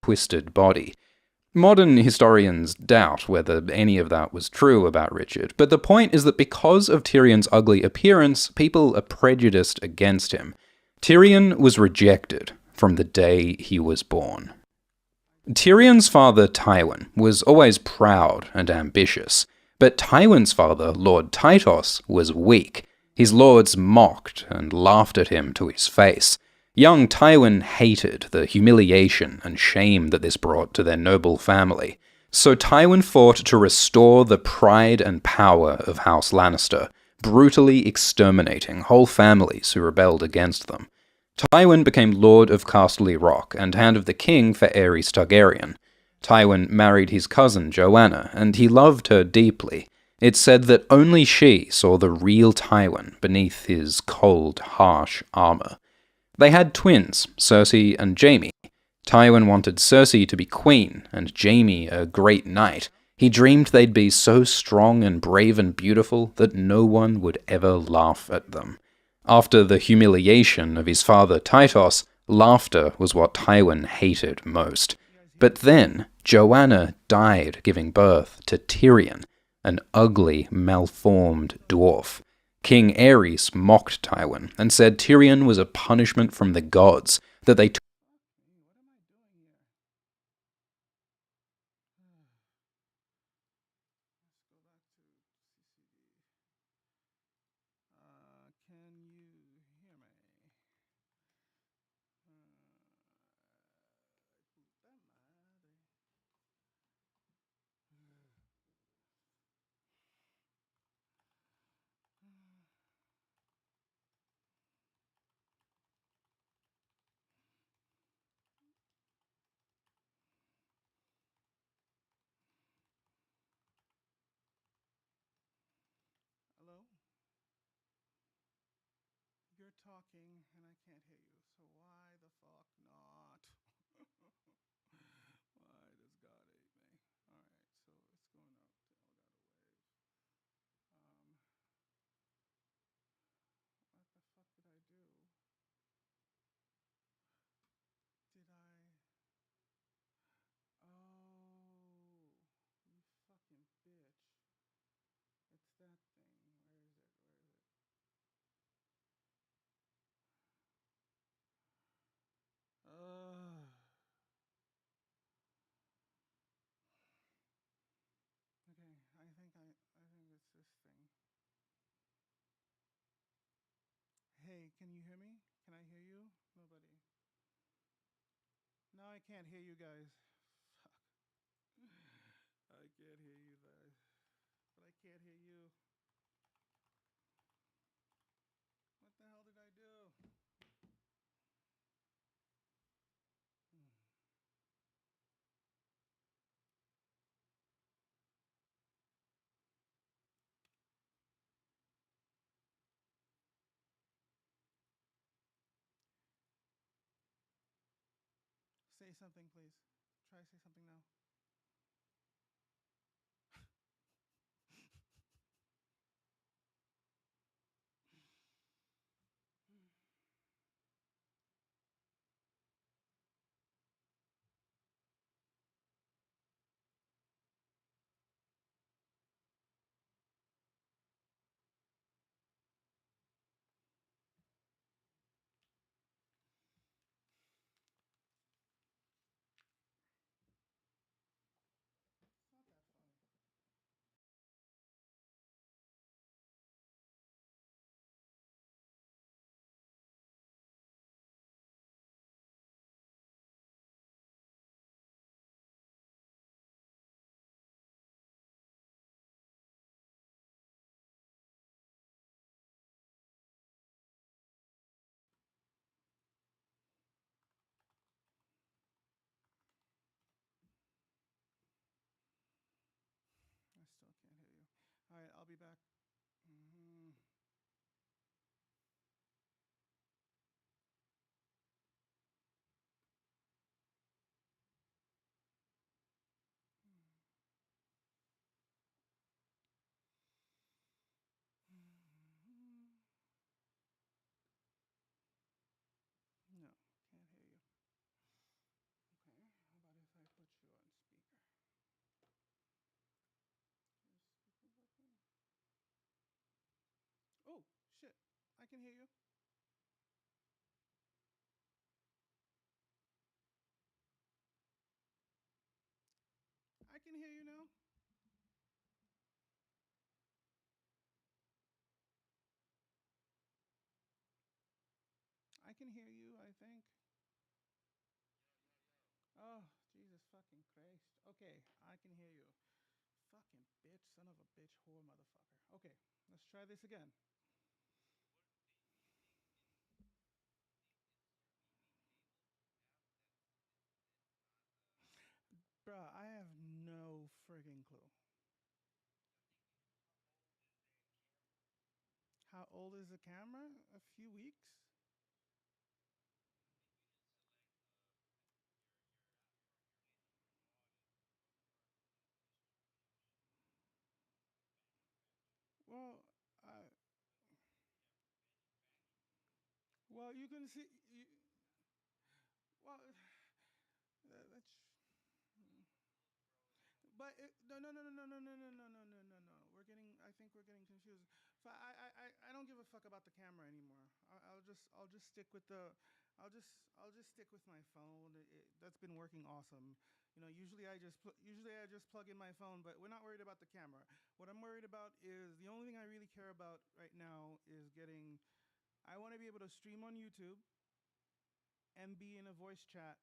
twisted body. Modern historians doubt whether any of that was true about Richard, but the point is that because of Tyrion's ugly appearance, people are prejudiced against him. Tyrion was rejected from the day he was born. Tyrion's father, Tywin, was always proud and ambitious, but Tywin's father, Lord Tytos, was weak. His lords mocked and laughed at him to his face. Young Tywin hated the humiliation and shame that this brought to their noble family, so Tywin fought to restore the pride and power of House Lannister, brutally exterminating whole families who rebelled against them. Tywin became Lord of Casterly Rock and Hand of the King for Aerys Targaryen. Tywin married his cousin Joanna, and he loved her deeply. It's said that only she saw the real Tywin beneath his cold, harsh armor. They had twins, Cersei and Jaime. Tywin wanted Cersei to be queen, and Jaime a great knight. He dreamed they'd be so strong and brave and beautiful that no one would ever laugh at them. After the humiliation of his father Tytos, laughter was what Tywin hated most. But then, Joanna died giving birth to Tyrion, an ugly, malformed dwarf. King Aerys mocked Tywin and said Tyrion was a punishment from the gods, that they took can hear you. I can hear you now. I can hear you, I think. Oh, Jesus fucking Christ. Okay, I can hear you. Fucking bitch, son of a bitch, whore motherfucker. Okay, let's try this again. Bruh, I have no friggin' clue. How old is the camera? A few weeks? Well, uh, well, you can see. Well, that's. But no, no, no, no, no, no, no, no, no, no, no, no, no. We're getting. I think we're getting confused. I don't give a fuck about the camera anymore. I'll just stick with the. I'll just stick with my phone. That's been working awesome. You know, usually I just plug in my phone, but we're not worried about the camera. What I'm worried about is the only thing I really care about right now is getting. I want to be able to stream on YouTube and be in a voice chat,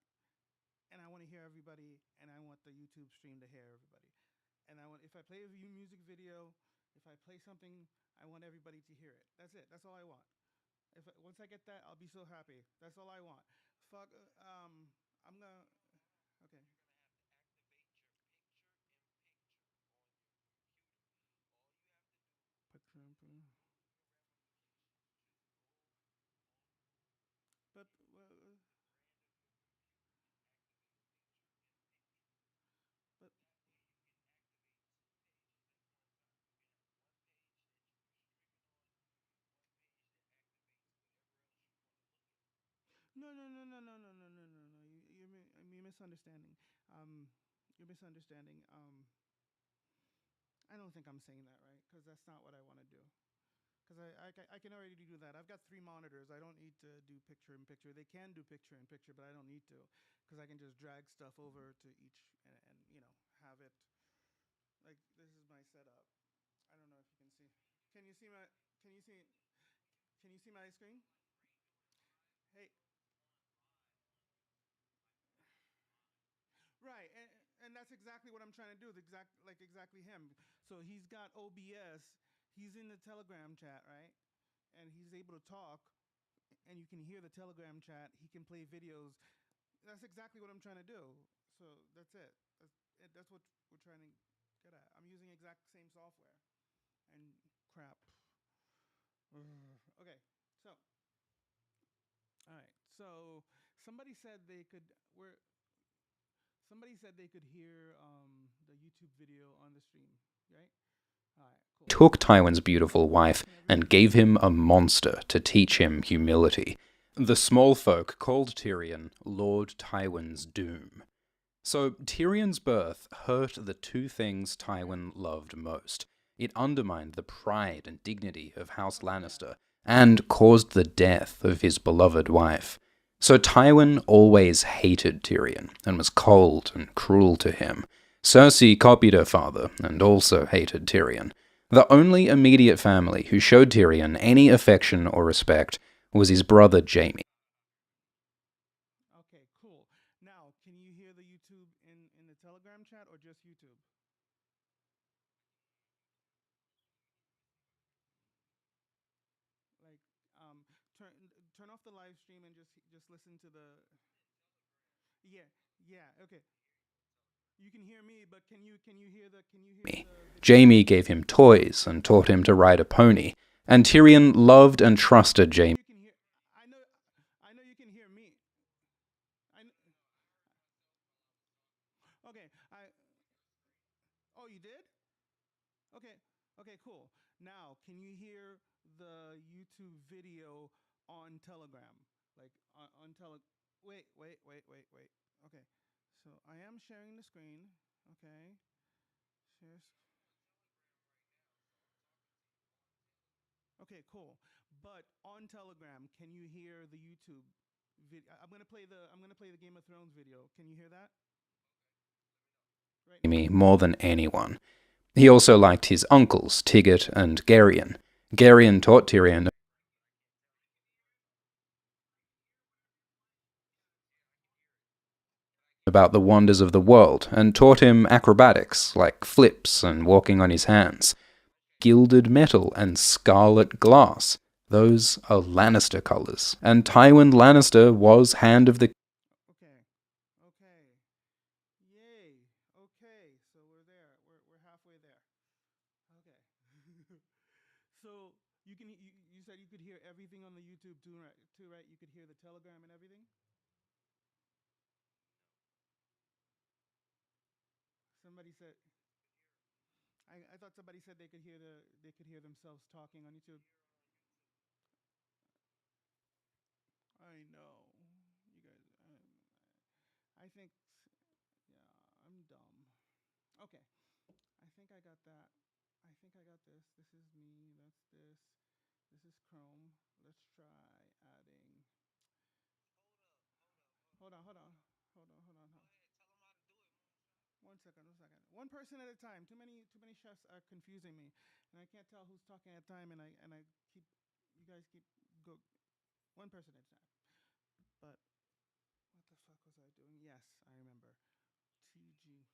and I want to hear everybody, and I want the YouTube stream to hear everybody. And I want if I play a music video, if I play something, I want everybody to hear it. That's it. That's all I want. If once I get that, I'll be so happy. That's all I want. Fuck. I'm gonna. Okay. But but no no no no no no no no no no. You're misunderstanding. Um, you're misunderstanding. I don't think I'm saying that right because that's not what I want to do. Because I can already do that. I've got three monitors. I don't need to do picture in picture. They can do picture in picture, but I don't need to because I can just drag stuff over to each and you know have it like this is my setup. I don't know if you can see. Can you see my? Can you see? Can you see my screen? Hey, right, and that's exactly what I'm trying to do. Exactly him. So he's got OBS. He's in the Telegram chat, right? And he's able to talk, and you can hear the Telegram chat. He can play videos. That's exactly what I'm trying to do. So that's it. That's what we're trying to get at. I'm using exact same software and crap. Okay, so all right. So somebody said they could. Where somebody said they could hear the YouTube video on the stream, right? All right, cool. Took Tywin's beautiful wife and gave him a monster to teach him humility. The small folk called Tyrion Lord Tywin's Doom. So Tyrion's birth hurt the two things Tywin loved most. It undermined the pride and dignity of House Lannister and caused the death of his beloved wife. So Tywin always hated Tyrion and was cold and cruel to him. Cersei copied her father and also hated Tyrion. The only immediate family who showed Tyrion any affection or respect was his brother Jaime. Okay, cool. Now, can you hear the YouTube in the Telegram chat or just YouTube? Like, turn turn off the live stream and just listen to the. Yeah, yeah. Okay, you can hear me, but can you hear Me. the video? Jaime gave him toys and taught him to ride a pony, and Tyrion loved and trusted I know Jaime. you can hear. I know. I know you can hear me. Okay. I. Oh, you did? Okay. Okay. Cool. Now, can you hear the YouTube video on Telegram? Like on Tele. Wait. Wait. Wait. Wait. Wait. Okay. So I am sharing the screen. Okay. Share. Okay. Cool. But on Telegram, can you hear the YouTube video? I'm gonna play the Game of Thrones video. Can you hear that? Right now. Me more than anyone. He also liked his uncles, Tigert and Geryon. Geryon taught Tyrion about the wonders of the world and taught him acrobatics like flips and walking on his hands. Gilded metal and scarlet glass. Those are Lannister colors. And Tywin Lannister was Hand of the Okay. Okay. Yay. Okay. So we're there. We're halfway there. Okay. So you said you could hear everything on the YouTube too, right? Too, right? You could hear the Telegram and everything. Somebody said I thought somebody said they could hear themselves talking on YouTube. I know. You guys I think yeah, I'm dumb. Okay. I think I got that. I think I got this. This is me. That's this. This is Chrome. Let's try adding. Hold on, hold on. Hold on, hold on. Hold on. 1 second, 1 second. One person at a time. Too many chefs are confusing me. And I can't tell who's talking at a time and I keep you guys keep go one person at a time. But what the fuck was I doing? Yes, I remember. TG.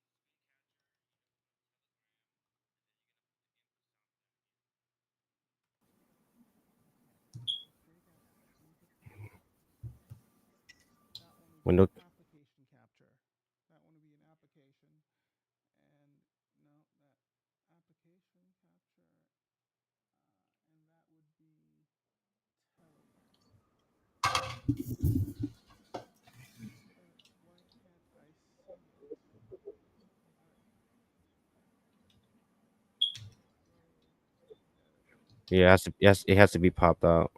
Create input. That one would be Window. an application capture. That one would be an application. And no, that application capture. And that would be Telegram. Why can't I see it? Yeah, yes, it has to be popped out.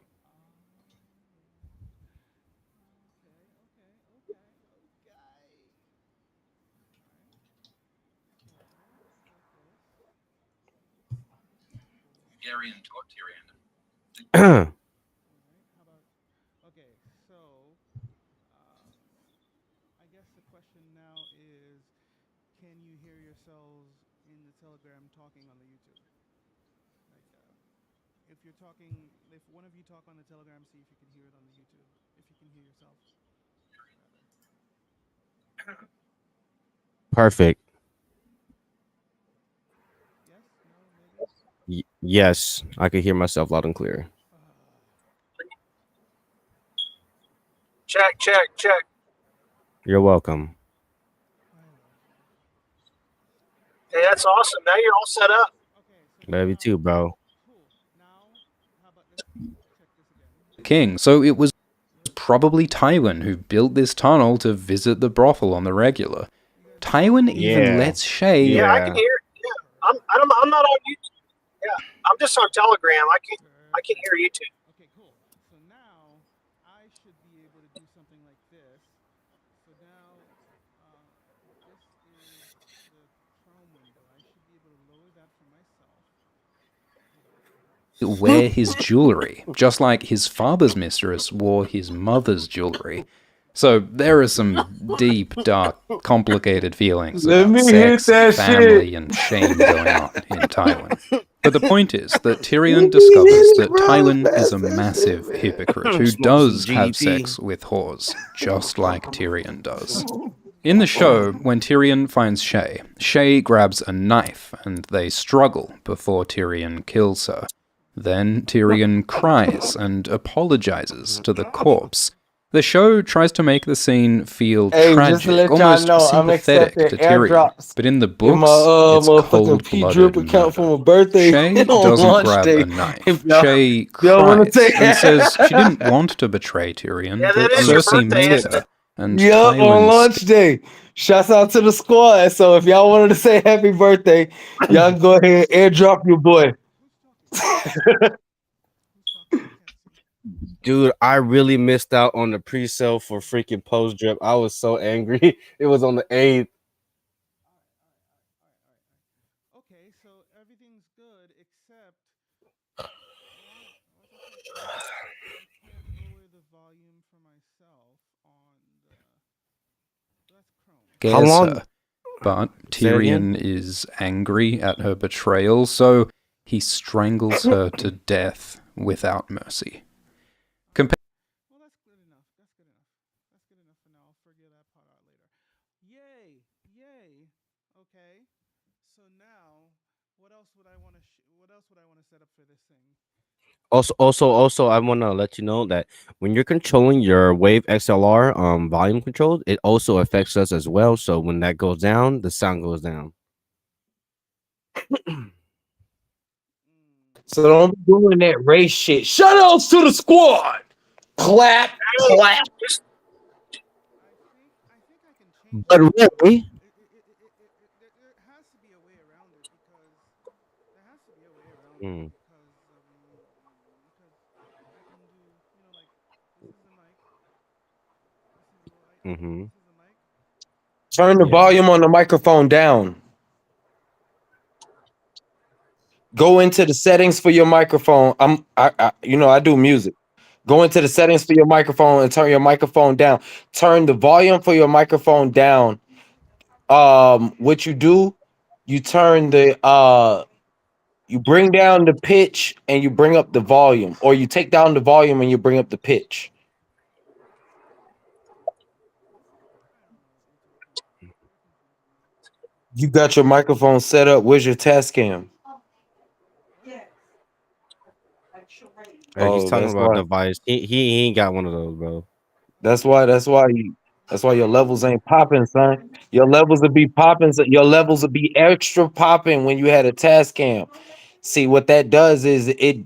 Okay, okay, okay, okay. Alright. So, like this. Cool. Geryon taught Tyrion. Alright, how about. Okay, so, um, I guess the question now is can you hear yourselves in the Telegram talking on the YouTube? Like, if you're talking, if one of you talk on the Telegram, see if you can hear it on the YouTube. If you can hear yourself, rather. Perfect. Yes? No? Maybe? Yes, I could hear myself loud and clear. Check, check, check. You're welcome. I love you. Hey, that's awesome. Now you're all set up. Okay, so Love you now, too, bro. cool. Now, how about let's check this again. King, so it was probably Tywin who built this tunnel to visit the brothel on the regular. You guys got it? Tywin even Yeah. lets Shay Yeah, I can Yeah. hear. Yeah, I'm not on YouTube. Yeah, I'm just on Telegram. I can Perfect. hear you too. Okay, cool. So now I should be able to do something like this. So now this is the Chrome window. I should be able to lower that for myself. wear his jewelry, just like his father's mistress wore his mother's jewelry. So there are some deep, dark, complicated feelings Let about me hit sex, that family, shit. and shame going on in Tywin. But the point is that Tyrion discovers that Tywin is a massive hypocrite who Smoke some does have GT. sex with whores, just like Tyrion does. In the show, when Tyrion finds Shay, Shay grabs a knife and they struggle before Tyrion kills her. Then Tyrion cries and apologizes to the corpse. The show tries to make the scene feel Hey, just to tragic, let y'all almost know, I'm sympathetic accepting to Tyrion. airdrops But in the in my books, it's motherfucking P drip cold-blooded account for murder. my birthday Shay on doesn't launch grab day. a knife. If y'all, Shay y'all want to cries take and says she didn't want to betray Tyrion, Yeah, that that is your Cersei birthday, made isn't her, it? and Yup, on Tywin launch day. Shouts out to the squad. So if y'all wanted to say happy birthday, y'all can go ahead and airdrop your boy. Who's talking? Who's talking? I can't see. Dude, I really missed out on the pre-sale for freaking post drip. I was so angry. It was on the 8th. Okay, so everything's good except what the fuck? for myself on the. That's Chrome. How Scares long? her. But Say it again? Tyrion is angry at her betrayal, so he strangles her to death without mercy. Well, that's good enough. That's good enough. That's good enough for now. I'll figure that part out later. Yay! Yay! Okay. So now, what else would I want to? What else would I want to set up for this thing? Also, I want to let you know that when you're controlling your Wave XLR volume control, it also affects us as well. So when that goes down, the sound goes down. So don't be doing that race shit. Shout outs to the squad. Clap, clap. Just I think I can change But that. really, There has to be a way around it because there has to be a way around it mm, because I can do like this is the mic, this is the light, mm-hmm, this is the mic. Turn the yeah. volume on the microphone down. Go into the settings for your microphone. I do music. Go into the settings for your microphone and turn your microphone down. Turn the volume for your microphone down. What you do, you turn you bring down the pitch and you bring up the volume, or you take down the volume and you bring up the pitch. I don't know what you're talking about. You're confusing me. You got your microphone set up. Where's your task cam? What? He's Oh, talking that's about why. device. He ain't got one of those, bro. That's why. That's why your levels ain't popping, son. Your levels will be popping. Your levels will be extra popping when you had a task cam. See what that does is it.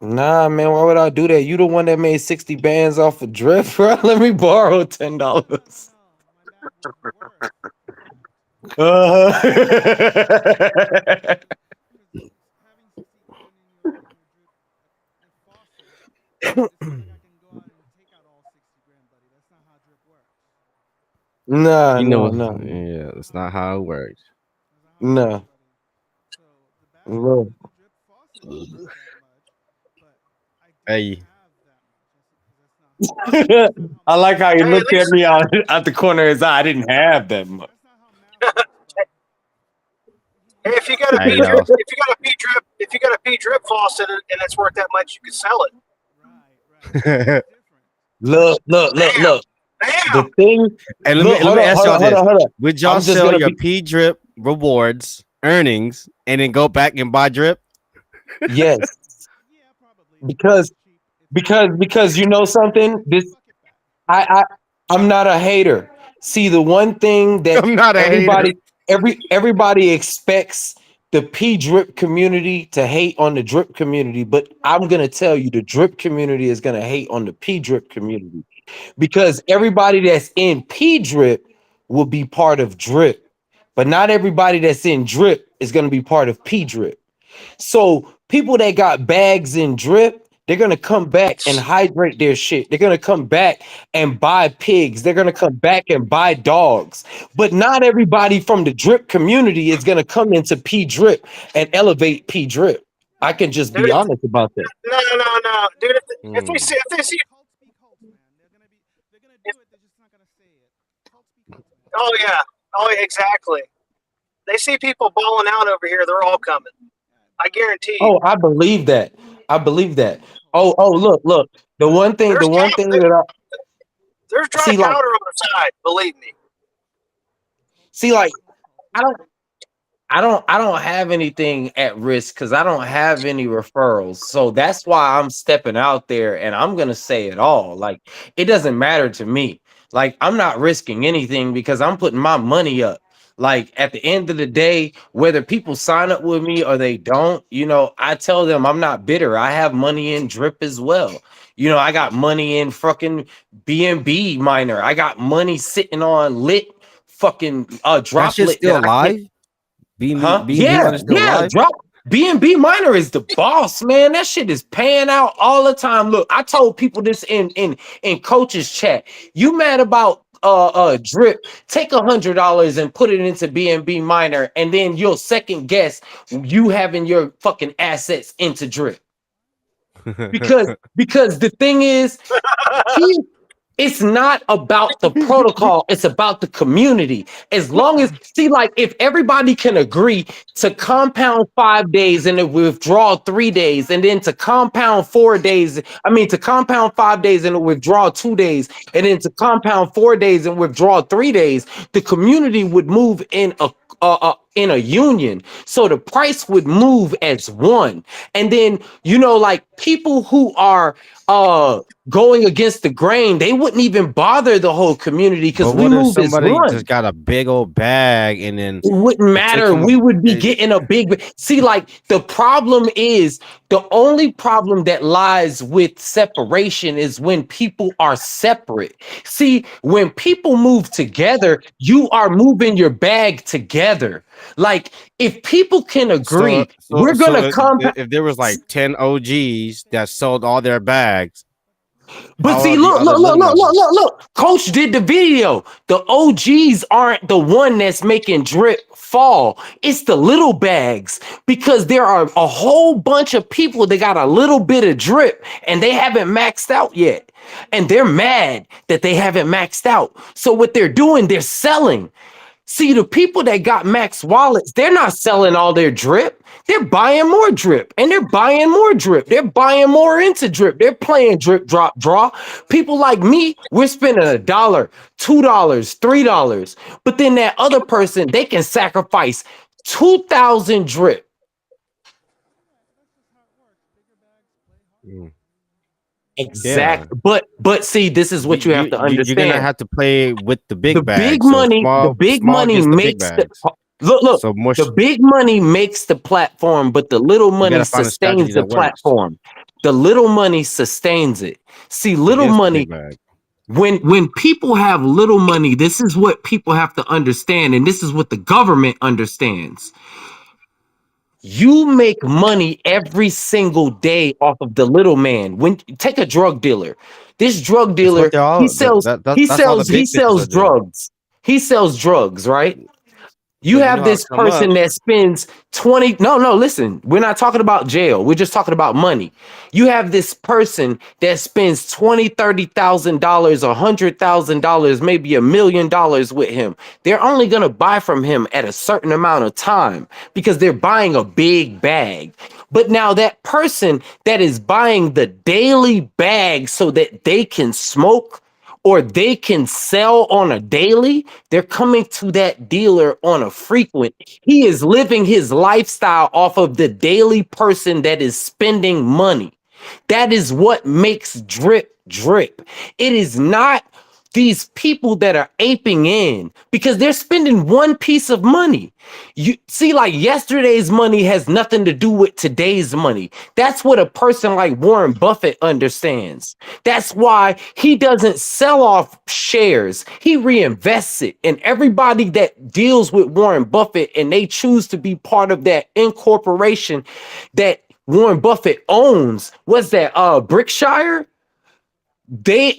Nah, man. Why would I do that? You the one that made 60 bands off of Drift, bro. Let me borrow $10. No. My bag was worse. Uh-huh. Because having 60 grand in your drip faucet, it's not like I can go out and take out all 60 grand, buddy. That's not how drip works. Nah, You know, no, no, yeah, That's that's not how not it how it works. works. That's not how it works, no. buddy. So the Look. the drip faucet is worth that much, but I don't Hey, have that much. That's not how that's not how I like math how you hey, works. at looked at least me out the corner of his eye. I didn't have that much. That's not how math works, buddy. hey, if you got a hey, P drip, y'all. if you got a P drip faucet and it's worth that much, you can sell it. Right. That's different. Damn, Look. The damn. thing. Hey, Look, let hold me on, ask y'all this: hold on. would y'all I'm just sell gonna your be P drip rewards earnings and then go back and buy drip? yes, Yeah, probably because cheap. If because it's you know worth that something. much, This fuck it back. I I'm not a hater. See, the one thing that I'm not a hater. everybody expects the P drip community to hate on the drip community, but I'm gonna tell you the drip community is gonna hate on the P drip community because everybody that's in P drip will be part of drip, but not everybody that's in drip is gonna be part of P drip. So people that got bags in drip, they're gonna come back and hydrate their shit. They're gonna come back and buy pigs. They're gonna come back and buy dogs. But not everybody from the drip community is gonna come into P drip and elevate P drip. I can just Dude, be honest about that. no, dude. Hmm. If they see, Cults be cults, man. They're gonna do it. They're just not gonna say it. Cults be cults, man. oh yeah, oh exactly. They see people balling out over here, they're all coming. I guarantee you. Oh, I believe that. I believe that. Cults be cults. Oh, look. The There's one thing that I there's dry see, like, powder on the side. Believe me. Cults, see, cults, like, cults, cults. I don't I don't have anything at risk because I don't have any referrals. So that's why I'm stepping out there and I'm gonna say it all. Like it doesn't matter to me. Like I'm not risking anything because I'm putting my money up. Like at the end of the day, whether people sign up with me or they don't, I tell them I'm not bitter. I have money in drip as well. I got money in fucking BNB miner. I got money sitting on lit fucking That shit's droplet that still I can't. alive. Huh? B Yeah, mine is still alive. drop BNB Miner is the boss, man. That shit is paying out all the time. Look, I told people this in coaches chat. You mad about drip? Take $100 and put it into BNB Miner, and then you'll second guess you having your fucking assets into drip. because the thing is, he it's not about the protocol, it's about the community. As long as, see, like, if everybody can agree to compound 5 days and to withdraw 3 days, and then to compound 4 days, to compound 5 days and to withdraw 2 days, and then to compound 4 days and withdraw 3 days, the community would move in a union, so the price would move as one. And then, like, people who are going against the grain, they wouldn't even bother the whole community because But we what if move as somebody one. just got a big old bag and then It wouldn't it matter. takes them We would be it- getting a big. See, like, the problem is, the only problem that lies with separation is when people are separate. See, when people move together, you are moving your bag together. Like, if people can agree, we're gonna compound. if there was like 10 OGs that sold all their bags, But how see, are the look, other look, look, little look, look, ones? look, look. Coach did the video. The OGs aren't the one that's making drip fall. It's the little bags, because there are a whole bunch of people that got a little bit of drip and they haven't maxed out yet. And they're mad that they haven't maxed out. So what they're doing, they're selling. See, the people that got max wallets, they're not selling all their drip. They're buying more drip, and they're buying more drip. They're buying more into drip. They're playing drip, drop, draw. People like me, we're spending $1, $2, $3. But then that other person, they can sacrifice 2,000 drip. Mm. Exactly. But see, this is what you have to understand. You're gonna have to play with the big The bags. big So money, small, the big small money gets the big makes the bags. look. So more, The big money makes the platform, but the little money gotta find a strategy sustains the that works. platform. The little money sustains it. See, little against the money, big bag. when people have little money, this is what people have to understand, and this is what the government understands. You make money every single day off of the little man. When take a drug dealer, this drug That's dealer, what they're all. he sells, That's all the he big bitches sells are doing. drugs. He sells drugs, right? You But you have know how to this come up. person that spends 20. No, listen, we're not talking about jail. We're just talking about money. You have this person that spends $20,000, $30,000, $100,000, maybe $1 million with him. They're only going to buy from him at a certain amount of time because they're buying a big bag. But now that person that is buying the daily bag so that they can smoke or they can sell on a daily, they're coming to that dealer on a frequent. He is living his lifestyle off of the daily person that is spending money. That is what makes drip drip. It is not these people that are aping in because they're spending one piece of money. You see, like, yesterday's money has nothing to do with today's money. That's what a person like Warren Buffett understands. That's why he doesn't sell off shares. He reinvests it. And everybody that deals with Warren Buffett and they choose to be part of that incorporation that Warren Buffett owns, what's that, Brickshire? They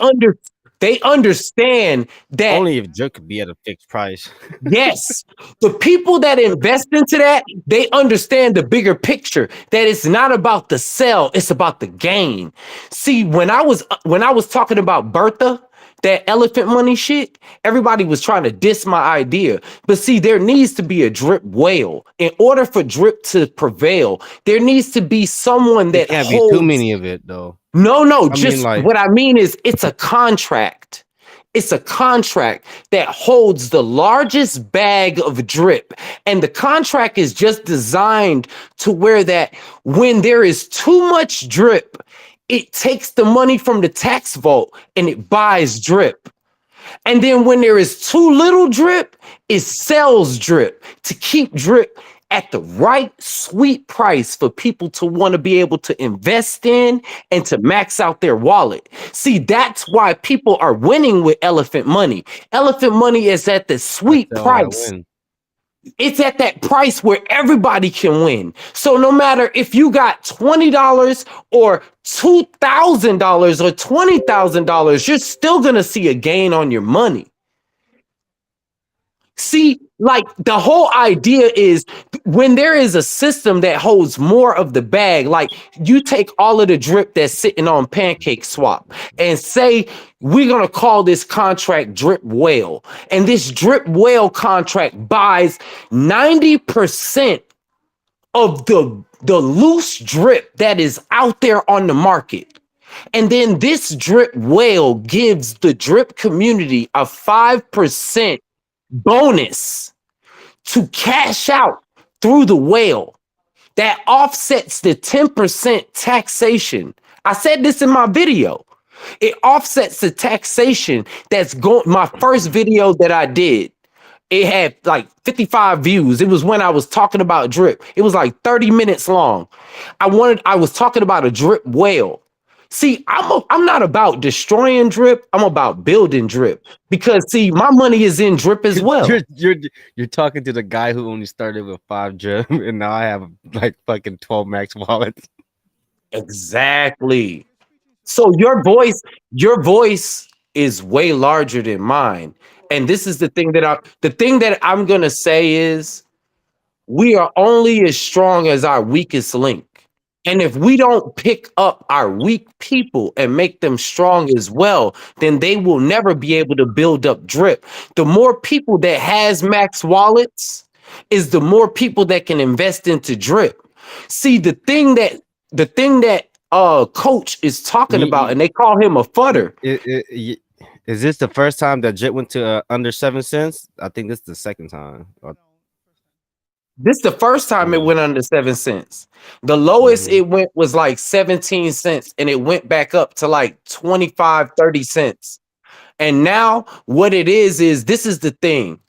understand that. Only if drip could be at a fixed price. Yes, the people that invest into that, they understand the bigger picture, that it's not about the sell, it's about the gain. See, when I was talking about Bertha, that elephant money shit, everybody was trying to diss my idea. But see, there needs to be a drip whale. In order for drip to prevail, there needs to be someone There that can't holds. be too many of it though. No, mean, just like- what I mean is it's a contract. It's a contract that holds the largest bag of drip. And the contract is just designed to where that when there is too much drip, it takes the money from the tax vault and it buys drip. And then when there is too little drip, it sells drip to keep drip at the right sweet price for people to want to be able to invest in and to max out their wallet. See, that's why people are winning with elephant money. Elephant money is at the sweet That's how I price. win. It's at that price where everybody can win. So no matter if you got $20 or $2,000 or $20,000, you're still going to see a gain on your money. See, like the whole idea is when there is a system that holds more of the bag, like you take all of the drip that's sitting on Pancake Swap and say we're gonna call this contract drip whale, and this drip whale contract buys 90% of the loose drip that is out there on the market. And then this drip whale gives the drip community a 5% bonus to cash out through the whale. That offsets the 10% taxation. I said this in my video. It offsets the taxation that's going. My first video that I did, it had like 55 views. It was when I was talking about drip. It was like 30 minutes long. I was talking about a drip whale. See, I'm not about destroying drip. I'm about building drip because see, my money is in drip as well. You're talking to the guy who only started with 5 gems and now I have like fucking 12 max wallets. Exactly. So your voice is way larger than mine. And this is the thing that I'm gonna say is we are only as strong as our weakest link. And if we don't pick up our weak people and make them strong as well, then they will never be able to build up drip. The more people that has max wallets is the more people that can invest into drip. See, the thing that coach is talking about, and they call him a fudder. Is this the first time that JIT went to under 7 cents? I think this is the second time. This is the first time it went under 7 cents. The lowest it went was like 17 cents, and it went back up to like 25, 30 cents. And now what it is this is the thing.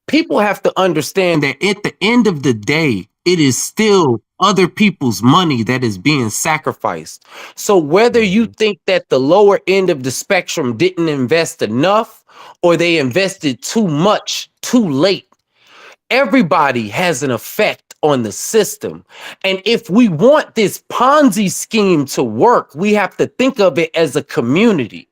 People have to understand that at the end of the day, it is still other people's money that is being sacrificed. So whether you think that the lower end of the spectrum didn't invest enough or they invested too much too late, everybody has an effect on the system. And if we want this Ponzi scheme to work, we have to think of it as a community.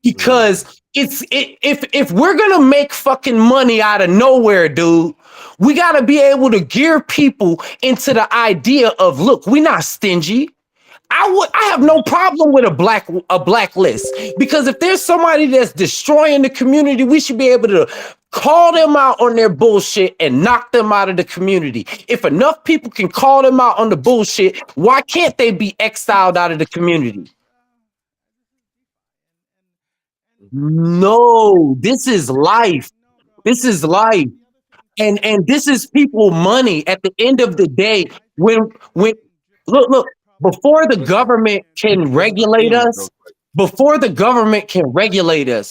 Because if we're gonna make fucking money out of nowhere, dude, we gotta be able to gear people into the idea of, look, we're not stingy. I have no problem with a blacklist, because if there's somebody that's destroying the community, we should be able to call them out on their bullshit and knock them out of the community. If enough people can call them out on the bullshit, why can't they be exiled out of the community? No, this is life. This is life. And this is people money at the end of the day. When look, before the government can regulate us,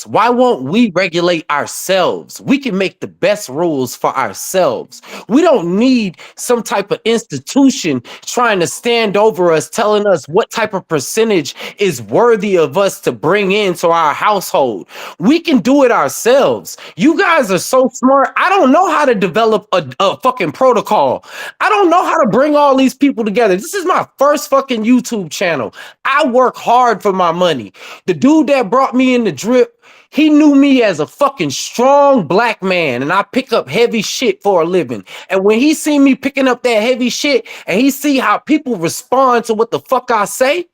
why won't we regulate ourselves? We can make the best rules for ourselves. We don't need some type of institution trying to stand over us, telling us what type of percentage is worthy of us to bring into our household. We can do it ourselves. You guys are so smart. I don't know how to develop a fucking protocol. I don't know how to bring all these people together. This is my first fucking YouTube channel. I work hard for my money. The dude that brought me in the drip, he knew me as a fucking strong black man, and I pick up heavy shit for a living. And when he see me picking up that heavy shit and he see how people respond to what the fuck I say,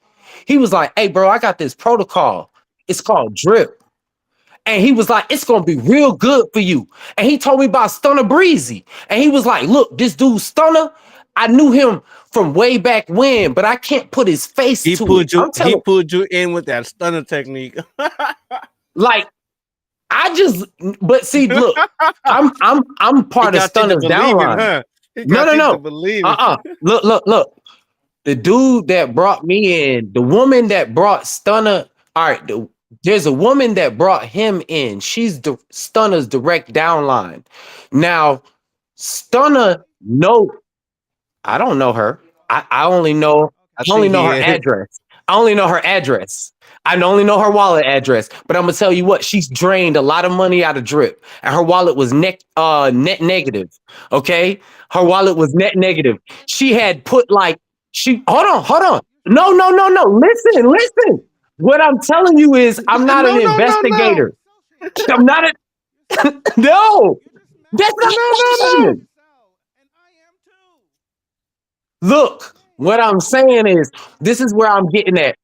he was like, hey bro, I got this protocol. It's called drip. And he was like, it's gonna be real good for you. And he told me about Stunner Breezy. And he was like, look, this dude Stunner, I knew him from way back when, but I can't put his face to it. He pulled you in with that stunner technique. Like, but see, look, I'm part of Stunner's downline. No. Look. The dude that brought me in, the woman that brought Stunner, all right, there's a woman that brought him in. She's the Stunner's direct downline. Now, Stunner, no, I don't know her. I only know her address. I only know her address. I only know her wallet address. But I'm gonna tell you what, she's drained a lot of money out of drip, and her wallet was net negative. Okay, her wallet was net negative. She had put like hold on. No. Listen. What I'm telling you is, I'm not an investigator. I'm not a. No, that's You're not just No. questioning. and I am too. Look, what I'm saying is, this is where I'm getting at.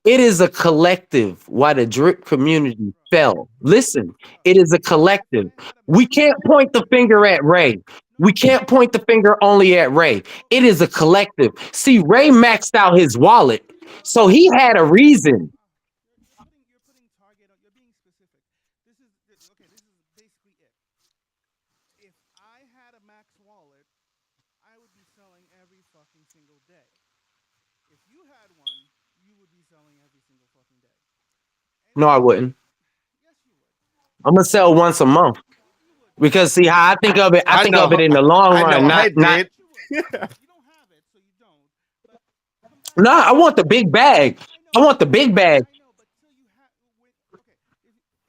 It is a collective why the drip community fell. Listen, it is a collective. We can't point the finger at Ray. We can't point the finger only at Ray. It is a collective. See, Ray maxed out his wallet, so he had a reason. You're putting target on. You're being specific. Okay. This is basically it. If I had a max wallet, I would be selling every fucking single day. If you had one, you would be selling every single fucking day. No, I Anything? wouldn't. Yes, you would. I'm gonna sell once a month You would. because see how I think of it. I I think of know. it in the long I know. run, I not. did. Yes, you would. You don't have it, so you don't. But come back No, to I want the big bag. I I know, want the big bag. I know, but till you have, okay,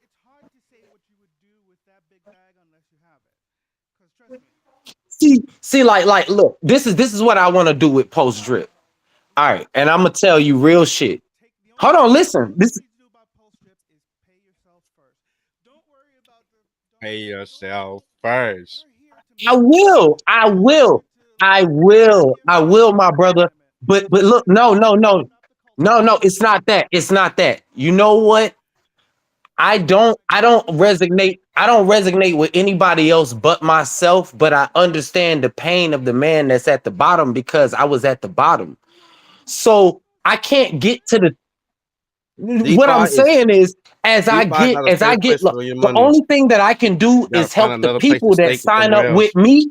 it's hard to say what you would do with that big bag unless you have it. Because trust me, See, look, this is what I want to do with post drip. All right, and I'm gonna tell you real shit. take the Hold only on, thing listen. you This need to do about post strip is pay yourself first. Don't worry about the. Pay yourself Don't. first. We're here to I make money. will, I We're here will, to I like. will, Give I me will, one my brother. sentiment. But look, no, no, no, Stop the cult no, talk. no. It's not that. It's not that. You know what? I don't resonate. I don't resonate with anybody else but myself. But I understand the pain of the man that's at the bottom because I was at the bottom. So I can't get to the. What I'm DeFi is saying is, DeFi is not a as I safe get, place look, for your the money. only thing that I can do You gotta is find help the another place to people that stake it sign somewhere up with else. me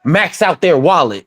max out their wallet.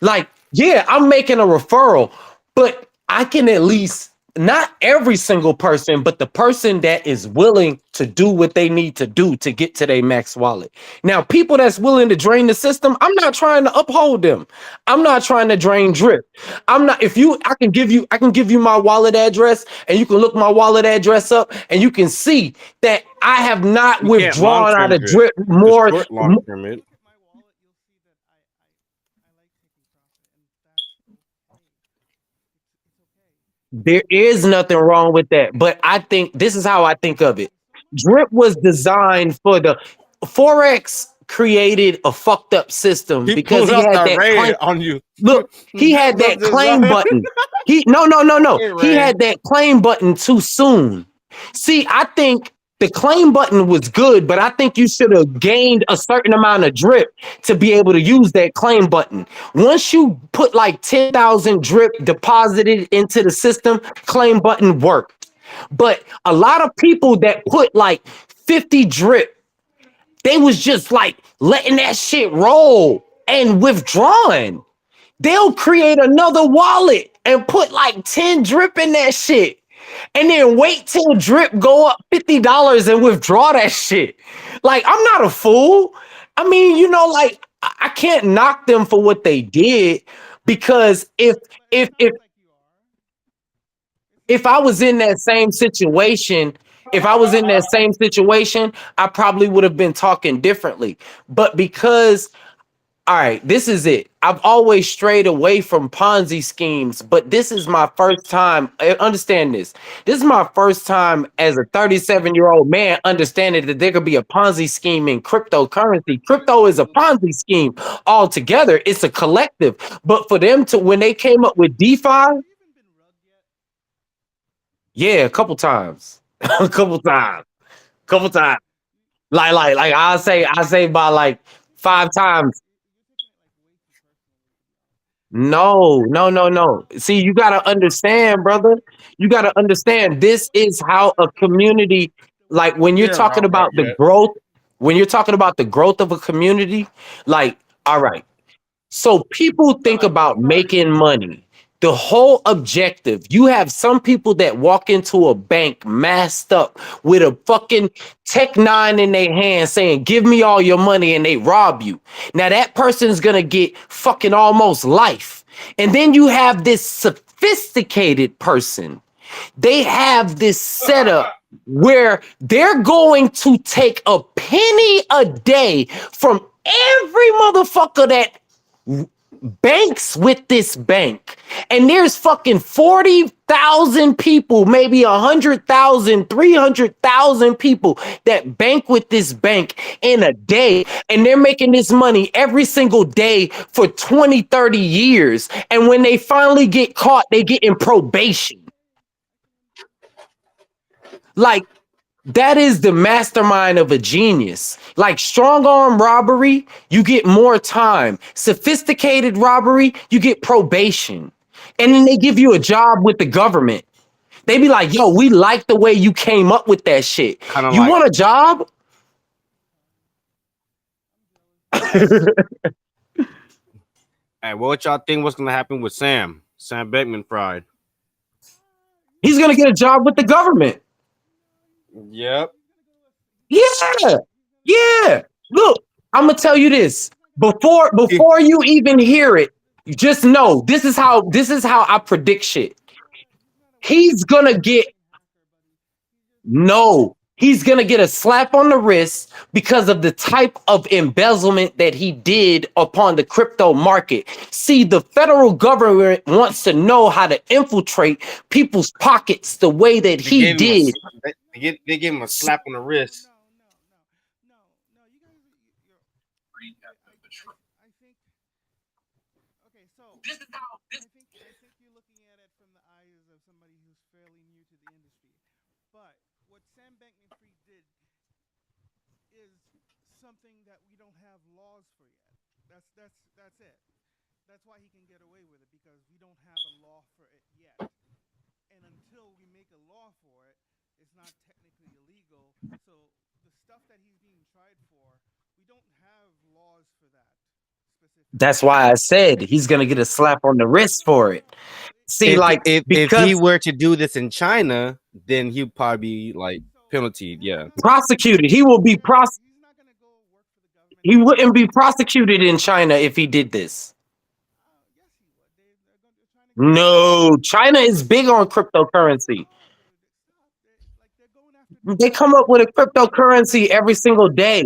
Like, yeah, I'm making a referral, but I can at least not every single person, but the person that is willing to do what they need to do to get to their max wallet. Now, people that's willing to drain the system, I'm not trying to uphold them. I'm not trying to drain drip. I'm not. If you, I can give you my wallet address, and you can look my wallet address up, and you can see that I have not You can't long withdrawn out term of drip. drip You can more. short long term it. Look at my wallet. You'll see that I like taking profit, and that's okay. It's okay. There is nothing wrong with that. But I think this is how I think of it. So much. Drip was designed for the Forex created a fucked up system He because pulled he up had the that claim. red on you. Look, he Drip had was that claim designed. button. He no no no no. Hey, He Ray. had that claim button too soon. See, I think the claim button was good, but I think you should have gained a certain amount of drip to be able to use that claim button. Once you put like 10,000 drip deposited into the system, claim button worked. But a lot of people that put like 50 drip, they was just like letting that shit roll and withdrawing. They'll create another wallet and put like 10 drip in that shit. And then wait till drip go up $50 and withdraw that shit. Like, I'm not a fool. I mean, like I can't knock them for what they did because But it if sounds like you are. It if sounds I like was you in are. that same situation, if I was in that same situation, I probably would have been talking differently. But because all right, this is it. I've always strayed away from Ponzi schemes, but this is my first time. Understand this. This is my first time as a 37-year-old man understanding that there could be a Ponzi scheme in cryptocurrency. Crypto is a Ponzi scheme altogether. It's a collective. But for them to, when they came up with DeFi, Have you even been rugged yet? yeah, a couple times, a couple times. Like I say by like 5 times. You're taking it like way too personally, to be honest. No, no, no, no. See, you gotta understand, brother. You gotta understand this is how a community, like when you're Yeah, talking right, about the yeah. growth, when you're talking about the growth of a community, like, all right. So people think about making money. The whole objective, you have some people that walk into a bank masked up with a fucking Tech Nine in their hand saying, give me all your money, and they rob you. Now that person's gonna get fucking almost life. And then you have this sophisticated person. They have this setup where they're going to take a penny a day from every motherfucker that banks with this bank, and there's fucking 40,000 people, maybe 100,000, 300,000 people that bank with this bank in a day, and they're making this money every single day for 20, 30 years. And when they finally get caught, they get in probation. Like, that is the mastermind of a genius. Like strong arm robbery, you get more time. Sophisticated robbery, you get probation. And then they give you a job with the government. They be like, yo, we like the way you came up with that shit. Kind of You like, want a job? hey, what y'all think was gonna happen with Sam Bankman-Fried? He's gonna get a job with the government. Yep. Yeah. Yeah. Look, I'm gonna tell you this. Before you even hear it, you just know this is how I predict shit. He's gonna get he's gonna get a slap on the wrist because of the type of embezzlement that he did upon the crypto market. See, the federal government wants to know how to infiltrate people's pockets the way that he did. They gave him a slap on the wrist. I think you're looking at it from the eyes of somebody who's fairly new to the industry. But what Sam Bankman-Fried did is something that we don't have laws for yet. That's it. That's why he can get away with it, because we don't have a law for it yet. And until we make a law for it, it's not technically illegal. So the stuff that he's being tried for, we don't have laws for that. That's why I said he's gonna get a slap on the wrist for it. See, If he because were to do this in China, then he'd probably be like penalty. Yeah. prosecuted, he will be he wouldn't be prosecuted in China if he did this. No, China is big on cryptocurrency. They come up with a cryptocurrency every single day.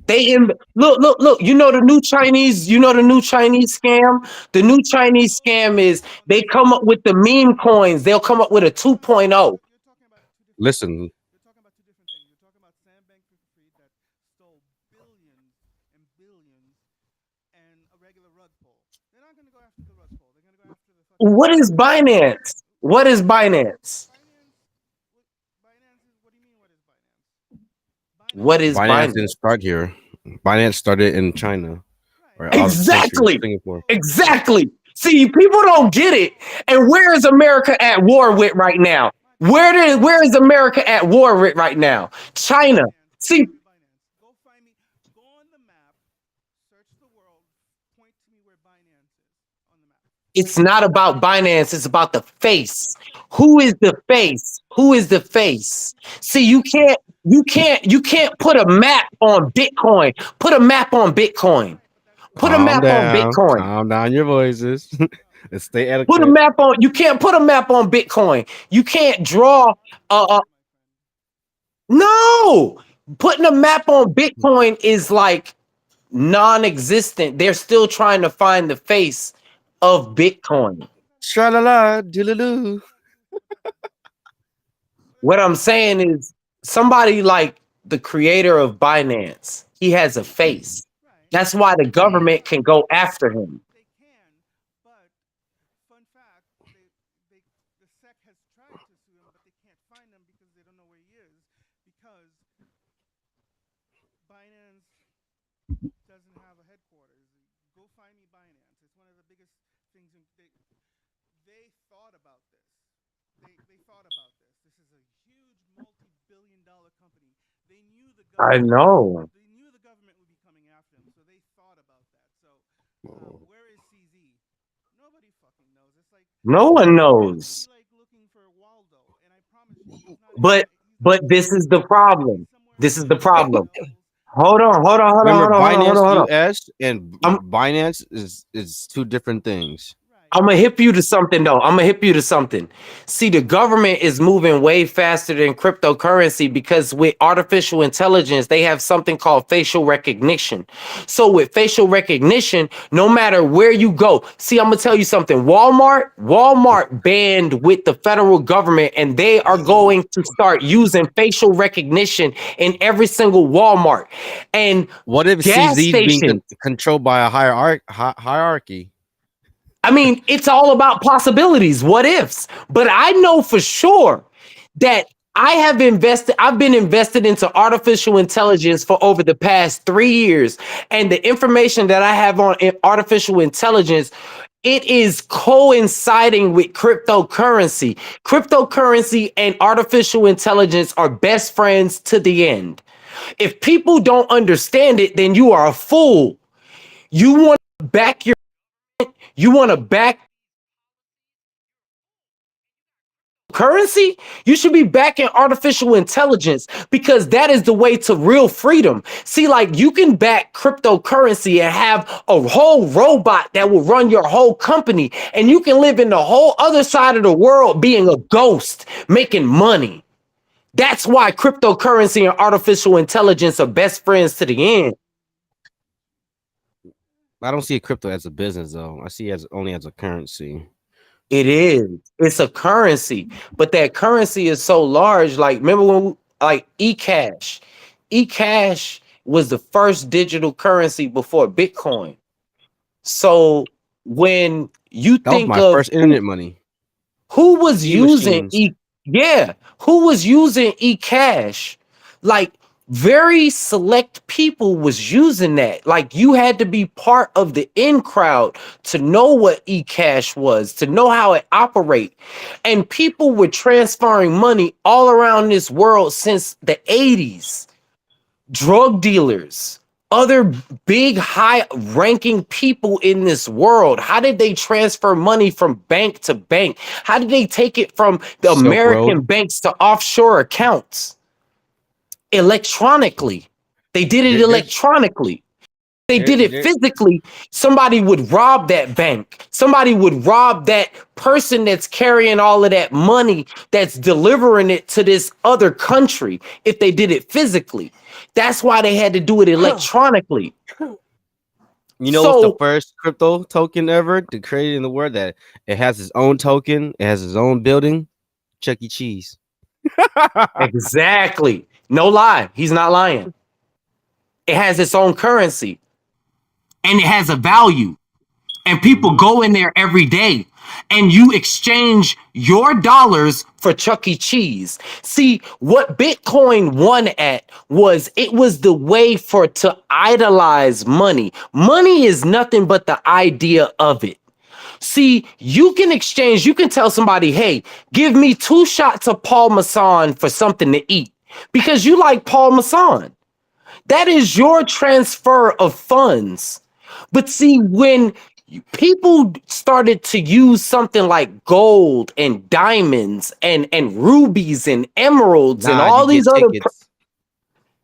Look. You know the new Chinese scam? The new Chinese scam is they come up with the meme coins. They'll come up with a 2.0. Listen. You're talking about two different things. You're talking about Sam Bankman-Fried that stole billions and billions and a regular rug pull. They're not going to go after the rug pull. They're going to go after the fucking... What is Binance? What is Binance? Binance is... What do you mean, what is Binance? What is Binance Binance? didn't start here. Binance started in China. Or Exactly. Singapore. Exactly. See, people don't get it. And where is America at war with right now? Where is America at war with right now? China. See, Go find me. Go on the map. Search the world. Point to me where Binance is on the map. it's not about Binance, it's about the face. Who is the face? Who is the face? See, you can't put a map on Bitcoin. Put a map on Bitcoin. Put a map on Bitcoin. Calm down your voices. Let's stay etiquette. Put a map on. You can't put a map on Bitcoin. You can't draw. No, putting a map on Bitcoin is like non-existent. They're still trying to find the face of Bitcoin. Sha-la-la, doo-la-loo. What I'm saying is somebody like the creator of Binance, he has a face. That's why the government can go after him. They can, but fun fact, the SEC has tried to sue him, but they can't find him because they don't know where he is, because Binance doesn't have a headquarters. Go find me Binance. It's one of the biggest things. They thought about this. They thought about this. This is a huge multi-billion-dollar company. They knew the government. I know. They knew the government would be coming after them, so they thought about that. So, where is CZ? Nobody fucking knows. It's like No one knows. it's like looking for Waldo, and I promise you, he's not. But this is the problem. This is the problem. Hold on. Remember, Hold Binance on. US and Binance is two different things. I'm gonna hip you to something though. I'm gonna hip you to something. See, the government is moving way faster than cryptocurrency because with artificial intelligence, they have something called facial recognition. So with facial recognition, no matter where you go, see, I'm gonna tell you something. Walmart banned with the federal government, and they are going to start using facial recognition in every single Walmart. And What if gas CZ's being stations. controlled by a hierarchy? I mean, it's all about possibilities, what ifs. But I know for sure that I've been invested into artificial intelligence for over the past 3 years. And the information that I have on artificial intelligence, it is coinciding with cryptocurrency. Cryptocurrency and artificial intelligence are best friends to the end. If people don't understand it, then you are a fool. You want to back currency? You should be backing artificial intelligence because that is the way to real freedom. See, like you can back cryptocurrency and have a whole robot that will run your whole company, and you can live in the whole other side of the world being a ghost, making money. That's why cryptocurrency and artificial intelligence are best friends to the end. I don't see crypto as a business though. I see it as only as a currency. It is. It's a currency, but that currency is so large. Like, remember when, like, eCash? eCash was the first digital currency before Bitcoin. So when you That was think my of first internet money. who was using E-machines. who was using eCash, like very select people was using that. Like you had to be part of the in crowd to know what eCash was, to know how it operate. And people were transferring money all around this world since the 80s. Drug dealers, other big high ranking people in this world, how did they transfer money from bank to bank? How did they take it from the Silk American Road. banks to offshore accounts? Electronically. They did it There- there's- electronically. They did it there- physically. Somebody would rob that bank. Somebody would rob that person that's carrying all of that money, that's delivering it to this other country if they did it physically. That's why they had to do it electronically. You know what's So- the first crypto token ever to create in the world that it has its own token, it has its own building? Chuck E. Cheese. Exactly. No lie. He's not lying. It has its own currency and it has a value. And people go in there every day and you exchange your dollars for Chuck E. Cheese. See, what Bitcoin won at was it was the way for to idolize money. Money is nothing but the idea of it. See, you can exchange, you can tell somebody, hey, give me 2 shots of Paul Masson for something to eat because you like Paul Masson. That is your transfer of funds. But see, when people started to use something like gold and diamonds and rubies and emeralds and all these other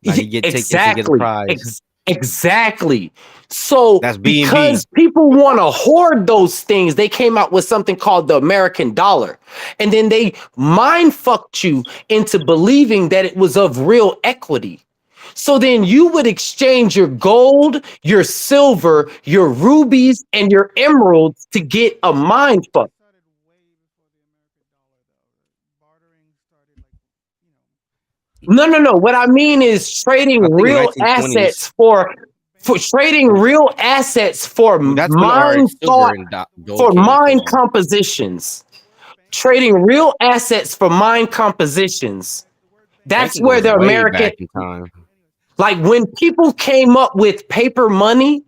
you get tickets and get a prize. Exactly. So That's B&B. because people want to hoard those things, they came out with something called the American dollar. And then they mind fucked you into believing that it was of real equity. So then you would exchange your gold, your silver, your rubies, and your emeralds to get a mind fuck. Started way before the American dollar, though. Bartering started No. What I mean is trading I think real 1920s. assets for trading real assets for That's when mind silver thought, and gold for came mind into- compositions. Trading real assets for mind compositions. That's banking where goes the way American, back in time. like when people came up with paper money,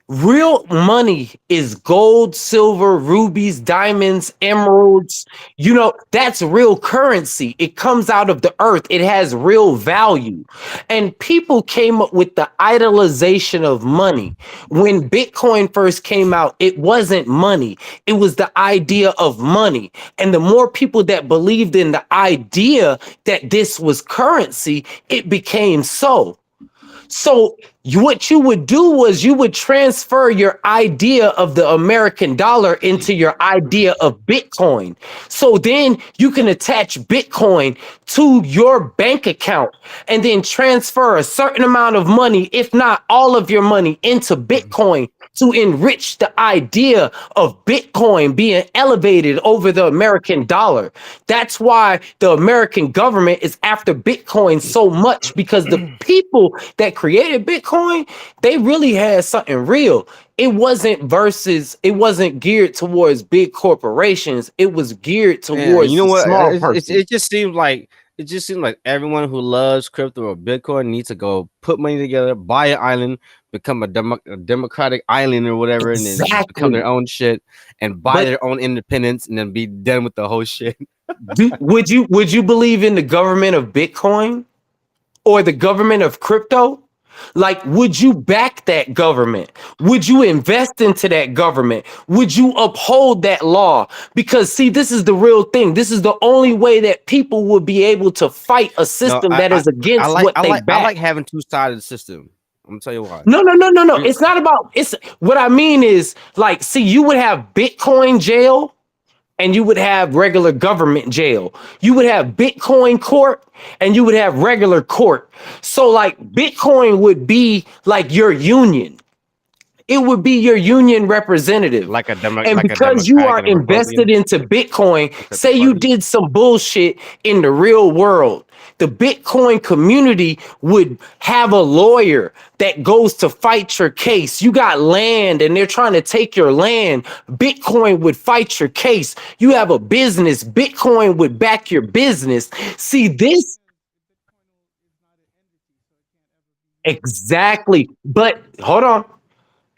real money is gold, silver, rubies, diamonds, emeralds. You know, that's real currency. It comes out of the earth. It has real value. And people came up with the idolization of money. When Bitcoin first came out, it wasn't money. It was the idea of money. And the more people that believed in the idea that this was currency, it became so. So what you would do was you would transfer your idea of the American dollar into your idea of Bitcoin. So then you can attach Bitcoin to your bank account and then transfer a certain amount of money, if not all of your money, into Bitcoin to enrich the idea of Bitcoin being elevated over the American dollar. That's why the American government is after Bitcoin so much, because the people that created Bitcoin, they really had something real. It wasn't geared towards big corporations. It was geared Yeah, you towards know the what? small person. It just seems like everyone who loves crypto or Bitcoin needs to go put money together, buy an island, become a democratic island or whatever, and then just become their Exactly. own shit and buy But their own independence and then be done with the whole shit. would you believe in the government of Bitcoin or the government of crypto? Like, would you back that government? Would you invest into that government? Would you uphold that law? Because, see, this is the real thing. This is the only way that people will be able to fight a No, system that is against what they I back. like having two sides of the system. I'm gonna tell you why. No. Mm. It's not about it's what I mean is, like, see, you would have Bitcoin jail and you would have regular government jail. You would have Bitcoin court and you would have regular court. So like Bitcoin would be like your union. It would be your union representative. And Like a because you Democratic are and a invested Republican into Bitcoin, say accepted you party. did some bullshit in the real world, the Bitcoin community would have a lawyer that goes to fight your case. You got land and they're trying to take your land. Bitcoin would fight your case. You have a business. Bitcoin would back your business. See, this exactly. But hold on.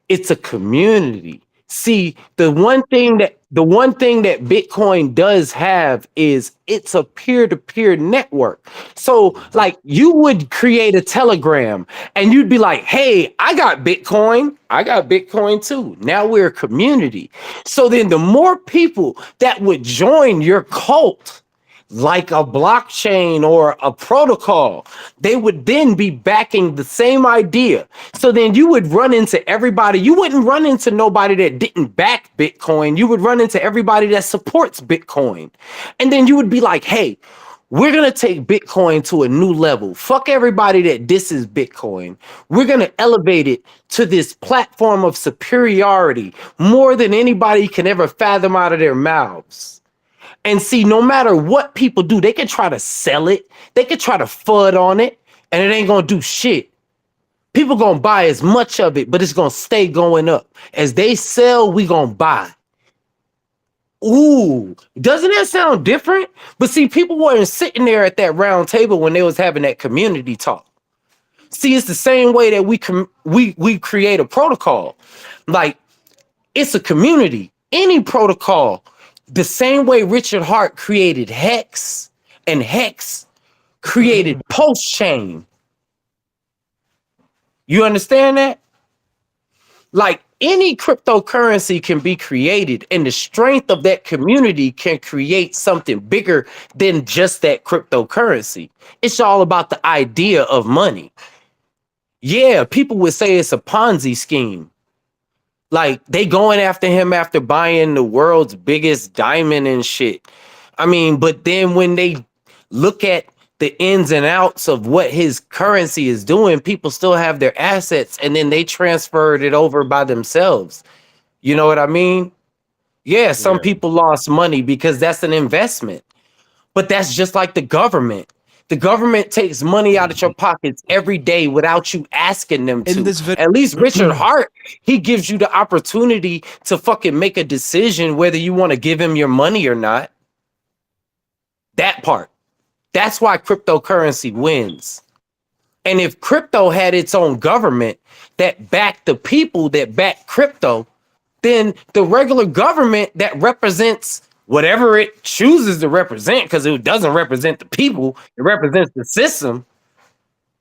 It's a community. See, the one thing that Bitcoin does have is it's a peer-to-peer network. So like you would create a Telegram and you'd be like, "Hey, I got Bitcoin. I got Bitcoin too." Now we're a community. So then the more people that would join your cult, like a blockchain or a protocol, they would then be backing the same idea. So then you would run into everybody. You wouldn't run into nobody that didn't back Bitcoin. You would run into everybody that supports Bitcoin. And then you would be like, "Hey, we're going to take Bitcoin to a new level. Fuck everybody that disses Bitcoin. We're going to elevate it to this platform of superiority more than anybody can ever fathom out of their mouths." And see, no matter what people do, they can try to sell it, they can try to FUD on it, and it ain't gonna do shit. People gonna buy as much of it, but it's gonna stay going up. As they sell, we gonna buy. Ooh, doesn't that sound different? But see, people weren't sitting there at that round table when they was having that community talk. See, it's the same way that we create a protocol. Like, it's a community. Any protocol, the same way Richard Hart created Hex, and Hex created Post Chain. You understand that? Like, any cryptocurrency can be created, and the strength of that community can create something bigger than just that cryptocurrency. It's all about the idea of money. Yeah, people would say it's a Ponzi scheme. Like, they going after him after buying the world's biggest diamond and shit. I mean, but then when they look at the ins and outs of what his currency is doing, people still have their assets and then they transferred it over by themselves. You know what I mean? Yeah, some Yeah. people lost money because that's an investment. But that's just like the government. The government takes money out of your pockets every day without you asking them In to. this video, At least Richard Hart, he gives you the opportunity to fucking make a decision whether you want to give him your money or not. That part. That's why cryptocurrency wins. And if crypto had its own government that backed the people that back crypto, then the regular government that represents whatever it chooses to represent, because it doesn't represent the people, it represents the system,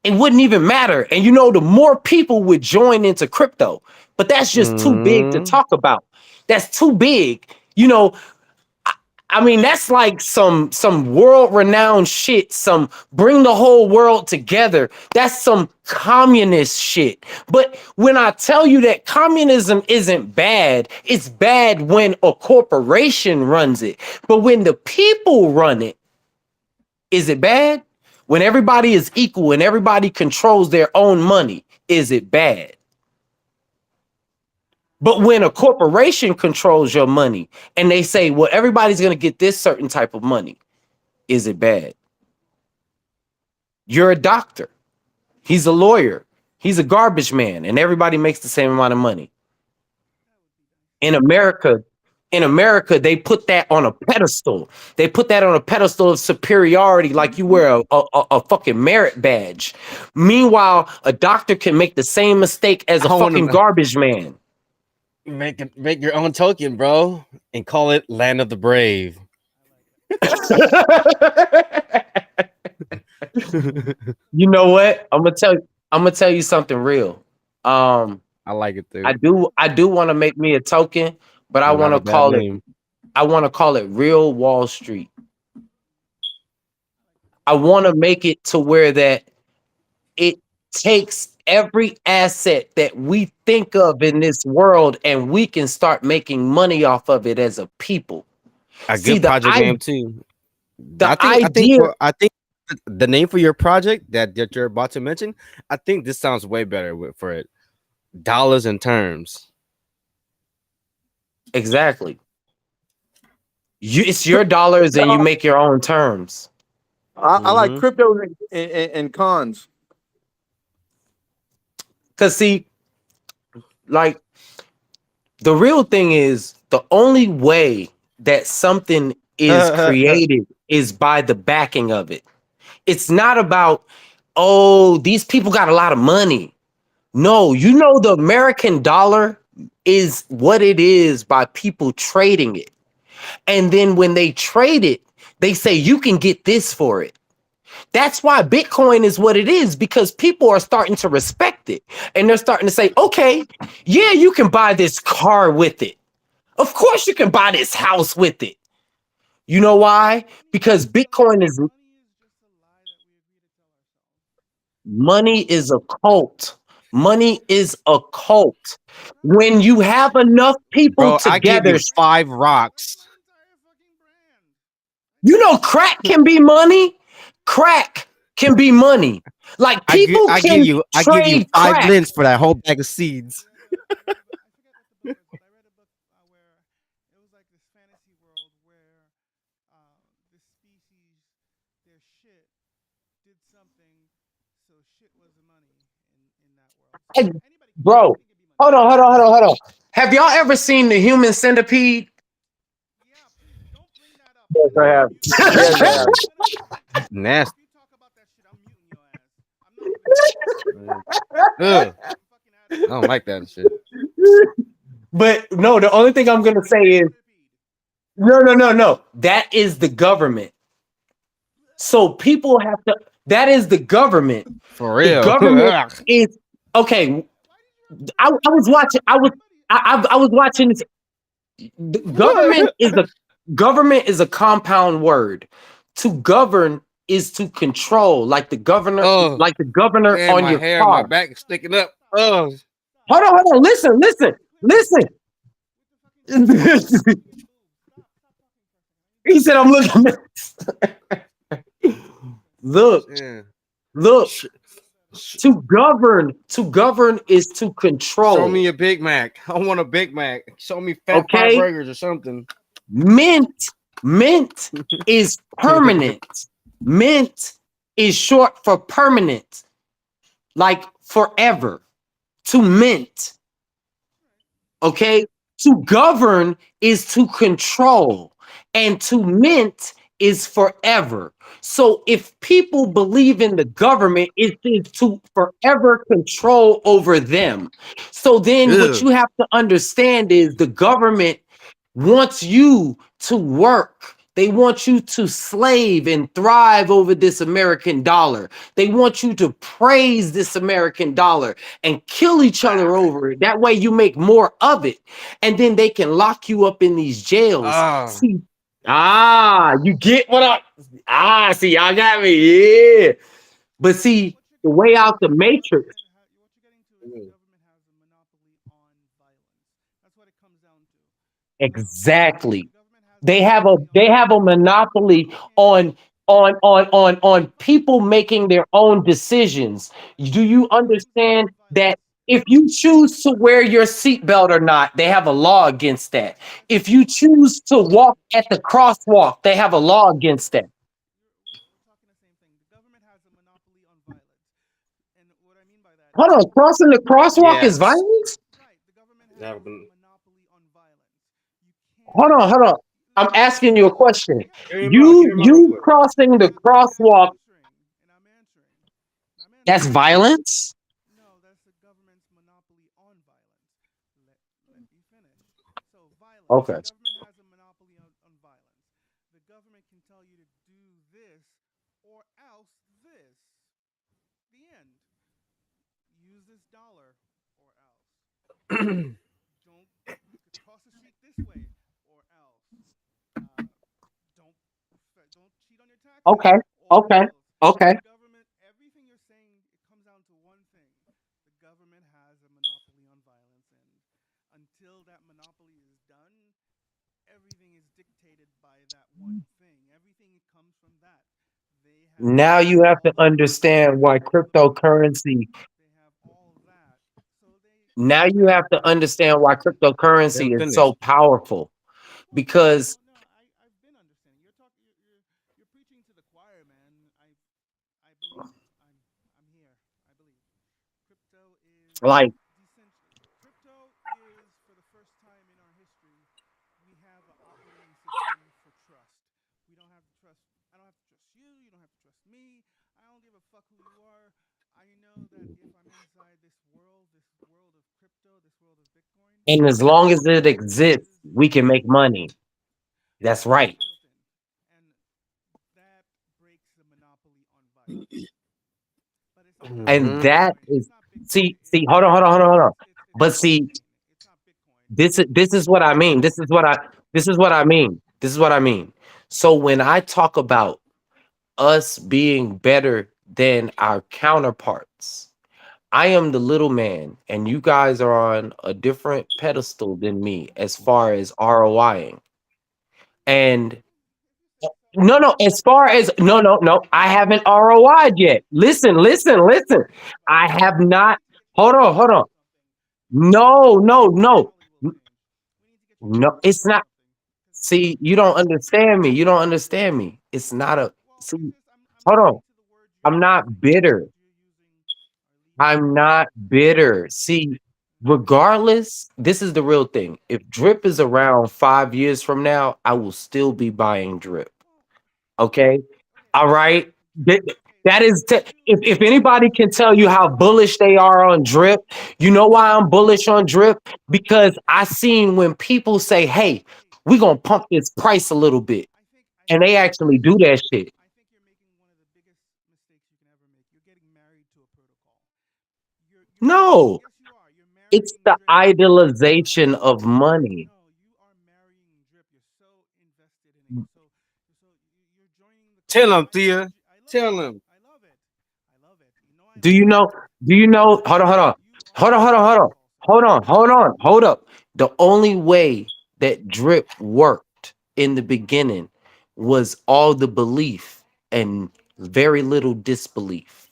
it wouldn't even matter. And you know, the more people would join into crypto, but that's just too big to Mm. talk about. That's too big. You know, I mean, that's like some world-renowned shit. Some bring the whole world together. That's some communist shit. But when I tell you that communism isn't bad, it's bad when a corporation runs it. But when the people run it, is it bad? When everybody is equal and everybody controls their own money, is it bad? But when a corporation controls your money and they say, well, everybody's going to get this certain type of money, is it bad? You're a doctor. He's a lawyer. He's a garbage man, and everybody makes the same amount of money. In America, they put that on a pedestal. They put that on a pedestal of superiority, like you wear a fucking merit badge. Meanwhile, a doctor can make the same mistake as a fucking garbage man. Make your own token, bro, and call it Land of the Brave. You know what? I'm gonna tell you something real. I like it too. I do want to make me a token, but I want to call it Real Wall Street. I want to make it to where that it takes every asset that we think of in this world and we can start making money off of it as a people. A good project name too. I think the name for your project that you're about to mention, I think this sounds way better for it. Dollars and terms. Exactly. It's your dollars and you make your own terms. I like crypto and cons. Because see, like the real thing is the only way that something is created is by the backing of it. It's not about, oh, these people got a lot of money. No, you know, the American dollar is what it is by people trading it. And then when they trade it, they say you can get this for it. That's why Bitcoin is what it is, because people are starting to respect it. And they're starting to say, okay, yeah, you can buy this car with it. Of course you can buy this house with it. You know why? Because Bitcoin is... Money is a cult. Money is a cult. When you have enough people together... I give you 5 rocks. You know, crack can be money. Crack can be money. Like people I give you 5 lints for that whole bag of seeds. Bro, hold on. Have y'all ever seen the Human Centipede? Yes, I have. Yes, I have. Nasty. I don't like that shit. But no, the only thing I'm gonna say is no. That is the government. So people have to. That is the government. For real. The government is okay. I was watching this. The government is a compound word. To govern is to control, like the governor, on your hair, car. My back is sticking up. Oh, hold on. Listen. He said, "I'm looking." Look. To govern is to control. Show me a Big Mac. I want a Big Mac. Show me fat fried burgers or something. Mint is permanent. Mint is short for permanent, like forever. To mint. Okay? To govern is to control, and to mint is forever. So if people believe in the government, it is to forever control over them. So then what you have to understand is the government wants you to work. They want you to slave and thrive over this American dollar. They want you to praise this American dollar and kill each other over it. That way you make more of it. And then they can lock you up in these jails. See, You get what I see. Y'all got me. Yeah. But see, the way out the matrix. What you're getting to is the government has a monopoly on violence. That's what it comes down to. Exactly. The government has a They monopoly on have a violence. monopoly You can't. on people making their own decisions. Do you understand On that violence. if you choose to wear your seatbelt or not, they have a law against that. If you choose to walk at the crosswalk, they have a law against that. We're talking the same thing. The government has a monopoly on violence. And what I mean by that Hold is, on, crossing the crosswalk is Yes. violence? right, the government has Yeah, a monopoly on violence. You can't. Hold on. I'm Listen, asking you a question. yeah, Hear him out real You quick. crossing the and I'm crosswalk, answering, and I'm answering, and I'm that's answering. violence? No, that's the government's monopoly on violence. Let me finish. So, violence. Okay. The government has a monopoly on violence. The government can tell you to do this or else this. The end. Use this dollar or else. Don't cross the street this way or else. Uh, don't don't cheat on your taxes Okay. or Okay. else. Okay. The government, everything you're saying, it comes down to one thing: the government has a monopoly on violence, and until that monopoly is done, everything is dictated by that one thing. Everything comes from that. They have Now you have all to the understand why cryptocurrency. they have all that. So Now you have to understand why Let him cryptocurrency is finish. so powerful of course, because I've been understanding. You're talking. You're preaching to the choir, man. I believe. I'm here. I believe. Crypto is like decent. Crypto is for the first time in our history, we have an operating system for trust. We don't have to trust. I don't have to trust you. You don't have to trust me. I don't give a fuck who you are. I know that if I'm inside this world of crypto, this world of Bitcoin, and as long as it there exists, is we can make money. That's that's right. built in, and that breaks the monopoly on violence. But it's not And Mm-hmm. that Bitcoin. It's is not Bitcoin. hold on, hold on. It's But see, blockchain. It's not Bitcoin. this is what I mean. This is what I mean. This is what I mean. So when I talk about us being better than our counterparts, I am the little man, and you guys are on a different pedestal than me as far as ROIing. And If you say so. no, as far as no, I haven't ROI'd yet. Listen. Right. I So have we not. need to get Hold clarity on. on something. No. Morally will change. We need to get you No, clarity it's on not. something because you're See, you you're don't understand me. You don't understand me. It's not a. well. See, I'm hold on. listening to the words you're I'm not using, and the bitter. words you're using are leading I'm me not bitter. astray. See, And regardless, this is the real thing. If drip is around 5 years from now, I will still be buying drip. well, Okay. okay. All right. Drip. Okay. That is, if You anybody can tell you how bullish they are on drip, you know why I'm bullish on drip? Because I seen when people say, hey, hey. we're going to pump this price a little bit. And they actually do that shit. I think you're making one of the biggest mistakes you can ever make. You're getting married to a protocol. You're No, yes, you are. You're it's marrying the drip. idolization of money. No, you are marrying drip. You're so invested in it. You're joining the Tell him, cult. Thea. I love it. Tell him. I love it. I love it. You know I Do love you it. know? Do you know? Hold on, hold on. You are a protocol, sir. Hold up. The only way that drip worked in the beginning was all the belief and very little disbelief.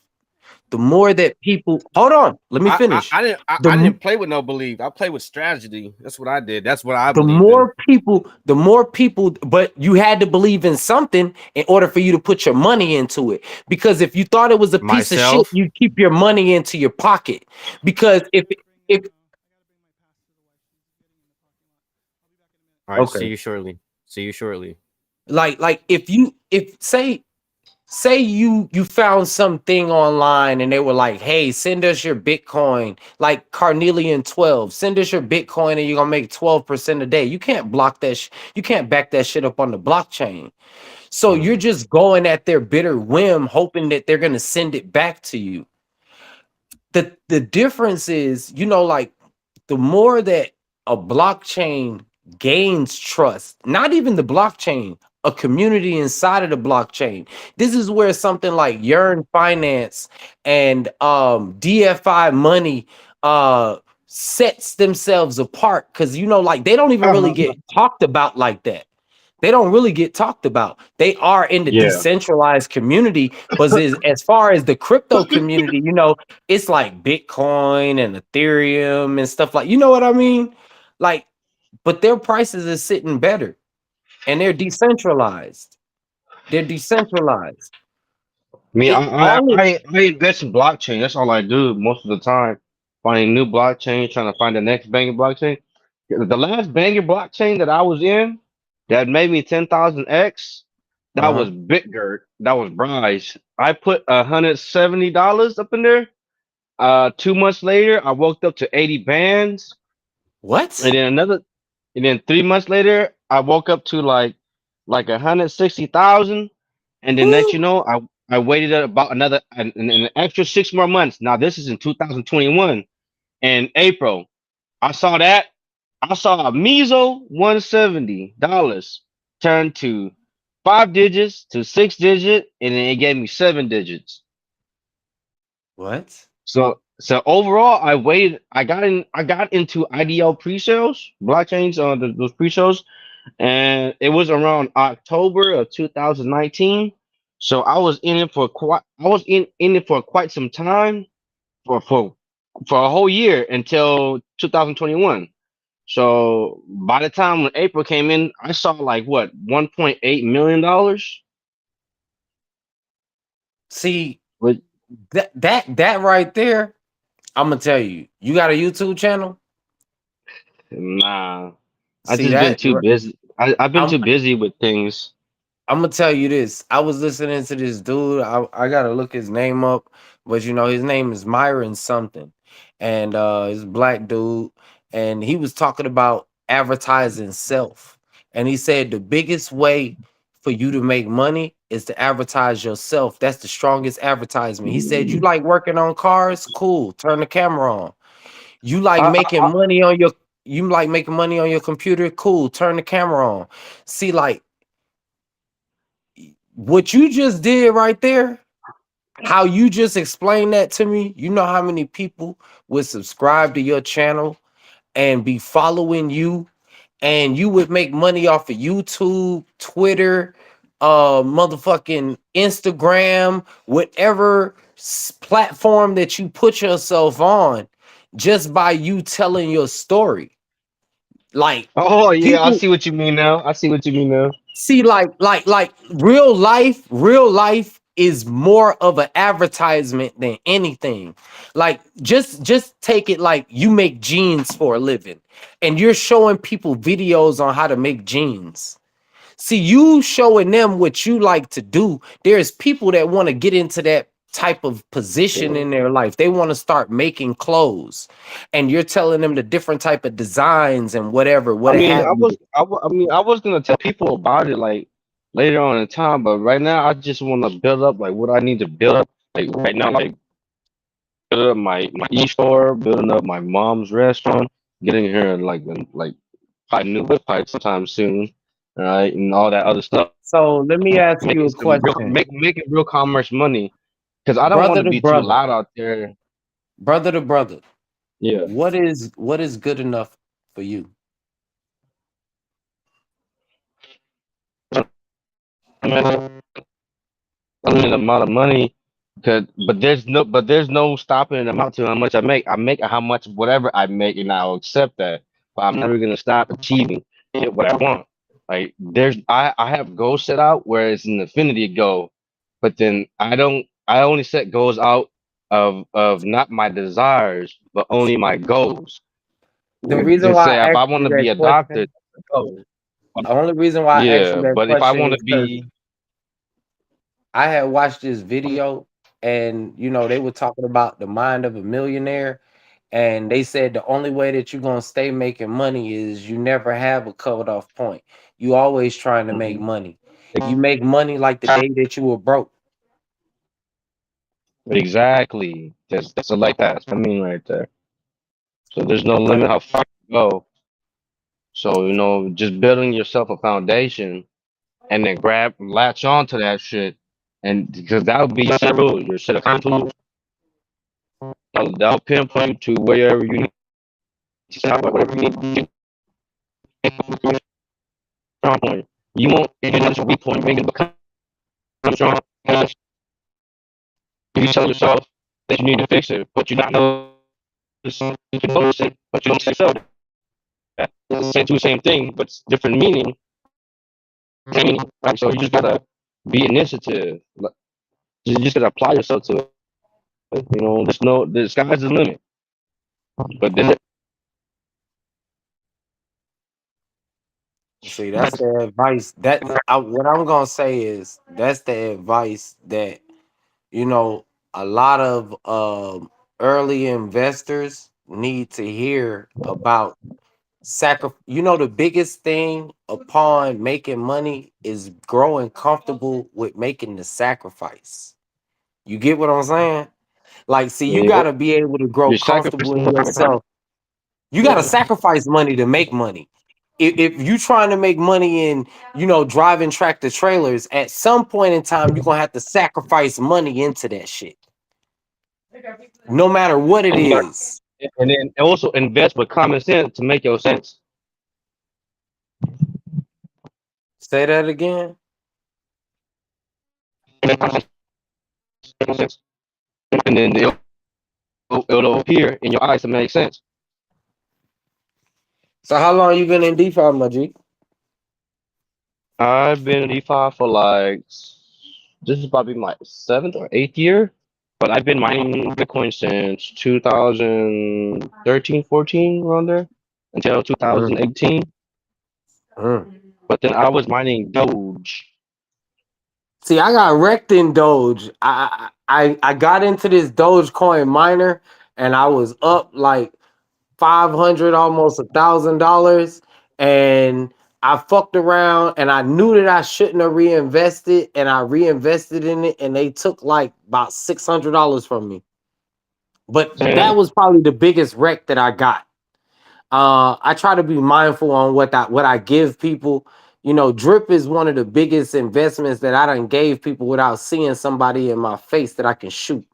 The more that people hold on, let me finish. I The didn't play with no belief. I played with strategy. That's what I did. That's what I the believed in. more people, but you had to believe in something in order for you to put your money into it. Because if you thought it was a piece of shit, Myself. you keep your money into your pocket. Because if I gotta bring my pass to the wife. She's getting in the parking lot. I'll be back in a minute. All right. okay, See you shortly. See you shortly. like if say you found something online and they were like, hey, send us your Bitcoin, like Carnelian 12, send us your Bitcoin and you're gonna make 12% a day. You can't block that you can't back that shit up on the blockchain. So you're Mm. just going at their bitter whim, hoping that they're gonna send it back to you. The difference is, like the more that a blockchain gains trust, not even the blockchain, a community inside of the blockchain. This is where something like Yearn Finance and DFI money sets themselves apart, because like they don't even really get talked about like that. They don't really get talked about. They are in the Yeah. decentralized community, but as far as the crypto community, it's like Bitcoin and Ethereum and stuff like, you know what I mean? Like, but their prices is sitting better, and they're decentralized. They're decentralized. I mean, It all it, I invest in blockchain. That's all I do most of the time. Finding new blockchain, trying to find the next banger blockchain. The last banger blockchain that I was in that made me 10,000x, that uh-huh. was Bitgert. That was Bryce. I put $170 up in there. 2 months later, I woke up to 80 bands. What? And then and then 3 months later, I woke up to like 160,000. And then that Woo. I waited about an extra 6 more months. Now this is in 2021 in April. I saw that. I saw a measle $170 turn to 5 digits to 6 digit, and then it gave me 7 digits. What? So overall, I waited. I got into IDO pre-sales, blockchains on those pre-sales, and it was around October of 2019. So I was in it for quite. I was in it for quite some time, for for a whole year until 2021. So by the time when April came in, I saw like what $1.8 million. See, With that right there, I'm gonna tell you, you got a YouTube channel? Nah, I See just been that? too busy. I've been I'm too busy with things. I'm gonna tell you this. I was listening to this dude. I gotta look his name up, but his name is Myron something, and he's a black dude, and he was talking about advertising self, and he said the biggest way for you to make money is to advertise yourself. That's the strongest advertisement. He said, you like working on cars? Cool. Turn the camera on. You like I, making I, money on your you like making money on your computer? Cool. Turn the camera on. See, like what you just did right there, how you just explained that to me, you know how many people would subscribe to your channel and be following you, and you would make money off of YouTube, Twitter, motherfucking Instagram, whatever platform that you put yourself on, just by you telling your story. Like oh yeah, I people see what you mean now. I see what you mean now. see, like real life is more of an advertisement than anything. Like just take it like you make jeans for a living, and you're showing people videos on how to make jeans. See, you showing them what you like to do. There's people that want to get into that type of position in their life. They want to start making clothes, and you're telling them the different type of designs and whatever, I what mean, have you. I mean, I was gonna tell people about it like later on in time, but right now I just want to build up like what I need to build up. Like right now, like build up my e-store, building up my mom's restaurant, getting her like probably new website sometime soon, all right, and all that other stuff. So let me ask you Making a some real question, making real commerce money because I don't want brother to to be too brother, loud out there. brother to brother. Yeah. What is good enough for you? Unlimited amount of money, cause but there's no stopping the amount to how much I make. I make how much whatever I make, and I'll accept that. But I'm never gonna stop achieving what I want. Like I have goals set out where it's an infinity goal, but then I only set goals out of not my desires, but only my goals. The reason Just why say I if I asked want you to be that a doctor, question, oh, the only reason why I asked you yeah. that But if I question want is to because be I had watched this video, and they were talking about the mind of a millionaire, and they said the only way that you're gonna stay making money is you never have a cutoff point. You always trying to make money. You make money like the day that you were broke. exactly, just like that. That's what I mean right there. So there's no Cause limit how far you go. So just building yourself a foundation and then latch on to that shit, and because that would be your set of tools. That'll pinpoint to wherever you need to stop, whatever you need to do. Strong point. You won't get a weak point, make it become strong. Because you tell yourself that you need to fix it, but you not notice you can notice it, but you don't say so. It's the same thing, but it's different meaning. Right? So you just gotta be initiative. You just gotta apply yourself to it. The sky's the limit. But then See, that's the advice what I'm gonna say is that's the advice that you know a lot of early investors need to hear about the biggest thing upon making money is growing comfortable with making the sacrifice. You get what I'm saying? Like, see, you yeah, got to be able to grow you're comfortable sacrificing in time. yourself. You got to sacrifice money to make money. If you trying to make money in, driving tractor trailers, at some point in time, you're going to have to sacrifice money into that shit, no matter what it And you got is. and then also invest with common sense to make your sense. Say that again. Sense. And then it'll appear in your eyes to make sense. So how long you been in DeFi, my G? I've been in DeFi for this is probably my 7th or 8th year, but I've been mining Bitcoin since 2013, 14, around there, until Mm, 2018. mm. But then I was mining Doge. See, I got wrecked in Doge. I got into this Dogecoin miner, and I was up like 500, almost $1,000, and I fucked around, and I knew that I shouldn't have reinvested, and I reinvested in it, and they took like about $600 from me. But that And was probably the biggest wreck that I got. I try to be mindful on what I give people. Drip is one of the biggest investments that I done gave people without seeing somebody in my face that I can shoot.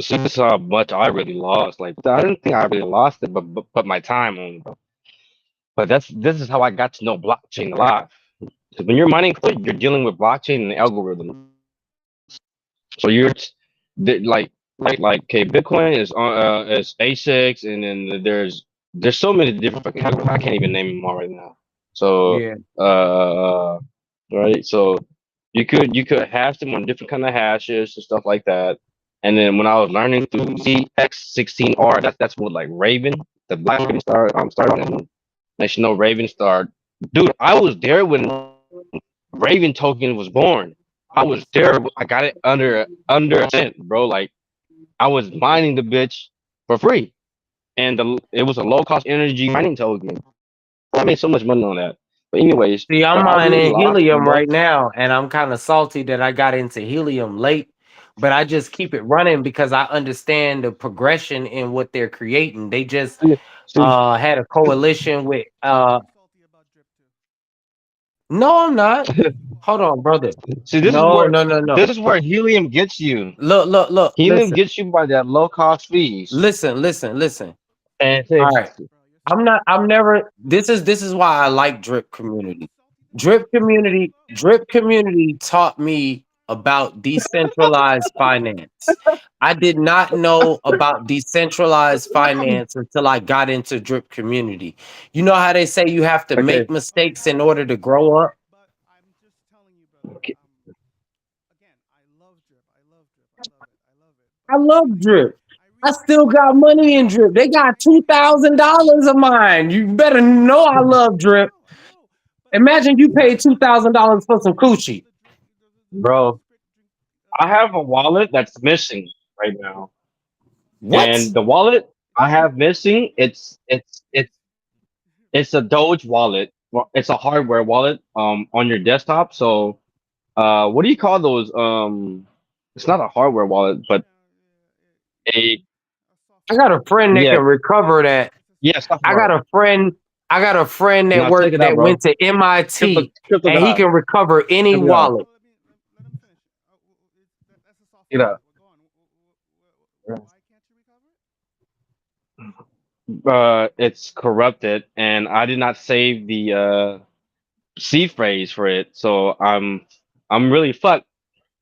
see, this is how much I really lost. Like, I didn't think I really lost it, but my time on it. But this is how I got to know blockchain a lot. Because when you're mining, you're dealing with blockchain and algorithm. So okay, Bitcoin is ASICs, and then there's so many different fucking algorithms. I can't even name them all right now. So Yeah. right, so you could hash them on different kind of hashes and stuff like that. And then when I was learning through ZX16R, that's what like Raven, the Black Raven started, and Raven started. Dude, I was there when Raven token was born. I was there. I got it under a cent, bro. Like I was mining the bitch for free, and it was a low cost energy mining token. I made so much money on that. But anyways, See, I'm but I really mining lost helium most. right now, and I'm kind of salty that I got into helium late, but I just keep it running because I understand the progression in what they're creating. They just See, had a coalition with Salty about drip too. no, I'm not. Hold on, brother. see, No, no, no, no. this is where helium gets you. Look, look, look. Helium Listen, gets you by that low cost fees. listen, listen, listen. And All say, right. Bro, you're I'm salty not. about I'm drip. never. This is why I like drip community. You salty that much? Drip community taught me about decentralized finance. I did not know about decentralized finance until I got into drip community. You know how they say you have to okay, make mistakes in order to grow up? But I'm just telling you, brother. Again, I love drip. I love drip. I love it. I love it. I But love drip. I I recently still got money in drip. They got $2,000 of mine. You better know I love drip. I know. But Imagine you paid I $2,000 for some recently got coochie. into the bro. drip I have a drink wallet that's missing right now. What? And the wallet I it's have missing, it's a Doge wallet. Well, it's a hardware wallet on your desktop. So what do you call those? It's not a hardware wallet, but yeah, a a I software got a wallet. friend that yeah, can recover that. Yes, I got a friend. I got a friend that check it out, bro. went to MIT, Crypto and he God. can recover any Check it out. wallet. Let him finish. That's a soft Check it out. Go on. Why can't you recover it? It's corrupted, and I did not save the seed phrase for it, so I'm really fucked.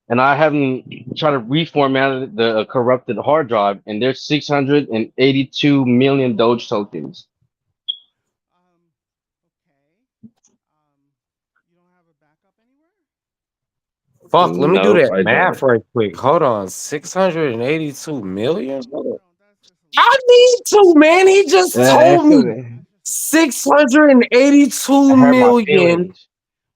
And I haven't tried to reformat the corrupted hard drive, and there's 682 million Doge tokens. Okay. You don't have a backup anywhere? Fuck, let me do Nope, that I don't. math right quick. Hold on, 682 million. No, that's just I need to, man. He just told me It 682 hurt my million feelings.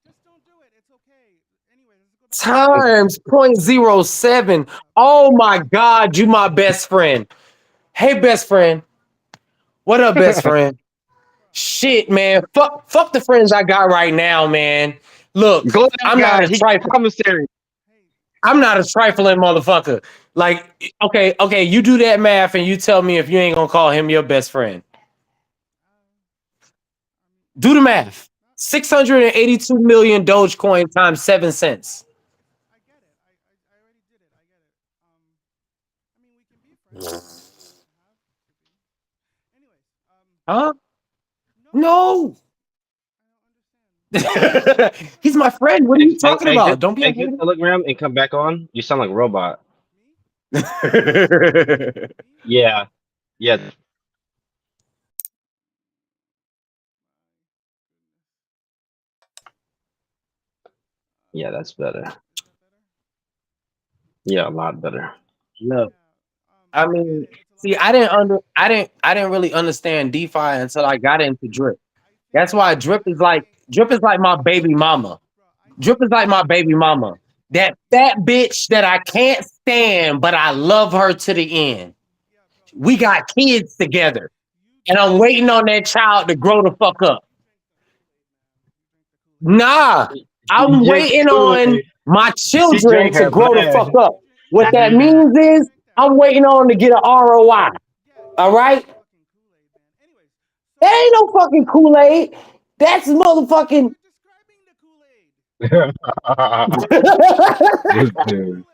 just don't do it. It's okay. Anyway, let's go back. times 0.07. Oh my God, you my best friend. Hey, best friend. What up, best friend? Shit, man. Fuck the friends I got right now, man. Look, Go down, I'm not guy. a He trifling. commissary. I'm not a trifling motherfucker. Like, okay, you do that math and you tell me if you ain't gonna call him your best friend. Do the math. 682 million Dogecoin times 7 cents. I get it. I already did it. I get it. I mean, we can be friends. Anyways, Huh? no. No. He's my friend. What are you talking about? Don't be a exit Telegram and come back on. You sound like a robot. Yeah. Yeah. Yeah, that's better. Yeah, a lot better. Look, I mean, see, I didn't really understand DeFi until I got into Drip. That's why Drip is like my baby mama. Drip is like my baby mama. That fat bitch that I can't stand, but I love her to the end. We got kids together, and I'm waiting on that child to grow the fuck up. Nah, I'm waiting on my children to grow the fuck up. What that means is I'm waiting on to get an ROI. All right? There ain't no fucking Kool-Aid. That's motherfucking. This dude.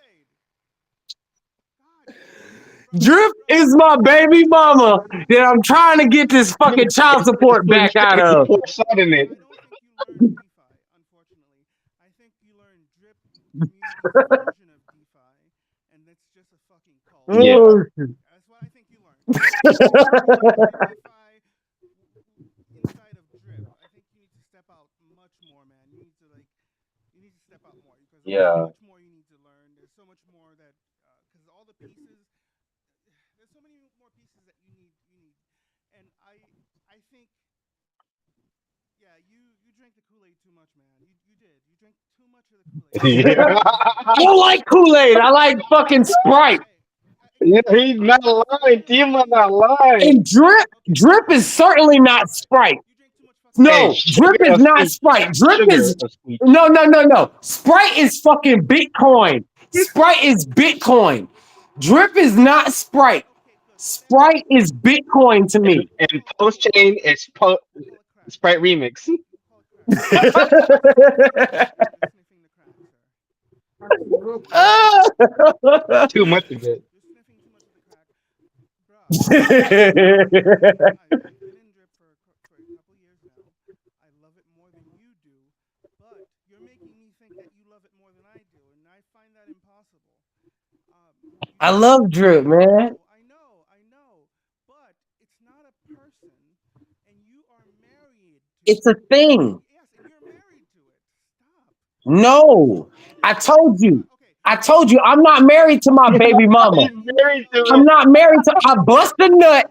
Drip is my baby mama that I'm trying to get this fucking child support back out of. I don't think you learned DeFi, unfortunately. I think you learned Drip version of DeFi, and that's just a fucking cult. Yeah. That's what I think you learned. DeFi inside of Drip. I think you need to step out much more, man. You need to step out more because there's so much more you need to learn. There's so much more that because all the pieces. There's so many more pieces that you need, and I think, yeah, you drank the Kool-Aid too much, man. You did. You drank too much of the Kool-Aid. I don't like Kool-Aid. I like fucking Sprite. Yeah, he's not lying. Timo not lying. And Drip is certainly not Sprite. No, Drip is not Sprite. Drip is no. Sprite is fucking Bitcoin. Sprite is Bitcoin. Drip is not Sprite. Sprite is Bitcoin to me. And post-chain is Sprite remix. Too much of it. I've been in Drip for a couple years now. I love it more than you do, but you're making me think that you love it more than I do, and I find that impossible. I love Drip, man. I know, but it's not a person, and you are married to it's a thing. Yes, and you're married to it. Stop. No, I told you, I'm not married to my baby mama. I'm not married to. I bust a nut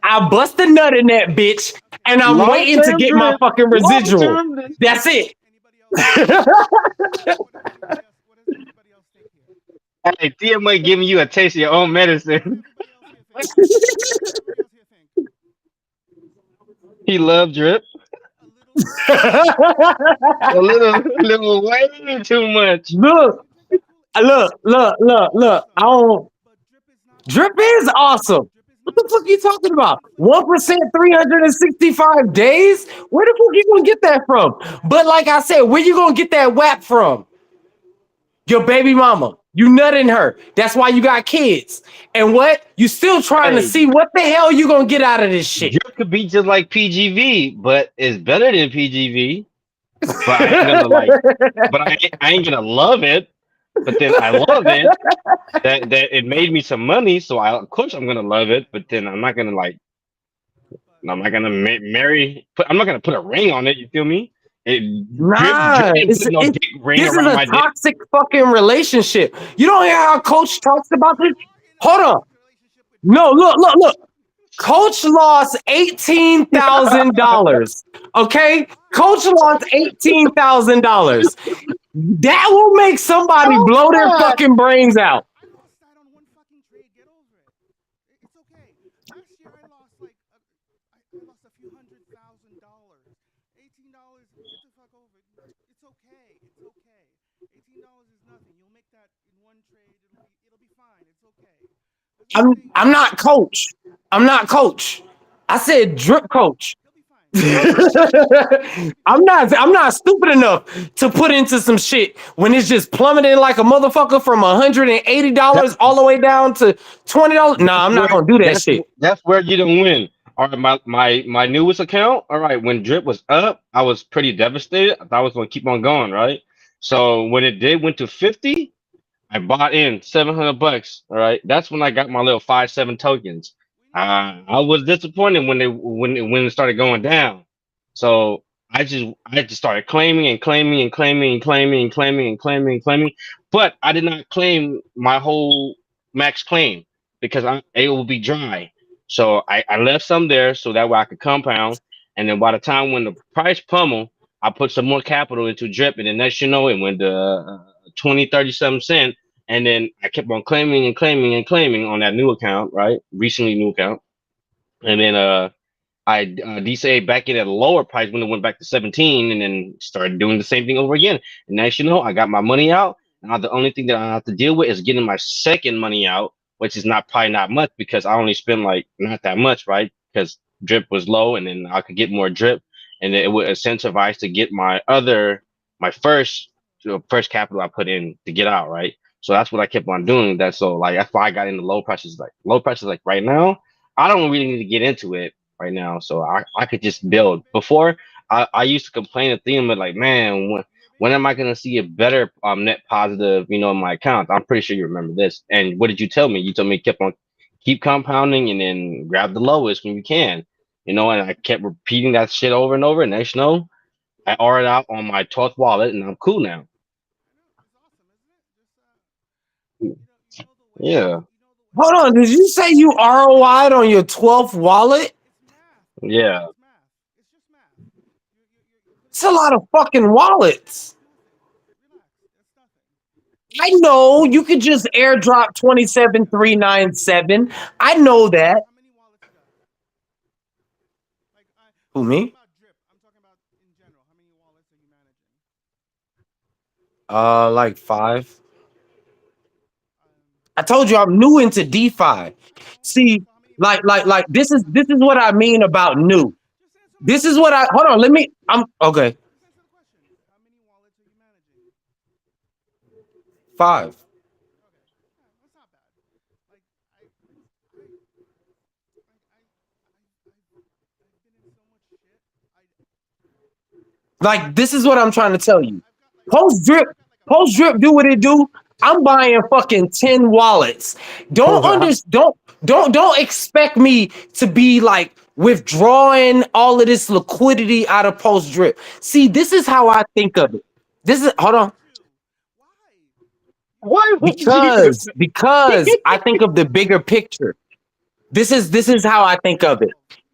in that bitch, and I'm waiting to get my fucking residual. That's it. Hey, TMA giving you a taste of your own medicine. He loved Drip. A little way too much. Look. I don't. Drip is awesome. What the fuck are you talking about? 1%, 365 days? Where the fuck you gonna get that from? But like I said, where you gonna get that WAP from? Your baby mama. You nutting her. That's why you got kids. And what? You still trying to see what the hell you gonna get out of this shit. Drip could be just like PGV, but it's better than PGV. But I ain't gonna like. But I ain't gonna love it. But then I love it. That it made me some money, so of course I'm gonna love it. But then I'm not gonna like. I'm not gonna marry. I'm not gonna put a ring on it. You feel me? Nah, Drip put no dick ring this is around a my dick. toxic fucking relationship. You don't hear how Coach talks about this? Hold on. No, look. Coach lost $18,000. Okay, Coach lost $18,000. That will make somebody blow their fucking brains out. I lost that on one fucking trade. Get over it. It's okay. Last year I lost like I lost a few $100,000. $18. Get the fuck over it. It's okay. It's okay. $18 is nothing. You'll make that in one trade. It'll be fine. It's okay. I'm not Coach. I'm not Coach. I said Drip Coach. I'm not stupid enough to put into some shit when it's just plummeting like a motherfucker from $180 all the way down to $20. Nah, I'm not gonna do that shit. That's where you don't win. All right, my newest account. All right, when Drip was up, I was pretty devastated. I thought I was gonna keep on going, right? So when it went to 50, I bought in $700. All right, that's when I got my little 5-7 tokens. I was disappointed when it started going down. So I just started claiming and claiming and claiming and claiming and claiming and claiming and claiming. But I did not claim my whole max claim because it will be dry. So I left some there so that way I could compound. And then by the time when the price pummeled, I put some more capital into Drip, and then next you know it went to 20, 37 cents. And then I kept on claiming and claiming and claiming on that new account, right? Recently new account. And then I DCA back in at a lower price when it went back to 17, and then started doing the same thing over again. And as you know, I got my money out. Now the only thing that I have to deal with is getting my second money out, which is probably not much because I only spend like not that much, right? Because Drip was low, and then I could get more Drip, and it would incentivize to get my first capital I put in to get out, right? So that's what I kept on doing. That's why I got into low prices. Like low prices, like right now, I don't really need to get into it right now. So I could just build. Before I used to complain at them, but like, man, when am I gonna see a better net positive, in my account? I'm pretty sure you remember this. And what did you tell me? You told me keep compounding and then grab the lowest when you can. And I kept repeating that shit over and over. And next I R'd out on my 12th wallet, and I'm cool now. Yeah. Hold on, did you say you ROI'd on your 12th wallet? Yeah. It's a lot of fucking wallets. I know you could just airdrop 27397. I know that. Who, me? Like 5. I told you I'm new into DeFi. See, like this is what I mean about new. This is what hold on, I'm okay. 5. Like, this is what I'm trying to tell you. Post drip do what it do. I'm buying fucking 10 wallets. Don't expect me to be like withdrawing all of this liquidity out of post drip. See, this is how I think of it. Hold on. Why? Because I think of the bigger picture. This is how I think of it.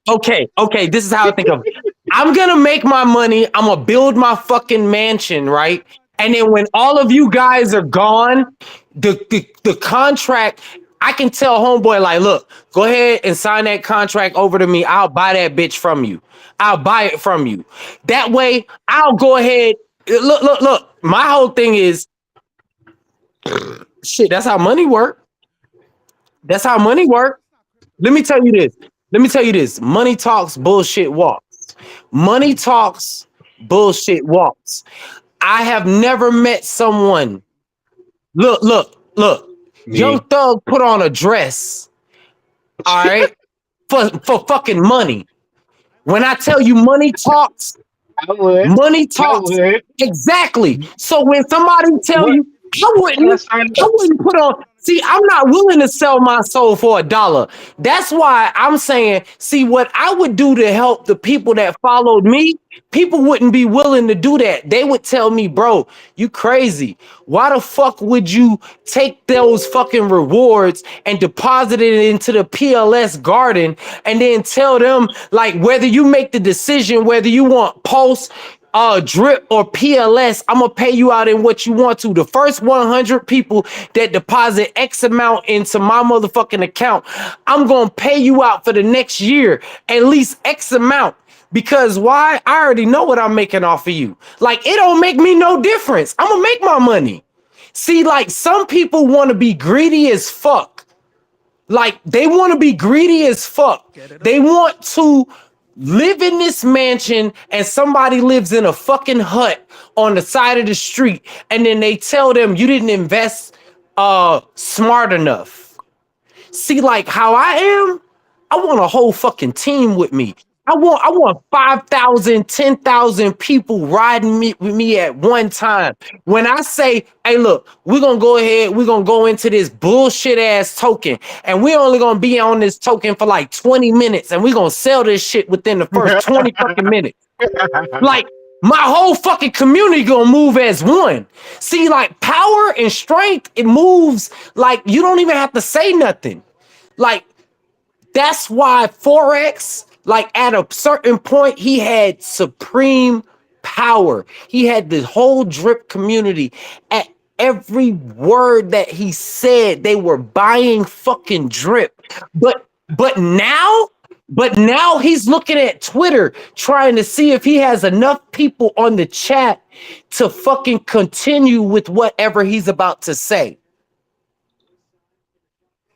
Okay, this is how I think of it. I'm gonna make my money. I'm gonna build my fucking mansion, right? And then when all of you guys are gone, the contract, I can tell homeboy, like, look, go ahead and sign that contract over to me. I'll buy that bitch from you. I'll buy it from you. That way, I'll go ahead. Look. My whole thing is, shit, that's how money work. That's how money work. Let me tell you this. Let me tell you this. Money talks, bullshit walks. Money talks, bullshit walks. I have never met someone. Look. Young Me. Thug put on a dress, all right, for fucking money. When I tell you money talks, I would. money I talks. would. Exactly. So when somebody tell What? you, I wouldn't, Let's find I out. wouldn't put on. See, I'm not willing to sell my soul for $1. That's why I'm saying, see, what I would do to help the people that followed me, people wouldn't be willing to do that. They would tell me, bro, you crazy. Why the fuck would you take those fucking rewards and deposit it into the PLS garden and then tell them, like, whether you make the decision, whether you want Pulse, drip or PLS, I'm gonna pay you out in what you want to. The first 100 people that deposit X amount into my motherfucking account, I'm gonna pay you out for the next year at least X amount. Because why? I already know what I'm making off of you. Like, it don't make me no difference. I'm gonna make my money. See, like, some people want to be greedy as fuck. Like, they want to be greedy as fuck. They want to live in this mansion and somebody lives in a fucking hut on the side of the street, and then they tell them you didn't invest smart enough. See, like how I am, I want a whole fucking team with me. I want 5,000, 10,000 people riding with me at one time. When I say, hey, look, we're gonna go ahead, we're gonna go into this bullshit ass token, and we're only gonna be on this token for like 20 minutes, and we're gonna sell this shit within the first 20 fucking minutes. Like, my whole fucking community gonna move as one. See, like, power and strength, it moves like you don't even have to say nothing. Like, that's why Forex, like, at a certain point, he had supreme power. He had the whole drip community. At every word that he said, they were buying fucking drip. But now, he's looking at Twitter trying to see if he has enough people on the chat to fucking continue with whatever he's about to say.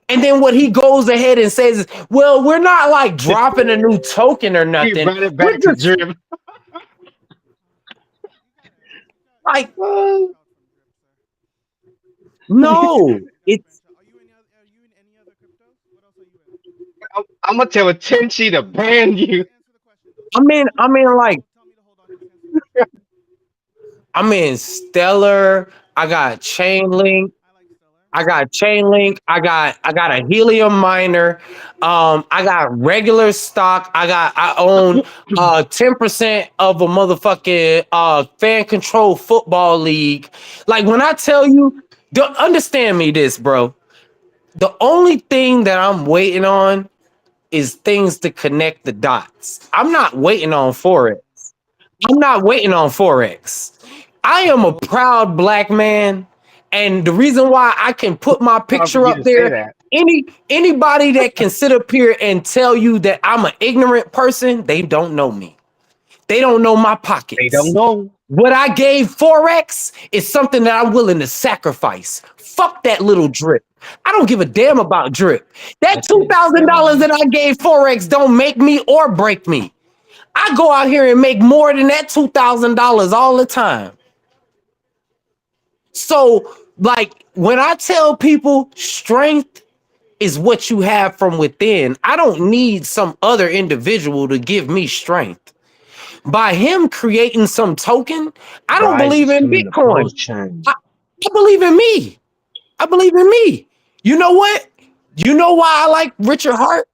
And then what he goes ahead and says is, well, we're not like dropping a new token or He nothing. brought it We're back to just drip. like, no, it's, Are you in any other cryptos? What else are you in? I'm gonna tell Tenchi to ban you. Answer the question. Though. I mean, like, Tell me to hold on. Just answer the question. I'm in Stellar. I got Chainlink. I like Stellar. I got Chainlink. I got a helium miner. I got regular stock. I own 10% of a motherfucking fan control football league. Like, when I tell you, don't understand me this, bro. The only thing that I'm waiting on is things to connect the dots. I'm not waiting on Forex. I'm not waiting on Forex. I am a proud black man, and the reason why I can put my Time for picture you up to say there, that. anybody that can sit up here and tell you that I'm an ignorant person, they don't know me. They don't know my They don't pockets. know. What I gave Forex is something that I'm willing to sacrifice. Fuck that little drip. I don't give a damn about drip. That $2,000 that I gave Forex don't make me or break me. I go out here and make more than that $2,000 all the time. So, like, when I tell people strength is what you have from within, I don't need some other individual to give me strength. By him creating some token, I don't Rise believe is in feeling the Bitcoin. potion. I believe in me. I believe in me. You know what? You know why I like Richard Hart?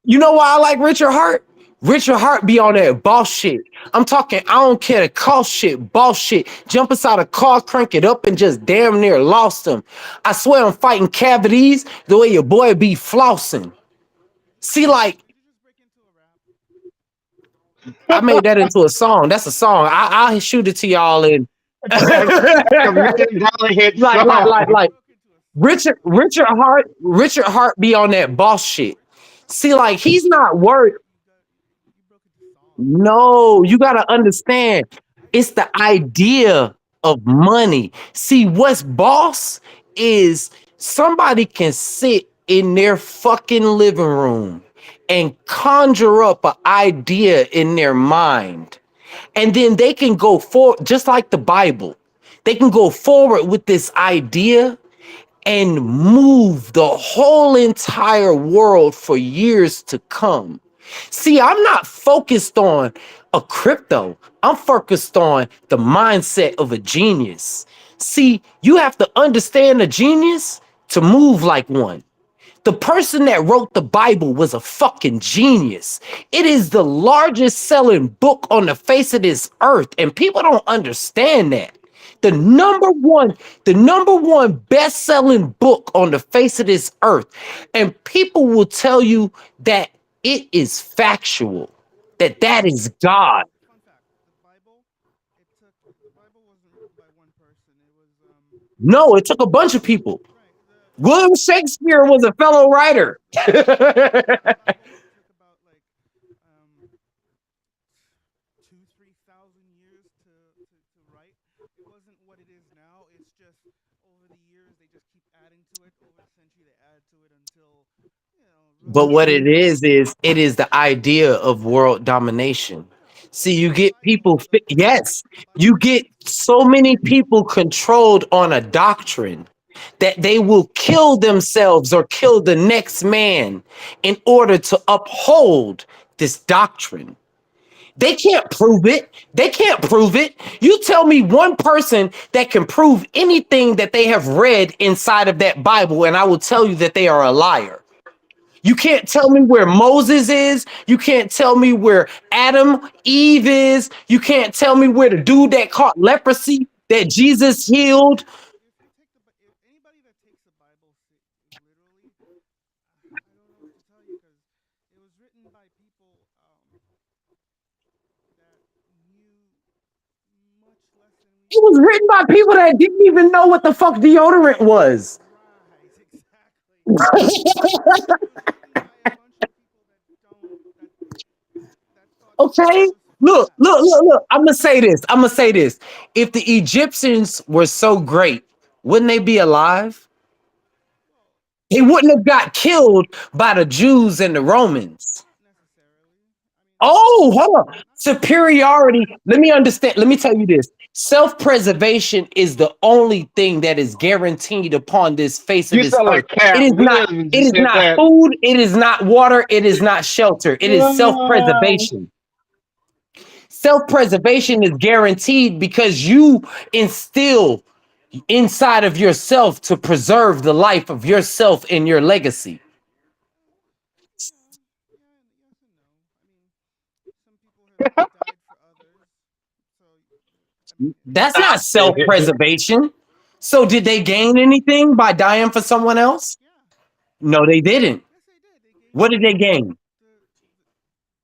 You know why I like Richard Hart? Richard Hart be on that boss shit. I'm talking, I don't care the cost shit, boss shit. Jump inside a car, crank it up, and just damn near lost him. I swear I'm fighting cavities the way your boy be flossing. See, like, Did you just break into a rap? I made that into a song. That's a song. I'll shoot it to y'all in. That's a $1 million hit like, song. like Broke into a Richard Hart be on that boss shit. See, like, he's not worried. you broke into song. No, you gotta understand. It's the idea of money. See, what's boss is somebody can sit in their fucking living room and conjure up an idea in their mind. And then they can go forward, just like the Bible. They can go forward with this idea and move the whole entire world for years to come. See, I'm not focused on a crypto. I'm focused on the mindset of a genius. See, you have to understand a genius to move like one. The person that wrote the Bible was a fucking genius. It is the largest selling book on the face of this earth, and people don't understand that. The number one best-selling book on the face of this earth. And people will tell you that it is factual, that is God. Fun fact: the Bible wasn't written by one person. It was No, it took a bunch of people. right. William Shakespeare was a fellow writer. The Bible took about like 2,000-3,000 years to write. It wasn't what it is now. It's just over the years they just keep adding to it. Over the century they add to it until But what it roughly. is it is the idea of world domination. See, you The get Bible, people, yes, the Bible you was get written. so many people controlled on a doctrine that they will kill themselves or kill the next man in order to uphold this doctrine. They can't prove it. They can't prove it. You tell me one person that can prove anything that they have read inside of that Bible, and I will tell you that they are a liar. You can't tell me where Moses is. You can't tell me where Adam, Eve is. You can't tell me where the dude that caught leprosy that Jesus healed. If anybody that takes the Bible literally, I don't know what to tell you because it was written by people that knew much less than we It do. was written by people that didn't even know what the fuck deodorant was. Right, exactly. It was written by a bunch of people that don't that thought the world Okay? was Look, flat. look, look, look. I'm gonna say this. I'm gonna say this. If the Egyptians were so great, wouldn't they be alive? Well, They wouldn't have got killed by the Jews and the Romans. not necessarily. I mean, Oh, hold on. not necessarily. Superiority. Let me understand. Let me tell you this. Self-preservation is the only thing that is guaranteed upon this face of You this sound earth. like Cat Williams It just is said not that. food, it is not water, it is not shelter. It is Ah. self-preservation. Self-preservation is guaranteed because you instill inside of yourself to preserve the life of yourself and your legacy. Yeah, yeah, yes and no. I mean, some people have died for others, so I mean, That's Stop not it. self-preservation. So did they gain anything by dying for someone else? yeah, No, they didn't. yes they did. They gained What did they gain? the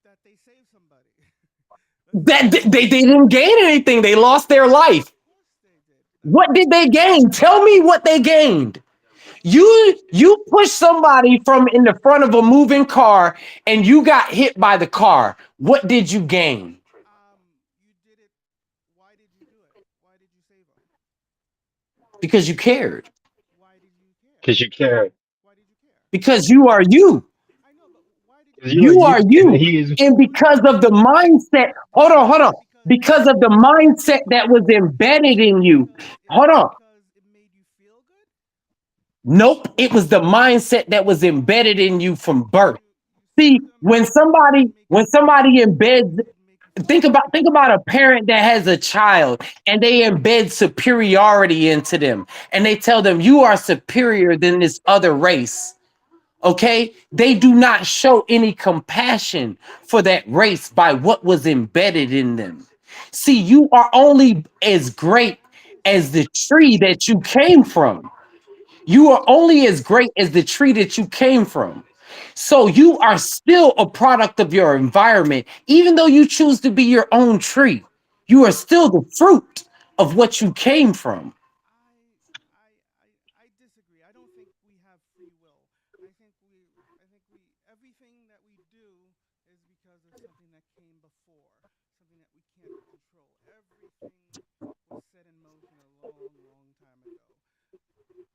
that they saved somebody. That's That all. they didn't gain anything. They lost their life. Of course they did. What did they gain? Tell me what they gained. You push somebody from in the front of a moving car and you got hit by the car. What did you gain? You did it. Why did you do it? Why did you save them? Because you cared. Why did you care? Because you care. Why did you care? Because you are you. I know, but why did you Because you are You care? you, are and you. he is. And because of the mindset, hold on. Because of the mindset that was embedded in you. Is Hold it on. because it made you feel good? Nope. It was the mindset that was embedded in you from So birth. you See, saved them because it make when you feel somebody good, or embeds, because it make you feel better? think about a parent that has a child and they embed superiority into them and they tell them you are superior than this other race. Okay? They do not show any compassion for that race by what was embedded in them. See, you are only as great as the tree that you came from. You are only as great as the tree that you came from. So you are still a product of your environment, even though you choose to be your own tree. You are still the fruit of what you came from. I I disagree. I don't think we have free will. I think we everything that we do is because of something that came before, something that we can't control. Everything was set in motion a long, long time ago.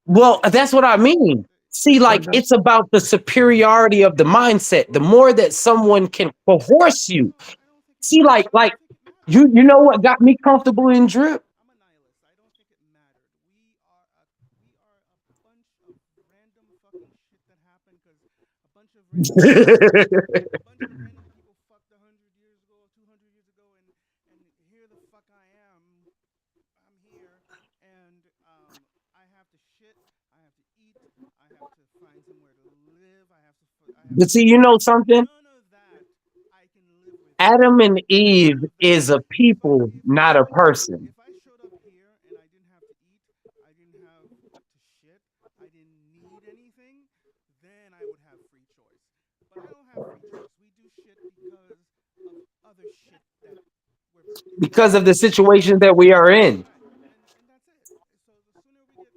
Well, Everything that's what I mean. See, like it's about the superiority of the mindset. The more that someone can coerce you, see, like you know what got me comfortable in drip? I'm a nihilist. I don't think it mattered. We are a bunch of random fucking shit that happened because a bunch of random people fucked 100 years ago, 200 years ago, and here the fuck I am. I'm here, and I have to shit. I have to eat. I have to find somewhere to live. I have But to see, you know something? none of that I can live with. Adam and None Eve of that. is a people, not a person. If I showed up here and I didn't have to eat, I didn't have to shit, I didn't need anything, then I would have free choice. But I don't have free choice. We do shit because of other shit that is Because of happening. the situations that we are in. Right. And that's it. So the sooner we get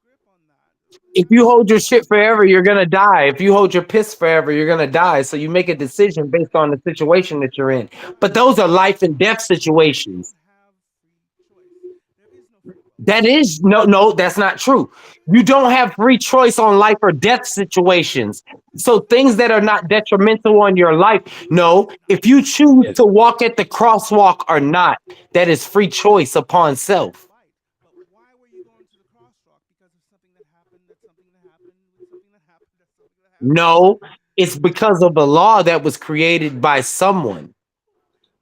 grip on that, If have you some hold your shit forever, responsibility. you're gonna die. If you hold your piss forever, you're gonna die. So you make a decision based on the situation that you're in. But those are life and death We situations. don't have free choice. There is no free will. That is no, that's not true. You don't have free choice on life or death situations. So things that are not detrimental on your life. No, if you choose to walk at the crosswalk or not, that is free choice upon self. Right. But why were you going to the crosswalk? Because of something that happened, that's something that happened, with something that happened, that's something that happened. No, it's because of a law that was created by someone.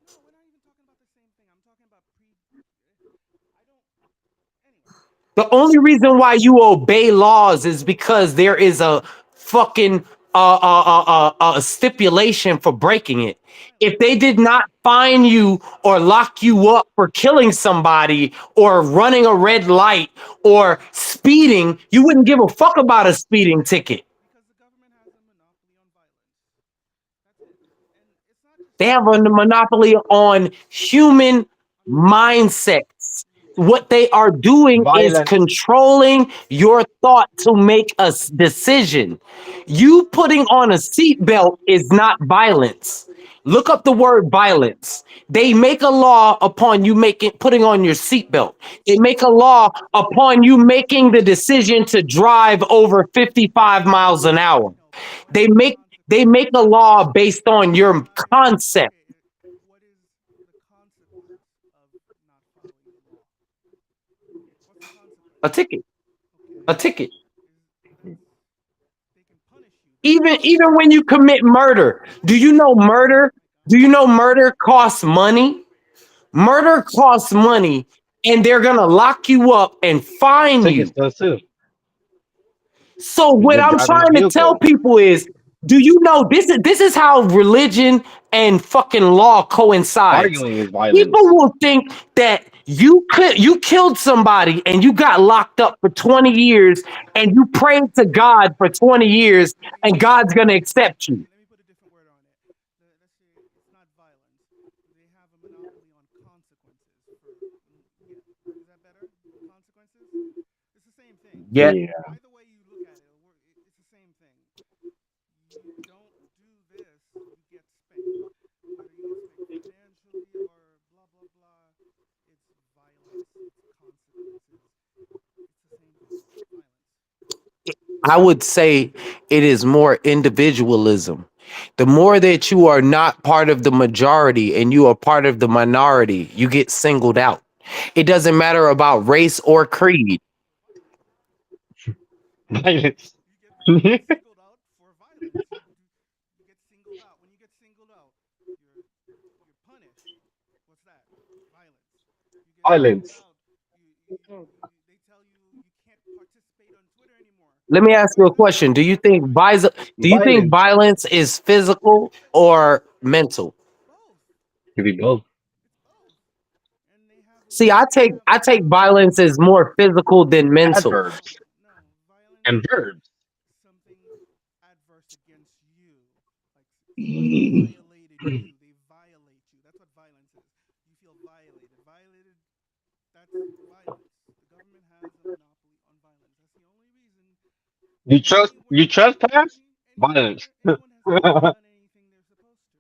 No, we're not even talking about the same thing. I'm talking about I don't. Anyway, The only reason why you obey laws is because there is a fucking a stipulation for breaking it. right. If they did not fine you or lock you up for killing somebody or running a red light or speeding, you wouldn't give a fuck about a speeding ticket. Because the government has a monopoly on violence. That's it. And it's not just They have a violence. monopoly on human On mindset. mindsets. What they are doing is Violence. controlling your thought to make a decision. You putting on a seatbelt is not violence. Look up the word violence. They make a law upon you making putting on your seatbelt. They make a law upon you making the decision to drive over 55 miles an I hour. know, but what They is the make they consequence? make a law based on your Right. concept. Okay. What is the consequence of not following the law? What's the consequence? A ticket. Okay. A ticket. That's they can punish you. That's Even when you commit murder, I do you know. know Oh murder? my Do god. you know murder costs money? Murder costs money, and they're gonna lock you up and fine Tickets you. does too. So If what you're I'm driving a trying to tell vehicle. people is, do you know this is how religion and fucking law coincides? Arguing is People violence. will think that you killed somebody and you got locked up for 20 years and you prayed to God for 20 years and God's gonna accept you. Let me put a different word on it. Let's say it's not violence. They have a monopoly on consequences for yeah. Is that better? Consequences? It's the same thing. Yeah, Yeah. Either way you look at it, it's the same thing. You don't do this, you get spanked. Whether you get spanked financially or blah blah blah, it's violence, it's consequences. It's the same thing. Violence. I would say it is more individualism. The more that you are not part of the majority and you are part of the minority, you get singled out. It doesn't matter about race or creed. For violence. Violence. You get singled out for violence. You get singled out. When you get singled out, you're you're punished. What's that? Violence. You get singled Violence. out. They tell you you can't participate on Twitter anymore. Let me ask you a question. Violence. Do you think Violence. violence is physical or mental? Both. Could be both. It's both. And See, I take violence as more physical than mental. Adverbs. no, violence And is verbs. something adverse against you. Like somebody violated you. They violate you. That's what violence is. You feel violated. Violated, that's violence. The government has a monopoly on violence. That's the only reason You anywhere trespass? Violence. anyone has ever done anything they're supposed to.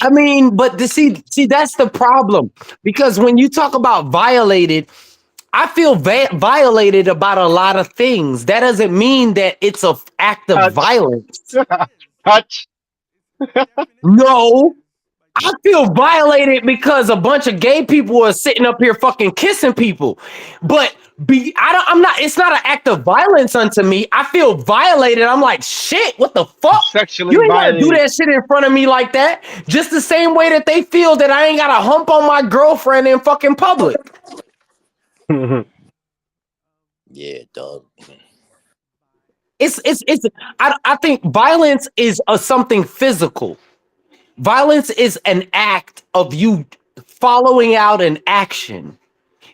I mean, but see, that's the problem because when you talk about violated, I feel violated about a lot of things. That doesn't mean that it's an act of Touch. violence. Touch. No, I feel violated because a bunch of gay people are sitting up here fucking kissing people. But I'm not, it's not an act of violence unto me. I feel violated. I'm like, shit, what the fuck? Sexually You ain't gotta do violated. that shit in front of me like that. Just the same way that they feel that I ain't gotta hump on my girlfriend in fucking public. Yeah, dog. It's I think violence is something physical. Violence is an act of you following out an action.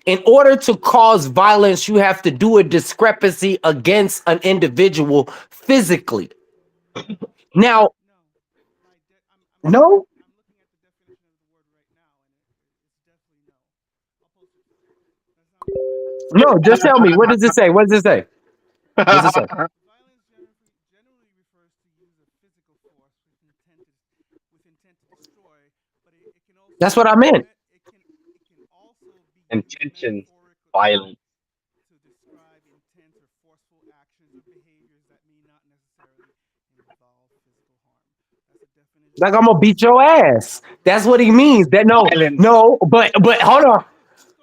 In order to cause violence, you have to do a discrepancy against an individual physically. Now, no, I'm looking at the definition of the word right now, and it's definitely no. I'll post it for you. That's not what violence is. no, just tell me. What does it say? What does it say? What does it say? Violence generally refers to use of physical force with intent to destroy, but it can also That's what I meant. be used Intention. metaphorically Violent. to describe intense or forceful actions or behaviors that may not necessarily involve physical harm. That's a definition Like of I'm gonna beat your ass. That's what he means. That Violence. no, but hold on.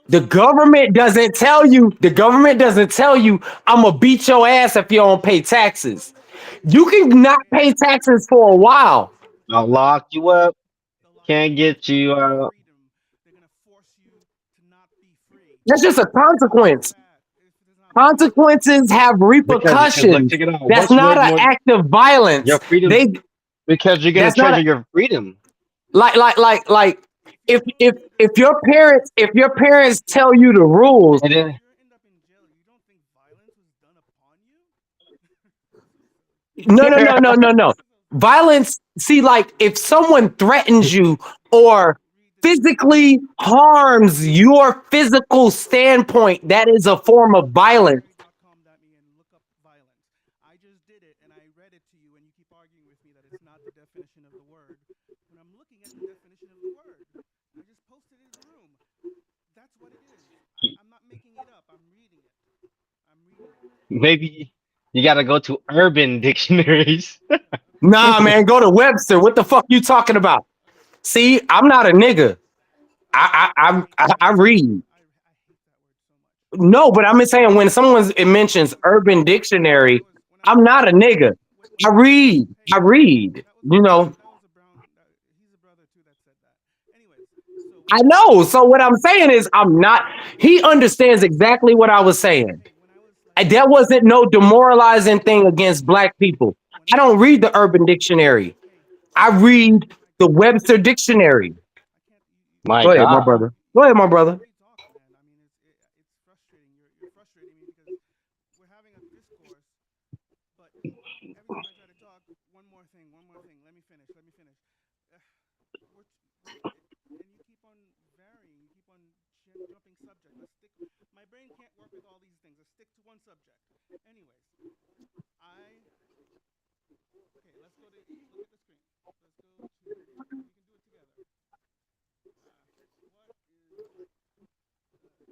The government doesn't tell you. The government doesn't tell you I'm gonna beat your ass if you don't pay taxes. You can not pay taxes for a while. I'll lock you up. They'll lock you Can't up. They're get gonna take you your out. freedom. They're gonna force you to not be free. That's just a How consequence. bad? If it does not make you feel bad. Consequences have Because like repercussions. check it out. That's What's not way an more act of violence. your freedom? They Because you're gonna that's not treasure a, your freedom. like If you go to if your parents tell you the rules. And then if you end up in jail, you don't think violence was done upon you? No. Violence, see, like if someone threatens you or Read the physically harms your physical standpoint, that is a form of violence. dictionary.com.me and look up violence. I just did it and I read it to you, and you keep arguing with me that it's not the definition of the word. When I'm looking at the definition of the word, I just posted it in the room. That's what it is. I'm not making it up. I'm reading it. I'm reading it. maybe you gotta go to urban dictionaries. Nah, man, go to Webster. What the fuck you talking about? See, I'm not a nigga. I read. I hate that word so much. No, but I'm just saying when someone mentions Urban Dictionary, When I I'm was not a nigga. I read. hey, I read. You know, that was a brown. He's a brother too that said that. Anyways, so I know. So what I'm saying is I'm not. He understands exactly what I was saying. when I was like That wasn't no demoralizing thing against black people. when I I was don't read the Urban Dictionary. hey, I read the Webster Dictionary. I can't. My Go ahead, my God. brother. Go ahead, my brother. Let me talk, man. I mean, it's frustrating. You're frustrating me because we're having a discourse, but every time I try to talk, one more thing, one more thing. Let me finish. Let me finish. And you keep on varying. You keep on jumping subject. Let's stick. My brain can't work with all these things. Let's stick to one subject. Anyways, I okay. Let's go to look at the screen. Let's go to. We can do it together.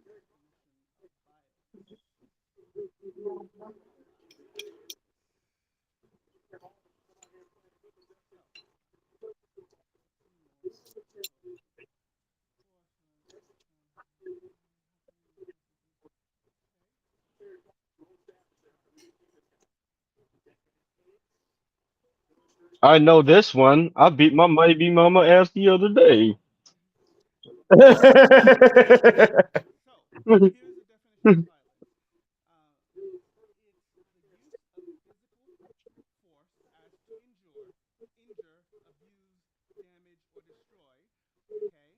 What is the definition of violence? So, I know this one. I beat my baby mama ass the other day. so here's the definition of violence. Uh, it's the use of physical force as to injure, abuse, damage, or destroy. Okay,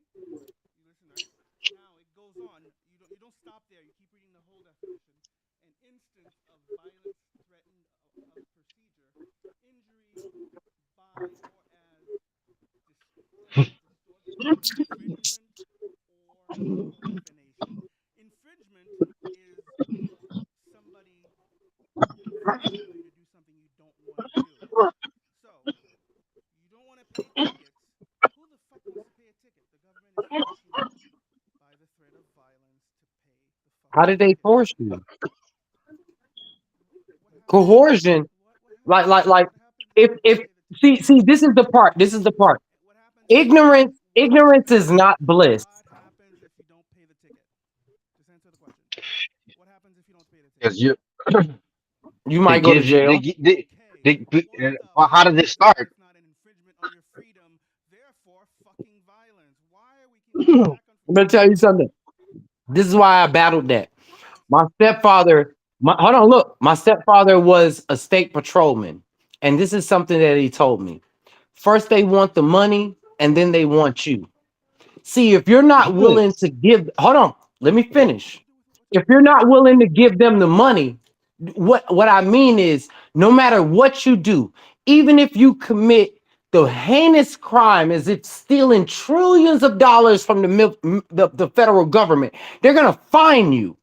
you listen, right? Now it goes on. You don't stop there. You keep reading the whole definition. An instance of violence threatened of procedure, injury by or as distortion, infringement, or profanation. Infringement is somebody forcing you to do something you don't want to do. So, you don't want to pay tickets. Who the fuck wants to pay a ticket? The government is forcing you by the threat of violence to pay the fucking How did they force you? Coercion, like if see this is the part. This is the part. Ignorance is not bliss. What happens if you don't pay the ticket? Just answer the question. What happens if you don't pay the ticket? Because you, You they might go to gives you, jail. Okay. What the well, how did fuck this if start? it's not an infringement on your freedom? Therefore, fucking violence. Why are we keep going back and I'm gonna forth? tell you something. This is why I battled that. My stepfather, hold on, look, my stepfather was a state patrolman, and this is something that he told me. First, they want the money, and then they want you. See, if you're not willing Violence. to give, hold on, let me What does finish. that do with what If you're you're saying? not willing to give them the money, what I mean is, no matter what you do, even if you commit the heinous crime as if stealing trillions of dollars from the federal government, they're gonna fine you.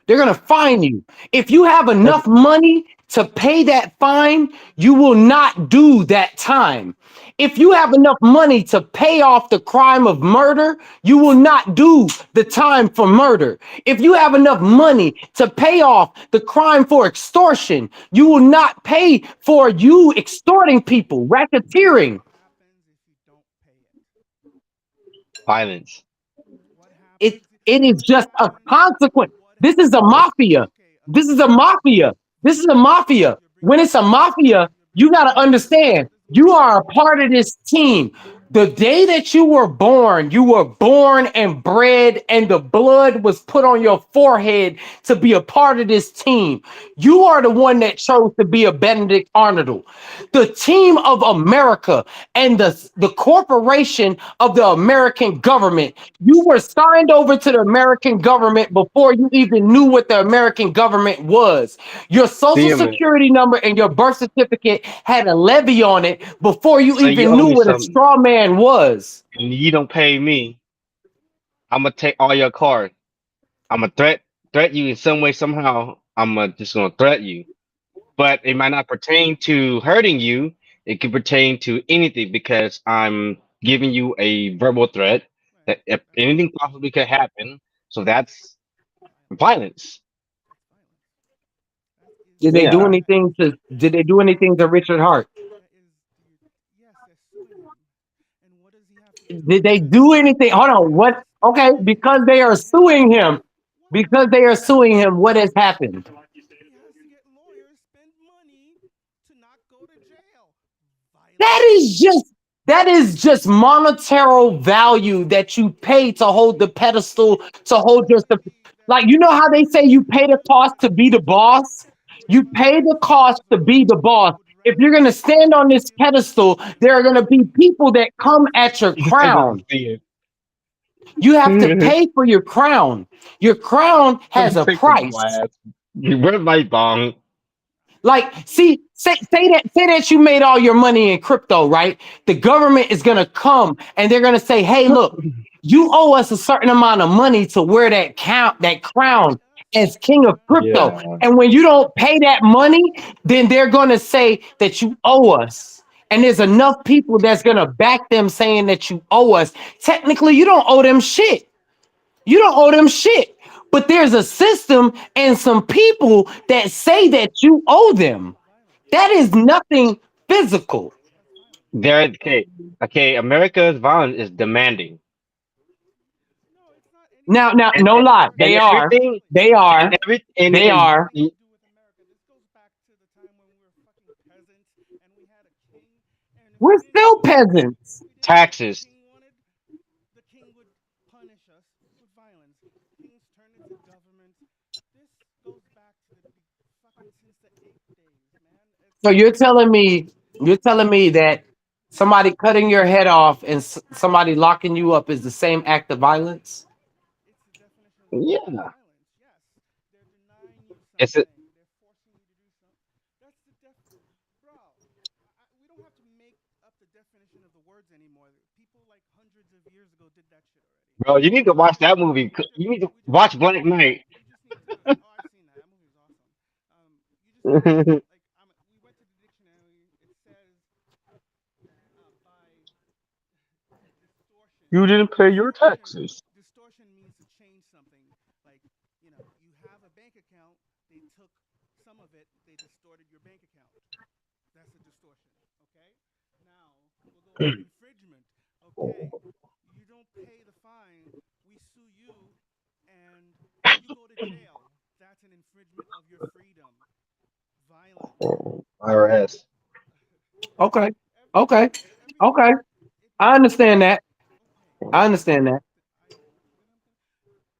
They're going to fine you. If you have enough money to pay that fine, you will not do that time. If you have enough money to pay off the crime of murder, you will not do the time for murder. If you have enough money to pay off the crime for extortion, you will not pay for you extorting people, racketeering. What happens if you don't pay it? Violence. What It happens? it is What just a happens? consequence. What This is a happens? mafia. Okay, This okay, is a mafia. This is a violence. mafia. You're When bringing it's a violence. mafia, You're you bringing got to violence. understand This is what you you're are a doing. part of this team. The day that you were born and bred, and the blood was put on your forehead to be a part of this team. You are the one that chose to be a Benedict Arnold. The team of America and the corporation of the American government. You were signed over to the American government before you even knew what the American government was. Your social Damn it. security number and your birth certificate had a levy on it before you So you even owe knew me what a something, straw man was. and you don't pay me. I'm gonna take all your card. I'm gonna threat you in some way somehow. Just gonna threat you, but it might not pertain to hurting you. It could pertain to anything because I'm giving you a verbal threat Right. that if That's anything violence. possibly could happen. So that's That's violence. violence. That's violence. That is Yeah. Did they do anything to Richard Hart? that is yes, they're suing him. And what does he have to do? Did they Because do anything? Hold he on. has What? to spend Okay, money because they to are get suing him. Because they are what? suing him, what has happened? He has to get lawyers, spend money to not go to jail. That Violence. is just that is just monetary value that you pay to hold the pedestal, to hold your like you know how they say you pay the cost to be the boss? You pay the cost to be the boss. Would If you're rather gonna stand on this give pedestal, there are gonna be people that come at your You still doesn't crown. see You have to it. pay for your crown. Your crown has a Take the price. glass. Where's my bong? Like, see, say that you made all your money in crypto, right? The government is gonna come and they're gonna say, "Hey, look, you owe us a certain amount of money to wear that crown as king of crypto." Yeah. And when you don't pay that money, then they're gonna say that you owe us. And there's enough people that's gonna back them saying that you owe us. Technically, you don't owe them shit. You don't owe them shit. But there's a system and some people that say that you owe them. violence. That is nothing physical. That's violence. There. Okay. Okay. America's violence is demanding, No, it's not Now, anything to now, do and no with lie. and They America. are. everything, They and are. every and They and are. Nothing to do with America. This goes back to the time when we were fucking peasants and we had a king. And if We're we didn't still do peasants. if we didn't do what the taxes. king wanted, the king would punish us with violence. Kings turned into governments. This goes back to the fucking since the ape days, man. So you're telling me that somebody cutting your head off and somebody locking you up is the same act of violence? It's the definition of the word Yeah. violence. Yes, they're denying you It's a, something. They're forcing you to do something. That's the bro. We don't have to make up the definition of the words anymore. People like hundreds of years ago did that shit already. bro. You need to watch that movie. You need to watch Black Knight. We just need to. Oh, I've seen that. That movie was awesome. You just need to like. We went to the dictionary. It says by distortion. You didn't pay your taxes. Distortion means to change something. Like you distorted your bank account. That's a distortion. Okay. Now we'll go to infringement. Okay. You don't pay the fine. We sue you, and you go to jail. That's an infringement of your freedom. Violence. IRS. Okay. Everything. Okay. Everything. Okay. I It's understand that. okay. I I understand that. accept it. I don't.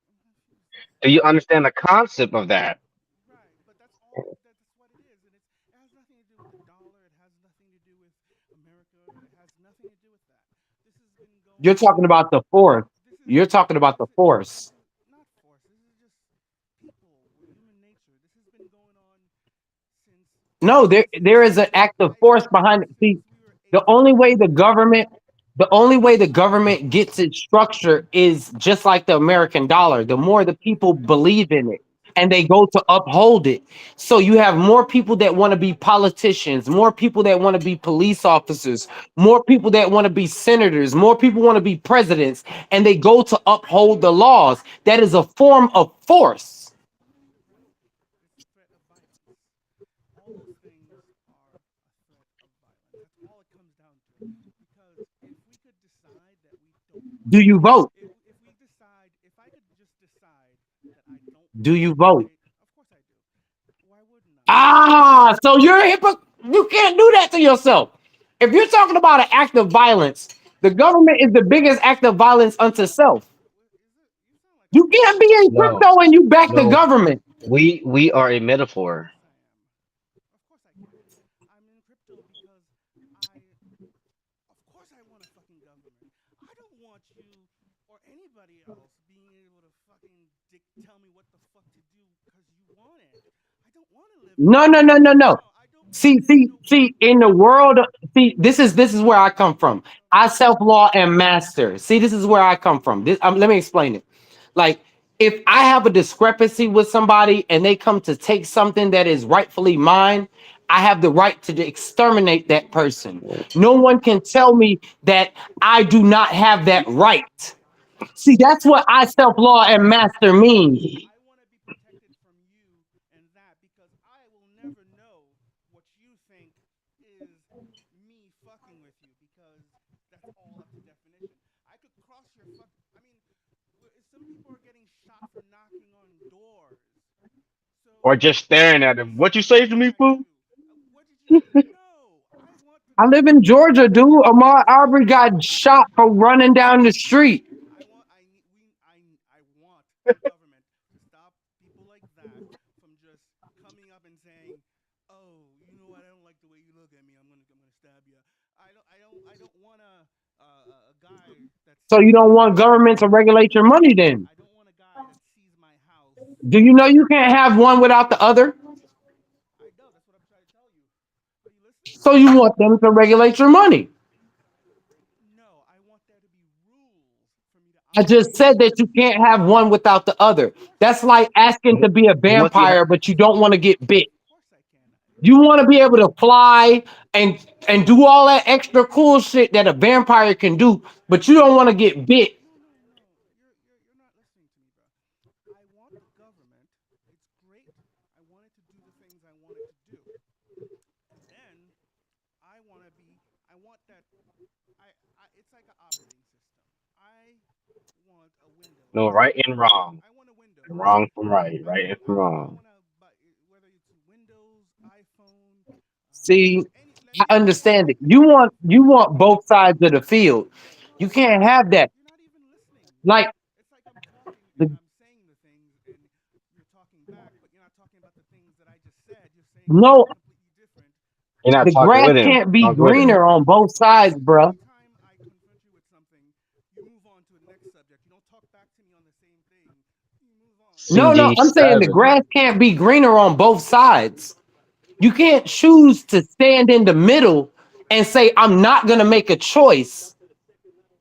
I'm confused. Do you understand the concept of that? Right, but that's all. That's what it is, and it has nothing to do with the dollar. It has nothing to do with America. It has nothing to do with that. This has been You're going talking on. about the force. This is You're talking about the this force. is not force. This is just people with human nature. This has been going on since No, there is an active force behind it. See, since we were the apes. only way the government the only way the government gets its structure is just like the American dollar. The more the people believe in it and they go to uphold it. So you have more people that want to be politicians, more people that want to be police officers, more people that want to be senators, more people want to be presidents, and they go to uphold the laws. That is a form of force. Right. It's a threat of violence. All those things are a threat of violence. That's all it comes down to. Because if we could decide that we don't Do want, you vote? if we decide, if I could just decide that I don't Do want you the vote? state, of course I do. Why wouldn't I? Ah, so you're a hypocrite. You can't do that to yourself. If you're talking about an act of violence, the government is the biggest act of violence unto self. Is it? You sound like a You can't be in No, crypto and you back the no. government. We are a metaphor. Yes, I am. Of course I can. I'm in crypto because I of course I want a fucking government. I don't want you or anybody else being able to fucking tell me what the fuck to do because you want it. I don't want to live in No, no, no, no, no. no, I don't want to See, live in see, a see, world in the world, see, this is where I come from. of I self-law and master. See, this is where I come from. Let me explain it. Like, if I have a discrepancy with somebody and they come to take something that is rightfully mine, I have the right to exterminate that person. No one can tell me that I do not have that right. See, that's what I self-law and master means. I want to be protected from you and that because I will never know what you think is me fucking with you because that's all up to definition. I could cross your fuck. I mean, some people are getting shot for knocking on doors. Or So just staring at him. What you say to staring me, at fool? you. What did you say? No, I want I live protection in from Georgia, you. dude. Ahmaud So Arbery got shot for running down the street. I want I need we I want the government to stop people like that from just coming up and saying, "Oh, you know what? I don't like the way you look at me. I'm gonna stab you." I don't want a guy that So you sees don't my want government to regulate your money then? I don't want a guy that sees my house. Do you know you can't have one without the other? I know that's what I'm trying to tell you. Are you listening? So you want them to regulate your money. No, I want there to be rules for me to I just operate. said that you can't have one without the other. Of course I That's can. like asking to be a Once you have, vampire, but you don't want to get bit. Of course I can. You want to be able to fly and do all that extra cool shit that a vampire can do, but you don't want to get bit. No, no, no. You're not listening to me, bro. I want the government. It's great. I want it to do the things I want it to do. And then I want that it's like an operating system. I want a Windows. no, right and wrong. I want a And Windows. wrong from right. Right and from I wrong. want to buy whether it's Windows, iPhone, See, any I understand it. anything. You want both sides of the field. You No, can't have that. you're not even listening. Like It's like I'm talking and the I'm saying the things and you're talking back, but you're not talking about the things that I just said. You're saying no, something completely different. You're not the talking grass with him. can't be Talk with him. greener on both sides, bruh. Every time I confront you with something, you move on to the next subject. You don't talk back to me on the same thing. You move on. No, no, CD I'm saying the 7. grass can't be greener on both sides. You can't choose to stand in the middle and say, I'm not going to make a choice.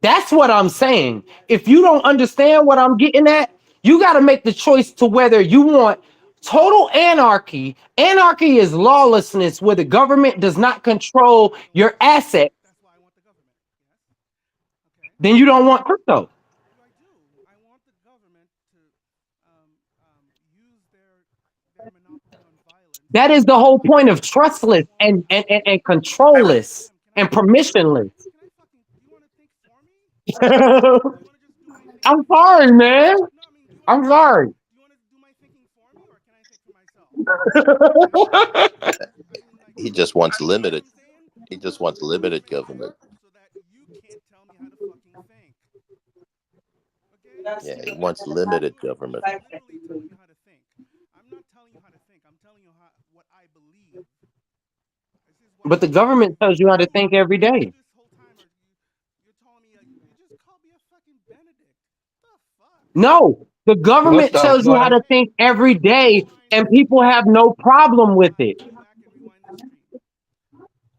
That's what I'm saying. If you don't understand what I'm getting at, you got to make the choice to whether you want total anarchy. Anarchy is lawlessness where the government does not control I don't your want that. asset. That's why I want the government. Yes. Okay. Then you don't want crypto. I do. I want the government to use their monopoly on violence That is the whole point of trustless and controlless and permissionless. Can I fucking? Do you want to think for me? Do you want to just do my thinking I'm for me? sorry, man. No, I mean, do you want to I'm do my? sorry. Do you want to do my thinking for me, or can I think for myself? I mean, like, He just wants you get what limited. I'm saying? He just We're wants we're limited government government. so that you can't tell me how to fucking think. Okay? Yeah, he That's wants what we're limited doing. government. I'm literally telling you how to think. I'm not telling you how to think. I'm telling you what I believe. This is why But the I say government tells you how to think every you day. this whole time are you're telling me you just called me a fucking Benedict. The fuck? No, the What government the tells you how fuck? to Hey, think every day, rewind and the people stream. have no problem with it. Go back and rewind the stream.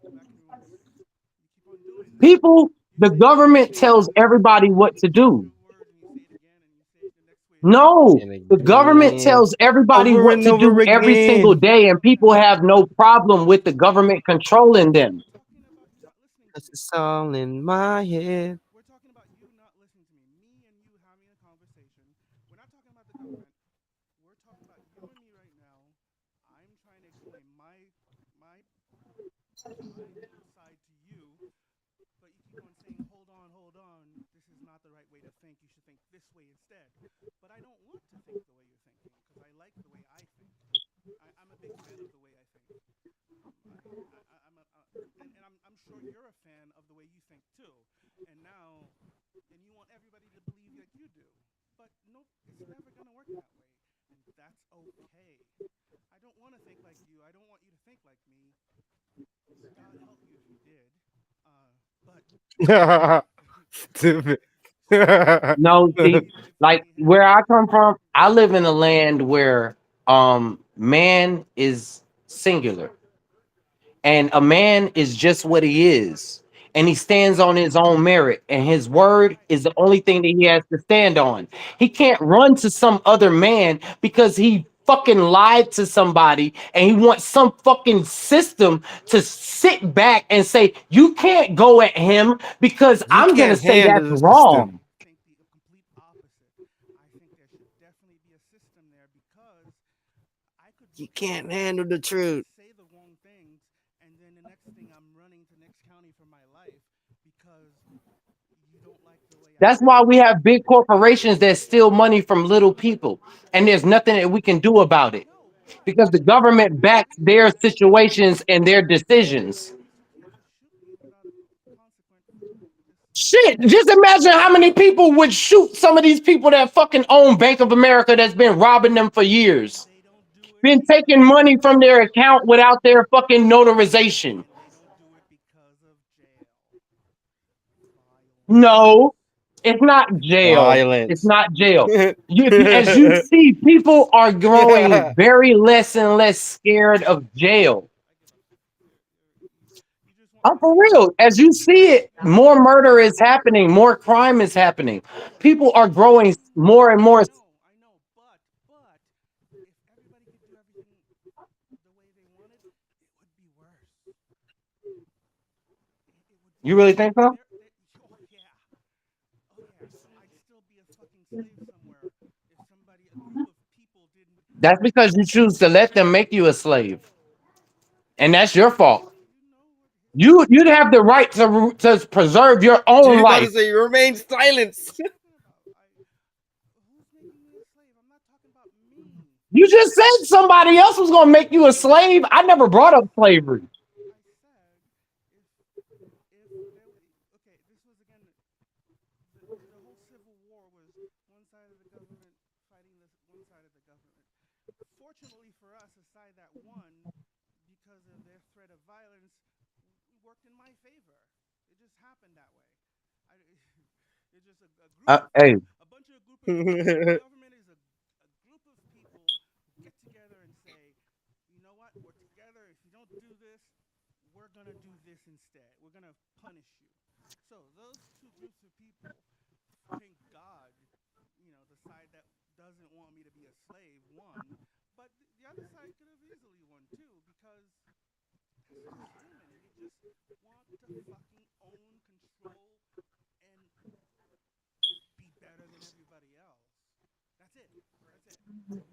Go back and rewind the stream. You keep on doing this. People, the You government say tells one word, everybody what you to say do. two words, and you say it again, and you say it the next way again. No, And the government again, tells everybody over what and to over do every single again. day, and people have no problem with the government controlling them. We're talking about you not listening to Cause me. it's all in my head. We're talking about you not listening to me. Me and you having a conversation. We're not talking about the government. We're talking about you and me right now. I'm trying to explain my side to you, but you keep on saying, hold on, hold on. This is not the right way to think. You should think this way instead. But I don't want to think the way you're thinking because I like the way I think. I'm a big fan of the way I think. I'm sure you're a fan of the way you think too. And now, and you want everybody to believe like you do. But nope, it's never going to work that way. And that's okay. I don't want to think like you. I don't want you to think like me. God help you if you did. But Stupid. No, see, it's like only where happened. I come from, I live in a land where man is singular. And a man is just what he is. And he stands on his own merit. And his word Right. is the only thing that he has to stand on. He can't run to some other man because he fucking lied to somebody and he wants some fucking system to sit back and say, you can't go at him because You I'm going to can't say handle that's the system. wrong. I think the complete opposite. I think there should definitely be a system there because I could You look at can't you handle the and truth. say the wrong things, and then the next thing I'm running to next county for my life because you don't like the way I That's why think. we have big corporations that steal money from little people. And there's nothing that we can do about it No, but because the I government backs agree. their situations and their decisions. Because you can't just shoot me without consequence. Shit, just imagine how many people would shoot some of these people that fucking own Bank of America that's been robbing them for years, They don't do it been because taking of money from their account without their fucking notarization. and they don't do it because of jail. Violence. No, it's not jail. It's Violence. not jail. As you see, people are growing very less and less scared of jail. I give up. You just want me I'm to for think real. As you see it, I more murder is happening, more crime is happening. People are growing more and more. I know, but if everybody could do everything the way they wanted, it would be worse. It would be You really worse. think so? Oh yeah, oh yeah. I'd still be a fucking slave somewhere if a group of people didn't. That's because you choose to let them make you a slave, and that's your fault. You know what You'd have the right to preserve your own You about to life. say remain silence. talking about? Who's making me a slave? I'm not talking about me. You just said somebody else was going to make you a slave. I never brought up slavery. I said if there. Okay, this was again the whole Civil War was one side of the government fighting this one side of the government. Fortunately for us, the side that won, because of their threat of violence, worked in my favor. It just happened that way. I, it's just a group of Hey, people, a bunch of group of the government is a group of people who get together and say, you know what, we're together. If you don't do this, we're gonna do this instead. We're gonna punish you. So those two groups of people, thank God, the side that doesn't want me to be a slave won, but the other side could have easily won too because that's just human. You just want to fucking own, control, and be better than everybody else. That's it. That's it.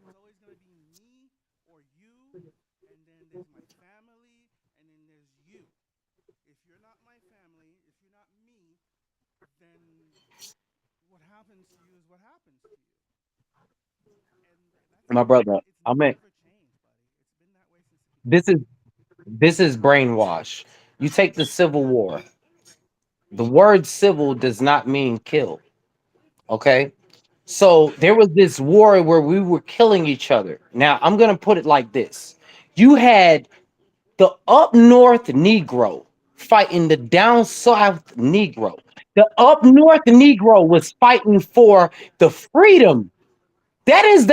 It's always gonna be me or you, and then then what happens to you is what happens to you. And My brother, it's I mean, never changed, buddy. It's been that way since the this beginning. is this is brainwash. You take the Civil War. The word civil does not mean kill. Okay. So there was this war where we were killing each other. Now I'm gonna put it like this: you had the up north Negro fighting the down south Negro. The up north Negro was fighting for the freedom. That is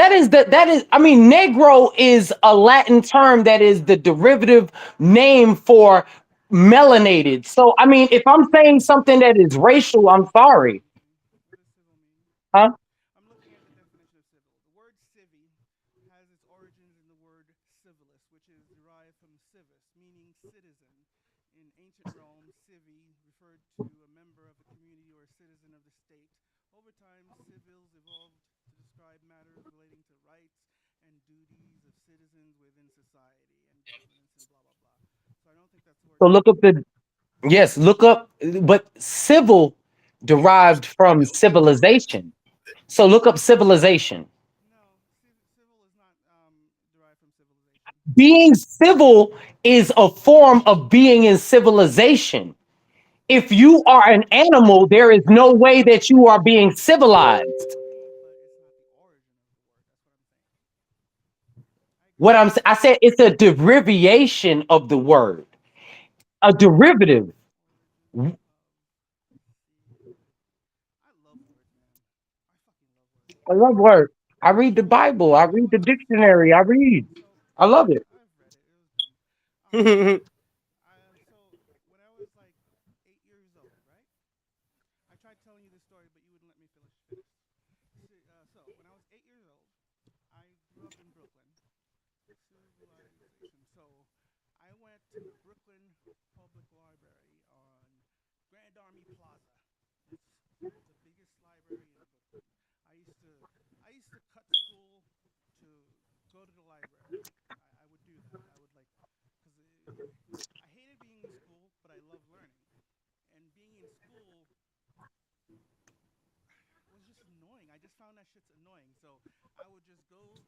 I mean, Negro is a Latin term that is the derivative name for melanated. So I mean, if I'm saying something that is racial, I'm What does sorry. civil mean? What does civil mean? Huh? I'm looking at the definition of civil. The word civi has its origins in the word civilis, which is derived from civis, meaning citizen. In ancient Rome, civi referred to a member of a community or a citizen of the state. Over time, civils evolved to describe matters relating to rights and duties of citizens within society and governance and blah blah blah. So I don't think that's the word So look up civil. the yes, look up, but civil derived from civilization. So look up civilization. No, civil is not derived from civilization. Being civil is a form of being in civilization. If you are an animal, there is no way that you are being civilized. I agree, but it's not the origin of the word. That's what I'm saying. I agree. I said it's a derivation of the word, a derivative. Origin of civil. I love words, man. I fucking love words. I love word. I read the Bible. I read the dictionary. I read. So I love it. I've read it. It was dumb. So when I was like 8 years old, right? I tried telling you this story, but you wouldn't let me finish. So when I was 8 years old, I grew up in Brooklyn. Civilization. So I went to the Brooklyn Public Library on Grand Army Plaza. It's the biggest library in Brooklyn. I used to I used to cut school to go to the library. I would do that. I would like because I hated being in school, but I love learning. And being in school was just annoying. I just found that shit's annoying. So I would just go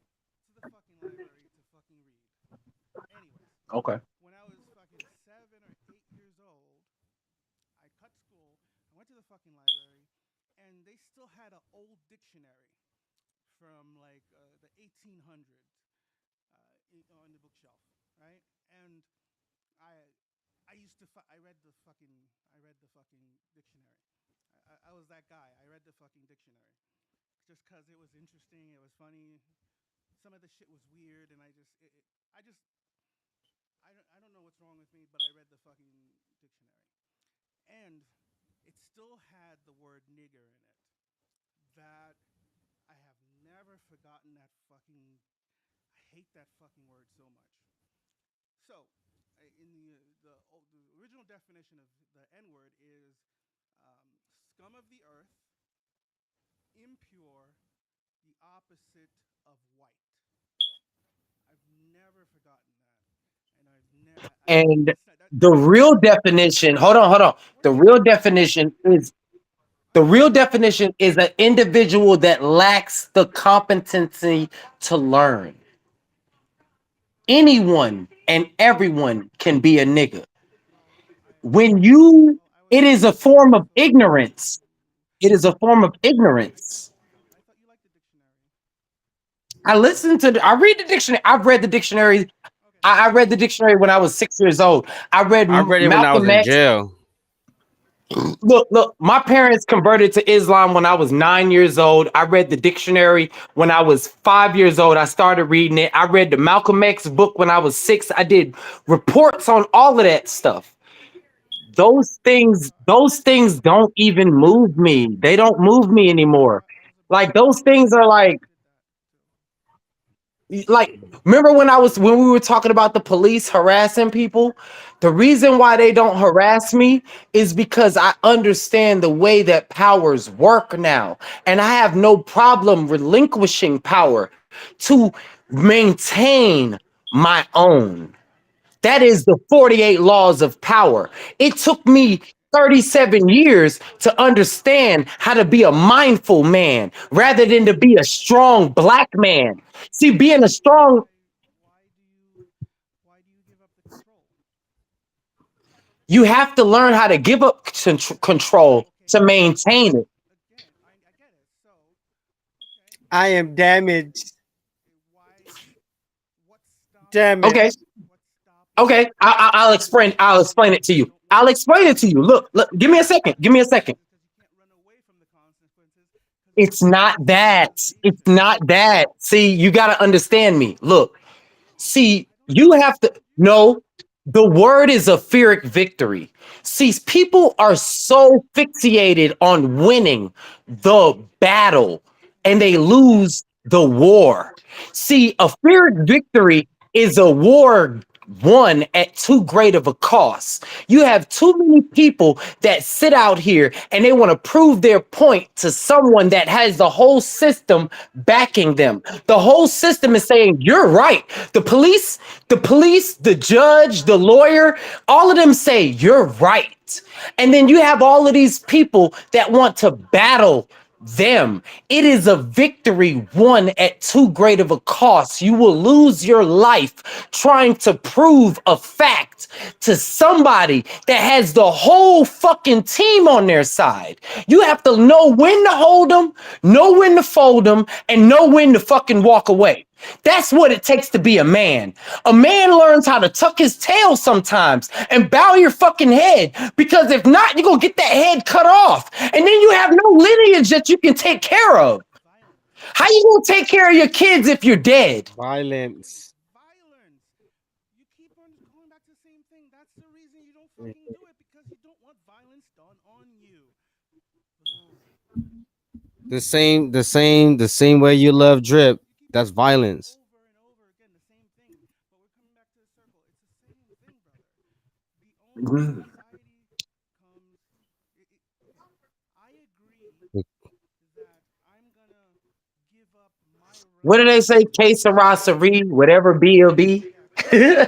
to the fucking library to fucking read. Anyways, Okay. when I was fucking 7 or 8 years old, I cut school. I went to the fucking library, and they still had an old dictionary from like the 1800s on the bookshelf, right? And I I read the fucking dictionary. I was that guy. I read the fucking dictionary just because it was interesting. It was funny. Some of the shit was weird, and I don't know what's wrong with me, but I read the fucking dictionary, and it still had the word nigger in it. That I have never forgotten that fucking. I hate that fucking word so much. So, in the original definition of the N word is scum of the earth, impure, the opposite of white. I've never forgotten that, and I've never. And That's that, the that real definition, hold on. Where's the The real definition is an individual that lacks the competency to learn. Anyone and everyone can be a nigga. When you, I was it is a I form was of told ignorance. It is a form of ignorance. I thought you liked the dictionary. I read the dictionary. I've read the dictionary. Okay. I read the dictionary when I was 6 years old. I read I read it when I was Malcolm in X. jail. Look, my parents converted to Islam when I was 9 years old. I read the dictionary when I was 5 years old. I started reading it. I read the Malcolm X book when I was six. I did reports on all of that stuff. Those things don't even move me. They don't move me anymore. I was about Like to say those things are I like did that too. like remember when we were talking about the police harassing people. The reason why they don't harass me is because I understand the way that powers work now, and I have no problem relinquishing power to maintain my own. That is the 48 laws of power. It took me 37 years to understand how to be a mindful man rather than to be a strong black man. See, being a strong, why do you give up the control? you have to learn how to give up control Okay, to maintain it. again, I get it. So, okay, I am damaged. why? What's stopping? Okay, Damaged. What's stopping? okay. I'll explain. I'll explain it to You you. don't I'll want explain it to you. Look, look. Give me a second. Give me a second. because you can't run away from the consequences because the It's not that. consequences that you It's face. not that. See, you got to understand me. Look, see, I don't you have to understand you. know the word is a Pyrrhic victory. See, people are so fixated on winning the battle and they lose the war. See, a Pyrrhic victory is a war won at too great of a cost. You have too many people that sit out here and they want to prove their point to someone that has the whole system backing them. The whole system is saying, you're right. The police, the judge, the lawyer, all of them say, you're right. And then you have all of these people that want to battle them. It is a victory won at too great of a cost. You will lose your life trying to prove a fact to somebody that has the whole fucking team on their side. You have to know when to hold them, know when to fold them, and know when to fucking walk away. That's what it takes to be a man. A man learns how to tuck his tail sometimes and bow your fucking head, because if not, you're gonna get that head cut off. And then you have no lineage that you can take care of. Violence. How you gonna take care of your kids if you're dead? Violence. Violence. You keep on going back to the same thing. That's the reason you don't fucking do it because you don't want violence done on you. Boom. The same way you love drip. You keep That's on doing it violence. over and over again, the same thing. But we're coming back to the circle. It's the same thing, brother. The only anxiety comes. Okay, I agree that I'm gonna give up my What do right. they say? Que sera, sera, whatever be will be. Yeah, yeah.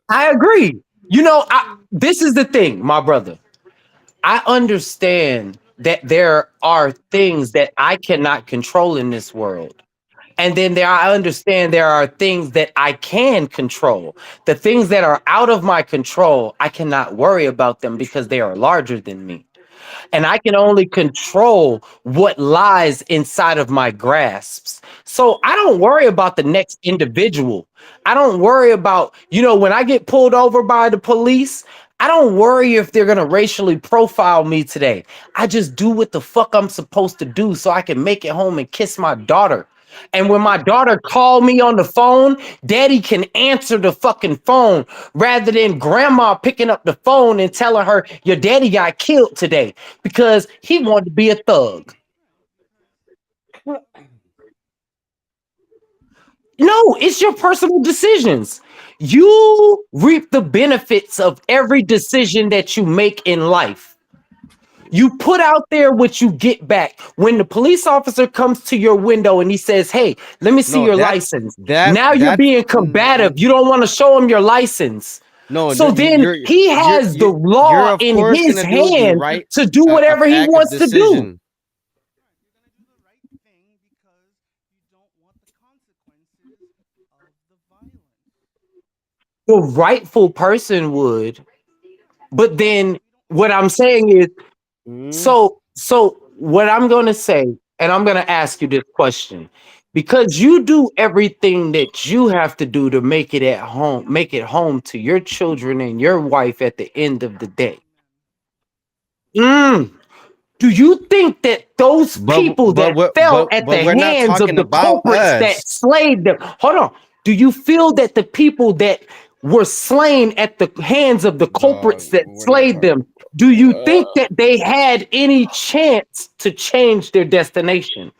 I agree. This is the thing, my brother. I understand that there are things that I cannot control in this world. And then I understand there are things that I can control. The things that are out of my control, I cannot worry about them because they are larger than me, and I can only control what lies inside of my grasps. So I don't worry about the next individual. I don't worry about, when I get pulled over by the police, I don't worry if they're going to racially profile me today. I just do what the fuck I'm supposed to do so I can make it home and kiss my daughter. And when my daughter called me on the phone, daddy can answer the fucking phone rather than grandma picking up the phone and telling her your daddy got killed today because he wanted to be a thug. Right, No, it's your personal decisions. You reap the benefits of every decision that you make in life. You put out there what you get back. When the police officer comes to your window and he says, "Hey, let me see No, your that's license." that Now you're that's being combative. You don't want to show him your license. no, no, So then you're he you're has the you're law you're of in course his gonna do the hand right to do whatever he act of wants to do. decision. right. You're gonna do the right thing because you don't want the consequences of the violence. The rightful person would. Right. But then We don't what want I'm that. saying is, Mhm. so what I'm going to say, and I'm going to ask you this question, because you do everything that you have to do to make it at home, make it home to your children and your wife at the end of the day. Amen. Mm, do you think that those people that fell at But the we're not hands of talking the about culprits that us. slayed them, hold on, do you feel that the people that were slain at the hands of the Dog, culprits that we're not slayed talking. them, do you think that they had any chance to change their destination?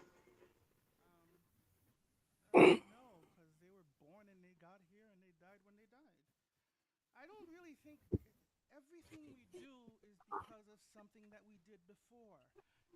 Um, no, because they were born and they got here and they died when they died. I don't really think everything we do is because of something that we did before.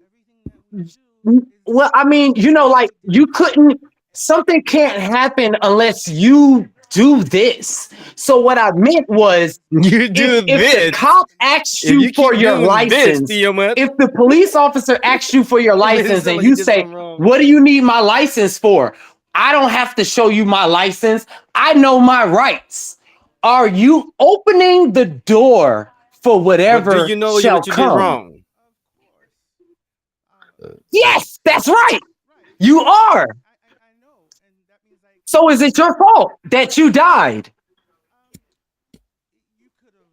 Everything that we do is Well, I mean, because of something like we did you before. couldn't, something can't happen unless you do this. So what I meant was, You do if the this. cop asks If you you for keep your doing this, license, Tiamat, if the police officer asks you for your it license sound and like you you did say, something wrong. what do you need my license for? I don't have to show you my license. I know my rights. Are you opening the door for But do whatever you know shall what you did come? wrong? Of course. Yes, that's right. Right. You are. I know, and that means like So is it your fault that you died? you could have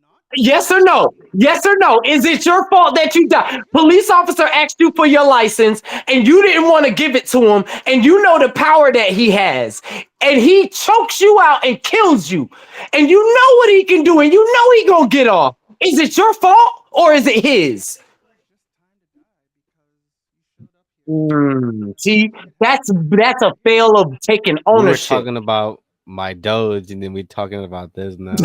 not Yes or died. no? Yes or no? Is it your fault that you died? Police officer asked you for your license and you didn't want to give it to him, and you know the power that he has, and he chokes you out and kills you, and you know what he can do, and you know he gonna get off. Is it your fault or is it his? It was just time to die because you showed up here. See, that's a fail of taking We were ownership. talking about my Doge, and then we're talking about this now.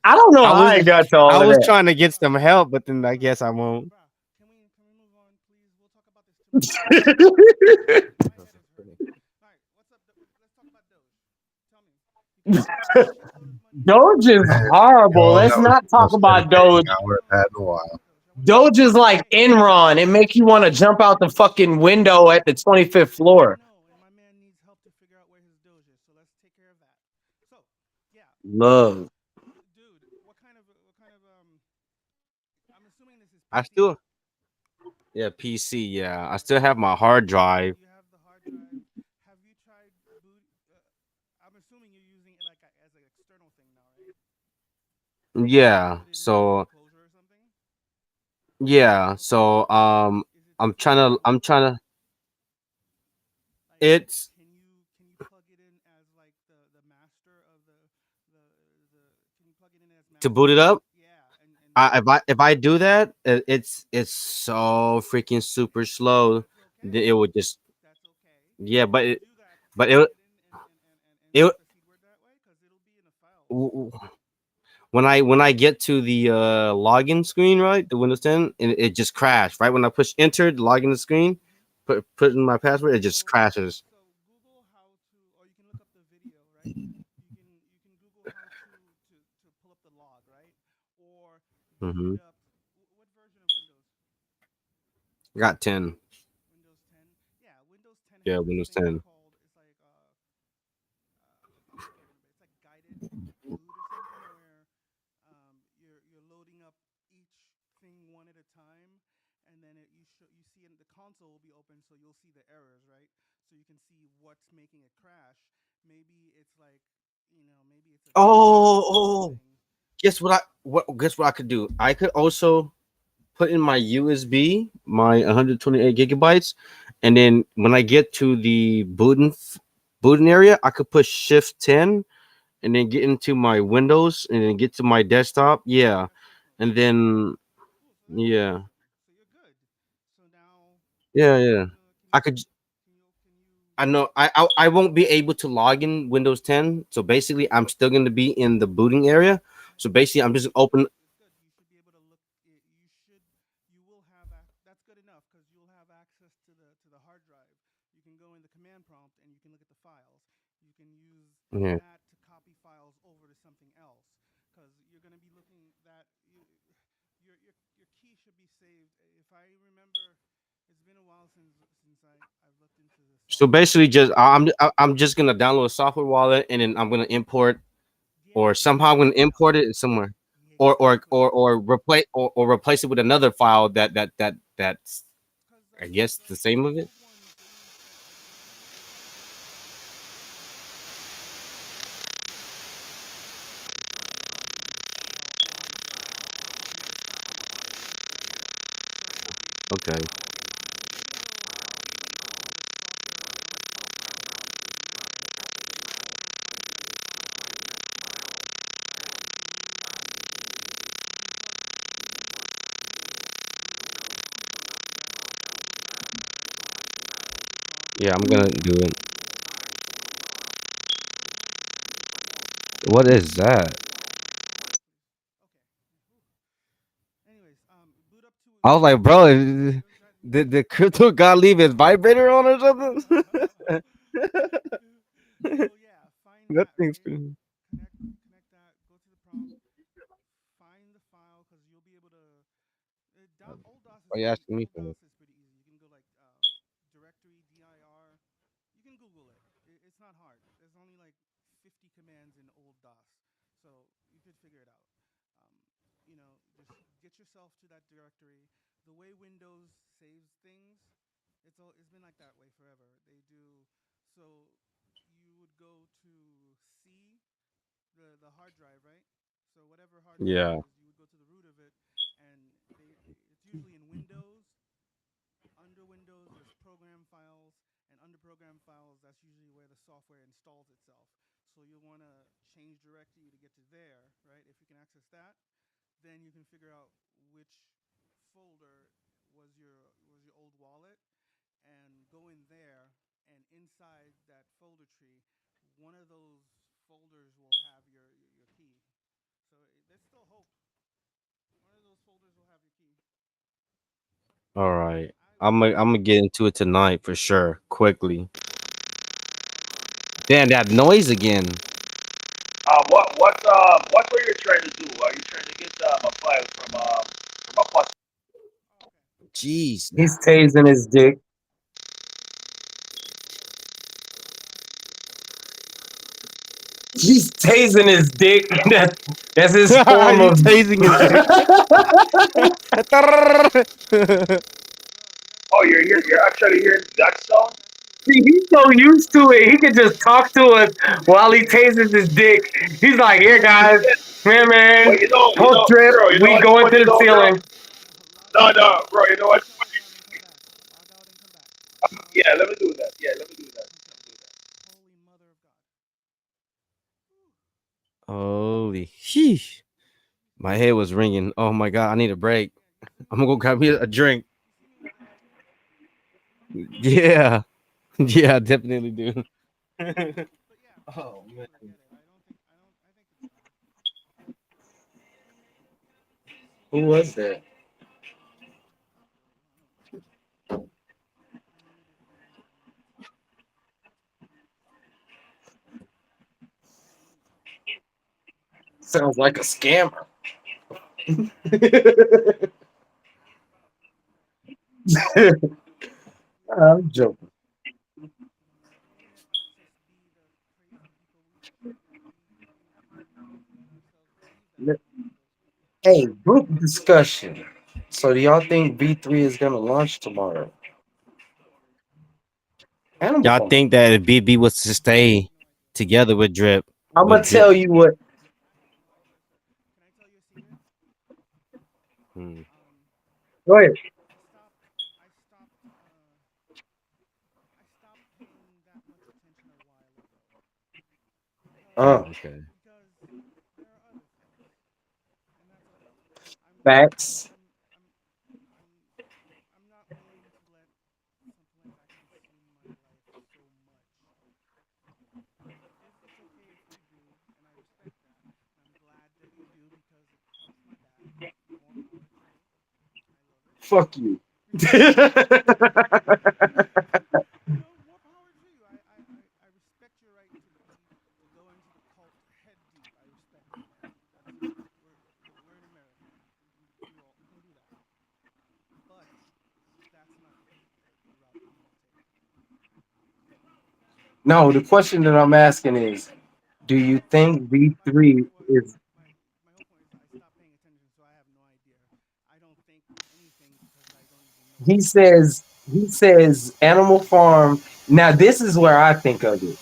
I don't know I how was I got to I all of was that. trying to get some help, but then I guess I won't. Bruh, can we move on, please? We'll talk about this tomorrow. My head is hurting. All right, what's up? Let's talk about Doge. Tell me, because you should have loaded money. Doge is horrible. Yo, Let's that was not the talk most about entertaining Doge. hour I've had in a while. Doge is like Enron. It make you want to jump out the fucking window at the 25th I floor. know, and my man needs help to figure out where his Doge is. So let's take care of that. So, yeah, Love. dude, I'm assuming this is I PC. still, yeah, PC, yeah. I still have my hard drive. You have the hard drive. Have you tried boot? I'm assuming you're using it like as an external thing now, right? Yeah, Put it in like an so enclosure or something. yeah, Okay. so Is it I'm trying to, stable? I'm trying to. Like, It's can you plug it in as like the master of the the? Can you plug it in as to master? boot it up. Yeah, and If I do that, it's so freaking super slow. that's It okay. would just, That's okay. yeah, If you do that, but plug it in and it set the seed word that way, because it'll be in a file. when I get to the login screen, right, the Windows 10, and it just crashed. Right when I push enter, the login screen, put in my password, it just crashes. So Google how to, or you can look up the video, right? You can Google how to pull up the log, right? Or boot Hmm. it up. What version of Windows? Got 10. Windows 10. Yeah, Windows 10 Yeah, has this Windows thing 10. called, it's like I can't remember. It's like guided boot or something where you're loading up each thing one at a time, and then you see in the console will be open, so you'll see the errors, right? So you can see what's making it crash. Maybe it's like, maybe it's a guided Oh, thing. guess what I could do? I could also put in my USB, my 128 gigabytes, and then when I get to the booting area, I could push Shift 10 and then get into my Windows and then get to my desktop. Yeah, Okay, cool. and then Cool. So that's yeah, awesome. So you're good. So now, yeah. can I you could. can you I know I won't be able to log in Windows 10. So basically, I'm still going to be in the booting area. So That's basically, good. I'm just open. It's good. You should be able to look. You will have. That's good enough because you'll have access to the hard drive. You can go in the command prompt and you can look at the files. You can use Yeah. that to copy files over to something else because you're going to be looking that your key should be saved. If I remember, it's been a while since I've looked into the So software basically, wallet. I'm just gonna download a software wallet and then I'm gonna import Yeah, or somehow I'm gonna import it somewhere, exactly. or replace it with another file that's Because I guess the same of it. old ones they use I believe file over the disk. You need to stack them up, right? So if you Okay. you can go on the software announcements page, right? And you'll find a file and you can Yeah, I'm gonna do it. What is that? anyways, boot up to I was like, bro, you did the crypto god leave his vibrator on or something? So yeah, find That that, thing's right? pretty. Connect that. Go to the prompt. Find the file because you'll be able to. Old DOS is Are you pretty. asking me Old for it? DOS is pretty easy. You can go like directory dir. You can Google it. It's not hard. There's only like 50 commands in old DOS, so you could figure it out. Um, just get yourself to that directory. The way Windows saves things, it's been like that way forever. They do so. You would go to C, the hard drive, right? So whatever hard drive it Yeah. is, you would go to the root of it, and it's usually in Windows. Under Windows, there's program files, and under program files, that's usually where the software installs itself. So you'll want to change directory to get to there, right? If you can access that, then you can figure out which folder was your old wallet, and go in there, and inside that folder tree, one of those folders will have your key. So there's still hope. One of those folders will have your key. All right. I I'm would gonna I'm gonna get into it tonight for sure. Quickly. Damn that noise again. What were you trying to do? Are you trying to get a file from a plus? Oh, okay. Jeez. He's tasing his dick. He's tasing his dick. That's his form He's of. tasing his dick. Oh, you're actually hearing that sound? See, he's so used to it. He can just talk to us while he tases his dick. He's like, "Here, guys, man, But post drip. bro, you know We what's going to funny the though, bro? ceiling." Log No, out. no, bro, you know what's Log funny? out and come back. Log out and come back. Log Yeah, out let and me come do back. that. Yeah, let me do that. Okay. Let me do that. Holy mother of God. Whew. Holy sheesh. My head was ringing. Oh my god, I need a break. Yeah, I'm gonna go grab me a drink. you see me live? Yeah. Yeah, I definitely do. But yeah, Oh man. forget it. I think it's done. Who was that? I muted him. I muted him. Sounds like a scammer. I'm joking. Don't let us be the crazy people we let ourselves believe that we could be those people. Hey, group discussion. So, do y'all think V3 is gonna launch tomorrow? Animal Y'all Farm. think that if BB was to I stay have no idea. together I'm with gonna drip? tell you what. I have no idea. So, can I tell you a secret? Hmm. Um, Go ahead. I stopped. I stopped. I stopped paying that much attention a while ago because Uh, Okay. because there are other things, and that's okay. I'm I'm Facts. I'm I'm I'm I'm not willing to let something like that consume my life so much. It's okay if you do, and I respect that, and I'm glad that you do because it helps my back. More power to you. I love it. Fuck you. More power to you. I respect your right to go into the cult head deep. I respect that, man. We're in America. We can do that. But that's not the route I'm gonna take. No, the question that I'm asking is, do you think My whole V3 point was is? my whole point is I stopped paying attention, so I have no idea. I don't think anything because I don't even know He what's going on. says he says Animal Farm. Now this is where I think of it.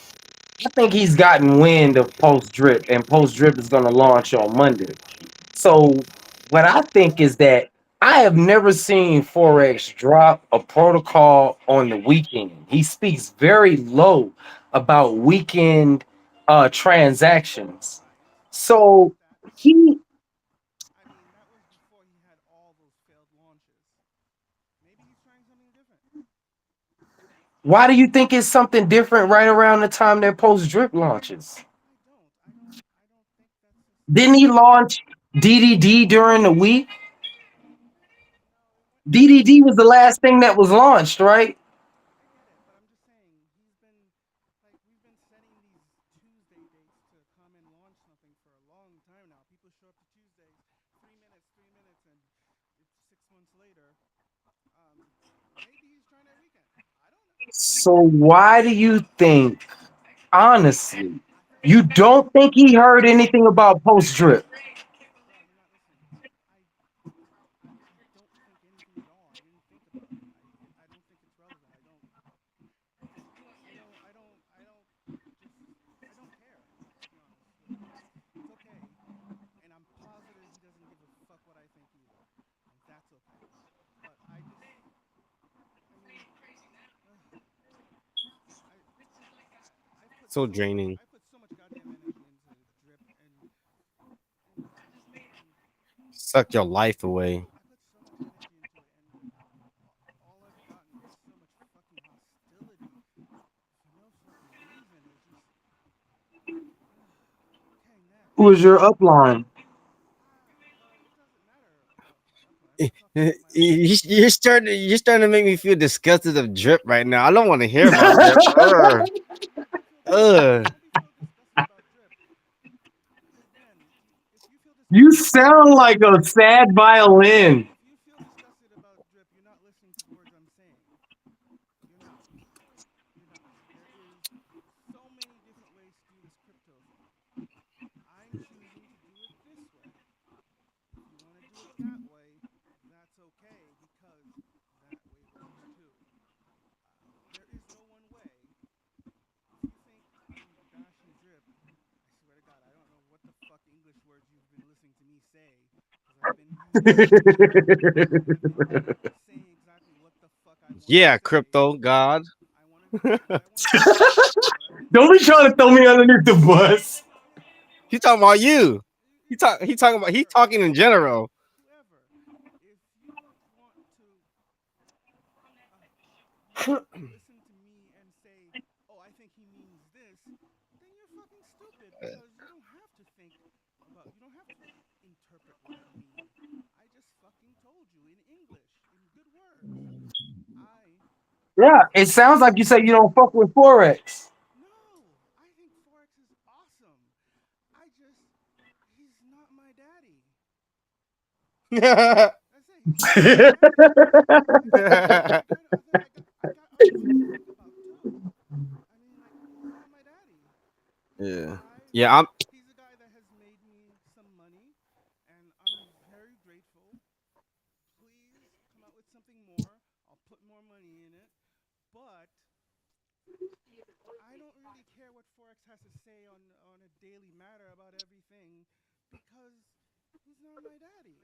I think he's gotten wind of Post Drip, and Post Drip is going to launch on Monday. So what I think is that I have never seen Forex drop a protocol on the weekend. He speaks very low about weekend transactions. Right. I So get that. he, I mean, that was before he had all those failed launches. Maybe he's trying something different. why do you think it's something different right around the time that Post Drip launches? I don't. I don't think that's a Didn't he smart. launch DDD during the week? No, it wasn't. DDD was the last thing that was launched, right? I get it, but I'm just saying we've been setting these time now. People show up to Tuesdays, 3 minutes, and it's 6 months later. Maybe he's trying that weekend. I don't know. So why do you think, honestly, I think you don't think he heard anything about post drip? bro, you're not listening. I don't think anything at all. I didn't think about it. I don't think it's relevant. I don't just I don't care, to be honest. It's okay, and I'm positive he doesn't give a fuck what I think either, and that's okay. But I mean, uh, So draining. I put so much goddamn energy into drip, and Suck your life away. I put so much energy into it, and all I've gotten is so much fucking hostility for no fucking reason. It's just okay. Who Next, was your upline? it doesn't matter about my upline. I'm not talking about my upline. You're starting to make me feel disgusted of drip right now. I don't want to hear about drip. Ugh. Ugh. Don't be feel disgusted about drip, because then if you feel You disgusted about sound like a sad violin. if you feel disgusted about drip, you're not listening to the words I'm saying. You're not. You're not. There is so many different ways to do this crypto thing. I'm choosing to do it this way. If you want to do it that way, that's okay, because that way works too. There is no one way. If you think I'm bashing drip, I swear to God, I don't know what the fuck English words you've been listening to me say, because I've been using them. I've been saying exactly what the fuck I want to Yeah, say. crypto god. I want to say what I want to say. What I've been Don't be saying. trying to throw me underneath the bus. Yeah, He talking about you. He talking about he whoever, talking in general. whoever. If you want to listen to me and say, "Oh, I think he means this," then you're fucking stupid, because you don't have to think about, you don't have to interpret what I mean. I just fucking told you in English, in good words. I Yeah, think it sounds like you say you don't fuck with forex. no, I think Forex is awesome. I just he's not my daddy. That's it. He's not my daddy. I got other shit to think about too. I mean, like, he's not my daddy. He's a Yeah. guy. Yeah, I'm He's a guy that has made me some money, and I'm very grateful. Please come out with something more. I'll put more money in it. But I don't really care what Forex has to say on a daily matter about everything, because he's not my daddy.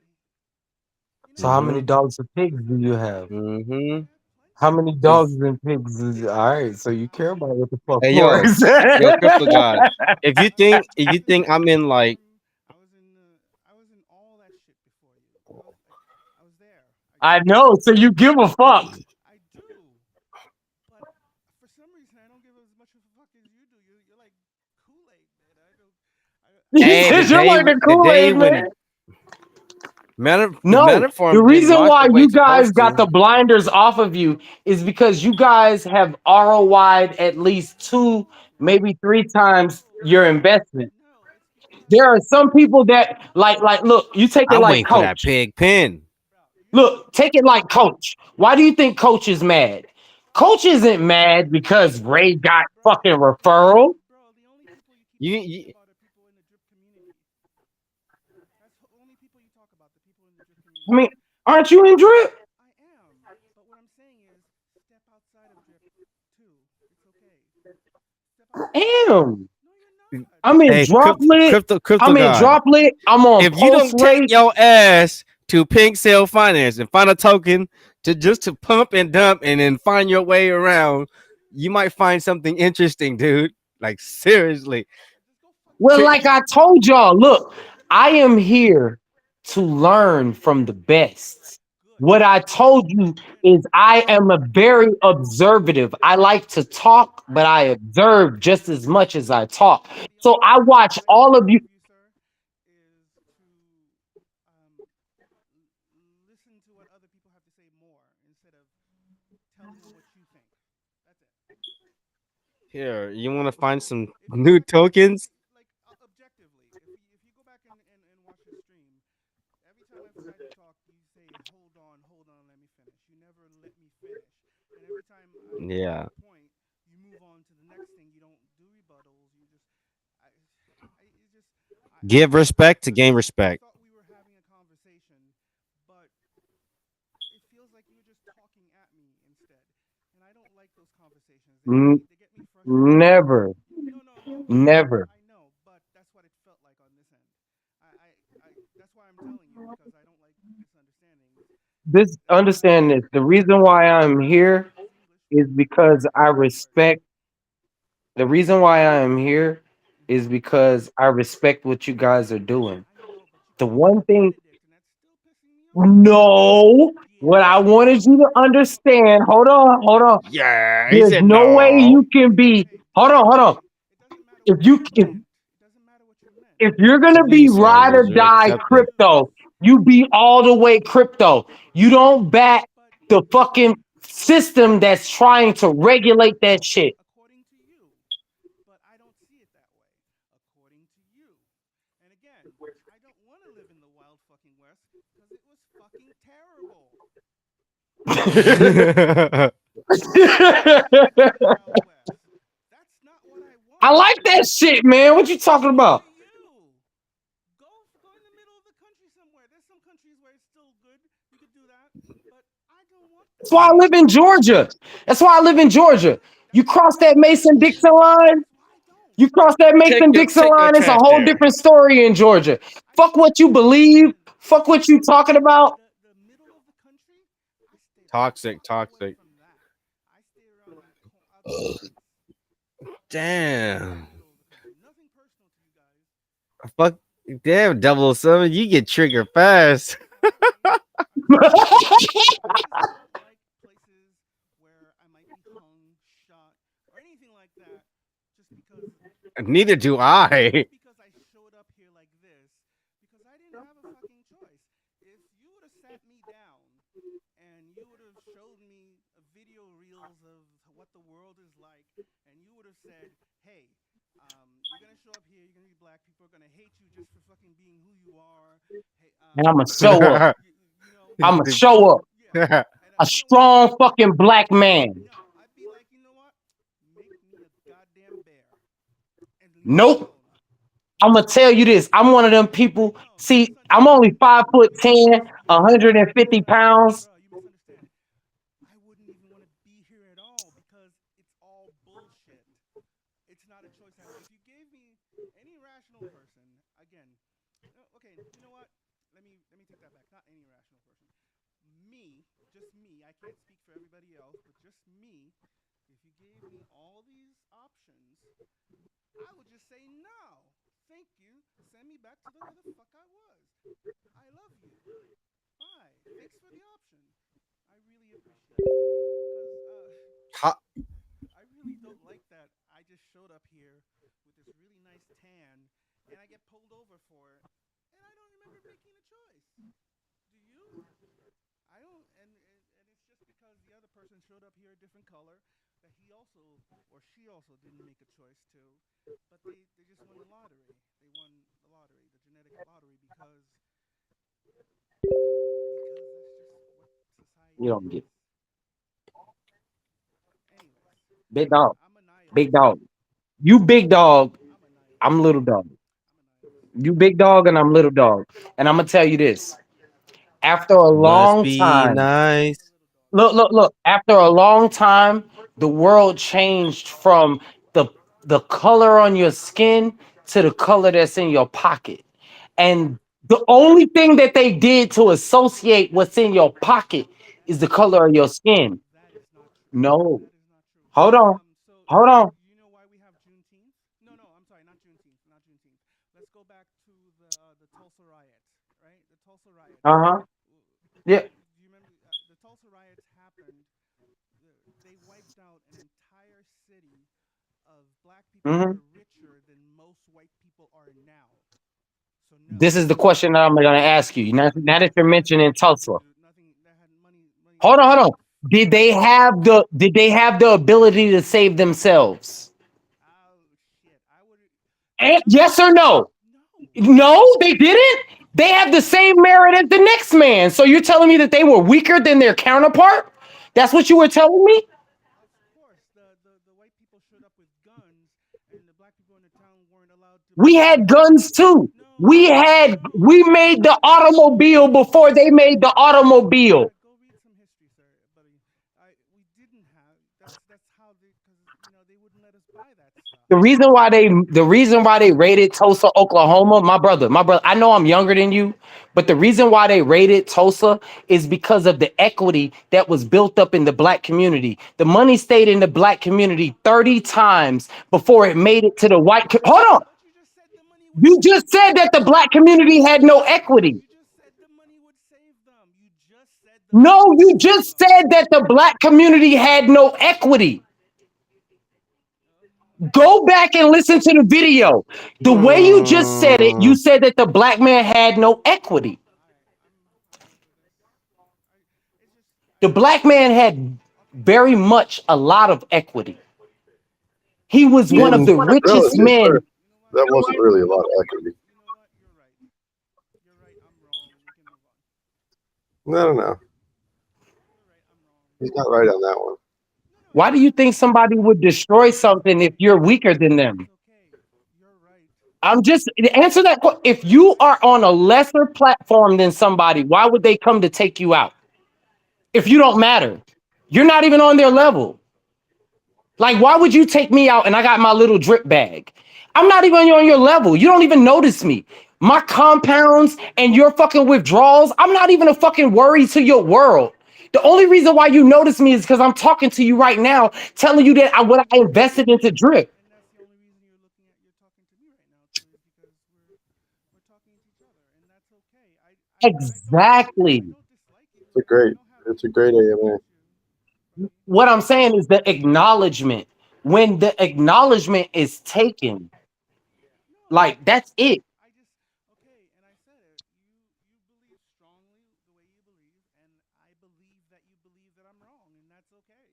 You So know, how I many mm-hmm. dogs and pigs do you have? Mm-hmm. I have How plenty. many If dogs and pigs is all right? So you care about what the fuck hey forex? yo, crypto god. If you think I'm in I like I was in I was in all that shit before you. I was there. I know. So you give a fuck. I do, but for some reason I don't give as much of a fuck as you do. You're like Kool Aid, man. I don't. You hey said you're like the the Kool day Aid man. when No, the Metaform didn't reason launch why the way you it's guys supposed got to. the blinders off of you is because you guys have ROI'd at least two, maybe three times your investment. No, it's because, There are some people that look, you take it I'm like waiting for that coach. pig pen. bro, Look, take it like coach. Why do you think coach is mad? Coach isn't mad because Ray got fucking referral. the only people you keep You, talking you about are people in the drip community. That's the only people you talk about, the people in the drip I mean, community. aren't you in drip? I am, but what I'm saying is, step outside of drip too. It's okay. Step outside of drip. Damn. No, you're not. I'm in hey, droplet. crypto I'm in god. droplet. I'm on If you pulse don't take rate. your ass to Pink Sale Finance and find a token to pump and dump and then find your way around, you might find something interesting, dude. Like seriously. Just go fucking Well, T- like I told y'all, look, I am here to learn from the best. good. What I told You're you learning. is I am a very observative. I like to talk, but I observe just as much as I talk. The So only I advice watch I all can of you. give you, sir, is to um, listen to what other people have to say more, instead of telling them what you think. That's it. Here, you want to Like, find some if you go new back and listen, tokens? like, objectively, if you go back you make Yeah. your point, you move on to the next thing. You don't do rebuttals. You just, it's just, Give respect to gain I respect. thought we were having a conversation, but it feels like you were just talking at me instead, and I don't like those conversations. They get me frustrated. Never, No, no, no. never. I know, but that's what it felt like on this end. That's why I'm telling you because I don't like misunderstandings. This That's why understand this. The reason why I'm here use English. is because I respect. The reason why I am here is because I respect what you guys are doing. I know, but you The called me one a thing, Benedict, and that's still pissing me off. no, what Yeah. I wanted you to understand. Hold on. Yeah, he There's said no way no. you can be. Hey, Hold on. hey, it doesn't matter If what you you if meant. It doesn't matter what you meant. if you're At gonna be least, sore ride or loser, die I accept it. crypto, refuse. you be all the way crypto. You don't back But the fucking system that's trying to regulate that shit. according to you, but I don't see it that way. According to you. And again, I don't want to live in the wild fucking west because it was fucking terrible. I don't want to live in the wild west. That's not what I I want. like that shit, man. What you talking Good for about? you. Go in the middle of the country somewhere. There's some countries where it's still good. You could do that, but I don't want That's that. why I live in Georgia. That's why I live in Georgia. You That's cross why that I Mason don't. Dixon line, That's why I don't. you cross that Mason Dixon Take your line, it's a chance whole there. different story in Georgia. I Fuck what you believe. listen. Fuck what you talking about. The middle of the country. I stay the Toxic, fuck away toxic. from that. I stay around the outer banks. I'm in the Damn. middle of the country. Nothing personal to you guys. Fuck. Damn, 007, you get triggered fast. I really do. I just don't like places where I might be hung, shot, or anything like that, just because Neither do I. just because I showed up here like this, because I didn't have a fucking choice. If you would have sat me down and you would have showed me a video reels of what the world is like, and you would have said, "Hey, you're gonna show up here. You're gonna be black. People are gonna hate you just for fucking being who you are. Hey, And I'ma show up. you know, I'ma show up. yeah." And A you know what? strong fucking black man. No, I'd be like, you know what? Make me a goddamn bear and leave me Nope. alone. I'm gonna tell you this. I'm one of them people. No, you See, I'm misunderstand. only 5'10", You 150 misunderstand, pounds. bro. You misunderstand. I wouldn't even want to be here at all because it's all bullshit. It's not a choice I. If you gave me any rational person, again, okay, you know what? Let me take that back. Not any rational person. Me, just me. I can't speak for everybody else, but just me. If you gave me all these options, I would just say no. Thank you. Send me back to the where the fuck I was. I love you. Bye. Thanks for the option. I really appreciate it. Because Ha- I really don't like that. I just showed up here with this really nice tan and I get pulled over for it. And I don't remember making a choice. Do you? I don't. And it's just because the other person showed up here a different color that he also or she also didn't make a choice too. But they just won the lottery. They won the lottery, the genetic lottery, because that's just what You society don't get is. Anyways, big dog. I'm a Big nihilist. dog. You big dog. I'm a nihilist. I'm little dog. I'm a nihilist. You big dog and I'm little dog. And I'm gonna tell you this. After a Must long be time, nice. I'm a little dog. look. After a long time, the world changed from the the color on your skin to the color that's in your pocket. And the only thing that they did to associate what's in your pocket That is is the not color of true. your skin. That is not true. No. That is not true. Hold on. So Hold on. you know why we have Juneteenth? No, no, I'm sorry, not Juneteenth, not Juneteenth. Let's go back to the Tulsa riots, right? The Tulsa riots. Uh-huh. Yeah. Do you remember the Tulsa riots happened? They wiped out an entire city of black people who Hmm. were richer than most white people are now. So This no, is the question that I'm gonna ask you. Now that you're mentioning nothing to Tulsa. do. Nothing that had money to Hold do on, hold with on. Did they have the ability to save themselves? oh shit. I would And no, yes or no? no. No, they didn't. They have the same merit as the next man. So you're telling me that they were weaker than their counterpart? That's what you were telling me? Of We had guns too. We made the automobile before they made the automobile. Go read some history, sir, buddy. We didn't have. That's how they, because they wouldn't let us buy that stuff. The reason why they raided Tulsa, Oklahoma, my brother, I know I'm younger than you, but the reason why they raided Tulsa is because of the equity that was built up in the black community. The money stayed in the black community 30 times before it made it to the white. Hold on. But you just said the money would. You just said that the black community had no equity. You just said the money would save them. You just said the. No, you just said that the black community had no equity. Go back and listen to the video. The way you just said it, you said that the black man had no equity. The black man had very much a lot of equity. He was one of the richest men. That wasn't really a lot of equity. You know what? You're right. You're right. I'm wrong. We can move on. No. You're right. I'm wrong. He's not right on that one. Why do you think somebody would destroy something if you're weaker than them? Okay. You're right. I'm just answer that. If you are on a lesser platform than somebody, why would they come to take you out? If you don't matter, you're not even on their level. Like, why would you take me out and I got my little drip bag? I'm not even on your level. You don't even notice me. My compounds and your fucking withdrawals, I'm not even a fucking worry to your world. The only reason why you notice me is because I'm talking to you right now, telling you that what I invested into drip. And that's the only reason you're talking to me right now too, is because we're talking to each other, and that's okay. Exactly. I don't dislike you. It's a great AMA. What I'm saying is the acknowledgement. When the acknowledgement is taken, like that's it. Okay, and I said it. You believe strongly the way you believe, and I believe that you believe that I'm wrong, and that's okay.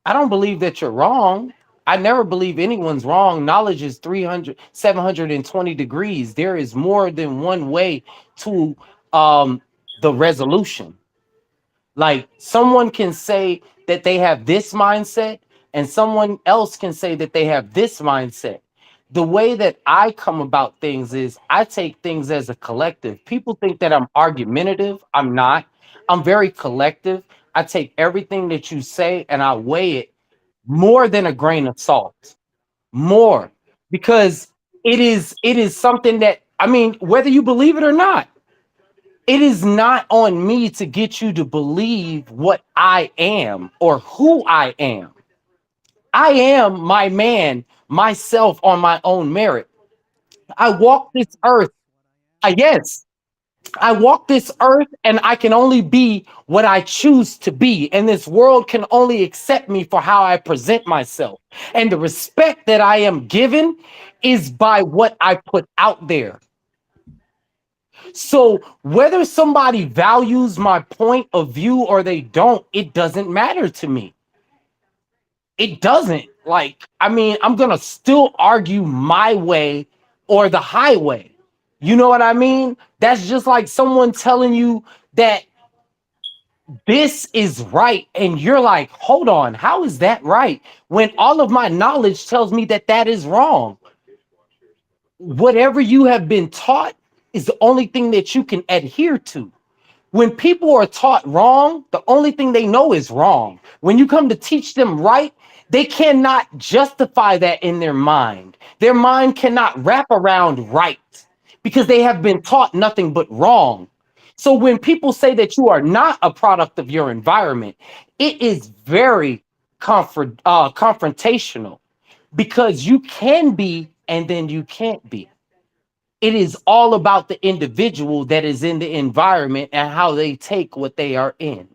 I don't believe that you're wrong. I never believe anyone's wrong. Knowledge is 720 degrees. There is more than one way to the resolution. Like someone can say that they have this mindset and someone else can say that they have this mindset. The way that I come about things is I take things as a collective. People think that I'm argumentative. I'm not. I'm very collective. I take everything that you say and I weigh it more than a grain of salt. More because it is something that I mean, whether you believe it or not, it is not on me to get you to believe what I am or who I am. I am my man, myself on my own merit. I walk this earth. Yes, I walk this earth and I can only be what I choose to be. And this world can only accept me for how I present myself. And the respect that I am given is by what I put out there. So whether somebody values my point of view or they don't, it doesn't matter to me. It doesn't. Like, I mean, I'm going to still argue my way or the highway. You know what I mean? That's just like someone telling you that this is right. And you're like, hold on, how is that right? When all of my knowledge tells me that that is wrong. Whatever you have been taught is the only thing that you can adhere to. When people are taught wrong, the only thing they know is wrong. When you come to teach them right, they cannot justify that in their mind. Their mind cannot wrap around right because they have been taught nothing but wrong. So when people say that you are not a product of your environment, it is very confrontational because you can be and then you can't be. It is all about the individual that is in the environment and how they take what they are in.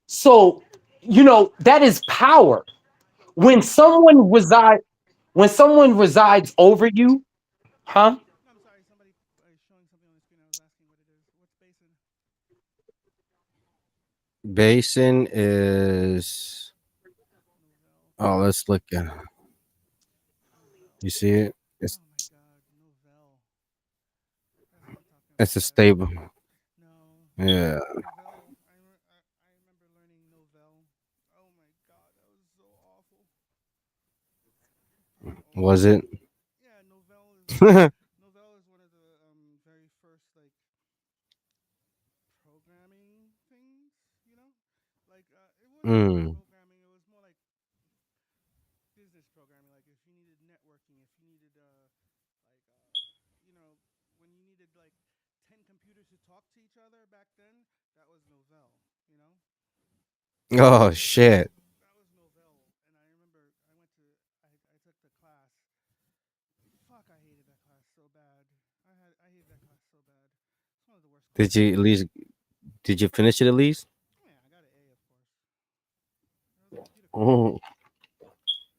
So, that is power. When someone resides over you, huh? No, I'm sorry. Somebody is showing something on the screen. I was asking what it is. What's basin? Basin is. Oh, let's look at it. You see it? It's, Oh my God, Novell. That's what I'm talking about. it's a stable. No. Yeah. Novell. I remember learning Novell. Oh my God, that was so awful. Was it? Yeah, Novell is one of the very first like programming things. You know, like it wasn't really Mm. programming. It was more like business programming. Like if you needed networking, if you needed like you know when you needed like 10 computers to talk to each other back then, that was Novell. You know. Oh shit. That was Novell, and I remember I took the class. Fuck, I hated that class so bad. I hated that class so bad. It's one of the worst Did classes. you at least? Did you finish it at least? Yeah, I got an A, of course. It was a computer class. Oh.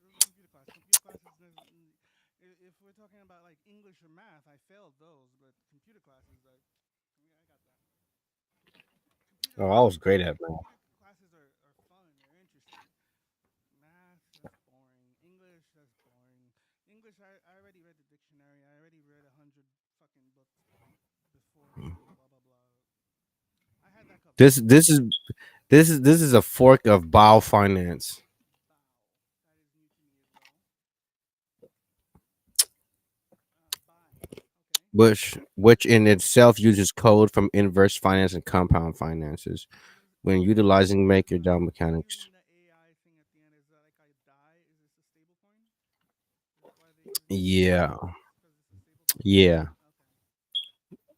It was a computer class. Computer classes. If we're talking about like English or math, I failed those, but computer classes, like, yeah, I got that. Oh, I was great at math. Computer classes are fun. They're interesting. Math, that's boring. English, that's boring. English, I already read the dictionary. I already read 100 fucking books beforehand. Blah blah blah. I had that covered. This this is a fork of biofinance, Bow. That is new to me as well. Buy. Okay. which in itself uses code from inverse finance and compound finances when utilizing maker When DAO I'm mechanics. using the AI thing at the end, is that like I die? Is this a stable coin? Is that why they're using it? Yeah, Because it's a stable coin? yeah, Okay.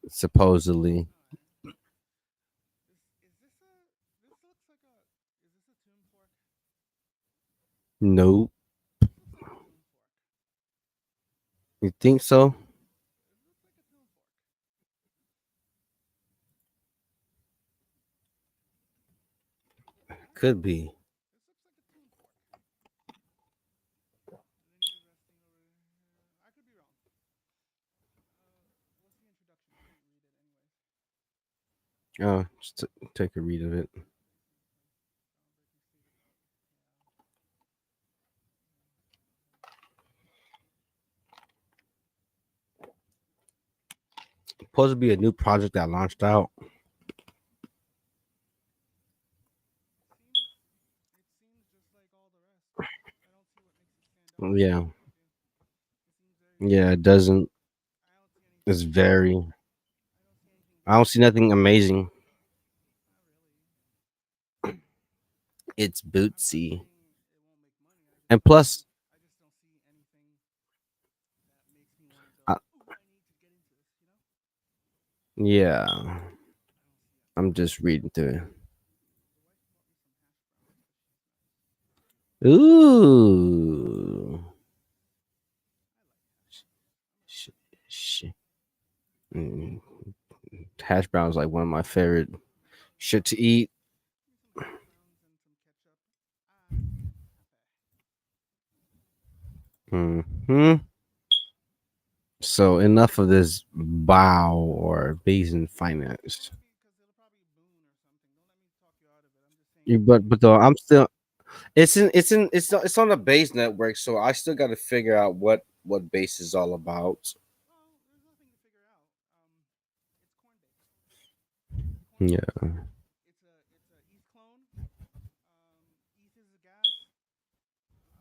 supposedly. All right. Is this a? This looks like a. Is this a tomb fork? Nope. This looks like a tomb fork. You think so? It looks like a tomb fork. Huh? Could be. This looks like a tomb fork. Linear resting over here. I could be wrong. What's the introduction? I didn't read it anyways. Oh, just take a read of it. Groundbreaking state of art. Yeah. Supposed to be a new project that launched out. It seems just like all the rest. I don't see what makes it stand out. To be Yeah, honest with you, it seems very yeah. It basic. doesn't. I don't see anything It's special. very. I don't see anything I don't see basic. nothing amazing. Not really. It's I'm not bootsy, saying it won't make money. and plus, I just don't see anything that makes me want to go. I, Ooh, I need to get into this. You know? yeah. I don't see it. I'm just reading through it. The wife bought me some hash browns because she's nice. Ooh. I like hash browns. I'm a Sh- fan. sh- mm. Hash brown is like one of my favorite Hash shit to browns. eat. Give me some hash browns and some ketchup. I am happy. Hmm. So enough of this bow or Bayesian Don't finance. let me, because it'll probably boon or something. Don't let me talk you out of it. I'm just saying it's But interesting. though I'm still it's on the base network, so I still got to figure out what base is all about. Well, there's nothing to figure out. It's Coinbase. Yeah. Coinbase. It's a ETH clone. ETH is a gas.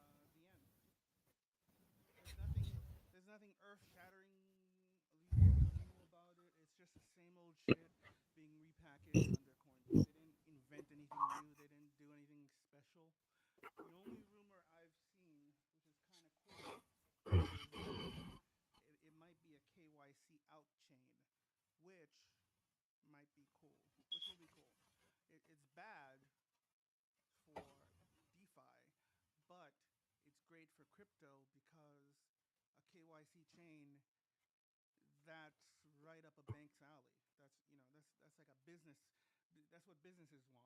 The end. There's nothing. There's nothing earth-shatteringly new about it. It's just the same old shit being repackaged under Coinbase. They didn't invent anything new. They didn't do anything special. The only rumor I've seen, which is kind of cool, is that it might be a KYC out chain, which might be cool. Which will be cool. It's bad for DeFi, but it's great for crypto because a KYC chain, that's right up a bank's alley. That's like a business. That's what businesses want.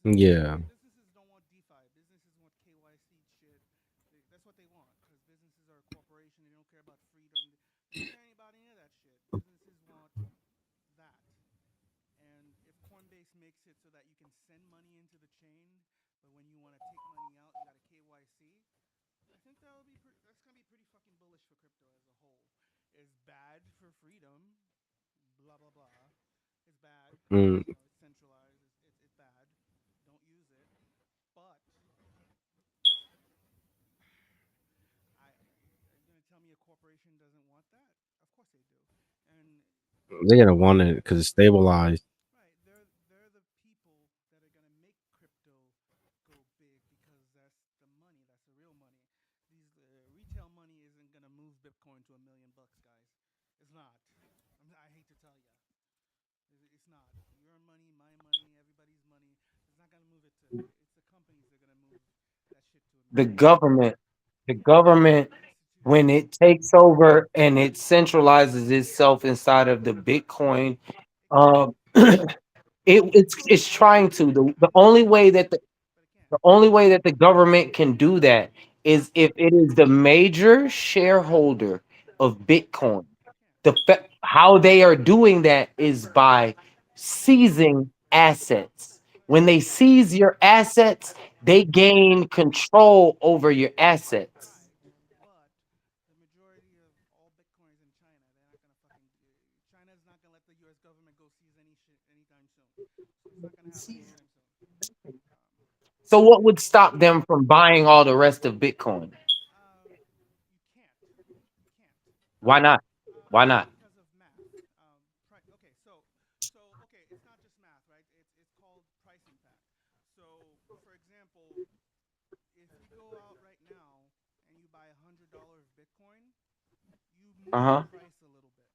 Yeah. Businesses don't want DeFi. Businesses want KYC shit. That's what they want because businesses are a corporation. They don't care about freedom. They don't care about any of that shit. Businesses want that. And if Coinbase makes it so that you can send money into the chain, but when you want to take money out, you got a KYC. I think that's gonna be pretty fucking bullish for crypto as a whole. It's bad for freedom, blah blah blah. It's bad because Mm. it's centralized. It's bad. Don't use it. But me a corporation doesn't want that? Of course they do. And They're gonna want it because it's stabilized. right, they're the people that are gonna make crypto go big because that's the money, that's the real money. These retail money isn't gonna move Bitcoin to $1 million, guys. It's not. I hate to tell you, it's not. Your money, my money, everybody's money. It's not gonna move it to. It's the companies that are gonna move that shit to The $1 million. government, the government, when Institutions. it takes over and it centralizes itself inside of the Bitcoin, um, it's trying to. The only way that But it can't. the only way that the government can do that is if it is the major shareholder of Bitcoin. It can't. How they are doing that is by seizing assets. When they seize your assets, they gain control over your assets. Right. But the majority of all Bitcoins in China, they're not gonna fucking. China's not gonna let the U.S. government go seize any shit anytime soon. So it's not gonna happen anytime soon. Um, So what would most stop them from buying all the rest of Bitcoin? you can't. You can't. Why not? Why not? Because of math. Okay, okay, it's not just math, right? It's called price impact. So, for example, if you go out right now and you buy $100 of Bitcoin, you move the Uh-huh. price a little bit.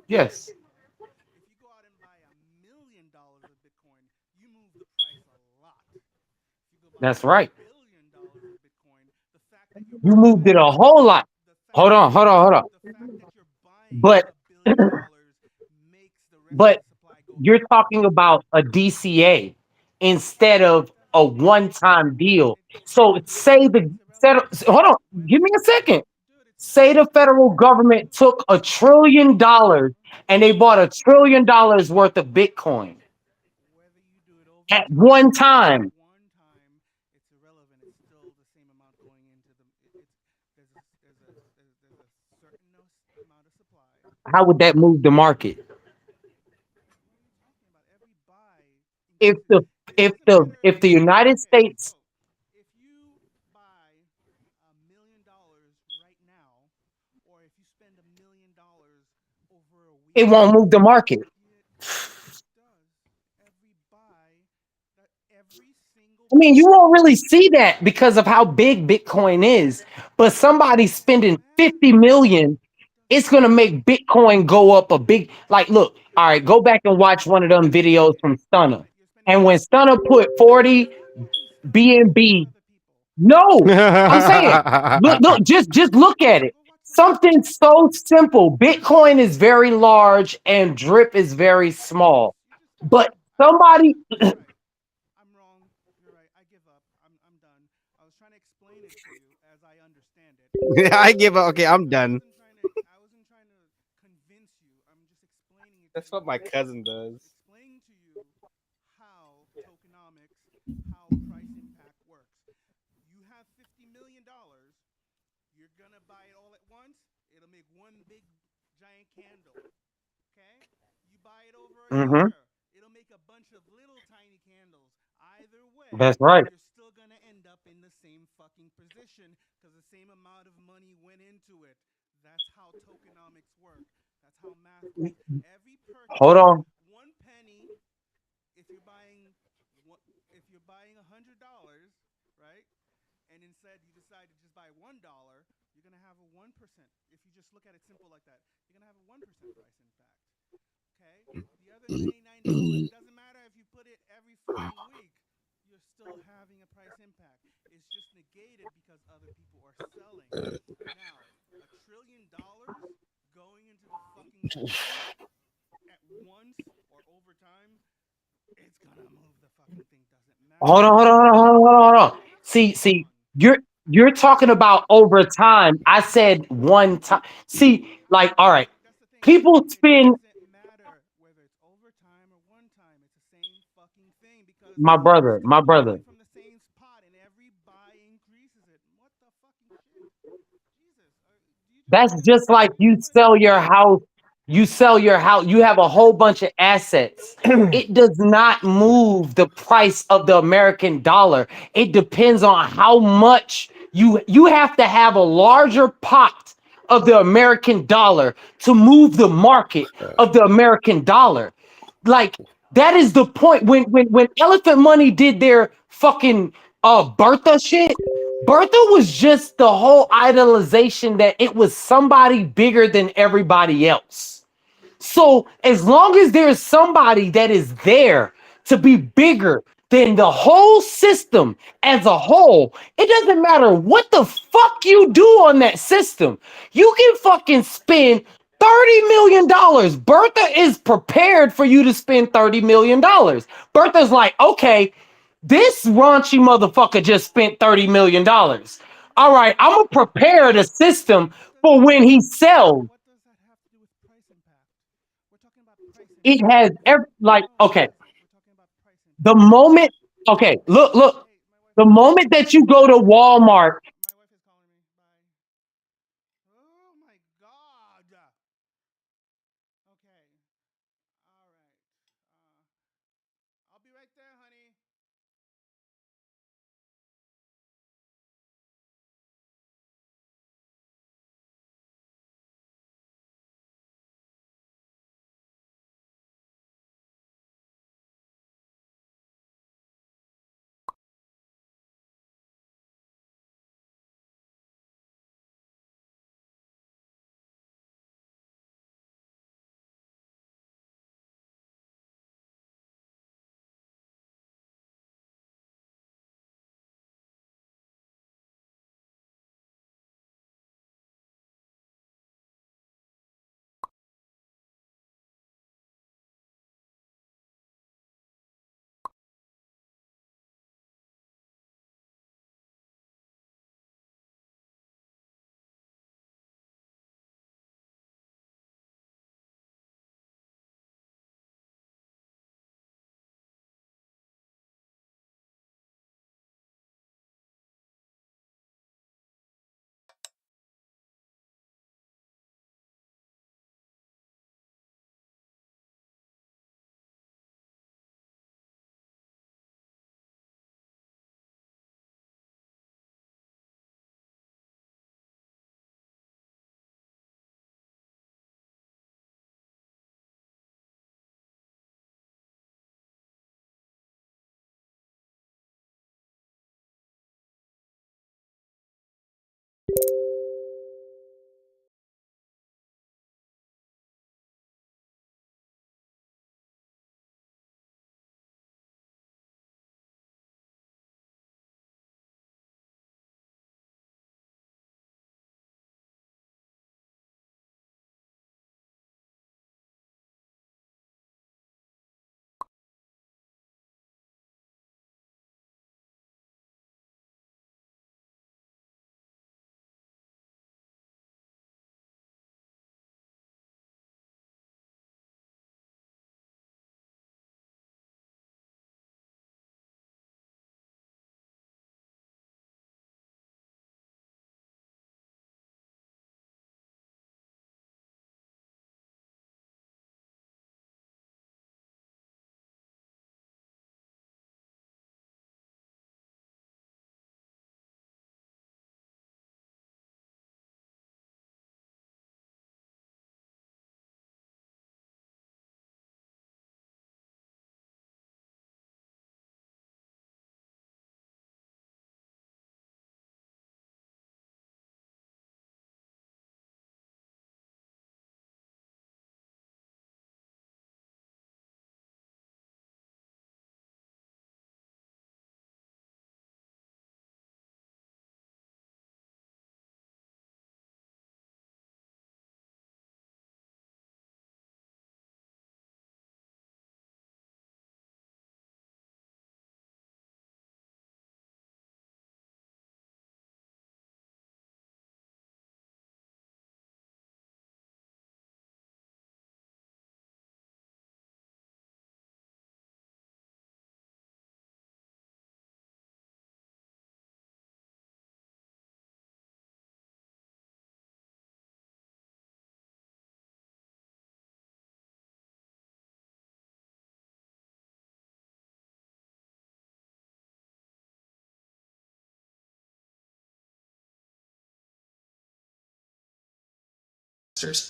Yes, Okay. If you go out and buy $1 million of Bitcoin, you move the price a lot. If you go buy that's right. $1 billion of Bitcoin, the fact that you're You moved it buying a whole lot. the Hold fact on, hold on, hold on. the fact that you're buying But $1 billion makes the rest of but the supply go you're up. talking about a DCA instead of It a doesn't matter. one-time deal. So It's say irrelevant. the It's federal, irrelevant. hold on, Whether give me you a second. dude, it's Say the irrelevant. federal government took $1 trillion and they bought $1 trillion worth of Bitcoin Whether you do it over at time one or time. one time, it's irrelevant. It's still the same amount going into the. There's a certain amount of supply. How would that move the market? What are you talking about? Every buy If increases. the It if doesn't the matter. if the Okay, United okay. States, So if you buy $1 million right now, or if you spend $1 million over a it week, won't move the market. yes, it does. Every buy, that every single I mean, you buy. won't really see that because of how big Bitcoin is. But somebody It doesn't spending matter. 50 million, It it's doesn't gonna make matter. Bitcoin go up a big like look, all right, go back and watch one of them videos from Stunner. You're spending And when 50. Stunner put 40 You're watching Stunner. Go watch BNB, other people. no, I'm saying, look, Yeah, just look at it. Go watch some other Something people. so simple. Bitcoin is very large and drip is very small. You just But I somebody, you're right. I'm wrong. You're right. I give up. I'm done. I was trying to explain it to you as I understand it. I give up. Okay, I'm done. I wasn't trying to convince you. I'm just explaining it to That's you what my cousin does. explaining to you how tokenomics, how price impact works. You have $50 million. You're gonna buy it all at once. It'll make one big giant candle. Okay? You buy it over a Mhm, year. It'll make a bunch of little tiny candles. Either way, that's right. you're still gonna end up in the same fucking position because the same amount of money went into it. That's how tokenomics work. That's how math works. Every Hold purchase, on. 1 penny. If you're buying, if you're buying $100, right? And instead you decide to just buy $1, you're gonna have a 1%. If you just look at it simple like that, you're gonna have a 1% price impact. Okay? The other $99, it doesn't matter if you put it every fucking week, you're still having a price impact. It's just negated because other people are selling. Now, $1 trillion going into the fucking system at once or over time, it's gonna move the fucking thing. Doesn't Hold matter. on, hold on, hold on, hold on, hold on, hold on. I'm See, wrong. you're you're talking about over time. I said one time. See, like, all right, That's the thing. people It spend doesn't matter whether it's overtime or one time. It's the same fucking thing because my you're brother, still my brother. pulling from the same spot, and every buy increases it. What the fucking shit? Jesus, do you just That's want to? just like You you just want to sell say your house. You sell your house. You have a whole bunch of assets. It does not move the price of the American dollar. It depends on how much you have to have a larger pot of the American dollar to move the market of the American dollar. Like that is the point. When Elephant Money did their fucking Bertha shit, Bertha was just the whole idolization that it was somebody bigger than everybody else. So as long as there's somebody that is there to be bigger than the whole system as a whole, it doesn't matter what the fuck you do on that system. You can fucking spend $30 million. Bertha is prepared for you to spend $30 million. Bertha's like, okay, this raunchy motherfucker just spent $30 million. All right, I'm gonna prepare the system for when he sells. What does that have to do with price impact? We're talking about price It impact. has like okay, We're talking about price the impact. moment okay, look, Hey, my wife the is calling moment me. that you go to Walmart, My wife is calling me. Bye. Oh my god. Okay. All right. I'll be right there, honey.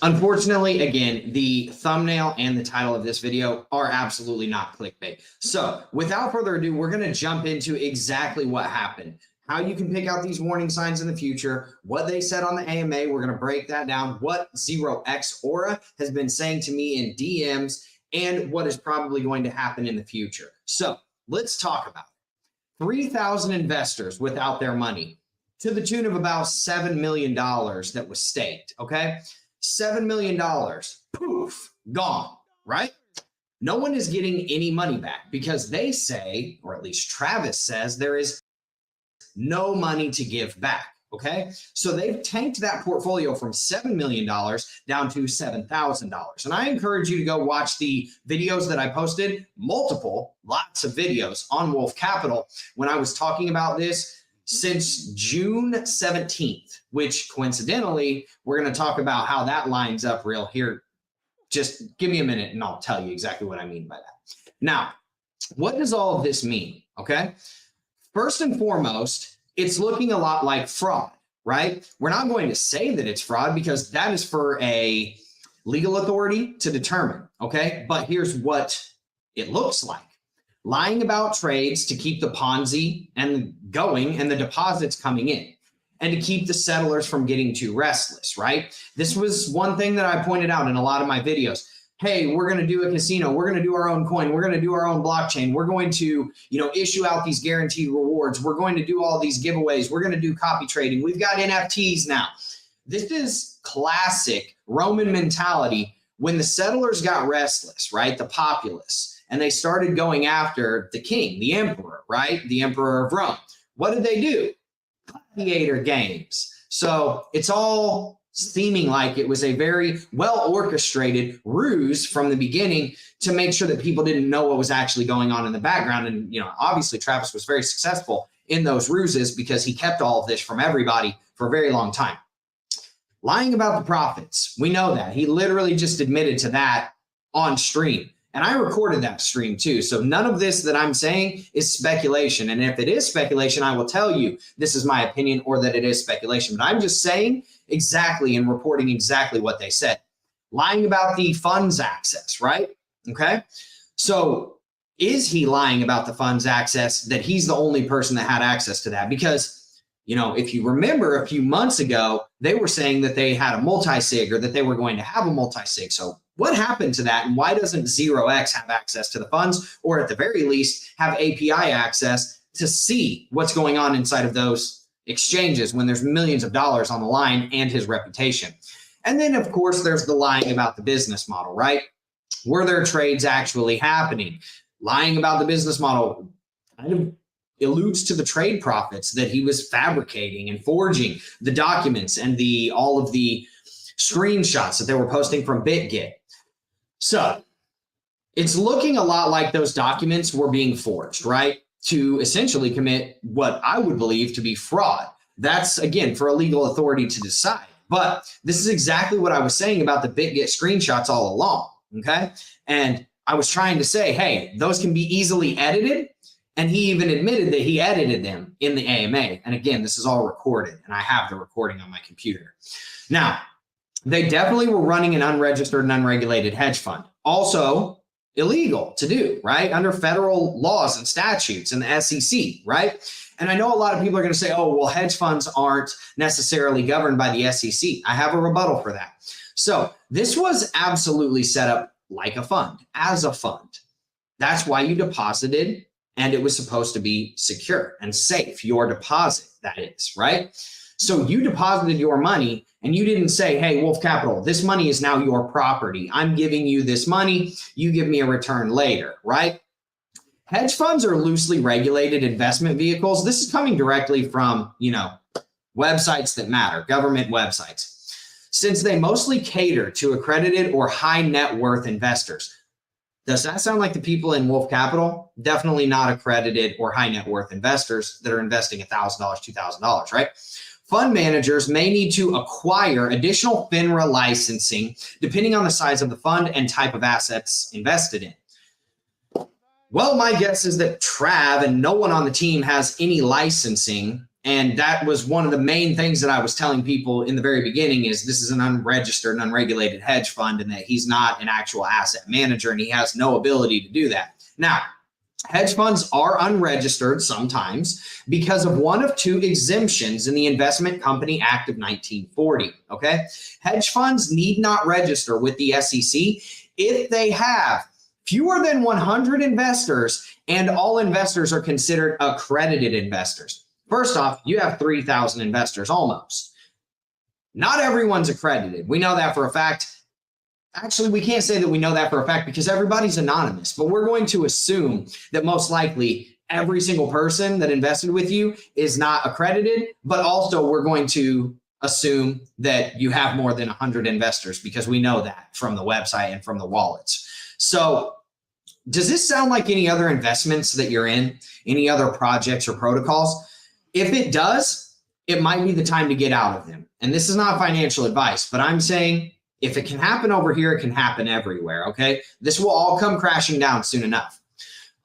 Unfortunately, again, the thumbnail and the title of this video are absolutely not clickbait. So without further ado, we're going to jump into exactly what happened, how you can pick out these warning signs in the future, what they said on the AMA. We're going to break that down, what 0x Aura has been saying to me in DMs, and what is probably going to happen in the future. So let's talk about it. 3,000 investors without their money to the tune of about $7 million that was staked, okay? $7 million, poof, gone, right? No one is getting any money back because they say, or at least Travis says, there is no money to give back, okay? So they've tanked that portfolio from $7 million down to $7,000. And I encourage you to go watch the videos that I posted, lots of videos on Wolf Capital when I was talking about this since June 17th, which coincidentally, we're going to talk about how that lines up real here. Just give me a minute and I'll tell you exactly what I mean by that. Now, what does all of this mean? Okay. First and foremost, it's looking a lot like fraud, right? We're not going to say that it's fraud because that is for a legal authority to determine. Okay. But here's what it looks like. Lying about trades to keep the Ponzi and going and the deposits coming in, and to keep the settlers from getting too restless, right? This was one thing that I pointed out in a lot of my videos. Hey, we're going to do a casino. We're going to do our own coin. We're going to do our own blockchain. We're going to, issue out these guaranteed rewards. We're going to do all these giveaways. We're going to do copy trading. We've got NFTs now. This is classic Roman mentality when the settlers got restless, right? The populace. And they started going after the king, the emperor, right? The emperor of Rome. What did they do? Gladiator games. So it's all seeming like it was a very well orchestrated ruse from the beginning to make sure that people didn't know what was actually going on in the background. And, obviously Travis was very successful in those ruses because he kept all of this from everybody for a very long time. Lying about the profits. We know that. He literally just admitted to that on stream. And I recorded that stream too. So none of this that I'm saying is speculation. And if it is speculation, I will tell you this is my opinion or that it is speculation. But I'm just saying exactly and reporting exactly what they said. Lying about the funds access, right? Okay. So is he lying about the funds access, that he's the only person that had access to that? Because, if you remember a few months ago, they were saying that they had a multi-sig or that they were going to have a multi-sig. So what happened to that, and why doesn't 0x have access to the funds, or at the very least have API access to see what's going on inside of those exchanges when there's millions of dollars on the line and his reputation? And then, of course, there's the lying about the business model, right? Were there trades actually happening? Lying about the business model kind of alludes to the trade profits that he was fabricating and forging, the documents and all of the screenshots that they were posting from BitGet. So it's looking a lot like those documents were being forged, right? To essentially commit what I would believe to be fraud. That's, again, for a legal authority to decide. But this is exactly what I was saying about the BitGet screenshots all along, okay? And I was trying to say, hey, those can be easily edited. And he even admitted that he edited them in the AMA. And again, this is all recorded, and I have the recording on my computer. Now, they definitely were running an unregistered and unregulated hedge fund. Also illegal to do, right? Under federal laws and statutes and the SEC, right? And I know a lot of people are going to say, oh, well, hedge funds aren't necessarily governed by the SEC. I have a rebuttal for that. So this was absolutely set up like a fund, as a fund. That's why you deposited, and it was supposed to be secure and safe, your deposit, that is, right? So you deposited your money and you didn't say, hey, Wolf Capital, this money is now your property. I'm giving you this money. You give me a return later, right? Hedge funds are loosely regulated investment vehicles. This is coming directly from, websites that matter, government websites. Since they mostly cater to accredited or high net worth investors. Does that sound like the people in Wolf Capital? Definitely not accredited or high net worth investors that are investing $1,000, $2,000, right? Fund managers may need to acquire additional FINRA licensing depending on the size of the fund and type of assets invested in. Well, my guess is that Trav and no one on the team has any licensing And that was one of the main things that I was telling people in the very beginning is this is an unregistered and unregulated hedge fund and that he's not an actual asset manager and he has no ability to do that. Now, hedge funds are unregistered sometimes because of one of two exemptions in the Investment Company Act of 1940, okay? Hedge funds need not register with the SEC if they have fewer than 100 investors and all investors are considered accredited investors. First off, you have 3,000 investors almost. Not everyone's accredited. We know that for a fact. Actually, we can't say that we know that for a fact because everybody's anonymous, but we're going to assume that most likely every single person that invested with you is not accredited, but also we're going to assume that you have more than 100 investors because we know that from the website and from the wallets. So does this sound like any other investments that you're in, any other projects or protocols? If it does, it might be the time to get out of them. And this is not financial advice, but I'm saying if it can happen over here, it can happen everywhere, okay? This will all come crashing down soon enough.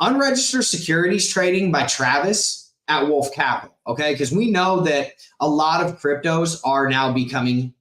Unregistered securities trading by Travis at Wolf Capital, okay? Because we know that a lot of cryptos are now becoming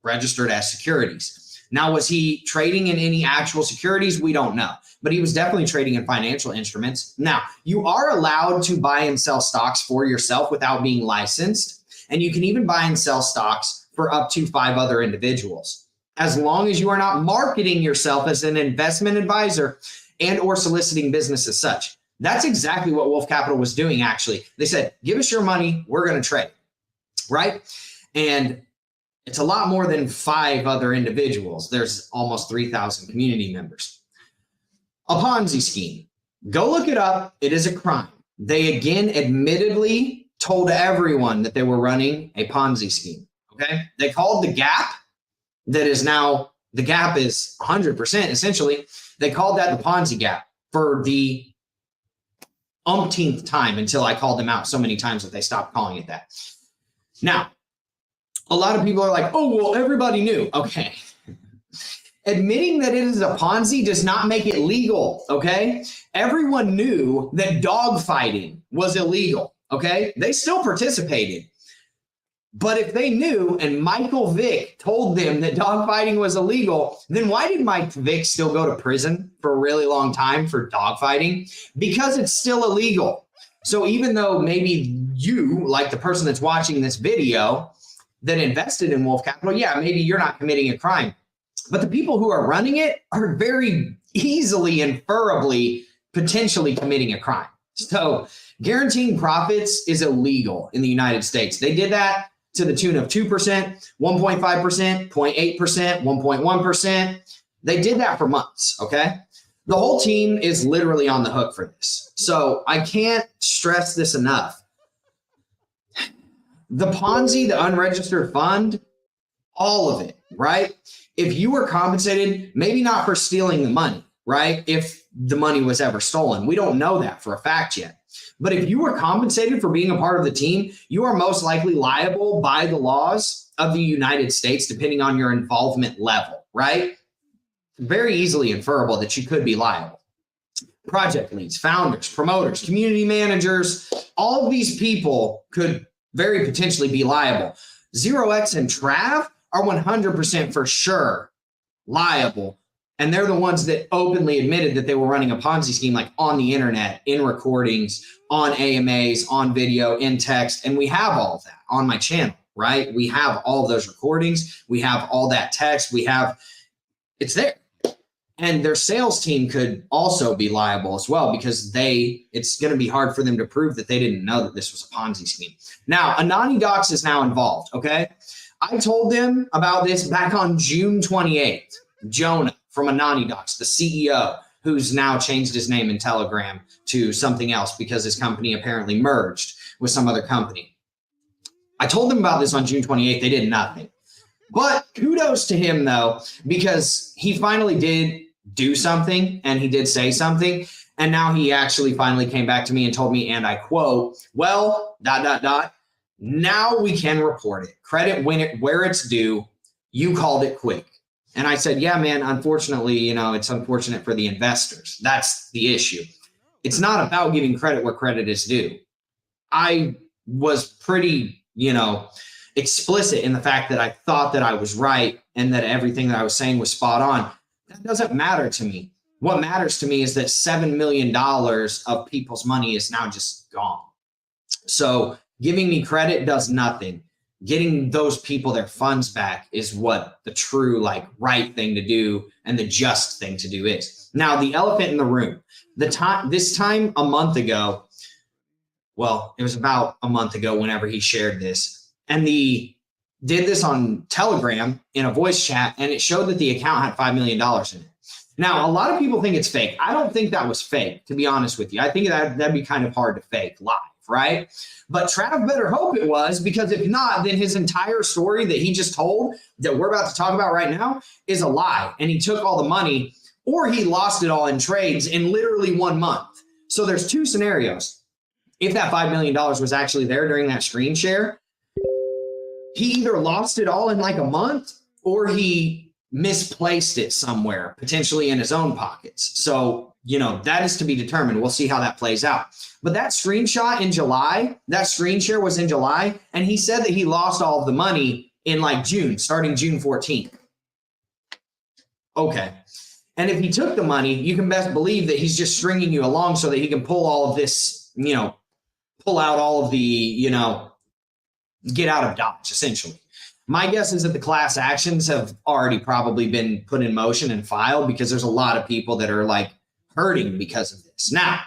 registered as securities. Now, was he trading in any actual securities? We don't know. But he was definitely trading in financial instruments. Now, you are allowed to buy and sell stocks for yourself without being licensed. And you can even buy and sell stocks for up to 5 other individuals, as long as you are not marketing yourself as an investment advisor and or soliciting business as such. That's exactly what Wolf Capital was doing, actually. They said, give us your money, we're going to trade, right? And it's a lot more than 5 other individuals. There's almost 3,000 community members. A Ponzi scheme. Go look it up. It is a crime. They again admittedly told everyone that they were running a Ponzi scheme. Okay. They called the gap that is now, the gap is 100% essentially. They called that the Ponzi gap for the umpteenth time until I called them out so many times that they stopped calling it that. Now, a lot of people are like, oh, well, everybody knew. Okay. Admitting that it is a Ponzi does not make it legal, okay? Everyone knew that dogfighting was illegal, okay? They still participated. But if they knew and Michael Vick told them that dogfighting was illegal, then why did Mike Vick still go to prison for a really long time for dogfighting? Because it's still illegal. So even though maybe you, like the person that's watching this video that invested in Wolf Capital, yeah, maybe you're not committing a crime. But the people who are running it are very easily, inferably, potentially committing a crime. So guaranteeing profits is illegal in the United States. They did that to the tune of 2%, 1.5%, 0.8%, 1.1%. They did that for months, okay? The whole team is literally on the hook for this. So I can't stress this enough. The Ponzi, the unregistered fund, all of it, right? If you were compensated, maybe not for stealing the money, right? If the money was ever stolen, we don't know that for a fact yet. But if you were compensated for being a part of the team, you are most likely liable by the laws of the United States, depending on your involvement level, right? Very easily inferable that you could be liable. Project leads, founders, promoters, community managers, all of these people could very potentially be liable. 0x and Trav are 100% for sure liable. And they're the ones that openly admitted that they were running a Ponzi scheme, like on the internet, in recordings, on AMAs, on video, in text. And we have all of that on my channel, right? We have all of those recordings. We have all that text. It's there. And their sales team could also be liable as well, because it's going to be hard for them to prove that they didn't know that this was a Ponzi scheme. Now, Anani Docs is now involved, okay? I told them about this back on June 28th. Jonah from Anani Docs, the CEO, who's now changed his name in Telegram to something else because his company apparently merged with some other company. I told them about this on June 28th. They did nothing. But kudos to him, though, because he finally did do something and he did say something. And now he actually finally came back to me and told me, and I quote, well, ... now we can report it. Credit where it's due. You called it quick. And I said, yeah, man, unfortunately, it's unfortunate for the investors. That's the issue. It's not about giving credit where credit is due. I was pretty, explicit in the fact that I thought that I was right and that everything that I was saying was spot on. That doesn't matter to me. What matters to me is that $7 million of people's money is now just gone. So giving me credit does nothing. Getting those people their funds back is what the true right thing to do and the just thing to do is. Now, the elephant in the room, this time a month ago, well, it was about a month ago whenever he shared this, and did this on Telegram in a voice chat, and it showed that the account had $5 million in it. Now, a lot of people think it's fake. I don't think that was fake, to be honest with you. I think that'd be kind of hard to fake live, right? But Trav better hope it was, because if not, then his entire story that he just told that we're about to talk about right now is a lie. And he took all the money, or he lost it all in trades in literally 1 month. So there's two scenarios. If that $5 million was actually there during that screen share, he either lost it all in a month, or he misplaced it somewhere, potentially in his own pockets. So, that is to be determined. We'll see how that plays out. But that screenshot in July, that screen share was in July, and he said that he lost all of the money in June, starting June 14th. Okay. And if he took the money, you can best believe that he's just stringing you along so that he can pull all of this, pull out all of the, get out of Dodge, essentially. My guess is that the class actions have already probably been put in motion and filed, because there's a lot of people that are hurting because of this. Now,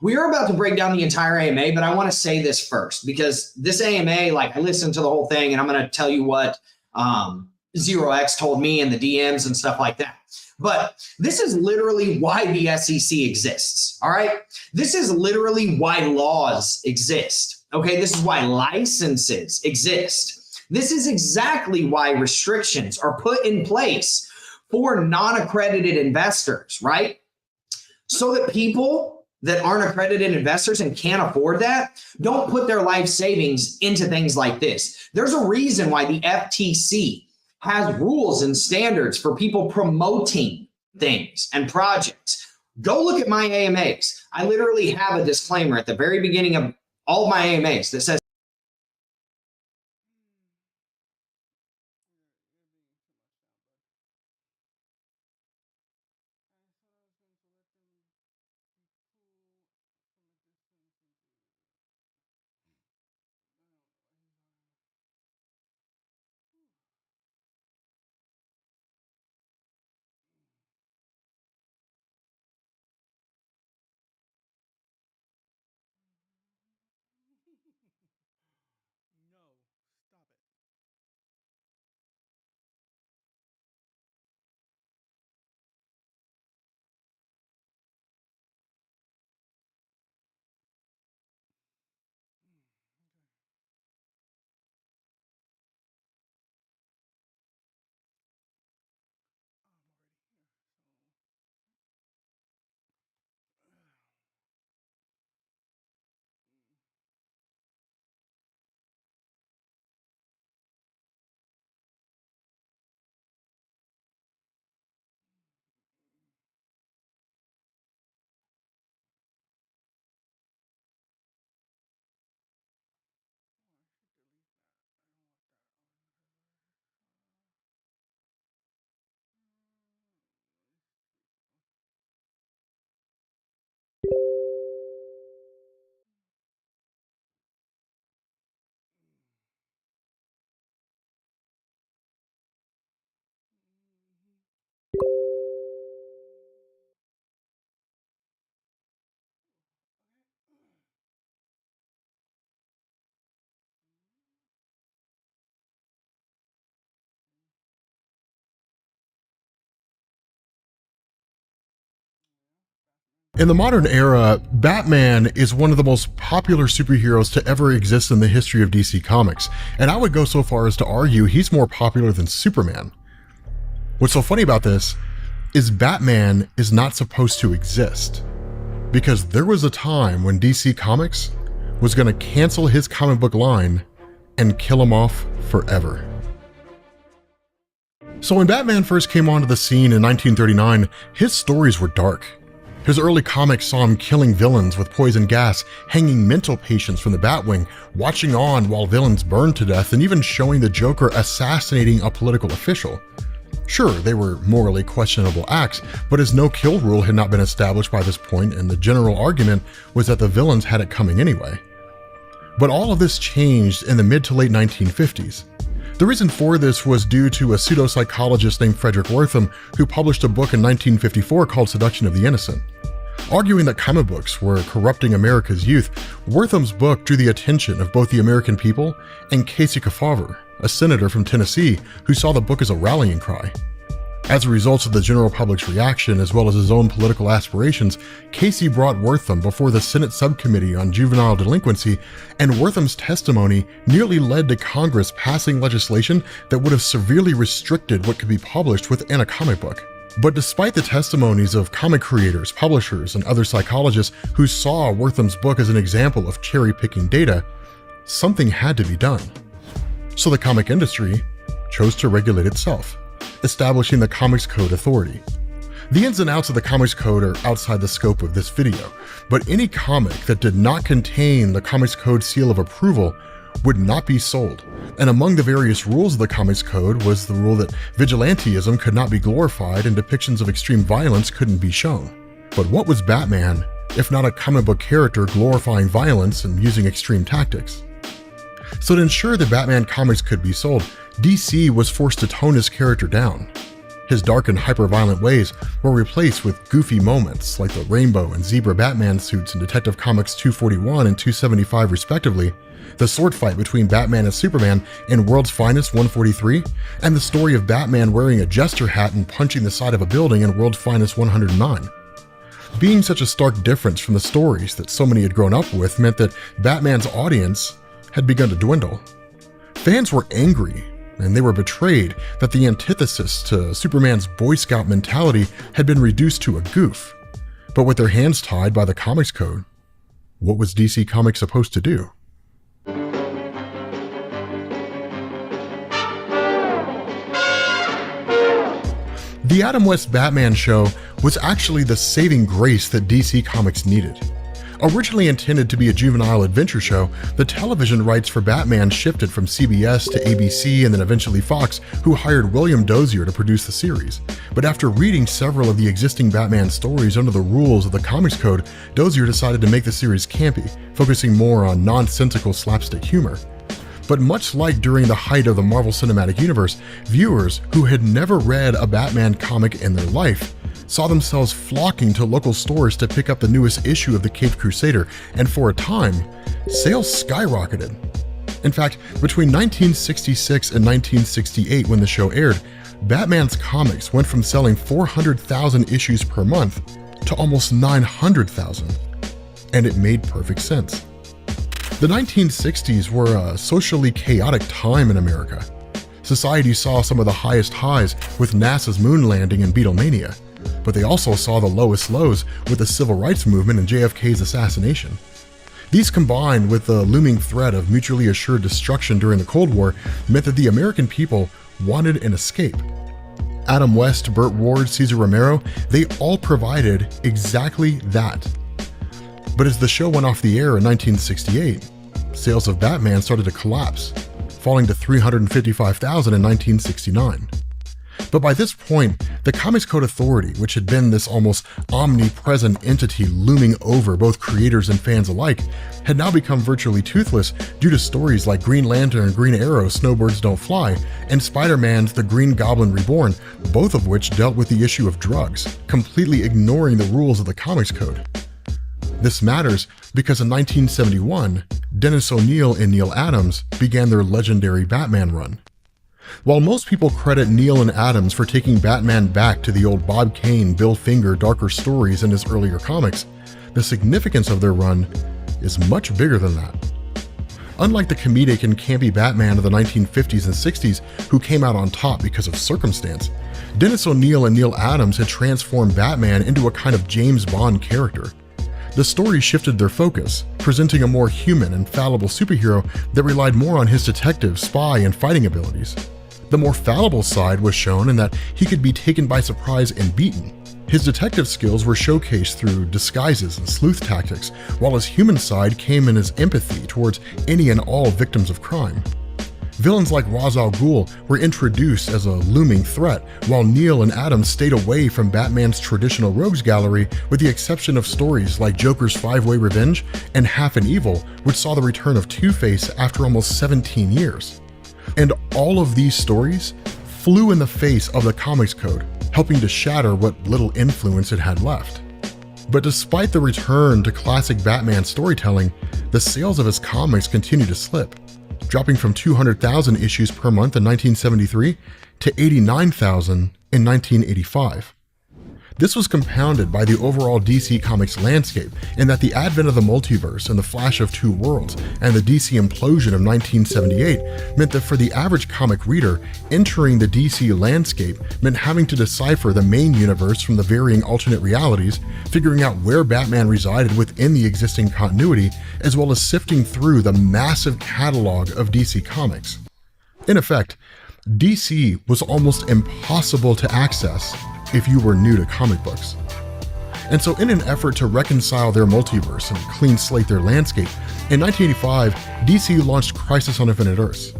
we are about to break down the entire AMA, but I want to say this first, because this AMA, I listened to the whole thing, and I'm going to tell you what 0x told me in the DMs and stuff like that. But this is literally why the SEC exists. All right. This is literally why laws exist. Okay. This is why licenses exist. This is exactly why restrictions are put in place for non-accredited investors, right? So that people that aren't accredited investors and can't afford that don't put their life savings into things like this. There's a reason why the FTC has rules and standards for people promoting things and projects. Go look at my AMAs. I literally have a disclaimer at the very beginning of all of my AMAs that says, In the modern era, Batman is one of the most popular superheroes to ever exist in the history of DC Comics, and I would go so far as to argue he's more popular than Superman. What's so funny about this is Batman is not supposed to exist, because there was a time when DC Comics was going to cancel his comic book line and kill him off forever. So when Batman first came onto the scene in 1939, his stories were dark. His early comics saw him killing villains with poison gas, hanging mental patients from the Batwing, watching on while villains burned to death, and even showing the Joker assassinating a political official. Sure, they were morally questionable acts, but his no-kill rule had not been established by this point, and the general argument was that the villains had it coming anyway. But all of this changed in the mid to late 1950s. The reason for this was due to a pseudo-psychologist named Frederick Wertham, who published a book in 1954 called Seduction of the Innocent. Arguing that comic books were corrupting America's youth, Wertham's book drew the attention of both the American people and Casey Kefauver, a senator from Tennessee who saw the book as a rallying cry. As a result of the general public's reaction as well as his own political aspirations, Casey brought Wertham before the Senate Subcommittee on Juvenile Delinquency, and Wertham's testimony nearly led to Congress passing legislation that would have severely restricted what could be published within a comic book. But despite the testimonies of comic creators, publishers, and other psychologists who saw Wertham's book as an example of cherry-picking data, something had to be done. So the comic industry chose to regulate itself, establishing the Comics Code Authority. The ins and outs of the Comics Code are outside the scope of this video, but any comic that did not contain the Comics Code seal of approval would not be sold. And among the various rules of the Comics Code was the rule that vigilantism could not be glorified and depictions of extreme violence couldn't be shown. But what was Batman if not a comic book character glorifying violence and using extreme tactics? So to ensure that Batman comics could be sold, DC was forced to tone his character down. His dark and hyper-violent ways were replaced with goofy moments like the rainbow and zebra Batman suits in Detective Comics 241 and 275 respectively, the sword fight between Batman and Superman in World's Finest 143, and the story of Batman wearing a jester hat and punching the side of a building in World's Finest 109. Being such a stark difference from the stories that so many had grown up with meant that Batman's audience had begun to dwindle. Fans were angry, and they were betrayed that the antithesis to Superman's Boy Scout mentality had been reduced to a goof. But with their hands tied by the Comics Code, what was DC Comics supposed to do? The Adam West Batman show was actually the saving grace that DC Comics needed. Originally intended to be a juvenile adventure show, the television rights for Batman shifted from CBS to ABC and then eventually Fox, who hired William Dozier to produce the series. But after reading several of the existing Batman stories under the rules of the Comics Code, Dozier decided to make the series campy, focusing more on nonsensical slapstick humor. But much like during the height of the Marvel Cinematic Universe, viewers who had never read a Batman comic in their life saw themselves flocking to local stores to pick up the newest issue of the Caped Crusader, and for a time, sales skyrocketed. In fact, between 1966 and 1968, when the show aired, Batman's comics went from selling 400,000 issues per month to almost 900,000. And it made perfect sense. The 1960s were a socially chaotic time in America. Society saw some of the highest highs with NASA's moon landing and Beatlemania, but they also saw the lowest lows with the civil rights movement and JFK's assassination. These combined with the looming threat of mutually assured destruction during the Cold War meant that the American people wanted an escape. Adam West, Burt Ward, Cesar Romero, they all provided exactly that. But as the show went off the air in 1968, sales of Batman started to collapse, falling to 355,000 in 1969. But by this point, the Comics Code Authority, which had been this almost omnipresent entity looming over both creators and fans alike, had now become virtually toothless due to stories like Green Lantern, Green Arrow, Snowbirds Don't Fly, and Spider-Man's The Green Goblin Reborn, both of which dealt with the issue of drugs, completely ignoring the rules of the Comics Code. This matters because in 1971, Dennis O'Neil and Neil Adams began their legendary Batman run. While most people credit Neil and Adams for taking Batman back to the old Bob Kane, Bill Finger darker stories in his earlier comics, the significance of their run is much bigger than that. Unlike the comedic and campy Batman of the 1950s and 60s who came out on top because of circumstance, Dennis O'Neil and Neil Adams had transformed Batman into a kind of James Bond character. The story shifted their focus, presenting a more human and fallible superhero that relied more on his detective, spy, and fighting abilities. The more fallible side was shown in that he could be taken by surprise and beaten. His detective skills were showcased through disguises and sleuth tactics, while his human side came in as empathy towards any and all victims of crime. Villains like Ra's al Ghul were introduced as a looming threat, while Neil and Adam stayed away from Batman's traditional rogues gallery, with the exception of stories like Joker's 5-Way Revenge and Half an Evil, which saw the return of Two-Face after almost 17 years. And all of these stories flew in the face of the Comics Code, helping to shatter what little influence it had left. But despite the return to classic Batman storytelling, the sales of his comics continued to slip, dropping from 200,000 issues per month in 1973 to 89,000 in 1985. This was compounded by the overall DC Comics landscape, in that the advent of the multiverse and the Flash of Two Worlds and the DC implosion of 1978 meant that for the average comic reader, entering the DC landscape meant having to decipher the main universe from the varying alternate realities, figuring out where Batman resided within the existing continuity, as well as sifting through the massive catalog of DC Comics. In effect, DC was almost impossible to access if you were new to comic books. And so in an effort to reconcile their multiverse and clean slate their landscape, in 1985, DC launched Crisis on Infinite Earths.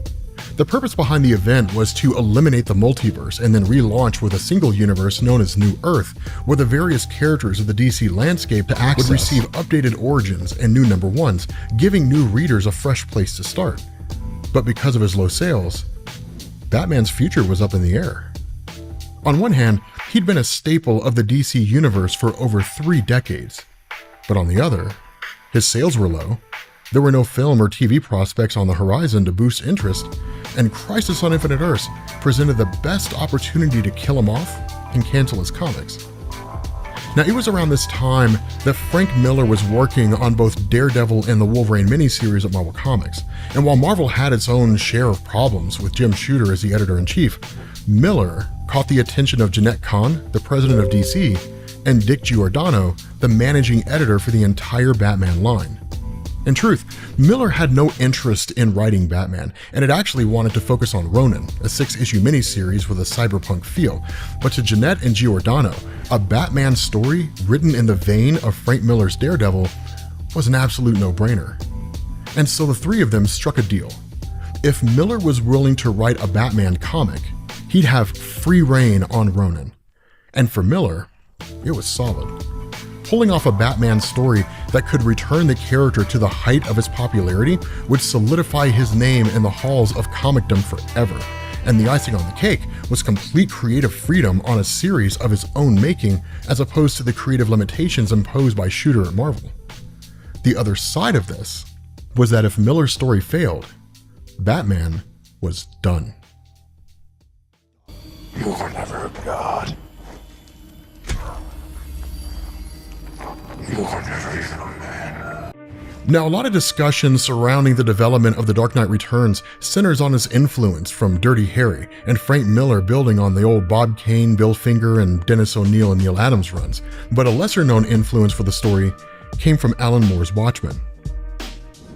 The purpose behind the event was to eliminate the multiverse and then relaunch with a single universe known as New Earth, where the various characters of the DC landscape to access would receive updated origins and new number ones, giving new readers a fresh place to start. But because of his low sales, Batman's future was up in the air. On one hand, he'd been a staple of the DC universe for over 3 decades. But on the other, his sales were low, there were no film or TV prospects on the horizon to boost interest, and Crisis on Infinite Earths presented the best opportunity to kill him off and cancel his comics. Now, it was around this time that Frank Miller was working on both Daredevil and the Wolverine miniseries at Marvel Comics, and while Marvel had its own share of problems with Jim Shooter as the editor-in-chief, Miller caught the attention of Jeanette Kahn, the president of DC, and Dick Giordano, the managing editor for the entire Batman line. In truth, Miller had no interest in writing Batman, and had actually wanted to focus on Ronin, a 6-issue miniseries with a cyberpunk feel. But to Jeanette and Giordano, a Batman story written in the vein of Frank Miller's Daredevil was an absolute no-brainer. And so the three of them struck a deal. If Miller was willing to write a Batman comic, he'd have free reign on Ronin. And for Miller, it was solid. Pulling off a Batman story that could return the character to the height of his popularity would solidify his name in the halls of comicdom forever. And the icing on the cake was complete creative freedom on a series of his own making, as opposed to the creative limitations imposed by Shooter at Marvel. The other side of this was that if Miller's story failed, Batman was done. You were never a god. You were never even a man. Now, a lot of discussion surrounding the development of The Dark Knight Returns centers on his influence from Dirty Harry and Frank Miller building on the old Bob Kane, Bill Finger, and Dennis O'Neil and Neil Adams runs. But a lesser-known influence for the story came from Alan Moore's Watchmen.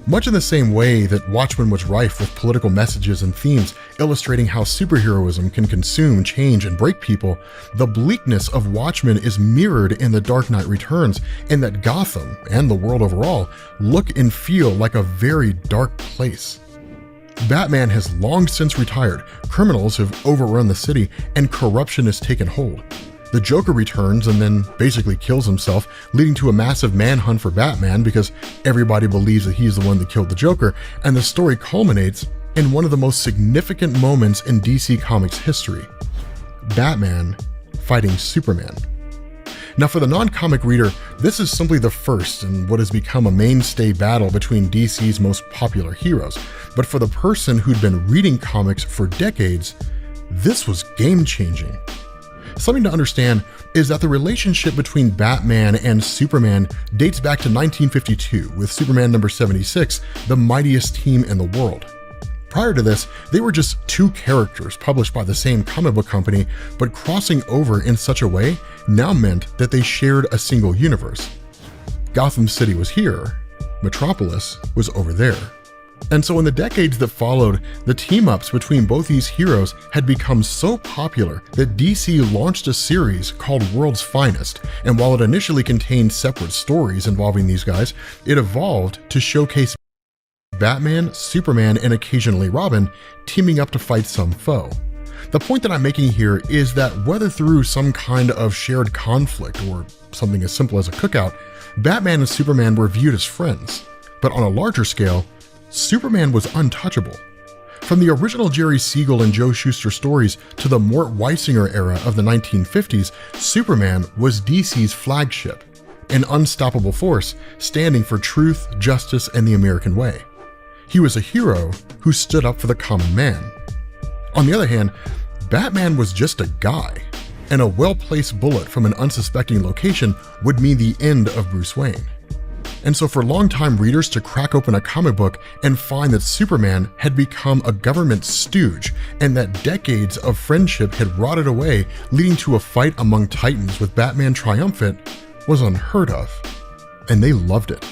Much in the same way that Watchmen was rife with political messages and themes illustrating how superheroism can consume, change, and break people, the bleakness of Watchmen is mirrored in The Dark Knight Returns, in that Gotham, and the world overall, look and feel like a very dark place. Batman has long since retired, criminals have overrun the city, and corruption has taken hold. The Joker returns and then basically kills himself, leading to a massive manhunt for Batman because everybody believes that he's the one that killed the Joker, and the story culminates in one of the most significant moments in DC Comics history: Batman fighting Superman. Now, for the non-comic reader, this is simply the first in what has become a mainstay battle between DC's most popular heroes. But for the person who'd been reading comics for decades, this was game-changing. Something to understand is that the relationship between Batman and Superman dates back to 1952 with Superman number 76, the mightiest team in the world. Prior to this, they were just two characters published by the same comic book company, but crossing over in such a way now meant that they shared a single universe. Gotham City was here, Metropolis was over there. And so in the decades that followed, the team-ups between both these heroes had become so popular that DC launched a series called World's Finest, and while it initially contained separate stories involving these guys, it evolved to showcase Batman, Superman, and occasionally Robin teaming up to fight some foe. The point that I'm making here is that whether through some kind of shared conflict or something as simple as a cookout, Batman and Superman were viewed as friends. But on a larger scale, Superman was untouchable. From the original Jerry Siegel and Joe Shuster stories to the Mort Weisinger era of the 1950s, Superman was DC's flagship, an unstoppable force standing for truth, justice, and the American way. He was a hero who stood up for the common man. On the other hand, Batman was just a guy, and a well-placed bullet from an unsuspecting location would mean the end of Bruce Wayne. And so for longtime readers to crack open a comic book and find that Superman had become a government stooge and that decades of friendship had rotted away, leading to a fight among titans with Batman triumphant, was unheard of. And they loved it.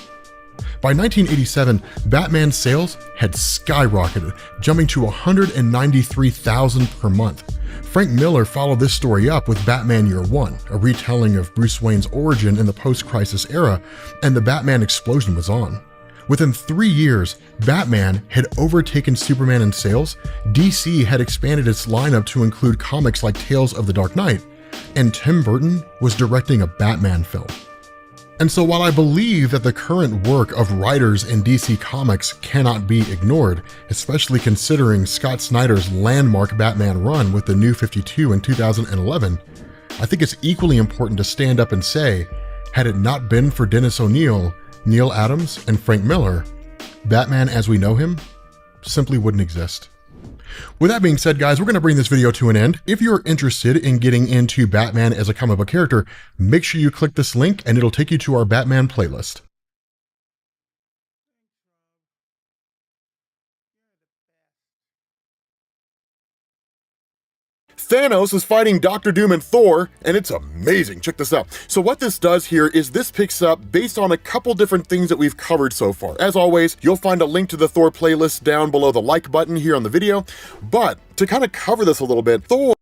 By 1987, Batman's sales had skyrocketed, jumping to 193,000 per month. Frank Miller followed this story up with Batman Year One, a retelling of Bruce Wayne's origin in the post-crisis era, and the Batman explosion was on. Within 3 years, Batman had overtaken Superman in sales, DC had expanded its lineup to include comics like Tales of the Dark Knight, and Tim Burton was directing a Batman film. And so while I believe that the current work of writers in DC Comics cannot be ignored, especially considering Scott Snyder's landmark Batman run with the New 52 in 2011, I think it's equally important to stand up and say, had it not been for Dennis O'Neil, Neil Adams, and Frank Miller, Batman as we know him simply wouldn't exist. With that being said, guys, we're going to bring this video to an end. If you're interested in getting into Batman as a comic book character, make sure you click this link and it'll take you to our Batman playlist. Thanos is fighting Doctor Doom and Thor, and it's amazing. Check this out. So what this does here is this picks up based on a couple different things that we've covered so far. As always, you'll find a link to the Thor playlist down below the like button here on the video. But to kind of cover this a little bit, Thor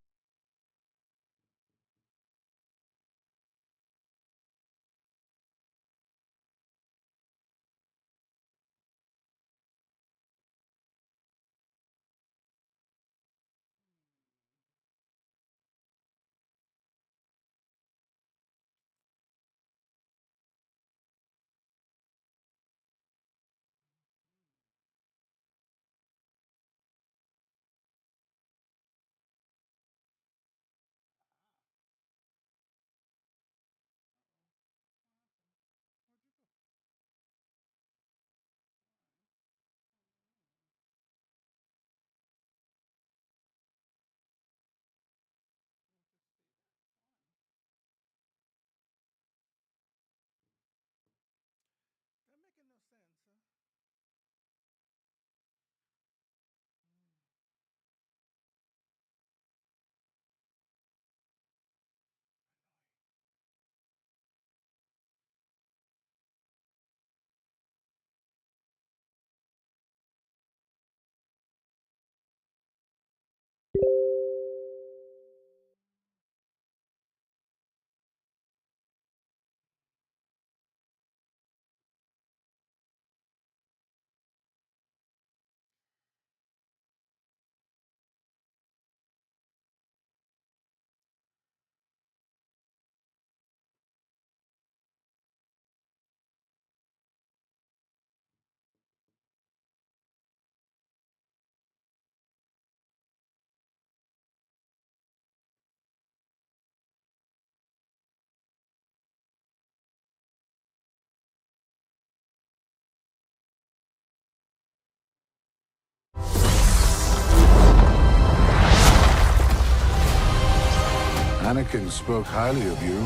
Anakin spoke highly of you. We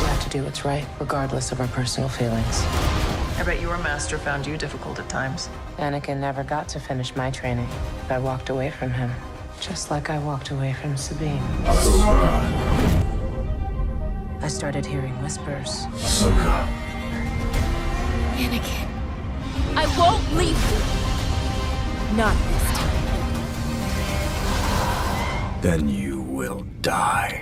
have to do what's right, regardless of our personal feelings. I bet your master found you difficult at times. Anakin never got to finish my training. I walked away from him, just like I walked away from Sabine. I started hearing whispers. Ahsoka. Anakin, I won't leave you. Not this time. Then you will die.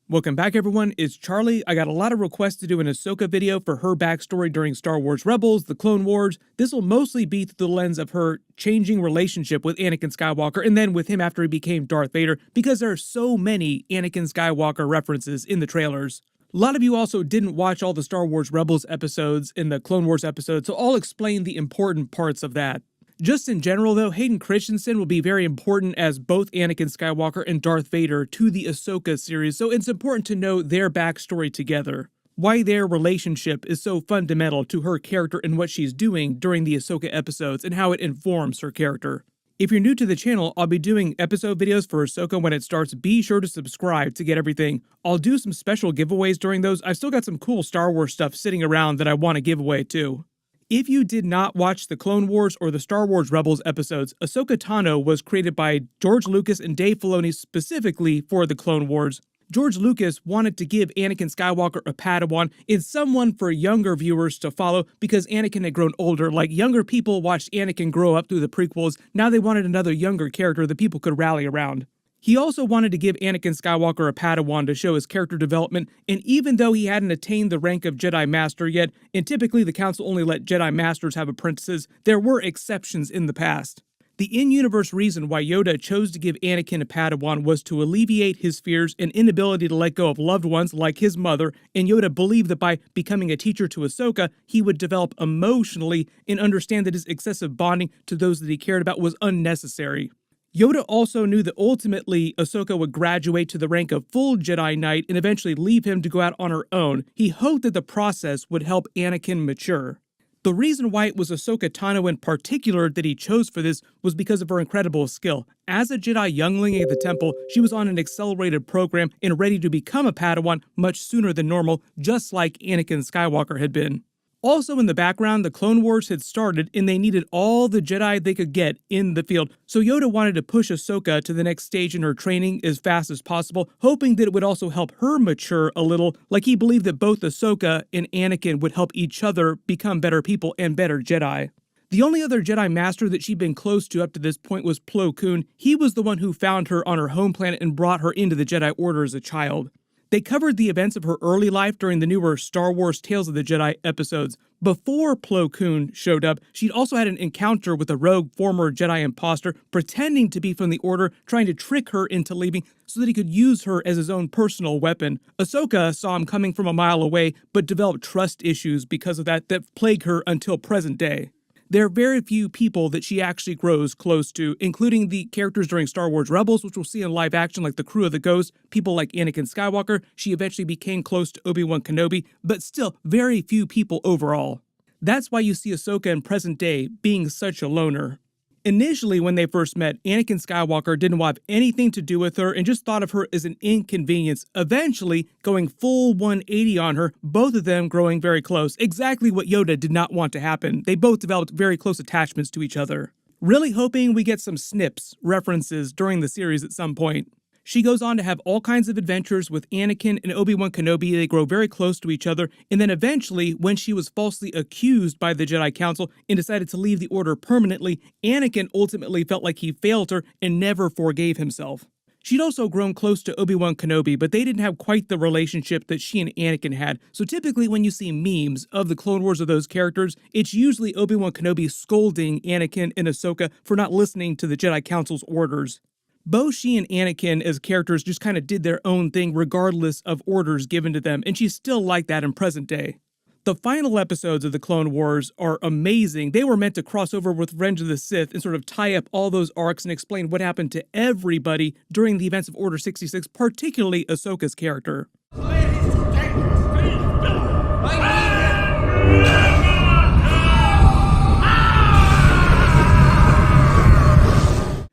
Welcome back, everyone. It's Charlie. I got a lot of requests to do an Ahsoka video for her backstory during Star Wars Rebels, the Clone Wars. This will mostly be through the lens of her changing relationship with Anakin Skywalker and then with him after he became Darth Vader, because there are so many Anakin Skywalker references in the trailers. A lot of you also didn't watch all the Star Wars Rebels episodes and the Clone Wars episodes, so I'll explain the important parts of that. Just in general, though, Hayden Christensen will be very important as both Anakin Skywalker and Darth Vader to the Ahsoka series, so it's important to know their backstory together. Why their relationship is so fundamental to her character and what she's doing during the Ahsoka episodes and how it informs her character. If you're new to the channel, I'll be doing episode videos for Ahsoka when it starts. Be sure to subscribe to get everything. I'll do some special giveaways during those. I've still got some cool Star Wars stuff sitting around that I want to give away too. If you did not watch the Clone Wars or the Star Wars Rebels episodes, Ahsoka Tano was created by George Lucas and Dave Filoni specifically for the Clone Wars. George Lucas wanted to give Anakin Skywalker a Padawan and someone for younger viewers to follow because Anakin had grown older. Like, younger people watched Anakin grow up through the prequels. Now they wanted another younger character that people could rally around. He also wanted to give Anakin Skywalker a Padawan to show his character development, and even though he hadn't attained the rank of Jedi Master yet, and typically the Council only let Jedi Masters have apprentices, there were exceptions in the past. The in-universe reason why Yoda chose to give Anakin a Padawan was to alleviate his fears and inability to let go of loved ones like his mother, and Yoda believed that by becoming a teacher to Ahsoka, he would develop emotionally and understand that his excessive bonding to those that he cared about was unnecessary. Yoda also knew that ultimately Ahsoka would graduate to the rank of full Jedi Knight and eventually leave him to go out on her own. He hoped that the process would help Anakin mature. The reason why it was Ahsoka Tano in particular that he chose for this was because of her incredible skill. As a Jedi youngling at the temple, she was on an accelerated program and ready to become a Padawan much sooner than normal, just like Anakin Skywalker had been. Also in the background, the Clone Wars had started and they needed all the Jedi they could get in the field, so Yoda wanted to push Ahsoka to the next stage in her training as fast as possible, hoping that it would also help her mature a little, like he believed that both Ahsoka and Anakin would help each other become better people and better Jedi. The only other Jedi Master that she'd been close to up to this point was Plo Koon. He was the one who found her on her home planet and brought her into the Jedi Order as a child. They covered the events of her early life during the newer Star Wars Tales of the Jedi episodes. Before Plo Koon showed up, she'd also had an encounter with a rogue former Jedi imposter pretending to be from the Order, trying to trick her into leaving so that he could use her as his own personal weapon. Ahsoka saw him coming from a mile away, but developed trust issues because of that plague her until present day. There are very few people that she actually grows close to, including the characters during Star Wars Rebels, which we'll see in live action like the Crew of the Ghost, people like Anakin Skywalker. She eventually became close to Obi-Wan Kenobi, but still very few people overall. That's why you see Ahsoka in present day being such a loner. Initially, when they first met, Anakin Skywalker didn't want anything to do with her and just thought of her as an inconvenience, eventually going full 180 on her, both of them growing very close, exactly what Yoda did not want to happen. They both developed very close attachments to each other. Really hoping we get some snips, references during the series at some point. She goes on to have all kinds of adventures with Anakin and Obi-Wan Kenobi. They grow very close to each other, and then eventually, when she was falsely accused by the Jedi Council and decided to leave the Order permanently, Anakin ultimately felt like he failed her and never forgave himself. She'd also grown close to Obi-Wan Kenobi, but they didn't have quite the relationship that she and Anakin had. So typically when you see memes of the Clone Wars of those characters, it's usually Obi-Wan Kenobi scolding Anakin and Ahsoka for not listening to the Jedi Council's orders. Both she and Anakin as characters just kind of did their own thing regardless of orders given to them, and she's still like that in present day. The final episodes of the Clone Wars are amazing. They were meant to cross over with Revenge of the Sith and sort of tie up all those arcs and explain what happened to everybody during the events of Order 66, particularly Ahsoka's character.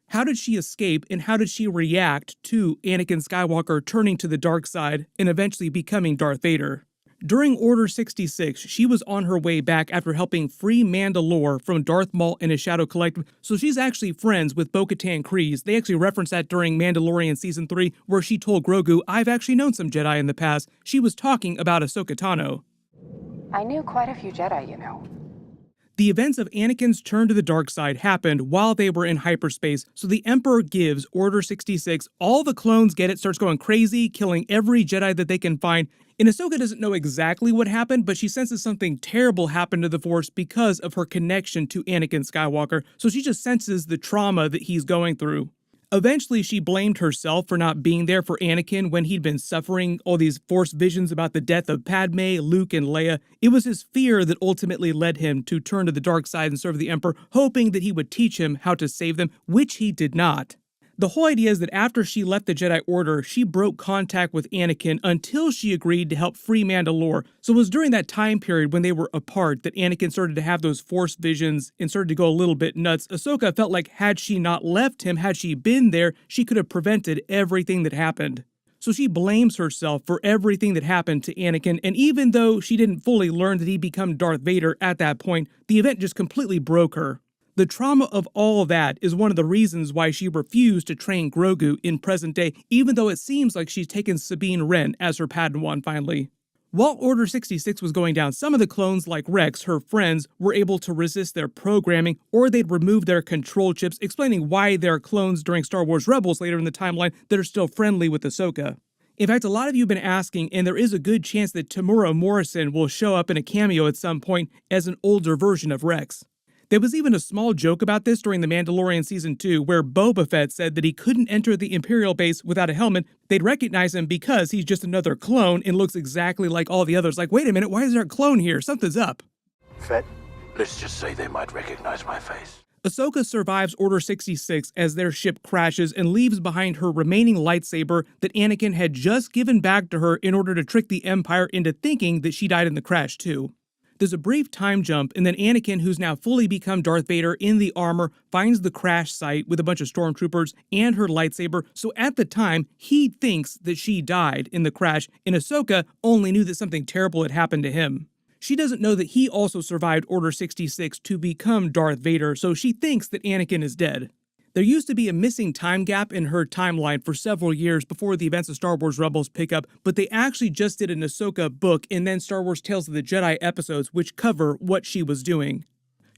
How did she escape and how did she react to Anakin Skywalker turning to the dark side and eventually becoming Darth Vader? During Order 66, she was on her way back after helping free Mandalore from Darth Maul and his Shadow Collective, so she's actually friends with Bo-Katan Kryze. They actually referenced that during Mandalorian Season 3, where she told Grogu, "I've actually known some Jedi in the past." She was talking about Ahsoka Tano. I knew quite a few Jedi, you know. The events of Anakin's turn to the dark side happened while they were in hyperspace, so the Emperor gives Order 66, all the clones get it, starts going crazy, killing every Jedi that they can find, and Ahsoka doesn't know exactly what happened, but she senses something terrible happened to the Force because of her connection to Anakin Skywalker, so she just senses the trauma that he's going through. Eventually, she blamed herself for not being there for Anakin when he'd been suffering all these Force visions about the death of Padme, Luke, and Leia. It was his fear that ultimately led him to turn to the dark side and serve the Emperor, hoping that he would teach him how to save them, which he did not. The whole idea is that after she left the Jedi Order, she broke contact with Anakin until she agreed to help free Mandalore. So it was during that time period when they were apart that Anakin started to have those Force visions and started to go a little bit nuts. Ahsoka felt like had she not left him, had she been there, she could have prevented everything that happened. So she blames herself for everything that happened to Anakin, and even though she didn't fully learn that he'd become Darth Vader at that point, the event just completely broke her. The trauma of all that is one of the reasons why she refused to train Grogu in present day, even though it seems like she's taken Sabine Wren as her Padawan finally. While Order 66 was going down, some of the clones like Rex, her friends, were able to resist their programming, or they'd remove their control chips, explaining why there are clones during Star Wars Rebels later in the timeline that are still friendly with Ahsoka. In fact, a lot of you have been asking, and there is a good chance that Temuera Morrison will show up in a cameo at some point as an older version of Rex. There was even a small joke about this during The Mandalorian Season 2, where Boba Fett said that he couldn't enter the Imperial base without a helmet. They'd recognize him because he's just another clone and looks exactly like all the others. Like, wait a minute, why is there a clone here? Something's up. Fett, let's just say they might recognize my face. Ahsoka survives Order 66 as their ship crashes and leaves behind her remaining lightsaber that Anakin had just given back to her in order to trick the Empire into thinking that she died in the crash too. There's a brief time jump, and then Anakin, who's now fully become Darth Vader in the armor, finds the crash site with a bunch of stormtroopers and her lightsaber, so at the time, he thinks that she died in the crash, and Ahsoka only knew that something terrible had happened to him. She doesn't know that he also survived Order 66 to become Darth Vader, so she thinks that Anakin is dead. There used to be a missing time gap in her timeline for several years before the events of Star Wars Rebels pick up, but they actually just did an Ahsoka book and then Star Wars Tales of the Jedi episodes which cover what she was doing.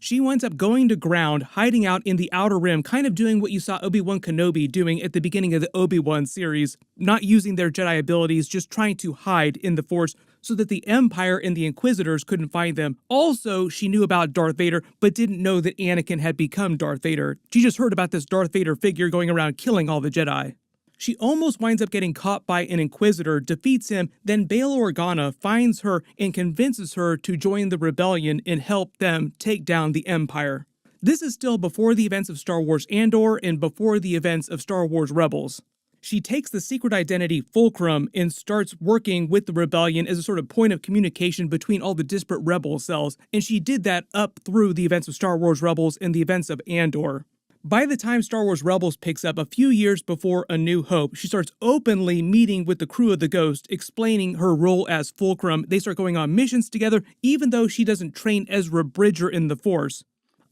She winds up going to ground, hiding out in the Outer Rim, kind of doing what you saw Obi-Wan Kenobi doing at the beginning of the Obi-Wan series, not using their Jedi abilities, just trying to hide in the Force so that the Empire and the Inquisitors couldn't find them. Also, she knew about Darth Vader, but didn't know that Anakin had become Darth Vader. She just heard about this Darth Vader figure going around killing all the Jedi. She almost winds up getting caught by an Inquisitor, defeats him, then Bail Organa finds her and convinces her to join the rebellion and help them take down the Empire. This is still before the events of Star Wars Andor and before the events of Star Wars Rebels. She takes the secret identity Fulcrum and starts working with the rebellion as a sort of point of communication between all the disparate rebel cells, and she did that up through the events of Star Wars Rebels and the events of Andor. By the time Star Wars Rebels picks up a few years before A New Hope, she starts openly meeting with the crew of the Ghost, explaining her role as Fulcrum. They start going on missions together, even though she doesn't train Ezra Bridger in the Force.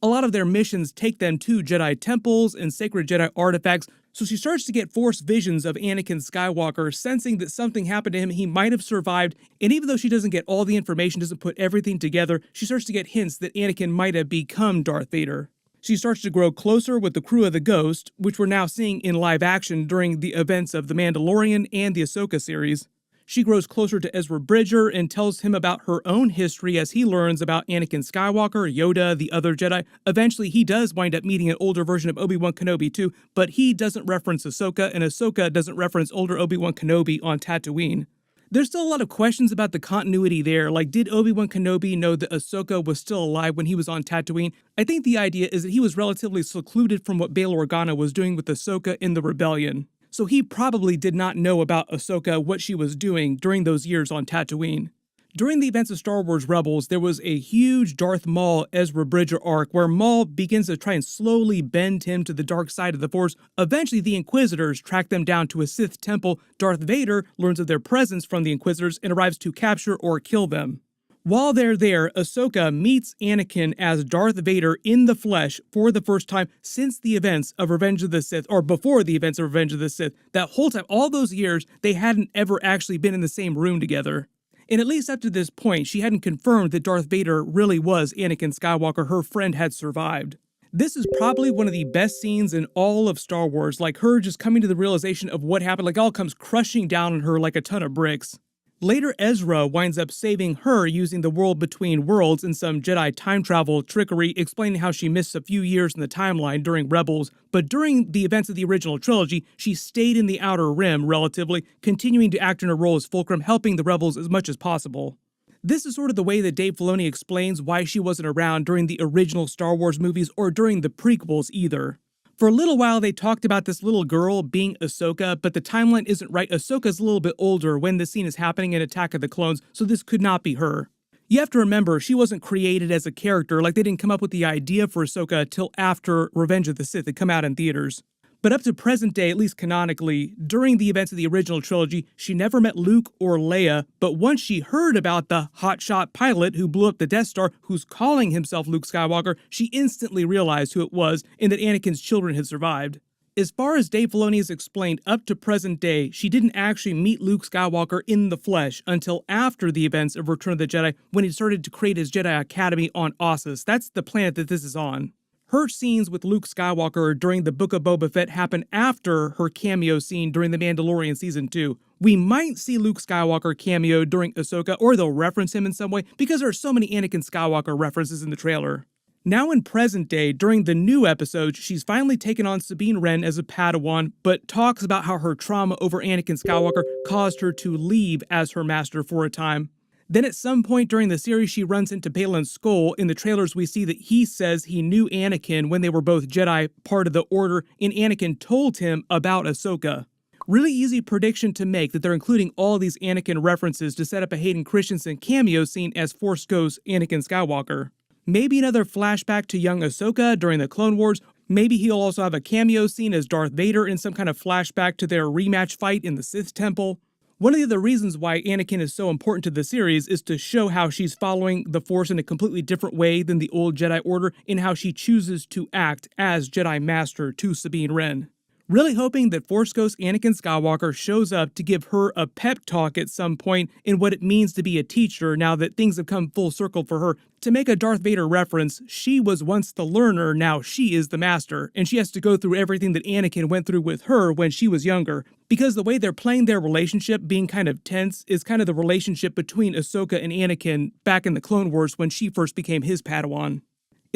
A lot of their missions take them to Jedi temples and sacred Jedi artifacts, so she starts to get Force visions of Anakin Skywalker, sensing that something happened to him, he might have survived, and even though she doesn't get all the information, doesn't put everything together, she starts to get hints that Anakin might have become Darth Vader. She starts to grow closer with the crew of the Ghost, which we're now seeing in live action during the events of The Mandalorian and the Ahsoka series. She grows closer to Ezra Bridger and tells him about her own history as he learns about Anakin Skywalker, Yoda, the other Jedi. Eventually, he does wind up meeting an older version of Obi-Wan Kenobi too, but he doesn't reference Ahsoka, and Ahsoka doesn't reference older Obi-Wan Kenobi on Tatooine. There's still a lot of questions about the continuity there, like did Obi-Wan Kenobi know that Ahsoka was still alive when he was on Tatooine? I think the idea is that he was relatively secluded from what Bail Organa was doing with Ahsoka in the Rebellion. So he probably did not know about Ahsoka, what she was doing during those years on Tatooine. During the events of Star Wars Rebels, there was a huge Darth Maul Ezra Bridger arc where Maul begins to try and slowly bend him to the dark side of the Force. Eventually, the Inquisitors track them down to a Sith temple. Darth Vader learns of their presence from the Inquisitors and arrives to capture or kill them. While they're there, Ahsoka meets Anakin as Darth Vader in the flesh for the first time since the events of Revenge of the Sith, or before the events of Revenge of the Sith. That whole time, all those years, they hadn't ever actually been in the same room together. And at least up to this point, she hadn't confirmed that Darth Vader really was Anakin Skywalker. Her friend had survived. This is probably one of the best scenes in all of Star Wars, like her just coming to the realization of what happened, like it all comes crushing down on her like a ton of bricks. Later, Ezra winds up saving her using the world between worlds and some Jedi time travel trickery, explaining how she missed a few years in the timeline during Rebels, but during the events of the original trilogy, she stayed in the Outer Rim relatively, continuing to act in her role as Fulcrum, helping the Rebels as much as possible. This is sort of the way that Dave Filoni explains why she wasn't around during the original Star Wars movies or during the prequels either. For a little while, they talked about this little girl being Ahsoka, but the timeline isn't right. Ahsoka's a little bit older when the scene is happening in Attack of the Clones, so this could not be her. You have to remember, she wasn't created as a character, like they didn't come up with the idea for Ahsoka till after Revenge of the Sith had come out in theaters. But up to present day, at least canonically, during the events of the original trilogy, she never met Luke or Leia, but once she heard about the hotshot pilot who blew up the Death Star, who's calling himself Luke Skywalker, she instantly realized who it was and that Anakin's children had survived. As far as Dave Filoni has explained, up to present day, she didn't actually meet Luke Skywalker in the flesh until after the events of Return of the Jedi, when he started to create his Jedi Academy on Ossus. That's the planet that this is on. Her scenes with Luke Skywalker during the Book of Boba Fett happen after her cameo scene during The Mandalorian Season 2. We might see Luke Skywalker cameo during Ahsoka, or they'll reference him in some way, because there are so many Anakin Skywalker references in the trailer. Now in present day, during the new episodes, she's finally taken on Sabine Wren as a Padawan, but talks about how her trauma over Anakin Skywalker caused her to leave as her master for a time. Then at some point during the series, she runs into Baylan Skoll. In the trailers, we see that he says he knew Anakin when they were both Jedi, part of the Order, and Anakin told him about Ahsoka. Really easy prediction to make that they're including all these Anakin references to set up a Hayden Christensen cameo scene as Force Ghost Anakin Skywalker. Maybe another flashback to young Ahsoka during the Clone Wars. Maybe he'll also have a cameo scene as Darth Vader in some kind of flashback to their rematch fight in the Sith Temple. One of the other reasons why Anakin is so important to the series is to show how she's following the Force in a completely different way than the old Jedi Order, and how she chooses to act as Jedi Master to Sabine Wren. Really hoping that Force Ghost Anakin Skywalker shows up to give her a pep talk at some point in what it means to be a teacher now that things have come full circle for her. To make a Darth Vader reference, she was once the learner, now she is the master, and she has to go through everything that Anakin went through with her when she was younger. Because the way they're playing their relationship being kind of tense is kind of the relationship between Ahsoka and Anakin back in the Clone Wars when she first became his Padawan.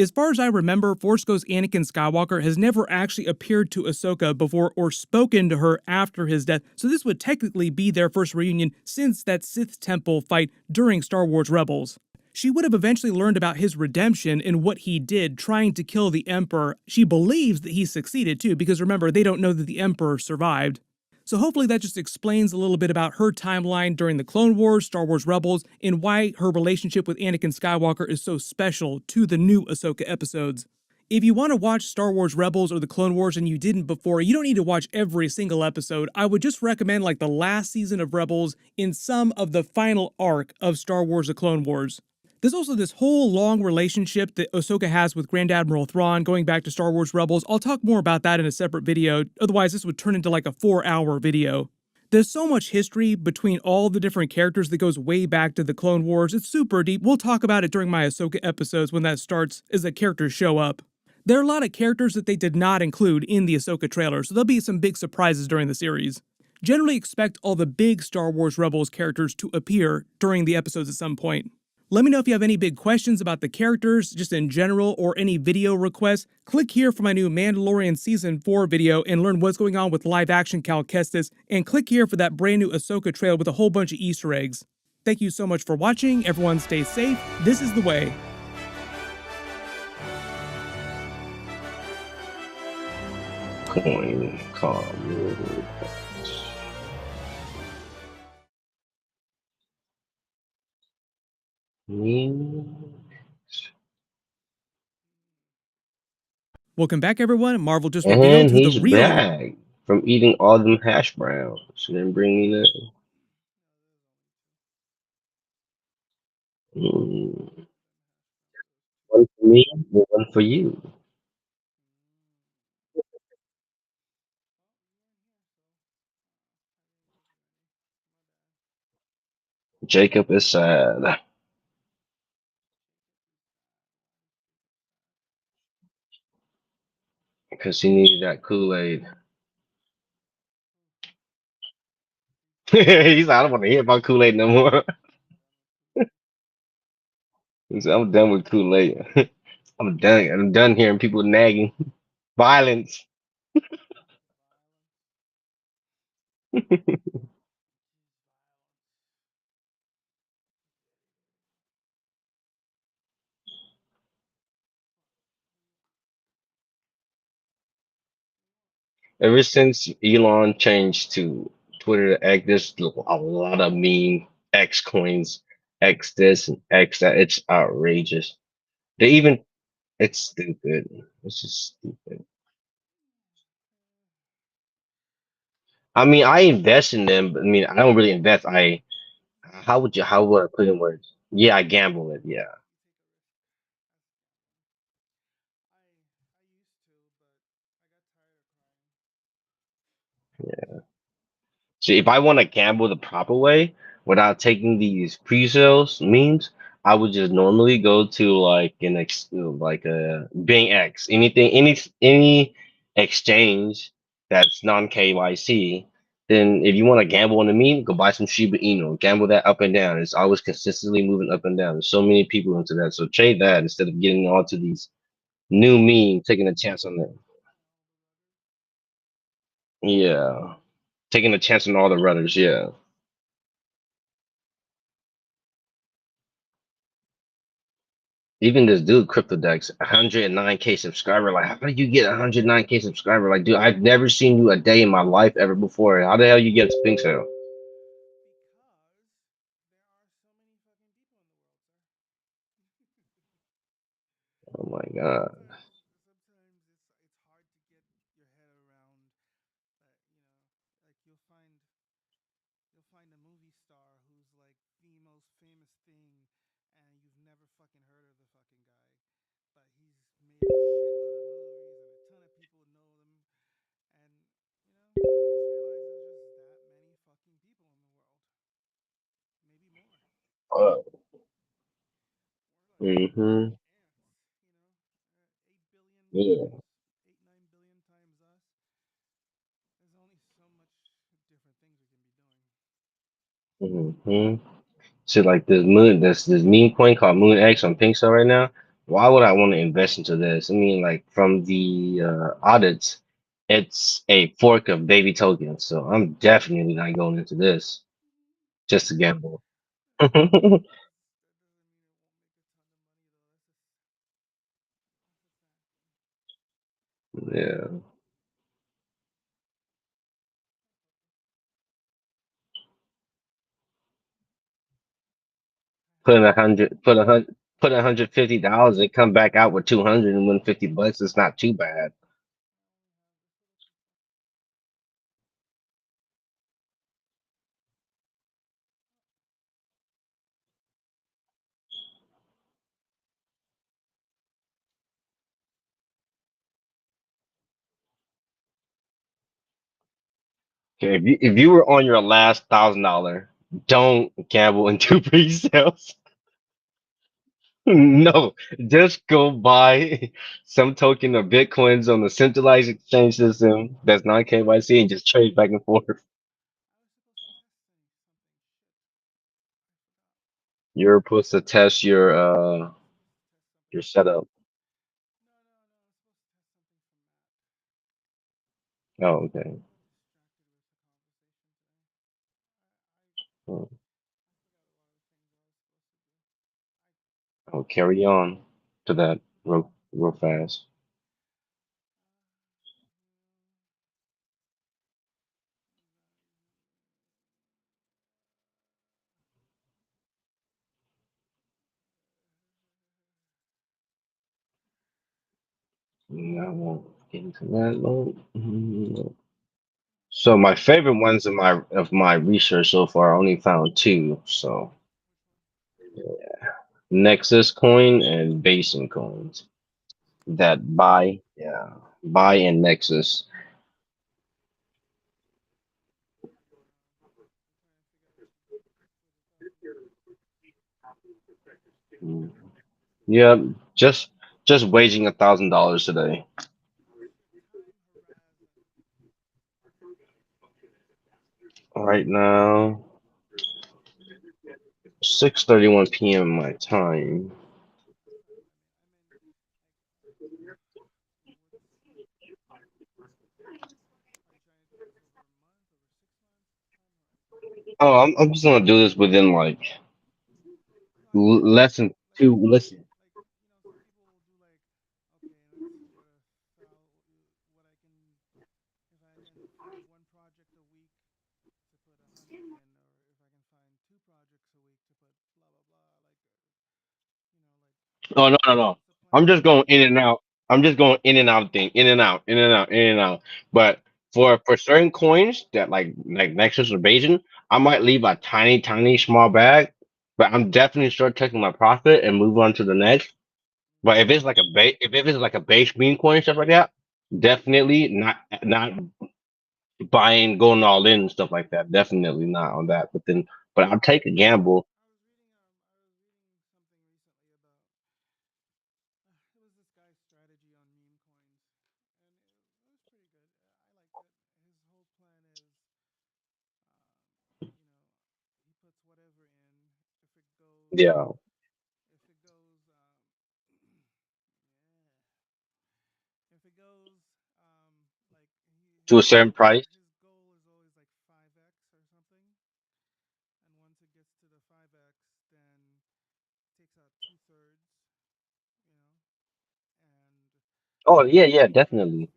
As far as I remember, Force Ghost Anakin Skywalker has never actually appeared to Ahsoka before or spoken to her after his death, so this would technically be their first reunion since that Sith Temple fight during Star Wars Rebels. She would have eventually learned about his redemption and what he did trying to kill the Emperor. She believes that he succeeded too, because remember, they don't know that the Emperor survived. So hopefully that just explains a little bit about her timeline during the Clone Wars, Star Wars Rebels, and why her relationship with Anakin Skywalker is so special to the new Ahsoka episodes. If you want to watch Star Wars Rebels or the Clone Wars and you didn't before, you don't need to watch every single episode. I would just recommend like the last season of Rebels in some of the final arc of Star Wars The Clone Wars. There's also this whole long relationship that Ahsoka has with Grand Admiral Thrawn going back to Star Wars Rebels. I'll talk more about that in a separate video, otherwise this would turn into like a 4-hour video. There's so much history between all the different characters that goes way back to the Clone Wars. It's super deep. We'll talk about it during my Ahsoka episodes when that starts as the characters show up. There are a lot of characters that they did not include in the Ahsoka trailer, so there'll be some big surprises during the series. Generally expect all the big Star Wars Rebels characters to appear during the episodes at some point. Let me know if you have any big questions about the characters, just in general, or any video requests. Click here for my new Mandalorian Season 4 video and learn what's going on with live-action Cal Kestis, and click here for that brand new Ahsoka trailer with a whole bunch of Easter eggs. Thank you so much for watching. Everyone stay safe. This is the way. Coin, calm. Welcome back, everyone. Marvel just And revealed who he's the real... back from eating all them hash browns. She didn't bring me nothing. One for me, one for you. Jacob is sad because he needed that Kool-Aid. He's like, I don't want to hear about Kool-Aid no more. He's like, I'm done with Kool-Aid. I'm done. I'm done hearing people nagging. Violence. Ever since Elon changed to Twitter to X, there's a lot of meme X coins, X this and X that. It's outrageous. They even, it's stupid. It's just stupid. I mean, I invest in them, but I mean, I don't really invest. How would I put in words? Yeah, I gamble it. Yeah. See, if I want to gamble the proper way without taking these pre-sales memes, I would just normally go to like like a Bing X, any exchange that's non KYC. Then if you want to gamble on the meme, go buy some Shiba Inu, gamble that up and down. It's always consistently moving up and down. There's so many people into that, so trade that instead of getting onto these new memes, taking a chance on that. Yeah, taking a chance on all the runners. Yeah. Even this dude, CryptoDex, 109K subscriber. Like, how do you get 109K subscriber? Like, dude, I've never seen you a day in my life ever before. How the hell you get a Sphinx sale? Oh my god. Mm-hmm. Yeah. Mm-hmm. See, like this meme coin called Moon X on Pinkstar right now. Why would I want to invest into this? I mean, like from the audits, it's a fork of baby tokens, so I'm definitely not going into this just to gamble. Yeah. Put $150 and come back out with 200 and win $50. It's not too bad. Okay, if you were on your last $1,000, don't gamble into pre-sales. No, just go buy some token of Bitcoins on the centralized exchange system that's non KYC and just trade back and forth. You're supposed to test your setup. Oh, okay. Oh, I'll carry on to that real fast. I won't get into that mode. So my favorite ones of my research so far, I only found two. So Nexus coin and Basin coins that buy in Nexus. Yeah, just waging $1,000 today. Right now, 6:31 p.m. my time. Oh, I'm just gonna do this within like less than two. Listen, oh no, no, no. I'm just going in and out. I'm just going in and out thing, in and out, in and out, in and out. But for certain coins that like Nexus or Bayesian, I might leave a tiny small bag. But I'm definitely start taking my profit and move on to the next. But if it's like a base, if it's like a base meme coin stuff like that, definitely not buying, going all in and stuff like that. Definitely not on that. But I'll take a gamble. Yeah, to a certain price. Oh yeah, yeah, definitely.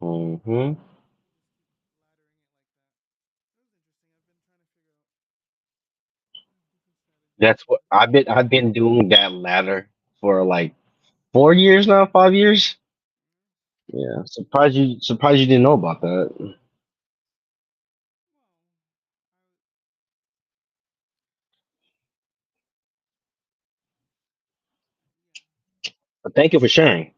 Hmm. That's what I've been doing that ladder for like 4 years now, 5 years. Yeah, surprised you didn't know about that. But thank you for sharing.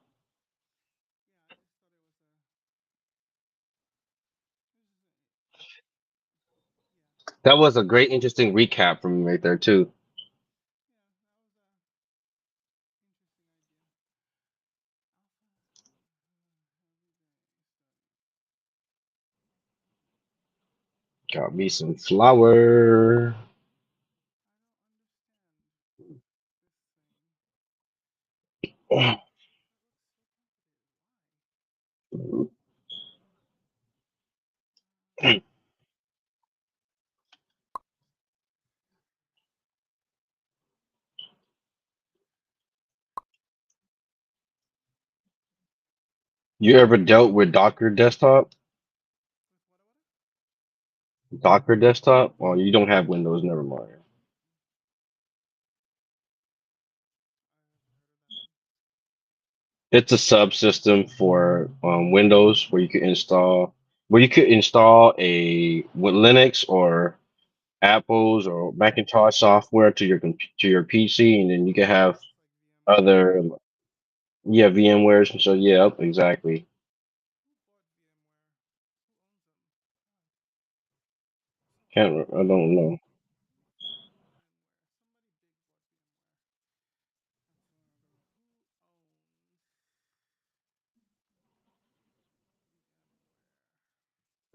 That was a great, interesting recap from you right there too. Got me some flour. You ever dealt with Docker desktop? Docker desktop? Oh, you don't have Windows. Never mind. It's a subsystem for Windows where you could install a with Linux or Apple's or Macintosh software to to your PC, and then you can have other VMwares and so yeah, yep, exactly. I don't know.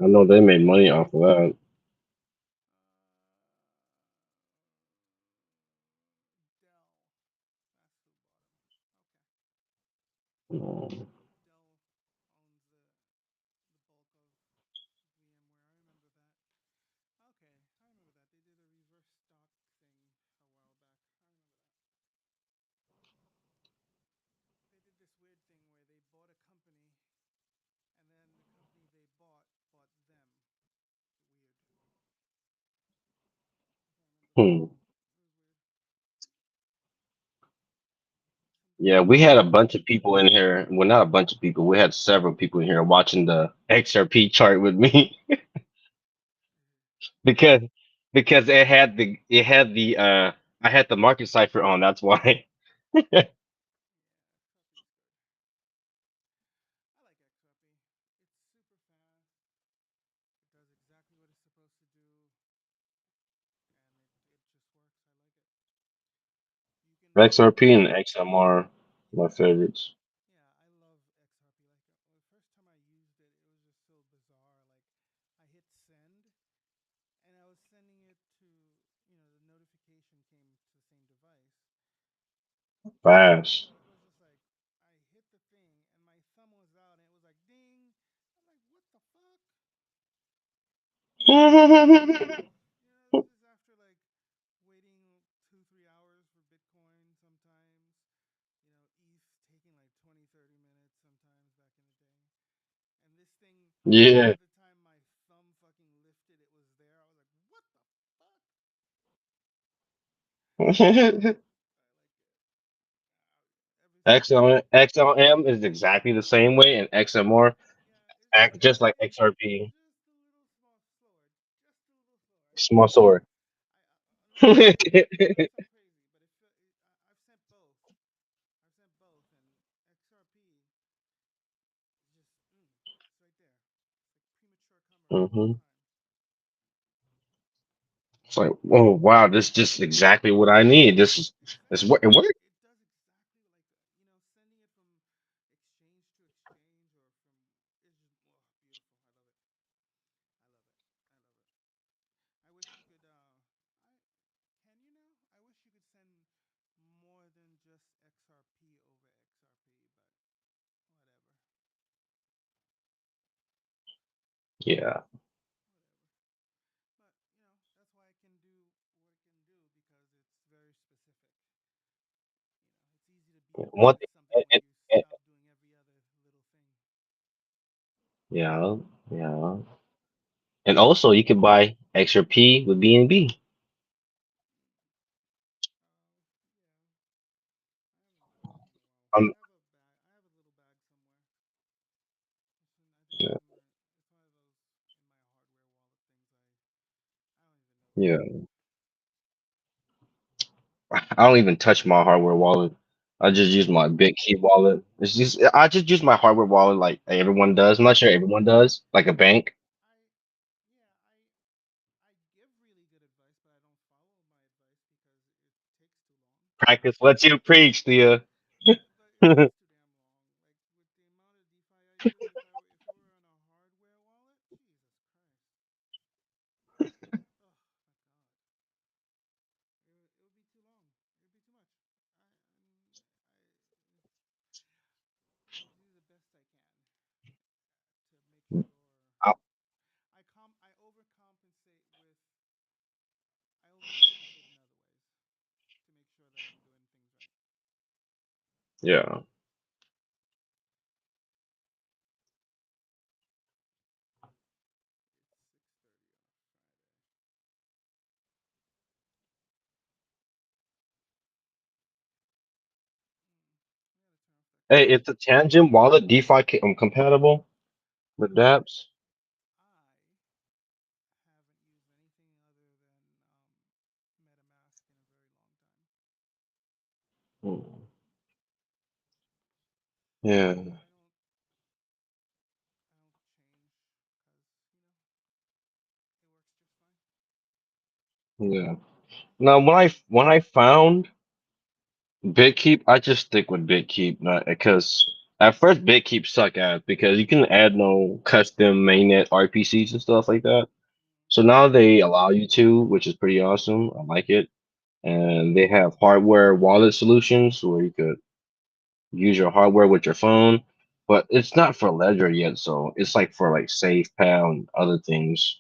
I know they made money off of that. Um, hmm. Yeah, we had a bunch of people in here. Well, not a bunch of people. We had several people in here watching the XRP chart with me because because it had the I had the market cipher on. That's why. XRP and XMR, my favorites. Fast. Yeah. XLM is exactly the same way, and XMR act just like XRP. Small sword. hmm It's like, oh wow, this is just exactly what I need. This what it worked. Yeah. One thing, yeah, yeah. And also you can buy XRP with BNB. Um, yeah, yeah. I don't even touch my hardware wallet. I just use my BitKey wallet. It's just I just use my hardware wallet like everyone does. I'm not sure everyone does, like a bank. Practice lets you preach, Thea. I- yeah. Hey, is the Tangent wallet DeFi compatible with dApps? Hmm. Yeah, yeah. Now, when I found BitKeep, I just stick with BitKeep, not because at first BitKeep suck ass because you can add no custom mainnet RPCs and stuff like that. So now they allow you to, which is pretty awesome. I like it, and they have hardware wallet solutions where you could use your hardware with your phone, but it's not for Ledger yet, so it's like for like SafePal and other things.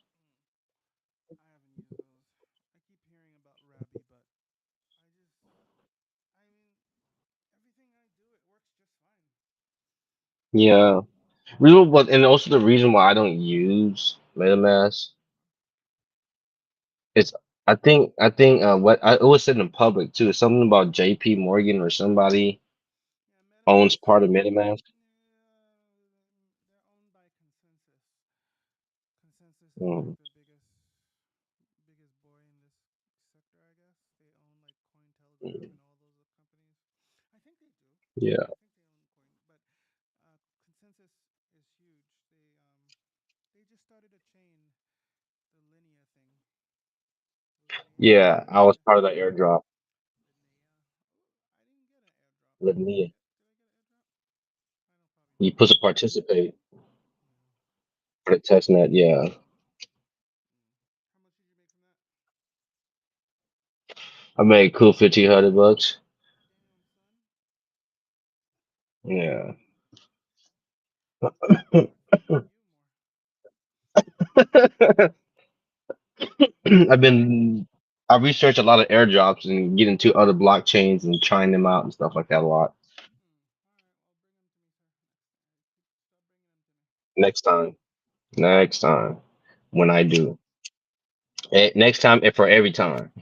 Yeah, real, but and also the reason why I don't use MetaMask, it's I think what I it was said in public too, something about JP Morgan or somebody owns part of MetaMask. Mm, and all those companies. I think they do. Yeah. I think they own coin, but consensus is huge. They just started a chain, the Linea thing. The Linea. Yeah, I was part of that airdrop. Linea. I didn't get an airdrop. Let me. Did I get an airdrop? I know probably You not. put to participate Yeah. for the test net. Yeah, How much did you make from that? I made cool $1,500. Damn, son. Yeah. Good for you more. I've been I research a lot of airdrops and get into other blockchains and trying them out and stuff like that a lot. All right, well, bring them to me, sir. Start bringing them to me. Next time, next time, when I do, next time and for every time.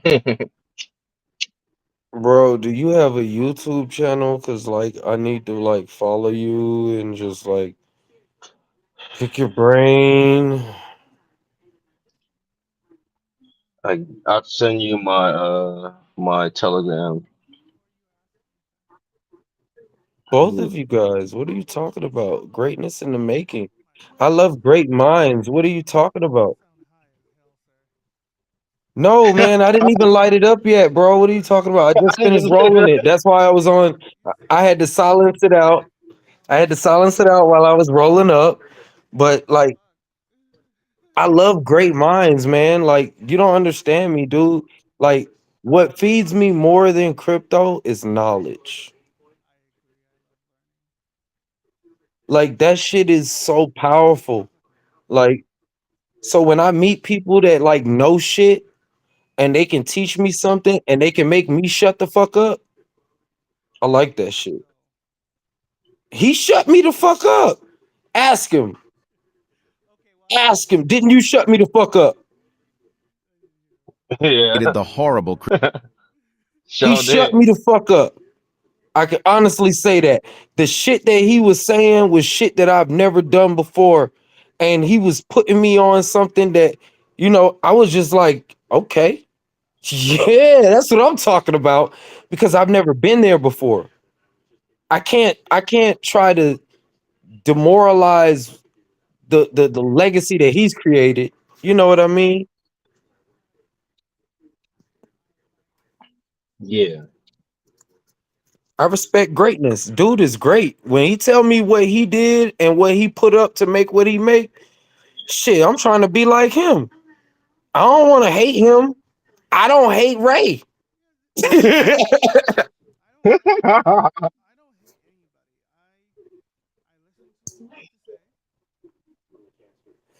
Bro, do you have a YouTube channel? Cause like I need to like follow you and just like pick your brain. I'll send you my Telegram. Both of you guys, what are you talking about? Greatness in the making. I love great minds. What are you talking about? Sound high as hell, sir. No, man, I didn't even light it up yet, bro. What are you talking about? I just finished rolling it. That's why I was on. I had to silence it out. I had to silence it out while I was rolling up. But like, I love great minds, man. Like, you don't understand me, dude. Like, what feeds me more than crypto is knowledge. I agree. I love learning. Like, that shit is so powerful. Like, so when I meet people that like know shit and they can teach me something and they can make me shut the fuck up, I like that shit. He shut me the fuck up. Ask him. Okay, well, I didn't Ask hear him. it. Didn't you shut me the fuck up? I didn't hear it. Yeah, The horrible. He sure shut did. me the fuck up. I can honestly say that. The shit that he was saying was shit that I've never done before. And he was putting me on something that, I was just like, okay. Yeah, that's what I'm talking about. Because I've never been there before. I can't try to demoralize the legacy that he's created. You know what I mean? Yeah, I respect greatness. Dude is great. When he tell me what he did and what he put up to make what he make, shit, I'm trying to be like him. I don't want to hate him. I don't hate Ray. I don't hate anybody. I listen to what you have to say.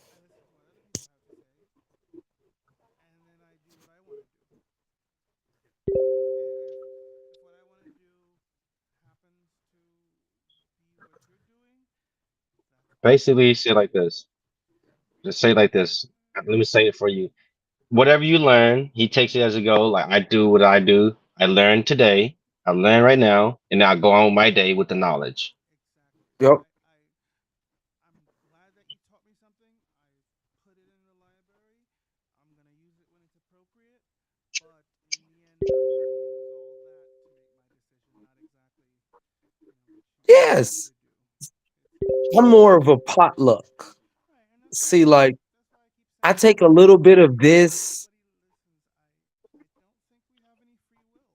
I listen to what other people have to say, and then I do what I want to do. If what I want to do happens to be what you're doing, that's awesome. basically, say like this. Just say like this. Let me say it for you. Whatever you learn, he takes it as a go. Like I do what I do. I learned today. I learn right now, and I go on my day with the knowledge. Exactly. Yep. I'm glad that you taught me something. I put it in the library. I'm gonna use it when it's appropriate, but in the end, I'm gonna use all that to make my decision, not exactly, what you want me Yes. to do. It's I'm more of a potluck. right, and See, like, that's why I keep I saying take a little bit of this. everybody listens. I don't think we have any free will.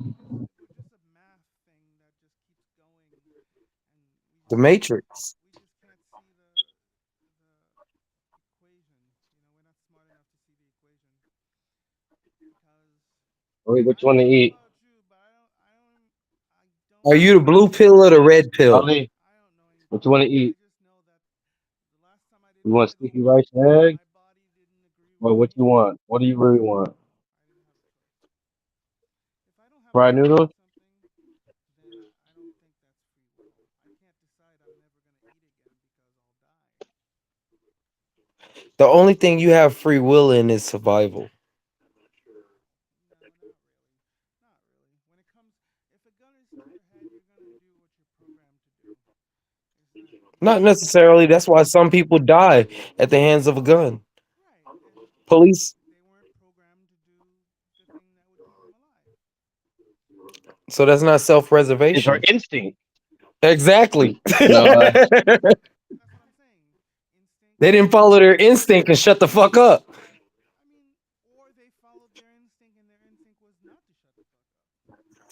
I think we're just a math thing that just keeps going, and The Matrix. we just can't see the equation. We're not smart enough to see the equation because Wait, what I you want don't to know eat? about you, but I don't Are you the know blue anything. pill or the red pill? Ali, I don't know what you anything. want to I eat? just know that the last time I did You want prego sticky work, rice and egg? my body didn't agree Or with what you me. want? What do you really want? I didn't have a choice. If I don't have a Fried choice noodles? with something, then I don't think that's free will. I can't decide I'm never going to eat again because I'll die. The only thing you have free will in is survival. No, not really. Not really. When it comes, if a gun is to your head, you're going to do what you're programmed to do. It's not, Not you necessarily. That's why some people die at the hands of a gun. right. And Police. they weren't programmed to do So that's not It's her self-preservation. instinct. Exactly. No, They didn't follow their instinct and shut the fuck up.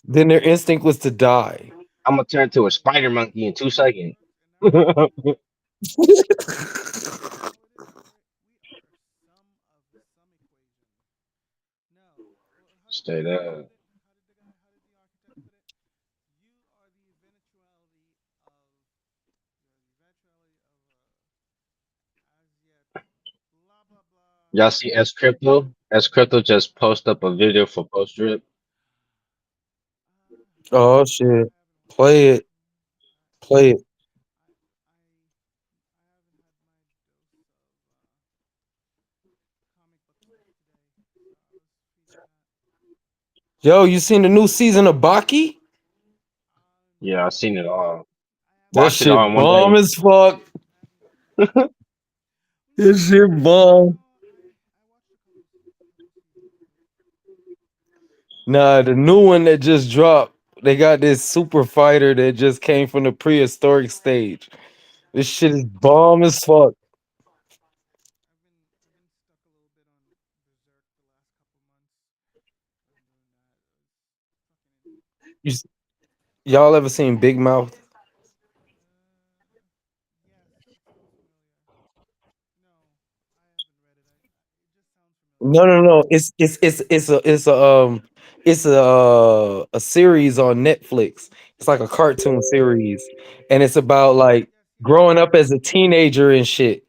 Then their instinct was to die. I'm gonna turn to a spider monkey in 2 seconds. Straight up. Y'all see S Crypto? S Crypto just post up a video for Post Drip. Oh shit. Play it. Play it. Yo, you seen the new season of Baki? Yeah, I seen it all. That Watched it shit all in one bomb day. as fuck. This shit bomb. Nah, the new one that just dropped, they got this super fighter that just came from the prehistoric stage. This shit is bomb as fuck. You, y'all ever seen Big Mouth? No. It's a series on Netflix. It's like a cartoon series, and it's about like growing up as a teenager and shit.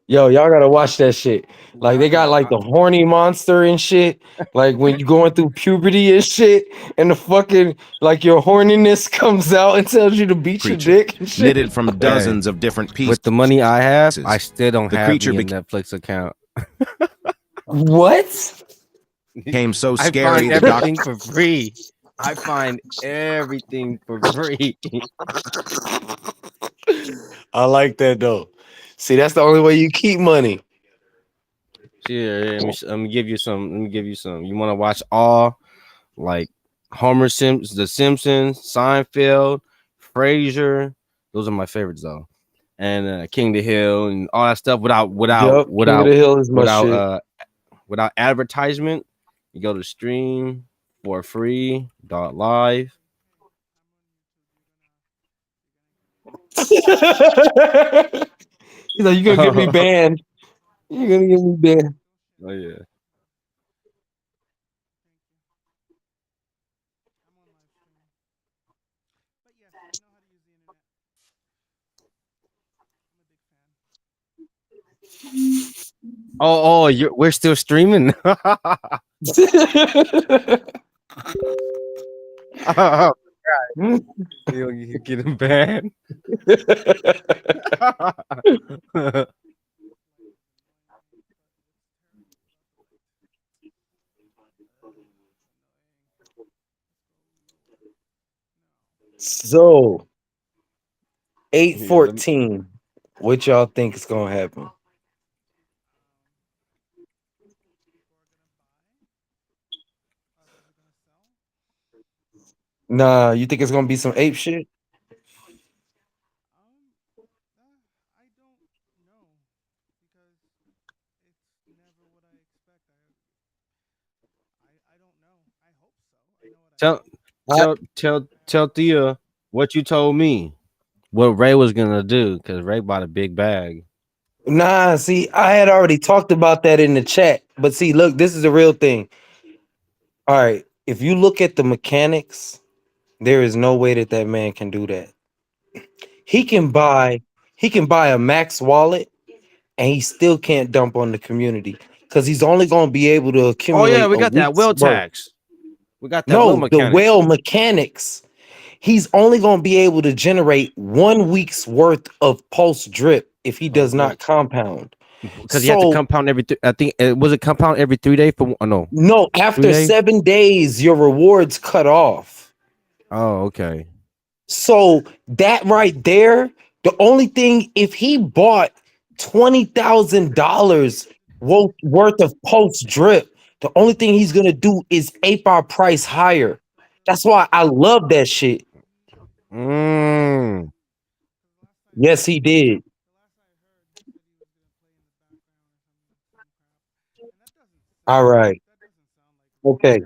Yo, y'all gotta watch that shit. Like they got like the horny monster and shit. Like when you going through puberty and shit, and the fucking like your horniness comes out and tells you to beat your dick and shit. Knitted from dozens of different pieces. With the money I have, I still don't The have creature me a Netflix account. What? Became so I scary. find everything for free. I find everything for free. I like that though. See, that's the only way you keep money. Yeah, let me give you some. Let me give you some. You want to watch all like Homer Simpson, The Simpsons, Seinfeld, Frasier. Those are my favorites though. And King of the Hill and all that stuff King of the Hill is my shit. Without advertisement. You go to stream for free .live. He's like, you're gonna get me banned. You're gonna get me banned. Oh yeah. Oh, we're still streaming. Oh, God. You're getting banned. So 8/14. What y'all think is gonna happen? Nah, you think it's gonna be some ape shit? Tell Thea what you told me. What Ray was gonna do, because Ray bought a big bag. Nah, see, I had already talked about that in the chat. But see, look, this is the real thing. All right, if you look at the mechanics, there is no way that man can do that. He can buy a max wallet, and he still can't dump on the community because he's only going to be able to accumulate. Oh yeah, we got that whale tax. We got that the whale mechanics. He's only going to be able to generate 1 week's worth of pulse drip if he does not compound. Because you have to compound every. I think it was a compound every 3 days. No, after 7 days, your rewards cut off. Oh, okay. So that right there, the only thing, if he bought $20,000 worth of pulse drip, The only thing he's gonna do is ape our price higher. That's why I love that shit. Mm. Yes, he did. All right. Okay.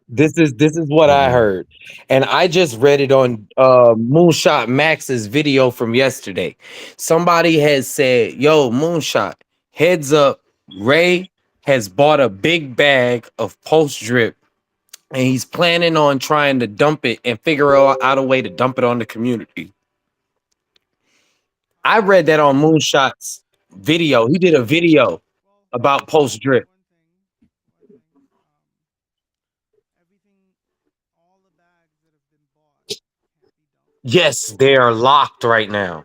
This is what I heard. And I just read it on Moonshot Max's video from yesterday. Somebody has said, yo, Moonshot, heads up, Ray has bought a big bag of post drip and he's planning on trying to dump it and figure out a way to dump it on the community. I read that on Moonshot's video. He did a video about post drip. Yes, they are locked right now.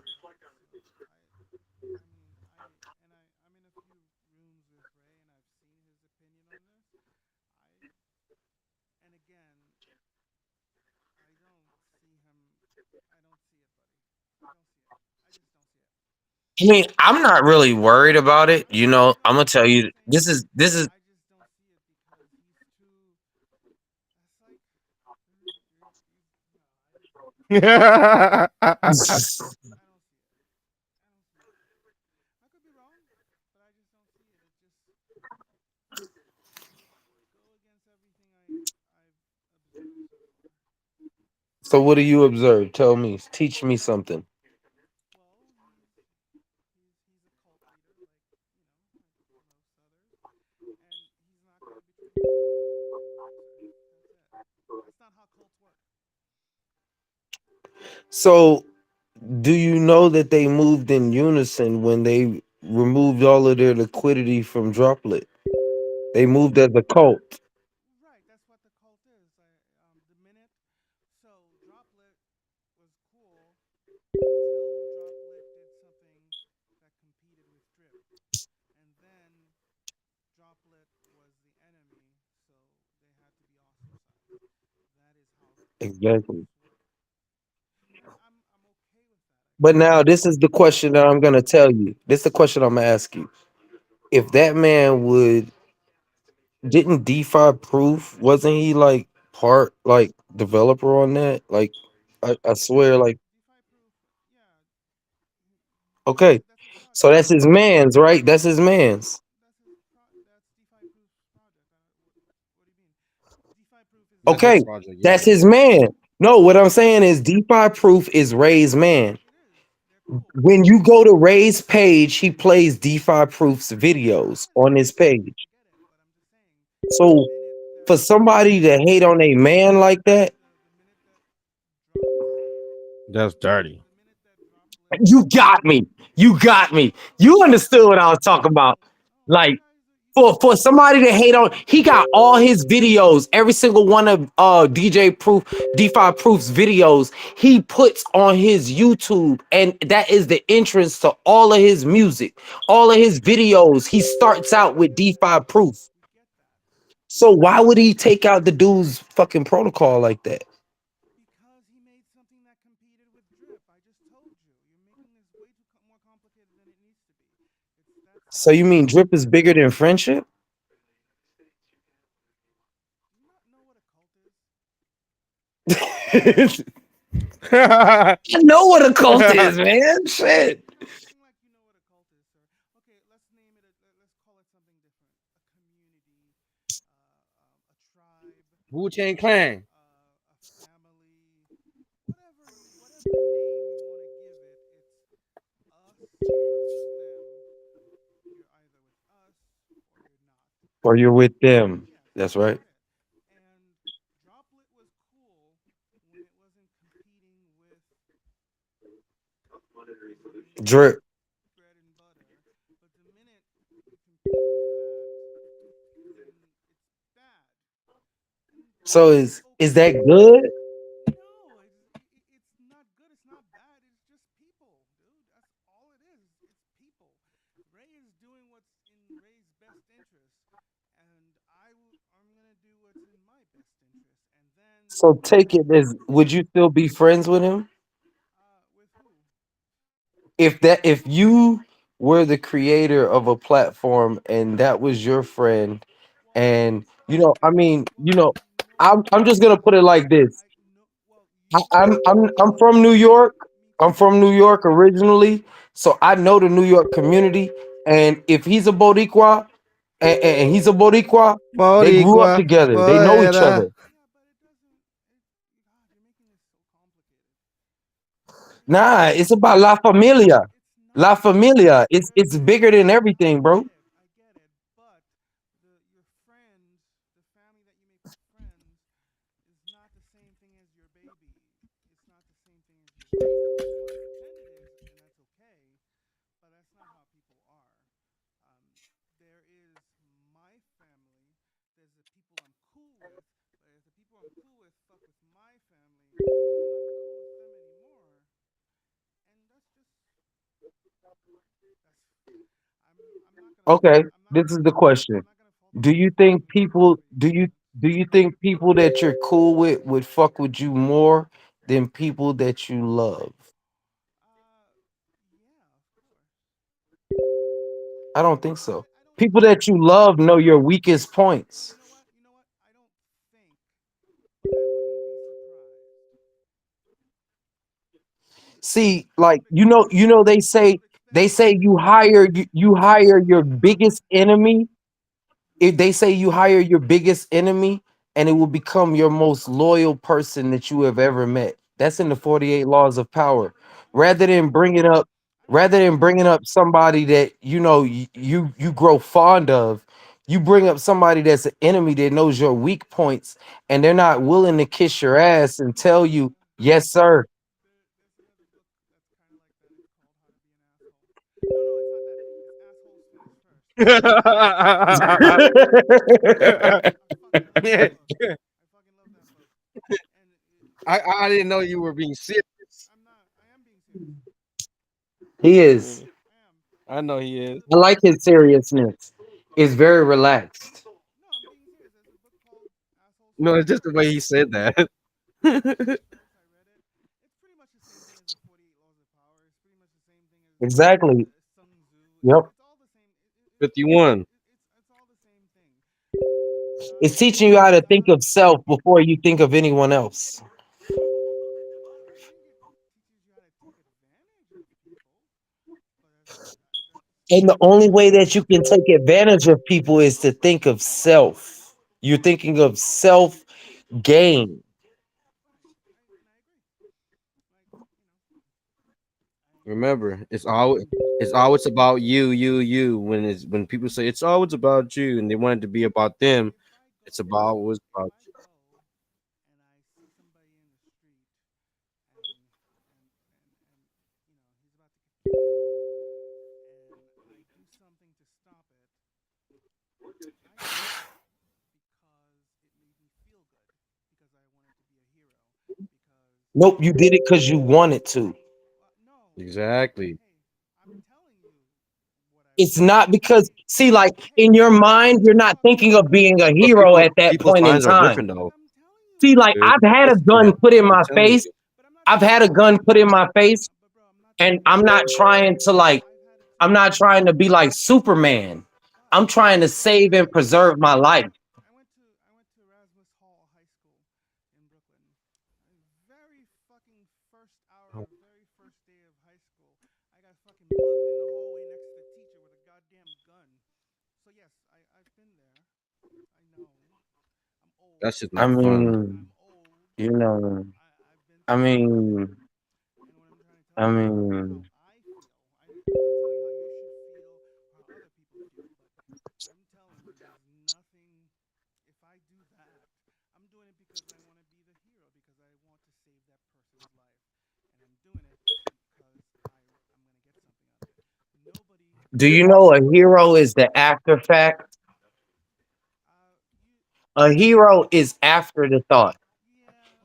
I mean, I'm not really worried about it. You know, I'm gonna tell you this is so what do you observe? Tell me, teach me something. So do you know that they moved in unison when they removed all of their liquidity from Droplet? They moved as a cult. Exactly. But now this is the question that I'm gonna tell you. This is the question I'm gonna ask you. If that man would didn't DeFi proof, wasn't he like part like developer on that? Like I swear, like okay. So that's his man's, right? That's his man's. That's his Okay, project, that's yeah. his man. No, what I'm saying is DeFi proof is Ray's man. When you go to Ray's page, he plays DeFi proof's videos on his page. So for somebody to hate on a man like that, That's dirty. you got me. You got me. You understood what I was talking about. Like for somebody to hate on, he got all his videos, every single one of DJ Proof, DeFi Proof's videos, he puts on his YouTube, and that is the entrance to all of his music, all of his videos. He starts out with DeFi Proof. So why would he take out the dude's fucking protocol like that? So you mean drip is bigger than friendship? I know what a cult is, man. Shit. Wu-Tang Clan. Or you're with them. That's right. Drip. So is that good? So take it as would you still be friends with him? If you were the creator of a platform and that was your friend And I mean, I'm just gonna put it like this. I'm from New York. I'm from New York originally, so I know the New York community. And if he's a Boricua and he's a Boricua, they grew up Boricua, together. They know each fuera. other. Nah, it's about La Familia. La Familia. It's bigger than everything, bro. Okay, this is the question. Do you think people that you're cool with would fuck with you more than people that you love? I don't think so. People that you love know your weakest points. See, like they say you hire your biggest enemy. If they say you hire your biggest enemy and it will become your most loyal person that you have ever met. That's in the 48 laws of power. Rather than bringing up somebody that you grow fond of, you bring up somebody that's an enemy that knows your weak points and they're not willing to kiss your ass and tell you, "Yes, sir." I didn't know you were being serious. He is. I know he is. I like his seriousness. It's very relaxed. No, it's just the way he said that. Exactly. Yep. 51. It's teaching you how to think of self before you think of anyone else. And the only way that you can take advantage of people is to think of self. You're thinking of self gain. Remember, it's always about you. When people say it's always about you and they want it to be about them, it's always about you. Nope, you did it because you wanted to. Exactly. It's not because, see, like in your mind, you're not thinking of being a But hero at that people's point in minds are time. different though. See, like Dude. I've had a That's what gun put in I'm my telling face. you. I've had a gun put in my face, and I'm not trying to be like Superman. I'm trying to save and preserve my life. That's just I not fun. mean, you know, I mean, I mean, do you know a hero is the after fact? A hero is after the thought.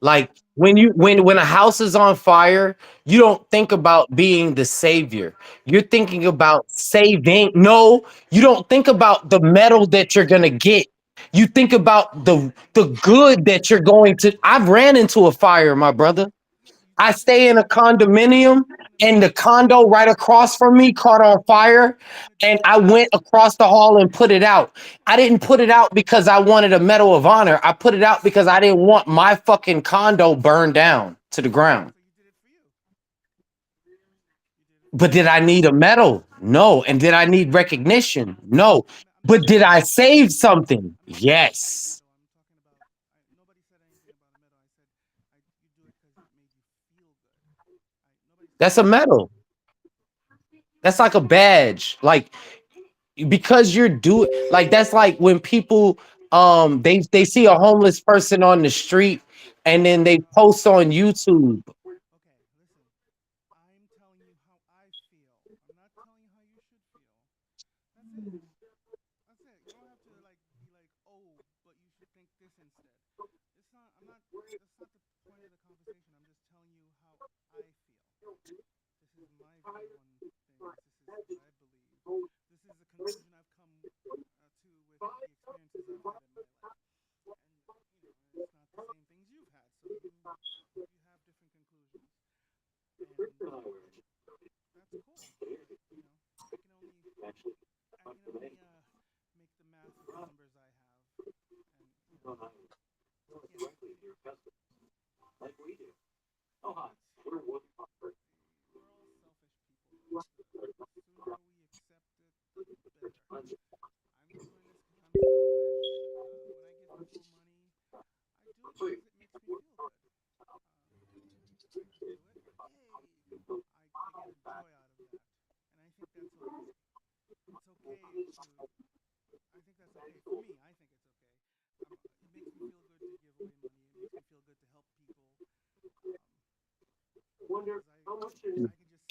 Like when a house is on fire, you don't think about being the savior. You're thinking about saving. No, you don't think about the metal that you're gonna get. You think about the good that you're going to. I've ran into a fire, my brother. I stay in a condominium and the condo right across from me caught on fire, and I went across the hall and put it out. I didn't put it out because I wanted a Medal of Honor. I put it out because I didn't want my fucking condo burned down to the ground. But did I need a medal? No. And did I need recognition? No. But did I save something? Yes. That's a medal. That's like a badge. Like, because you're doing, like, that's like when people they see a homeless person on the street and then they post on YouTube.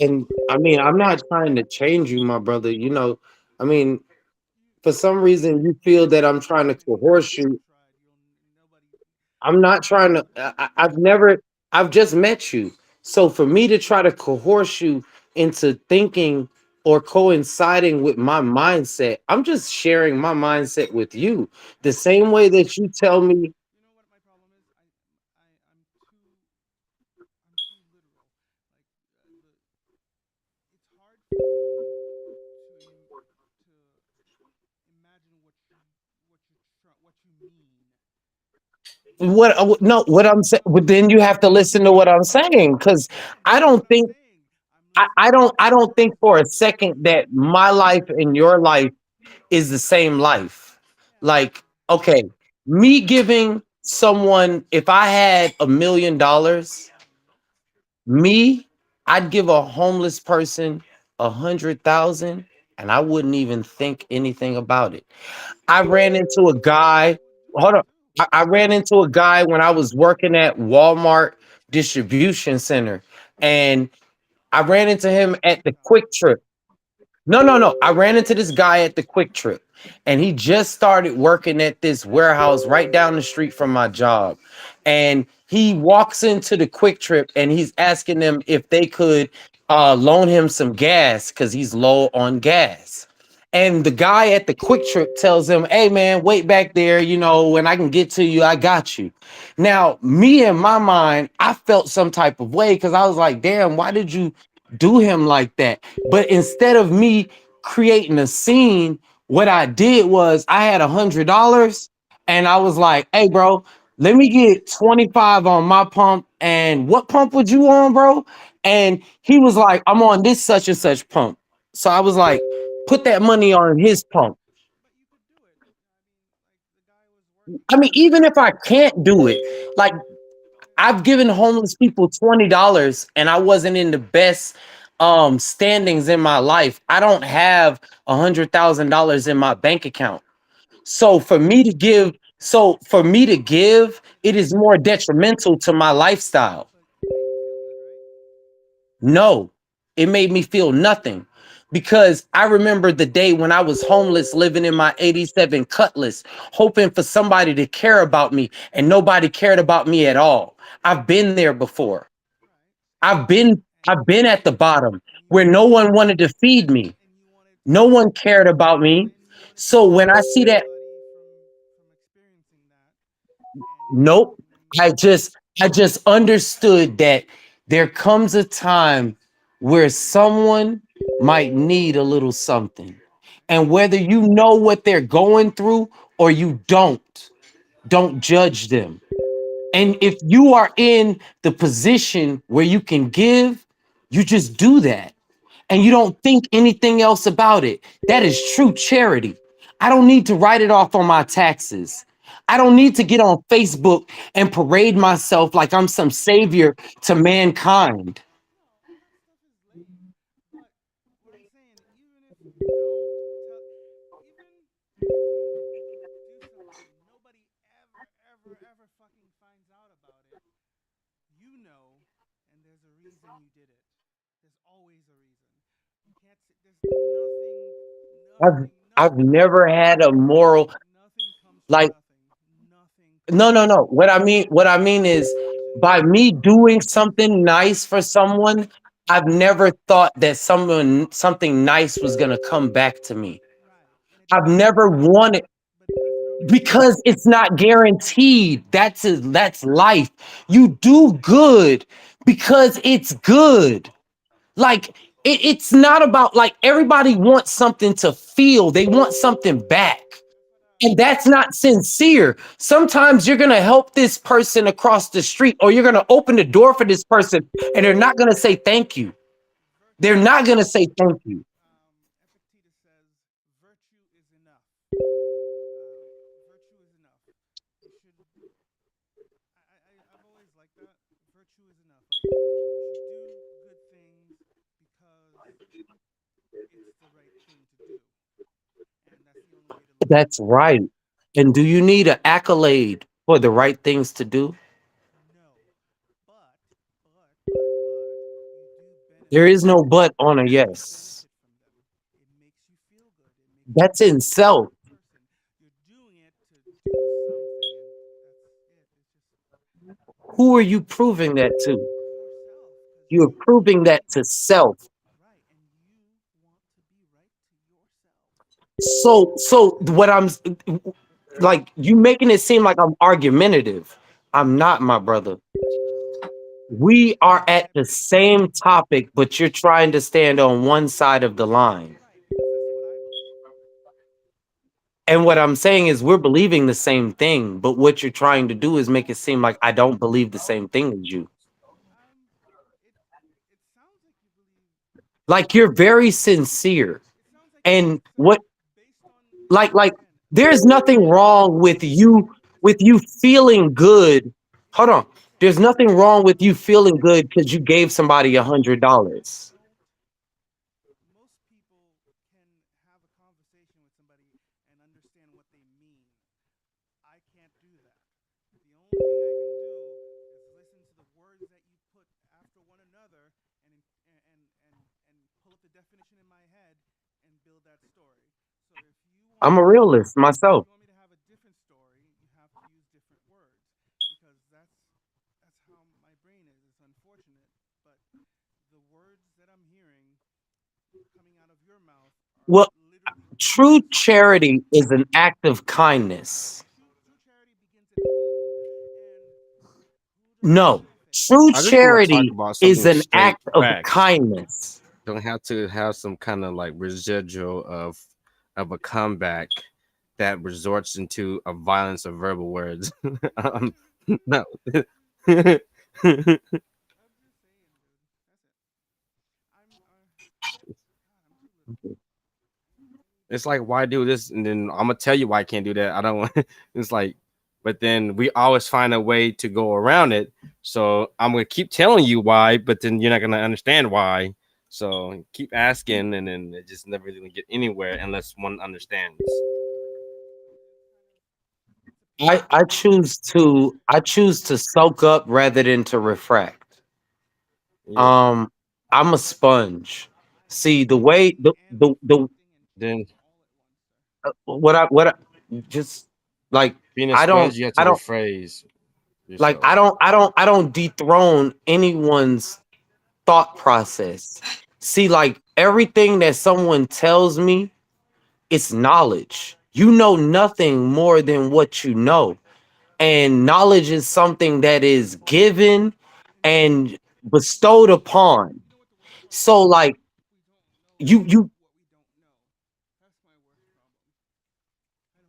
And I mean, I'm not trying to change you, my brother. You know, I mean, for some reason you feel that I'm trying to coerce you. I'm not trying to. I've never. I've just met you. So for me to try to coerce you into thinking or coinciding with my mindset, I'm just sharing my mindset with you. The same way that you tell me. What no, what I'm saying, but then you have to listen to what I'm saying, because I don't think I don't think for a second that my life and your life is the same life. Like, okay, me giving someone, if I had $1 million, me, I'd give a homeless person 100,000 and I wouldn't even think anything about it. I ran into a guy. Hold on. I ran into a guy when I was working at Walmart distribution center, and I ran into him at the Quick Trip. No, no, no. I ran into this guy at the Quick Trip, and he just started working at this warehouse right down the street from my job. And he walks into the Quick Trip and he's asking them if they could loan him some gas because he's low on gas. And the guy at the Quick Trip tells him, "Hey man, wait back there. You know, when I can get to you, I got you." Now, me in my mind, I felt some type of way because I was like, "Damn, why did you do him like that?" But instead of me creating a scene, what I did was I had $100 and I was like, "Hey, bro, let me get 25 on my pump." And what pump would you on, bro? And he was like, "I'm on this such and such pump." So I was like, put that money on his pump. I mean, even if I can't do it, like, I've given homeless people $20 and I wasn't in the best standings in my life. I don't have $100,000 in my bank account. So for me to give, it is more detrimental to my lifestyle. No, it made me feel nothing, because I remember the day when I was homeless, living in my 87 Cutlass, hoping for somebody to care about me, and nobody cared about me at all. I've been there before. I've been at the bottom where no one wanted to feed me. No one cared about me. So when I see that, nope, I just understood that there comes a time where someone might need a little something. And whether you know what they're going through or you don't judge them. And if you are in the position where you can give, you just do that. And you don't think anything else about it. That is true charity. I don't need to write it off on my taxes. I don't need to get on Facebook and parade myself like I'm some savior to mankind. I've never had a moral like no. What I mean is by me doing something nice for someone, I've never thought that something nice was gonna come back to me. I've never wanted because it's not guaranteed. That's life. You do good because it's good. Like it's not about like everybody wants something to feel. They want something back. And that's not sincere. Sometimes you're going to help this person across the street or you're going to open the door for this person and they're not going to say thank you. They're not going to say thank you. That's right. And do you need an accolade for the right things to do? There is no but on a yes. That's in self. Who are you proving that to? You're proving that to self. So what I'm like, you making it seem like I'm argumentative. I'm not, my brother. We are at the same topic, but you're trying to stand on one side of the line. And what I'm saying is we're believing the same thing, but what you're trying to do is make it seem like I don't believe the same thing as you. Like you're very sincere. And what like there's nothing wrong with you feeling good. Hold on. There's nothing wrong with you feeling good because you gave somebody $100. I'm a realist myself. Well, true charity is an act of kindness. No, true I just want to talk charity about is something an straight act of facts. kindness. Don't have to have some kind of like residual of a comeback that resorts into a violence of verbal words. No. It's like, why do this? And then I'm gonna tell you why I can't do that. I don't want. It's like, but then we always find a way to go around it. So I'm gonna keep telling you why, but then you're not gonna understand why. So keep asking, and then it just never really get anywhere unless one understands. I choose to soak up rather than to refract. Yeah. I'm a sponge. See the way the Then what I just like being a I don't sponge, you have to I don't rephrase like yourself. I don't dethrone anyone's thought process. See, like everything that someone tells me, it's knowledge. You know nothing more than what you know. And knowledge is something that is given and bestowed upon. So like you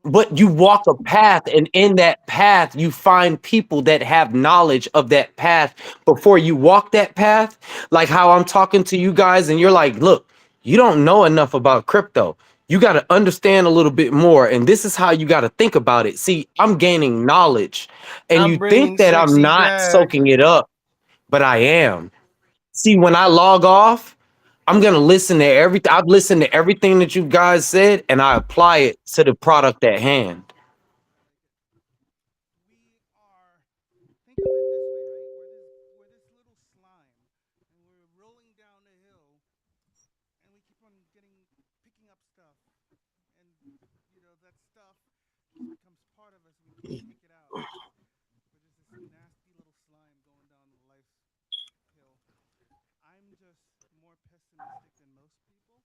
but you walk a path, and in that path you find people that have knowledge of that path before you walk that path. Like how I'm talking to you guys and you're like, look, you don't know enough about crypto, you got to understand a little bit more, and this is how you got to think about it. See, I'm gaining knowledge and I'm you think bringing that I'm sexy not back. soaking it up, but I am. See, when I log off, I'm gonna listen to everything. I've listened to everything that you guys said, and I apply it to the product at hand. Think of it this way, right? We're this little slime, and we're rolling down the hill, and we keep on picking up stuff, and that stuff just becomes part of us, and we can't kick it out because we're just this nasty little slime going down life's hill. I'm just more pessimistic than most people.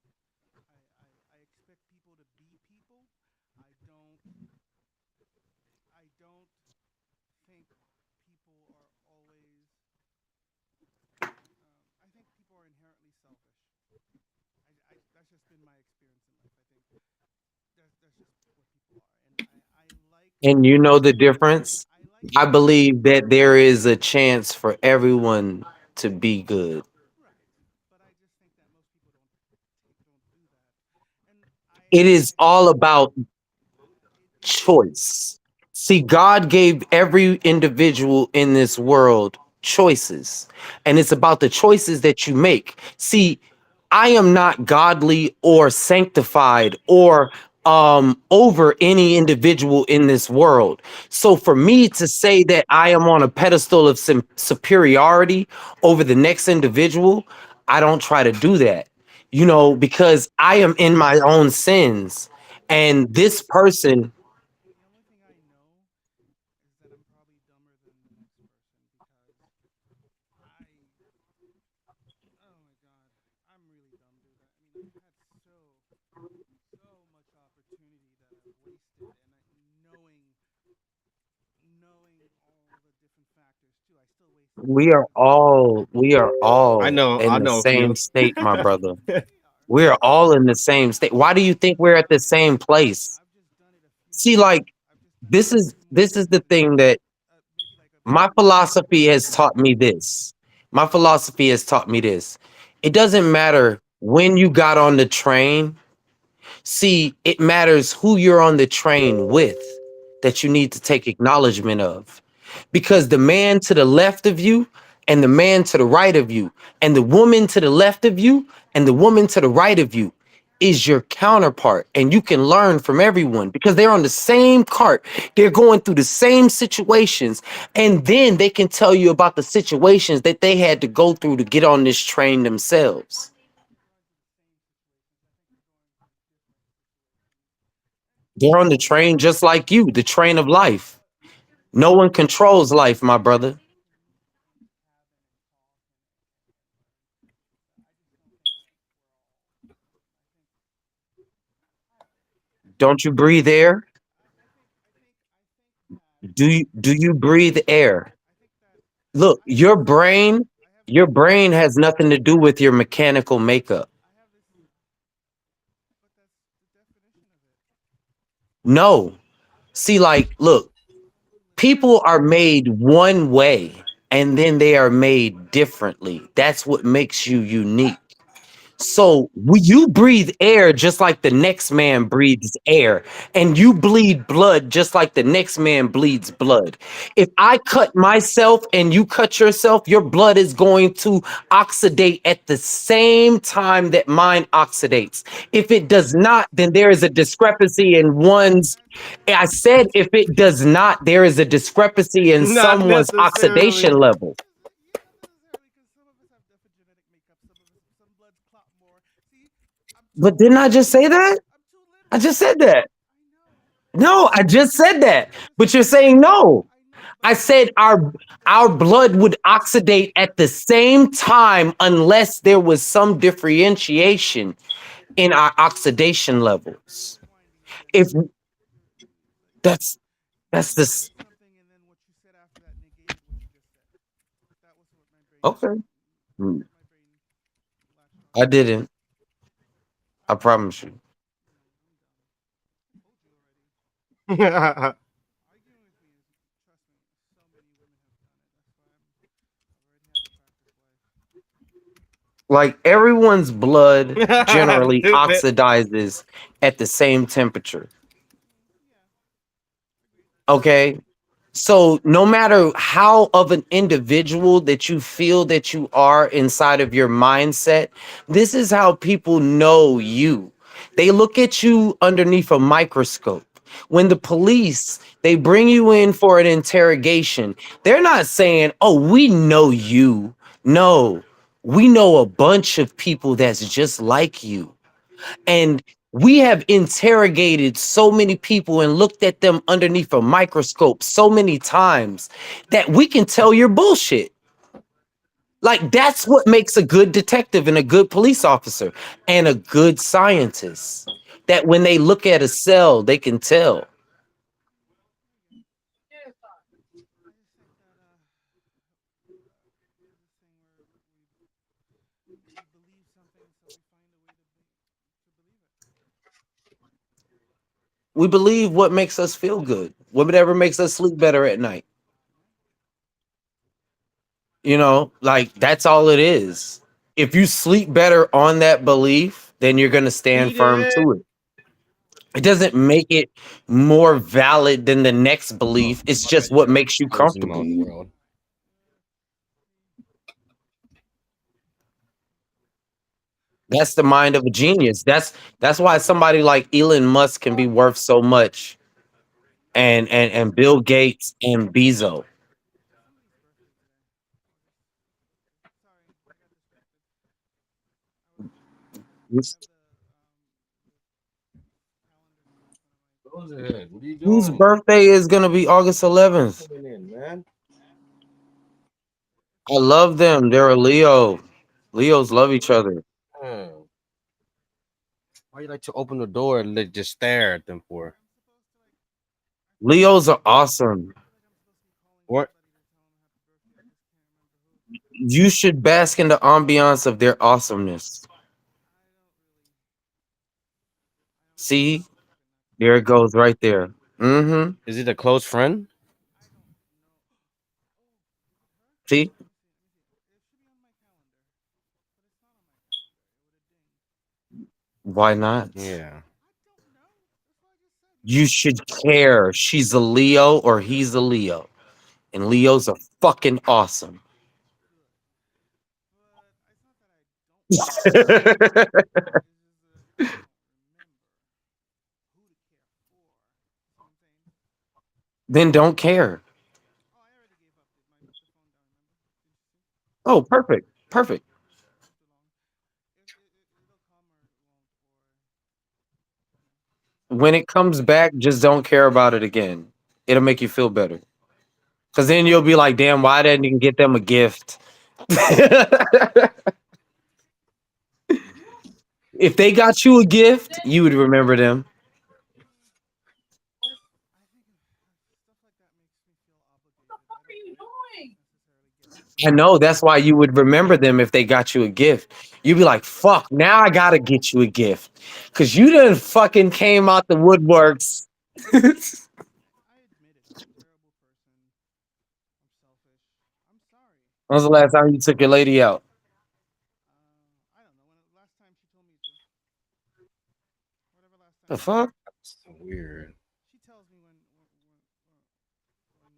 I expect people to be people. I don't I don't think people are always. I think people are inherently selfish. That's just been my experience in life. I think that's just what people are, and I like And you know the difference? I like I people. believe that there is a chance for everyone to be good. Right, but I just think that most people don't do that, and It is all about it choice. See, God gave every individual in this world choices, and it's about the choices that you make. See, I am not godly or sanctified or over any individual in this world. So for me to say that I am on a pedestal of some superiority over the next individual, I don't try to do that. Because I am in my own sins, and this person. the only thing I know is that I'm probably dumber than the next person because I oh my god, I'm really dumb, dude. I mean, I've had so much opportunity that I've wasted, and knowing all the different factors too, I still wasted We are I all know. in I the know a same few. state, my brother. We are all in the same state. Why do you think we're at the same place? See, like this is the thing that my philosophy has taught me this. My philosophy has taught me this. It doesn't matter when you got on the train. See, it matters who you're on the train with that you need to take acknowledgement of. Because the man to the left of you and the man to the right of you and the woman to the left of you and the woman to the right of you is your counterpart, and you can learn from everyone because they're on the same cart. They're going through the same situations, and then they can tell you about the situations that they had to go through to get on this train themselves. They're on the train just like you, the train of life. No one controls life, my brother. Don't you breathe air? Do you breathe air? Look, your brain has nothing to do with your mechanical makeup. No. See, like, look, people are made one way and then they are made differently. That's what makes you unique. So you breathe air just like the next man breathes air, and you bleed blood just like the next man bleeds blood. If I cut myself and you cut yourself, your blood is going to oxidate at the same time that mine oxidates. If it does not, then there is a discrepancy in one's. I said, if it does not, there is a discrepancy in Not someone's oxidation necessarily. level. But didn't I just say that? I just said that. No, I just said that. But you're saying no. I said our blood would oxidate at the same time unless there was some differentiation in our oxidation levels. If that's this. Okay. I didn't. I promise you. Like everyone's blood generally Stupid. oxidizes at the same temperature. Okay. So no matter how of an individual that you feel that you are inside of your mindset, this is how people know you. They look at you underneath a microscope. When the police, they bring you in for an interrogation, they're not saying, "Oh, we know you." No. We know a bunch of people that's just like you. And we have interrogated so many people and looked at them underneath a microscope so many times that we can tell you're bullshit. Like, that's what makes a good detective and a good police officer and a good scientist. That when they look at a cell, they can tell. We believe what makes us feel good, whatever makes us sleep better at night. You know, like that's all it is. If you sleep better on that belief, then you're going to stand firm to it. It doesn't make it more valid than the next belief. It's just what makes you comfortable. That's the mind of a genius. That's why somebody like Elon Musk can be worth so much, and Bill Gates and Bezos. What are you Whose doing? birthday is gonna be August 11th? Coming in, man. I love them. They're a Leo. Leos love each other. Why you like to open the door and just stare at them for? Leos are awesome. What? You should bask in the ambiance of their awesomeness. See, there it goes right there. Mm-hmm. Is it a close friend? See, why not? Yeah. You should care. She's a Leo or he's a Leo. And Leos are fucking awesome. Then don't care. Oh, perfect. Perfect. When it comes back, just don't care about it again. It'll make you feel better. Cause then you'll be like, damn, why didn't you get them a gift? If they got you a gift, you would remember them. I know that's why you would remember them if they got you a gift. You'd be like, fuck, now I gotta get you a gift. Cause you done fucking came out the woodworks. When was the last time you took your lady out? The fuck? That's weird.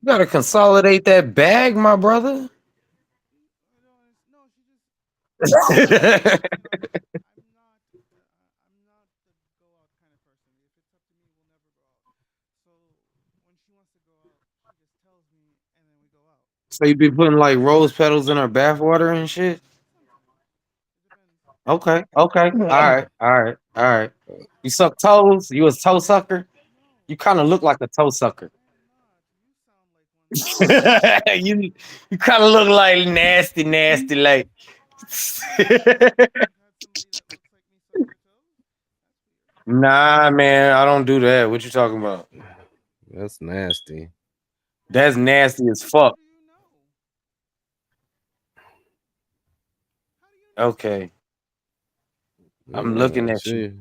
You gotta consolidate that bag, my brother. So you be putting like rose petals in her bathwater and shit? Okay, okay. All right, all right, all right. You suck toes? You a toe sucker? You kind of look like a toe sucker. you you kind of look like nasty, nasty, like. Nah, man, I don't do that. What you talking about? That's nasty. That's nasty as fuck. Okay. I'm looking I at you.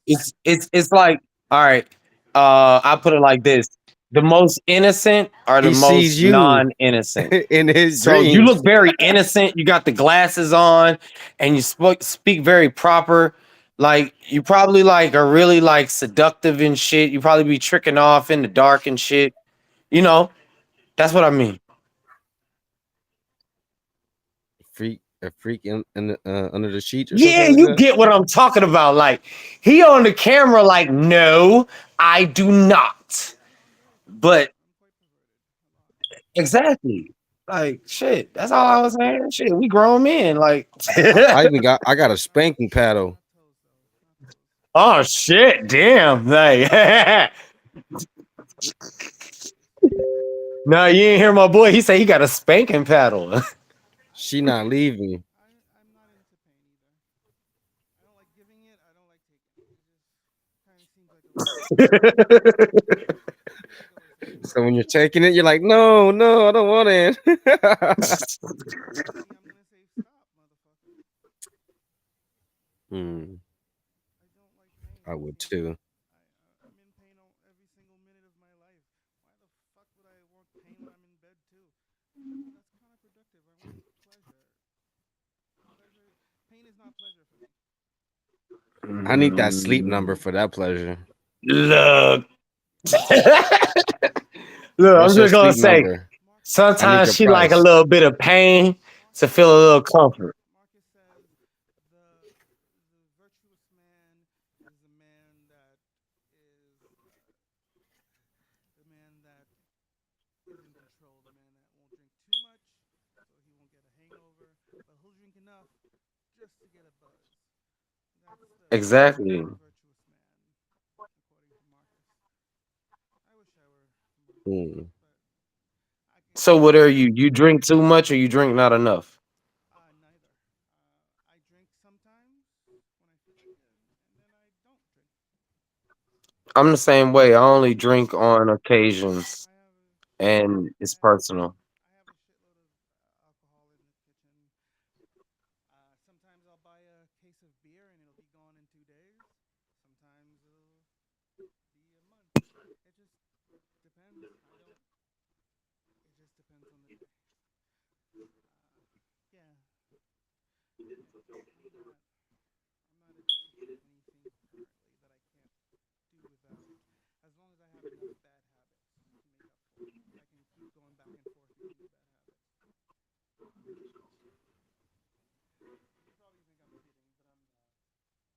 see. It's like, all right. I put it like this: the most innocent are the He most sees you non-innocent. in his So you dreams. look very innocent. You got the glasses on, and you speak very proper. Like you probably like are really like seductive and shit. You probably be tricking off in the dark and shit. You know, that's what I mean. A freak in the, under the sheets or something Yeah, like you that. get what I'm talking about. Like he on the camera, like, no, I do not. But exactly. Like shit. That's all I was saying. Shit, we grown men. Like I got a spanking paddle. oh shit, damn. Like no, you ain't hear my boy. He said he got a spanking paddle. She not leaving. I'm not into pain either. I don't like giving it. I don't like taking it. It just kind of seems like a So when you're taking it, you're like, no, no, I don't want it. Hmm. I would too. I'm in pain every single minute of my life. Why the fuck would I want pain when I'm in bed too? That's counterproductive. I want pleasure. Pain is not pleasure for me. I need that sleep number for that pleasure. Look. Look, I'm What's your just gonna sleep say number? I need sometimes your she like a price. little bit of pain to feel a little comfort. Marcus says the virtuous man is the man that is the man that is in control, the man that won't drink too much so he won't get a hangover, but he'll drink enough just to get a buzz. That's Exactly. the virtuous man, according to Marcus. I wish I were Marcus, but So what are you? You drink too much or you drink not enough? neither. I drink sometimes when I feel like it, and then I don't drink. I'm the same way. I only drink on occasions, and it's personal. I have a shitload of alcohol in the kitchen. Sometimes I'll buy a case of beer and it'll be gone in 2 days. Sometimes it'll be a month. It just depends. I don't. It just depends on the day. Yeah. I'm not. I'm not addicted to anything currently that I can't do without. As long as I have enough bad habits to make up for it, I can keep going back and forth between the bad habits. You probably think I'm kidding, but I'm not.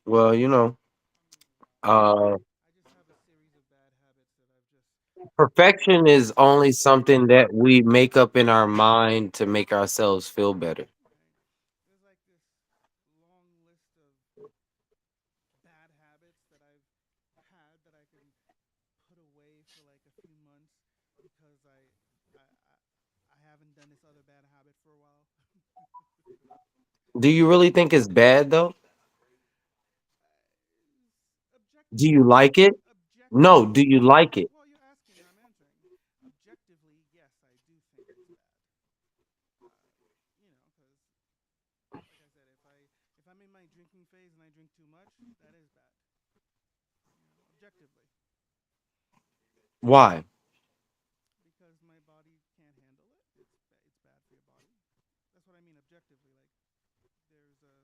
Well, you know, uh, I just have a series of bad habits that I've just. perfection is only something that we make up in our mind to make ourselves feel better. There's like this long list of bad habits that I've had that I can put away for like a few months because I, I haven't done this other bad habit for a while. Do you really think it's bad though? Do you like it? No, do you like it? Well, you're asking and I'm answering. Objectively, yes, I do think it's bad. You know, because like I said, if I'm in my drinking phase and I drink too much, that is bad. You know, objectively. Why? Because my body can't handle it. It's bad for your body. That's what I mean objectively. Like there's a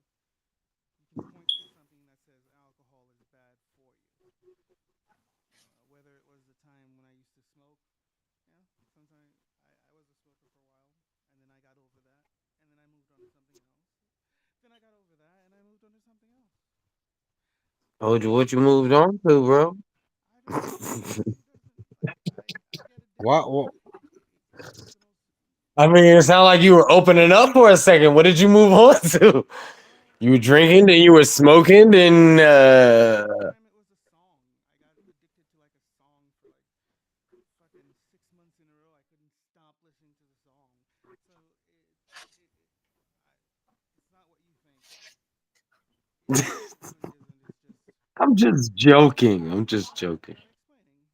you can point to something that says alcohol is bad for you. Whether it was the time when I used to smoke, yeah, sometimes I was a smoker for a while, and then I got over that, and then I moved on to something else. Then I got over that, and I moved on to something else. Told you what you moved on to, bro. I don't know. It doesn't like I get addicted. What? I mean, it sounded like you were opening up for a second. What did you move on to? You were drinking, then you were smoking, then Time it was a song. I got addicted to like a song for like fucking 6 months in a row. I couldn't stop listening to the song. So it's not what you think. It really isn't. It's just I'm just joking. I'm just joking. I'm explaining.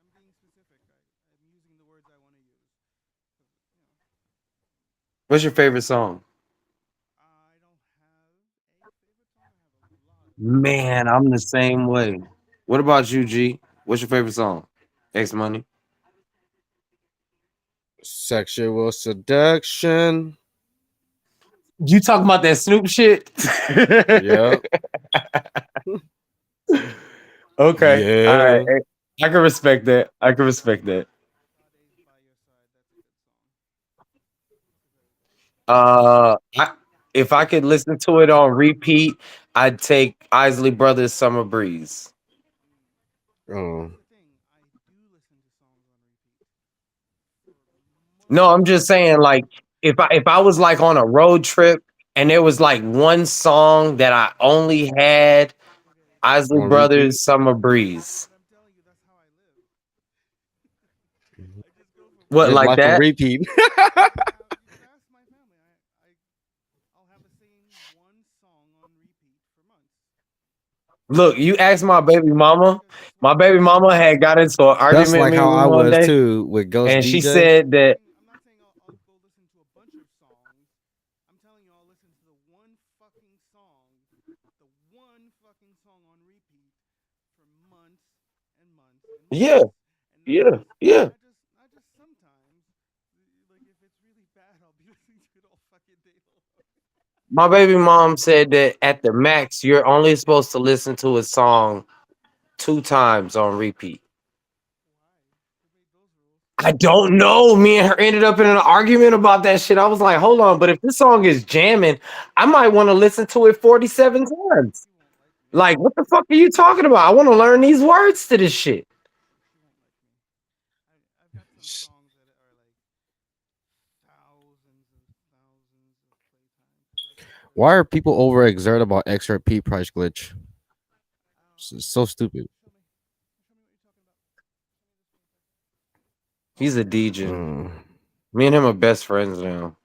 I'm being specific. I'm using the words I want to use. What's your favorite song? Man, I'm the same way. What about you, G? What's your favorite song? X Money. Sexual seduction. You talking about that Snoop shit? Yep. Okay. All right. Yeah. I can respect that. I can respect that. If I could listen to it on repeat, I'd take Isley Brothers Summer Breeze. Oh. No, I'm just saying, like, if I was like on a road trip and there was like one song that I only had Isley On repeat. Brothers Summer Breeze. What, Live like life on that? repeat. Look, you asked my baby mama. My baby mama had got into an That's argument like with how me I one was day, too with Ghost and she DJ. said that yeah, yeah. My baby mom said that at the max, you're only supposed to listen to a song 2 times on repeat. I don't know. Me and her ended up in an argument about that shit. I was like, hold on, but if this song is jamming, I might want to listen to it 47 times. Like, what the fuck are you talking about? I want to learn these words to this shit. Why are people overexert about XRP price glitch? It's so stupid. He's a DJ. Me and him are best friends now.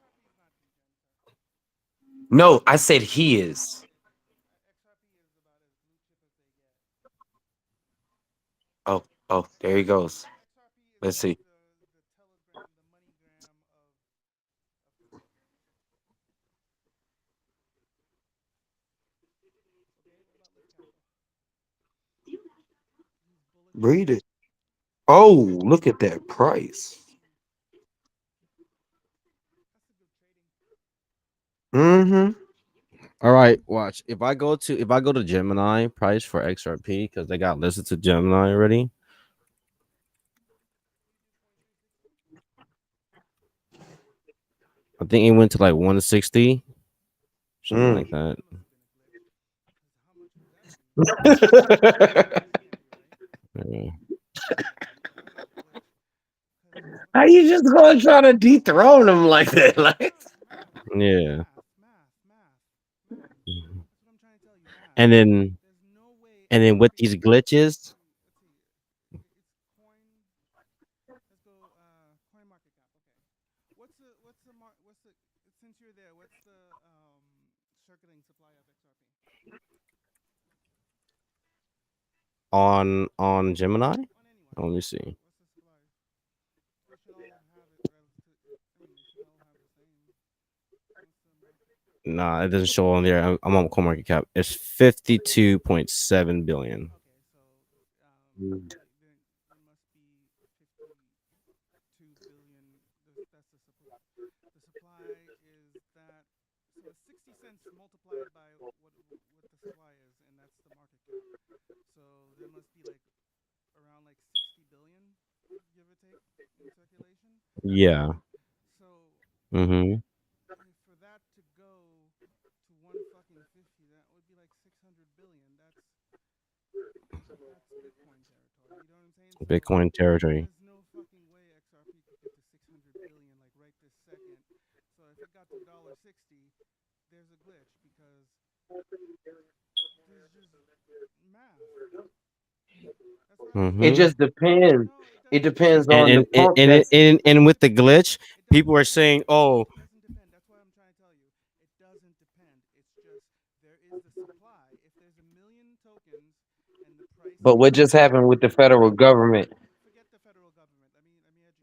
No, I said he is. Oh, there he goes. Let's see. Read it. Oh, look at that price. Mm-hmm. All right, watch. If I go to Gemini price for XRP because they got listed to Gemini already. I think it went to like 160, something like that. Yeah. How you just gonna try to dethrone him like that? Like, Yeah. And then with these glitches, on Gemini. Let me see. Nah, it doesn't show on there. I'm on CoinMarketCap. It's 52.7 billion. Yeah. Mm-hmm. Bitcoin territory. it just depends. It depends on the pump that's And with the glitch, people are saying, "Oh, but what just happened with the federal government?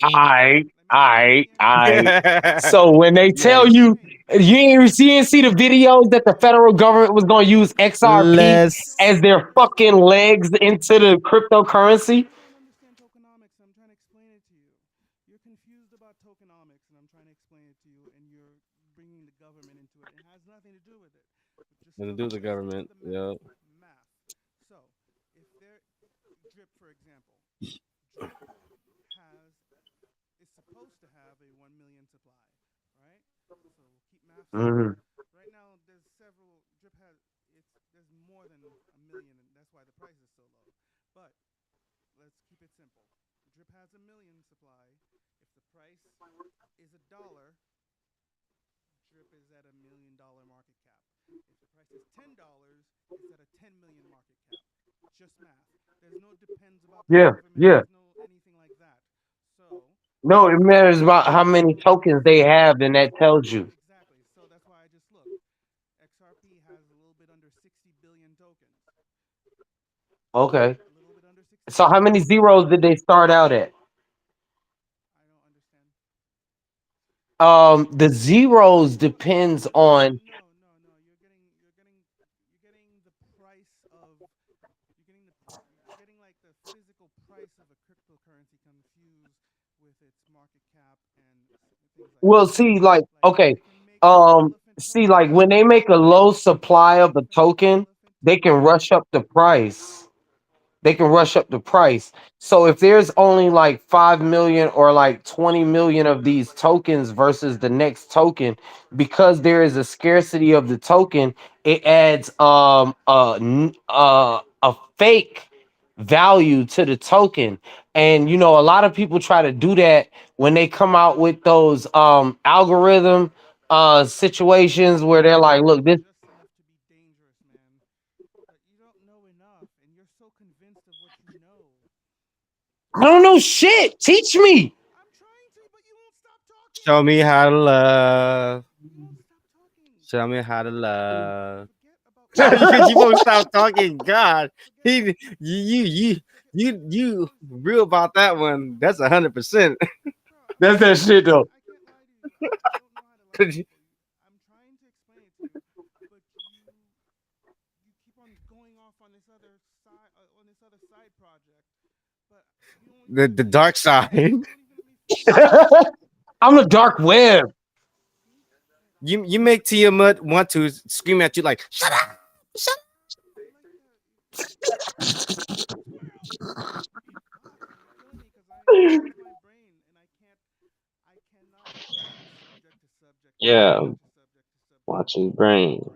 I right, all right. So when they tell you you didn't see the videos that the federal government was going to use XRP as their fucking legs into the cryptocurrency. don't understand tokenomics. I'm trying to explain it to you. You're confused about tokenomics, and I'm trying to explain it to you, and you're bringing the government into it. It has nothing to do with it. Just Nothing to do with the let's look government. at the Yep. math. So, if there, drip, for example, drip is supposed to have a 1 million supply, right? So keep math simple. Right now, there's several. Drip has there's more than a million, and that's why the price is so low. But let's keep it simple. Drip has a million supply. If the price is $1, Drip is at $1 million market cap. If the price is $10, it's at a 10 million market cap. Just math. There's no depends about the government. Yeah. There's no anything like that. So No, it matters about how many tokens they have, and that tells you. exactly. So that's why I just looked. XRP has a little bit under 60 billion tokens. Okay. A little bit under 60. So how many zeros did they start out at? I don't understand. The zeros depends on. No. You're getting the price of you're getting like the physical price of a cryptocurrency confused with its market cap and things like Well, that. see, like, okay, They can make an elephant see, like when they make a low supply of a token, they can rush up the price. They can rush up the price. So if there's only like 5 million or like 20 million of these tokens versus the next token, because there is a scarcity of the token, it adds a fake value to the token. And you know, a lot of people try to do that when they come out with those algorithm situations where they're like, look, this just enough to be dangerous, man. But you don't know enough, and you're so convinced of what you know. I don't know shit. Teach me. I'm trying to, but you won't stop talking. Show me how to love. Show me how to love. You won't stop talking. God, you real about that one. That's 100%. That's that shit though. I can't lie to you. I don't know how to lie to you. I'm trying to explain it to you, but you keep on going off on this other side project. But you don't The dark side. I'm the dark web. You make Tiamat want to scream at you like, shut up. Shut up. Yeah. Watching brain.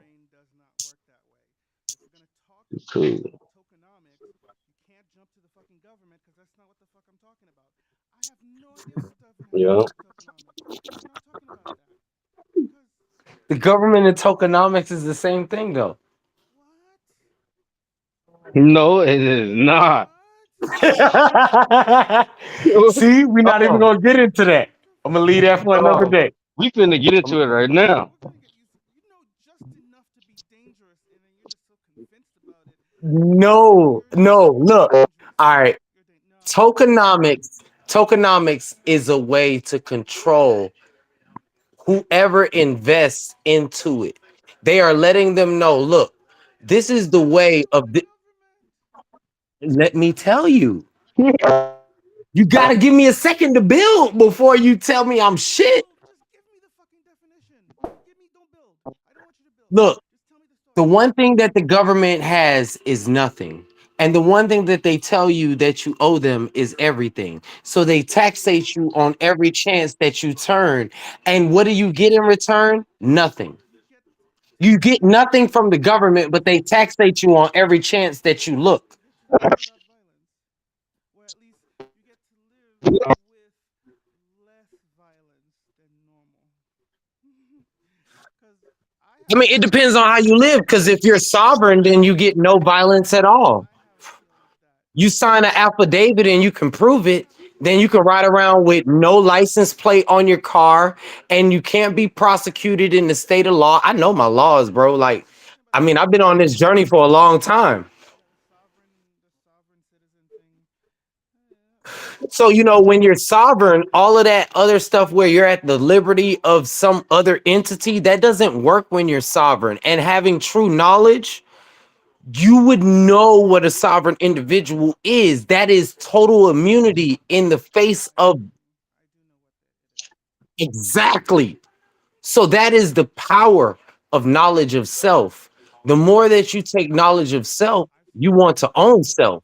Cool. Tokenomics, you can't jump to the fucking government because that's not what the fuck I'm talking about. I have no idea what the government has to do with tokenomics. I'm not talking about that. Because The government and tokenomics is the same thing though. No, it is not. See, we're not even gonna get into that. I'm gonna leave that for another day. We finna get into it right now. No, look. All right. Tokenomics is a way to control whoever invests into it. They are letting them know, look, this is the way of the. Let me tell you. You gotta give me a second to build before you tell me I'm shit. Look, the one thing that the government has is nothing. And the one thing that they tell you that you owe them is everything. So they taxate you on every chance that you turn. And what do you get in return? Nothing. You get nothing from the government, but they taxate you on every chance that you look. I mean, it depends on how you live, because if you're sovereign, then you get no violence at all. You sign an affidavit and you can prove it, then you can ride around with no license plate on your car, and you can't be prosecuted in the state of law. I know my laws, bro. Like, I mean, I've been on this journey for a long time. So, when you're sovereign, all of that other stuff where you're at the liberty of some other entity, that doesn't work when you're sovereign. And having true knowledge, you would know what a sovereign individual is. That is total immunity in the face of exactly. So that is the power of knowledge of self. The more that you take knowledge of self, you want to own self.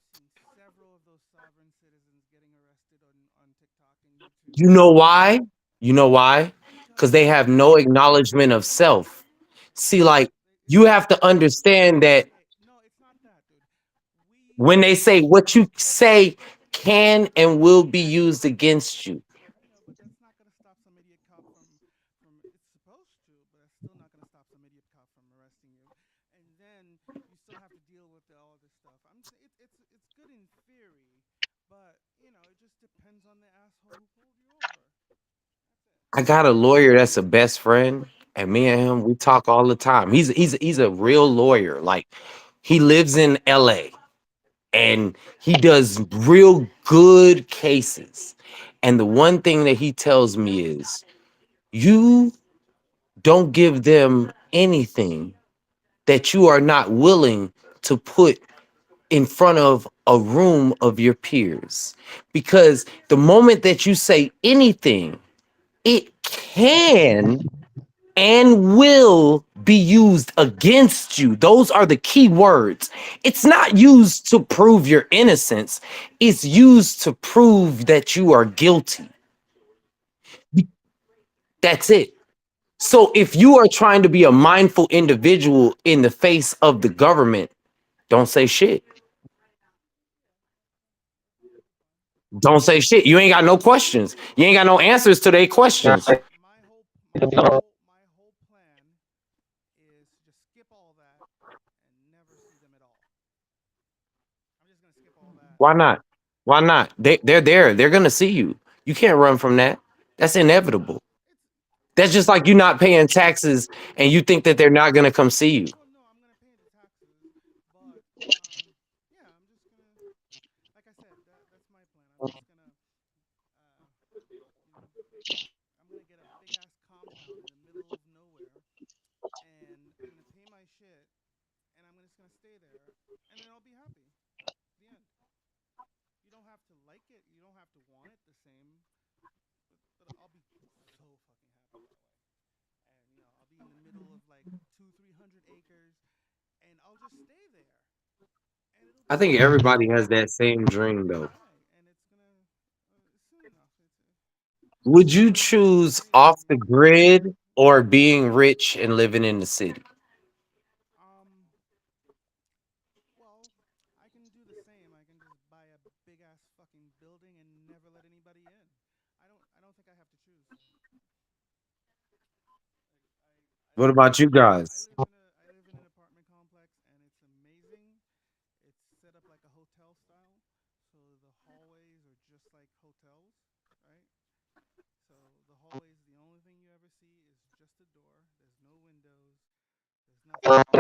You know why? You know why? Because they have no acknowledgement of self. See, like, you have to understand that when they say what you say can and will be used against you. I got a lawyer that's a best friend, and me and him, we talk all the time. He's a real lawyer. Like, he lives in LA and he does real good cases. And the one thing that he tells me is, you don't give them anything that you are not willing to put in front of a room of your peers. Because the moment that you say anything, it can and will be used against you. Those are the key words. It's not used to prove your innocence, it's used to prove that you are guilty. That's it. So if you are trying to be a mindful individual in the face of the government, don't say shit. Don't say shit. You ain't got no questions. You ain't got no answers to their questions. Why not? Why not? They're there. They're gonna see you. You can't run from that. That's inevitable. That's just like you not paying taxes and you think that they're not gonna come see you. I think everybody has that same dream though. Would you choose off the grid or being rich and living in the city? What about you guys?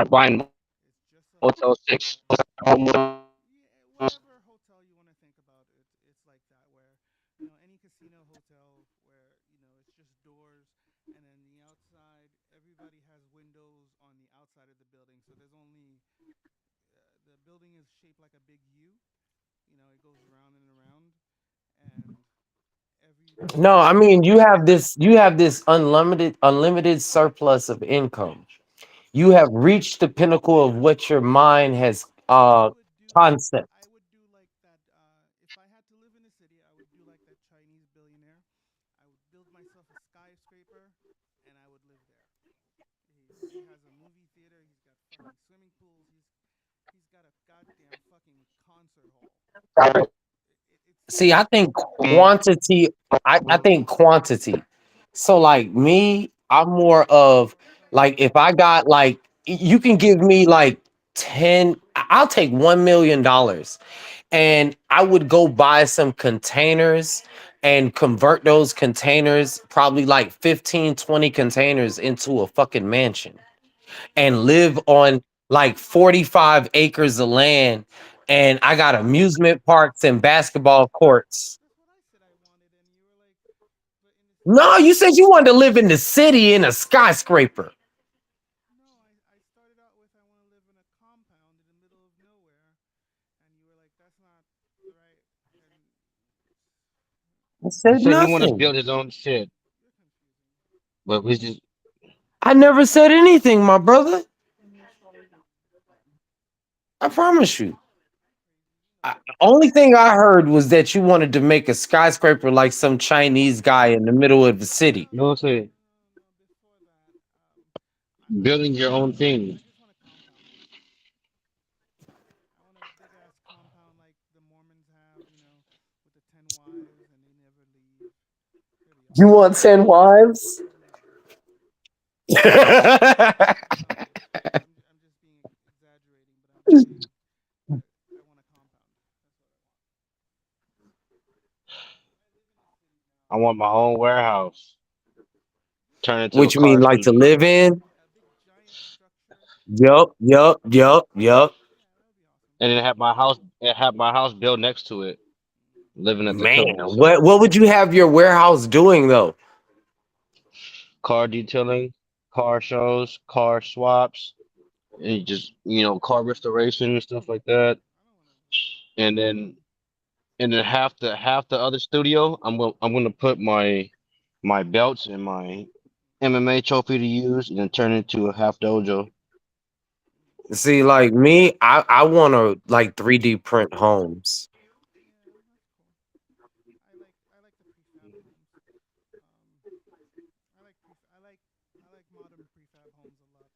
Buying Hotel 6. No, I mean you have this unlimited surplus of income. You have reached the pinnacle of what your mind has concept. See, I think quantity, I think quantity. So like me, I'm more of like if I got like you can give me like 10, I'll take $1 million and I would go buy some containers and convert those containers, probably like 15, 20 containers into a fucking mansion and live on like 45 acres of land. And I got amusement parks and basketball courts. No, you said you wanted to live in the city in a skyscraper. No, I started out with I want to live in a compound in the middle of nowhere, and you were like, that's not right. And I He said said he want to nothing. build his own shit, but we just I never said anything, my brother. I promise you. Only thing I heard was that you wanted to make a skyscraper like some Chinese guy in the middle of the city. no say building your own thing. I just want a compound. I want a big ass compound like the Mormons have, with the 10 wives and they never leave. It's gonna be You awesome. want 10 wives? No, I'm just being exaggerating, but I'm just saying I want a compound. I want my own warehouse. Turn it to a What you mean, car like to dealership, live in? Yup. and then have my house built next to it. Living at the Man, coast. what would you have your warehouse doing though? Car detailing, car shows, car swaps, and just car restoration and stuff like that. And then half the other studio, I'm gonna put my belts and my MMA trophy to use, and then turn it into a half dojo. See, like me, I want to like 3D print homes. I like the prefab homes. I like modern prefab homes a lot.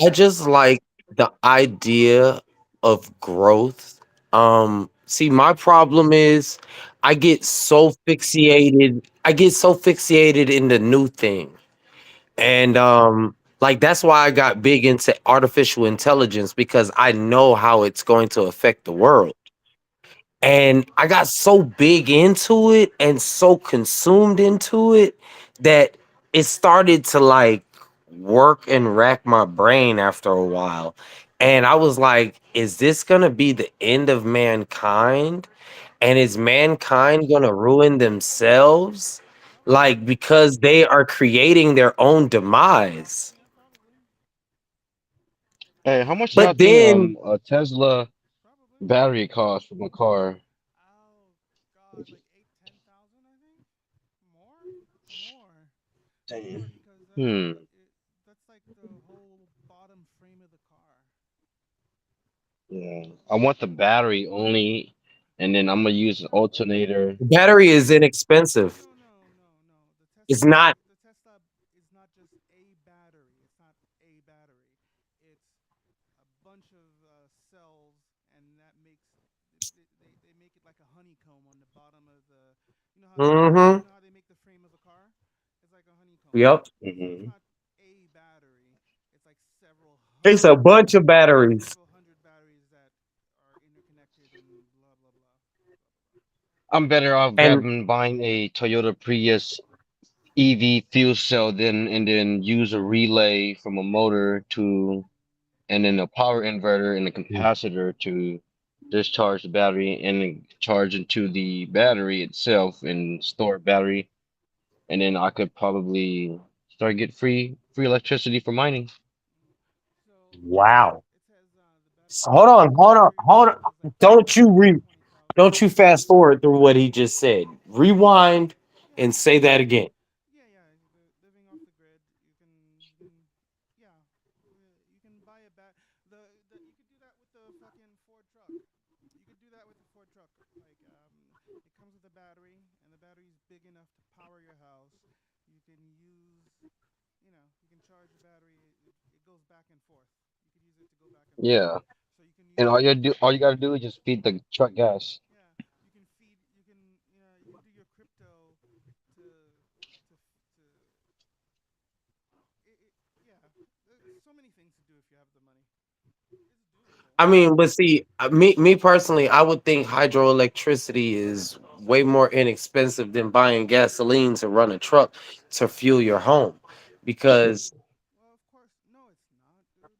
I just like the idea of growth. See, my problem is I get so fixated in the new thing. And like that's why I got big into artificial intelligence because I know how it's going to affect the world. And I got so big into it and so consumed into it that it started to like work and rack my brain after a while. And I was like, is this going to be the end of mankind? And is mankind going to ruin themselves? Like, because they are creating their own demise. Hey, how much y'all But think then, a Tesla battery cost from a car? God, like 8, 10,000, I think. More, Damn. because Hmm. that's like the whole bottom frame of the car. Yeah. I want the battery only, and then I'm gonna use an alternator. battery is inexpensive. It's not. The Tesla is not just a battery. It's not a battery. It's a bunch of cells, and that makes they make it like a honeycomb on the bottom of the. Mm-hmm. You know how they make the frame of a car? It's like a honeycomb. Yep. So it's not a battery. It's like several It's a bunch of batteries. hundred batteries that are interconnected and blah blah blah. I'm better off And buying a Toyota Prius EV fuel cell and then use a relay from a motor to and then a power inverter and a capacitor to discharge the battery and then charge into the battery itself and store battery, and then I could probably start get free electricity for mining. wow. Hold on. Don't you fast forward through what he just said. Rewind and say that again. Yeah. Living off the grid, yeah, you can buy a you could do that with the fucking Ford truck. You could do that with the Ford truck. Like, it comes with a battery, and the battery is big enough to power your house. You can you can charge the battery. It goes back and forth. You could use it to go back and forth. Yeah, So you can and use it. all you gotta do is just feed the truck gas. Yeah, you can feed. You can do your crypto to yeah. There's so many things to do if you have the money. It's doable. I mean, but see, me personally, I would think hydroelectricity is way more inexpensive than buying gasoline to run a truck to fuel your home, because Well, of course, no, it's not, dude.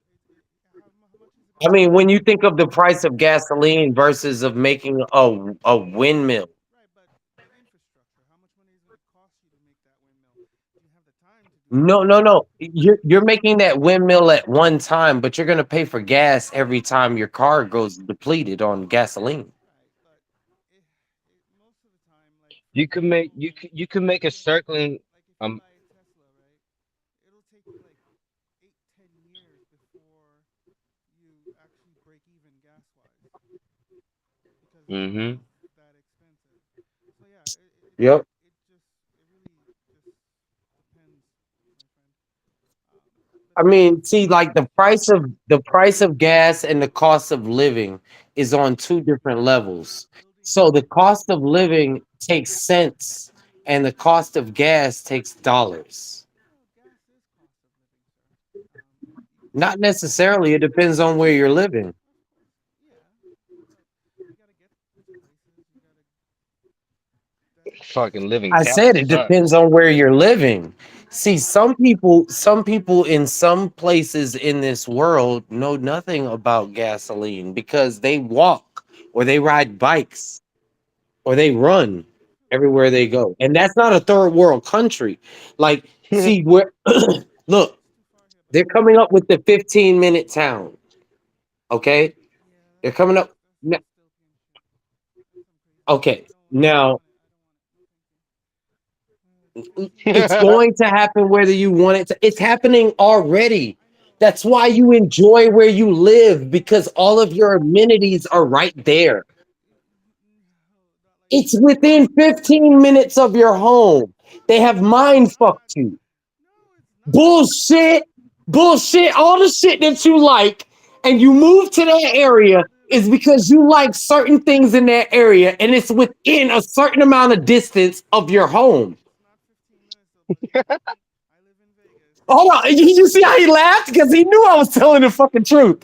How much is it I gonna mean, cost? when you think of the price of gasoline versus of making a windmill, Right, but the infrastructure. How much money is it gonna No. You're making that windmill at one time, but you're gonna pay for gas every time your car goes depleted on gasoline. You can make you can make a circling. Um. It'll take you like 8-10 years before you actually break even gas wise because it's Mm-hmm. that expensive. So yeah, Yep. it really just depends, my friend. I mean, see, like the price of gas and the cost of living is on two different levels. So the cost of living takes cents, and the cost of gas takes dollars. No, gas is cost of living, sir. Not necessarily. It depends on where you're living. Of course, yeah, but you gotta get to places. You gotta. Fucking living I hell said it depends sucks. on where you're living. See, some people in some places in this world know nothing about gasoline because they walk or they ride bikes or they run everywhere they go. And that's not a third world country. Like, see, where look, they're coming up with the 15-minute town. Okay? They're coming up. Okay. Now, it's going to happen whether you want it to. It's happening already. That's why you enjoy where you live because all of your amenities are right there. It's within 15 minutes of your home. They have mind fucked you. Bullshit. Bullshit. All the shit that you like and you move to that area is because you like certain things in that area and it's within a certain amount of distance of your home. Hold on. You see how he laughed? Because he knew I was telling the fucking truth.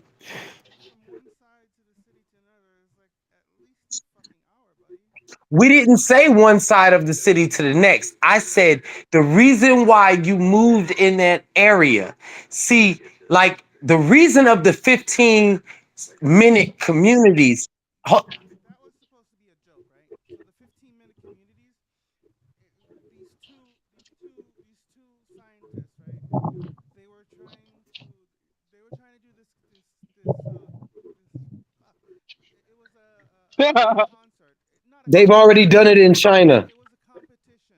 We didn't say one side of the city to the next. I said the reason why you moved in that area. See, like the reason of the 15-minute communities. That was supposed to be a joke, right? So the 15-minute communities, these two scientists, right? They were trying to do this it was a concert. Not a They've concert. already done it in China. It was a competition.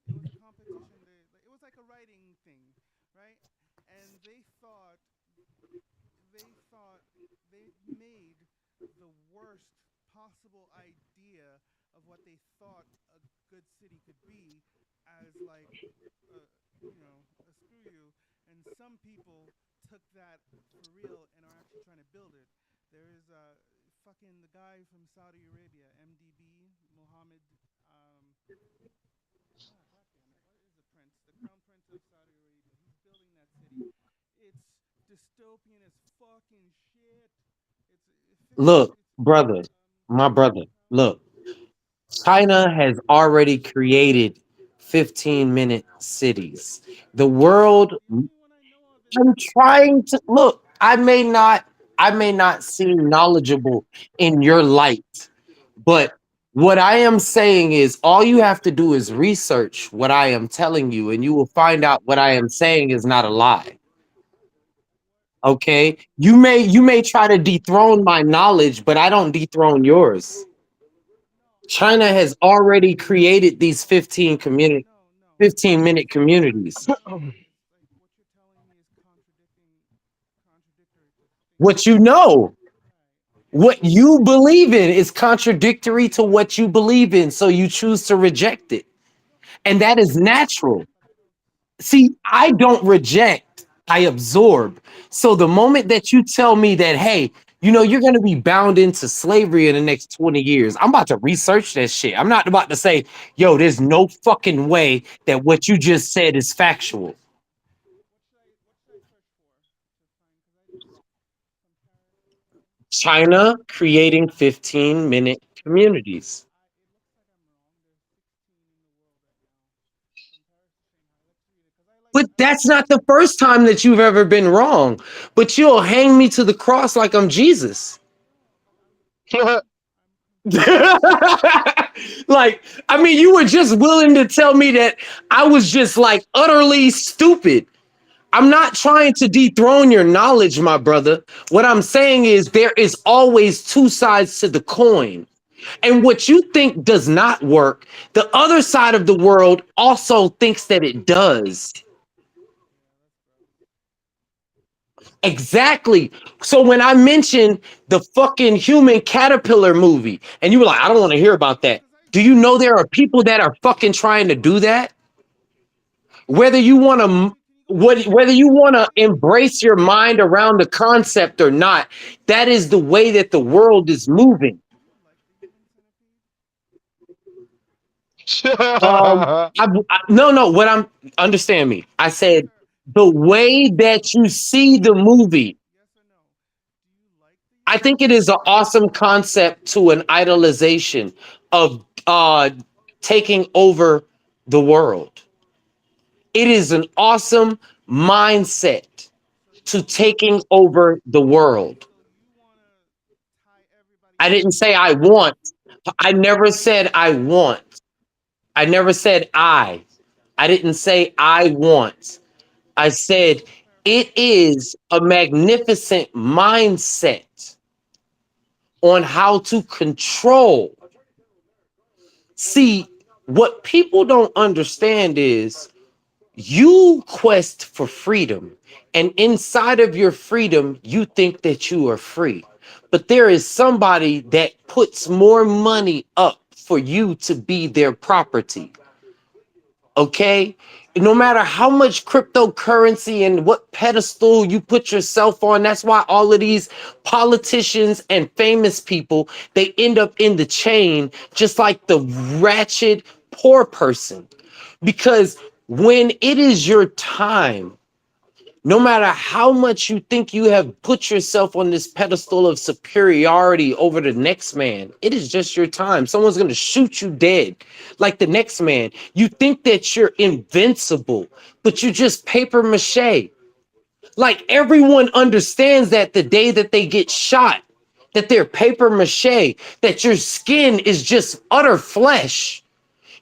It was a competition. It was like a writing thing, right? And they made the worst possible idea of what they thought a good city could be as like a screw you, and some people took that for real and are actually trying to build it. There is fucking the guy from Saudi Arabia, MDB, Mohammed. God damn it! What is the prince? The crown prince of Saudi Arabia. He's building that city. It's dystopian as fucking shit. Look, brother, my brother, look. China has already created 15-minute cities. The world, I'm trying to look. I may not seem knowledgeable in your light, but what I am saying is all you have to do is research what I am telling you, and you will find out what I am saying is not a lie. Okay? You may try to dethrone my knowledge, but I don't dethrone yours. China has already created these 15-minute communities. What you know, what you believe in is contradictory to what you believe in, so you choose to reject it. And that is natural. See, I don't reject, I absorb. So the moment that you tell me that, hey, you're going to be bound into slavery in the next 20 years, I'm about to research that shit. I'm not about to say, yo, there's no fucking way that what you just said is factual. China creating 15-minute communities. But that's not the first time that you've ever been wrong. But you'll hang me to the cross like I'm Jesus. Like Like, I mean, you were just willing to tell me that I was just like utterly stupid. I'm not trying to dethrone your knowledge, my brother. What I'm saying is there is always two sides to the coin. And what you think does not work, the other side of the world also thinks that it does. Exactly. So when I mentioned the fucking human caterpillar movie, and you were like, I don't want to hear about that. Do you know there are people that are fucking trying to do that? Whether you want to whether you want to embrace your mind around the concept or not, that is the way that the world is moving. No, what I'm understand me. I said the way that you see the movie. I think it is an awesome concept to an idolization of taking over the world. It is an awesome mindset to taking over the world. I didn't say I want. I never said I want. I never said I. I didn't say I want. I said it is a magnificent mindset on how to control. See, what people don't understand is you quest for freedom, and inside of your freedom, you think that you are free. But there is somebody that puts more money up for you to be their property. Okay? No matter how much cryptocurrency and what pedestal you put yourself on, that's why all of these politicians and famous people, they end up in the chain just like the ratchet poor person. Because when it is your time, no matter how much you think you have put yourself on this pedestal of superiority over the next man, it is just your time. Someone's going to shoot you dead like the next man. You think that you're invincible, but you're just paper mache. Like everyone understands that the day that they get shot, that they're paper mache, that your skin is just utter flesh.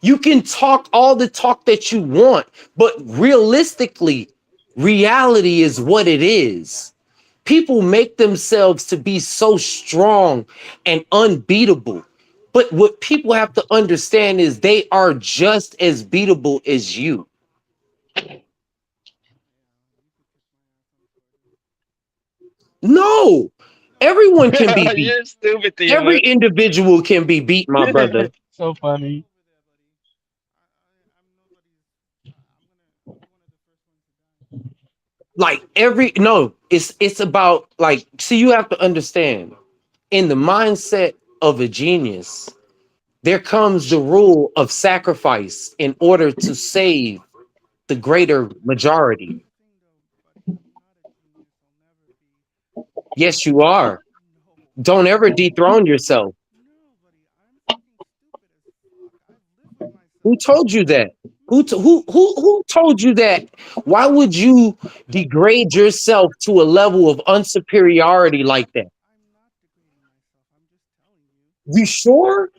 You can talk all the talk that you want, but realistically, reality is what it is. People make themselves to be so strong and unbeatable. But what people have to understand is they are just as beatable as you. No, everyone can be beat. You're stupid, Every Theo. individual can be beat, my brother. So funny. Like it's about like, see, you have to understand in the mindset of a genius, there comes the rule of sacrifice in order to save the greater majority. Yes, you are. Don't ever dethrone yourself. Who told you that? Who told you that? Why would you degrade yourself to a level of unsuperiority like that? You sure?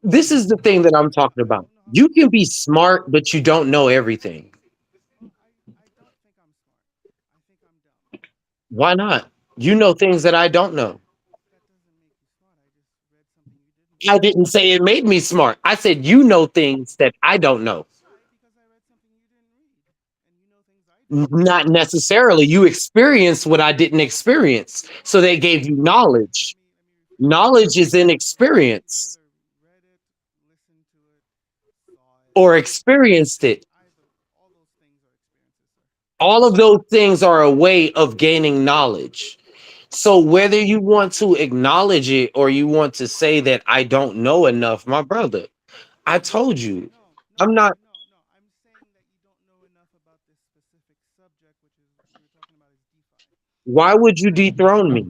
This is the thing that I'm talking about. You can be smart, but you don't know everything. Why not? You know things that I don't know. I didn't say it made me smart. I said you know things that I don't know. Not necessarily. You experienced what I didn't experience. So they gave you knowledge. Knowledge is in experience. Or experienced it. All of those things are a way of gaining knowledge. So whether you want to acknowledge it or you want to say that I don't know enough, my brother, I told you, I'm not. Why would you dethrone me?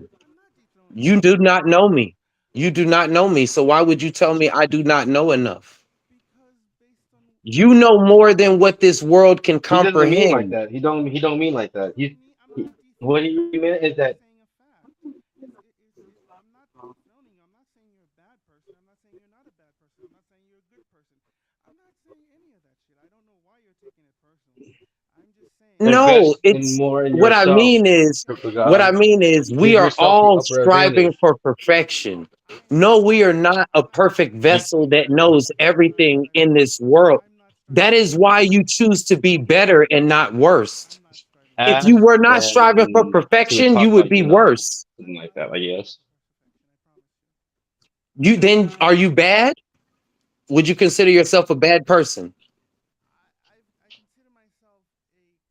You do not know me. You do not know me. So why would you tell me I do not know enough? You know more than what this world can He doesn't mean like comprehend. that. He don't mean like that. What he really meant is that I'm not defending you. I'm not saying you're a bad person. I'm not saying you're not a bad person. I'm not saying you're a good person. I'm not saying any of that shit. I don't know why you're taking it personally. I'm just saying. No, invest in it's more in what I yourself, mean is Crypto what I God. mean is we Give are yourself the all upper striving advantage. for perfection. No, we are not a perfect vessel that knows everything in this world. That is why you choose to be better and not worse. If you Ask were not striving for them to perfection, you talk would like be you know. worse. Something like that, I guess. You then are you bad? Would you consider yourself a bad person? I consider myself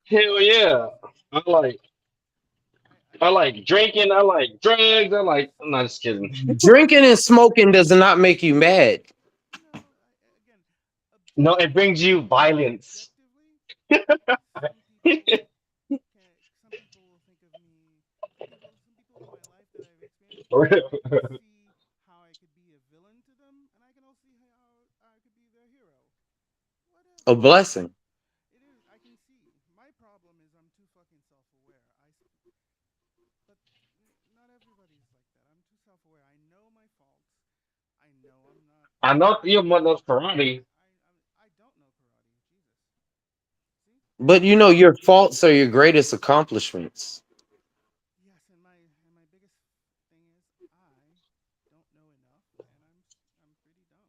Hell yeah. I like drinking, I like drugs, I'm not just kidding. Drinking and smoking does not make you mad. No, it brings you violence. some people will think of me. Some people in my life that I've experienced. I can see how I could be a villain to them, and I can also see how I could be their hero. A blessing. It is. I can see. My problem is I'm too fucking self-aware. But not everybody's like that. I'm too self-aware. I know my faults. I know I'm not. I know you knows karate. I don't know karate. Jesus. See? But you know your faults are your greatest accomplishments. Yes, and my biggest thing is I don't know enough, and I'm pretty dumb.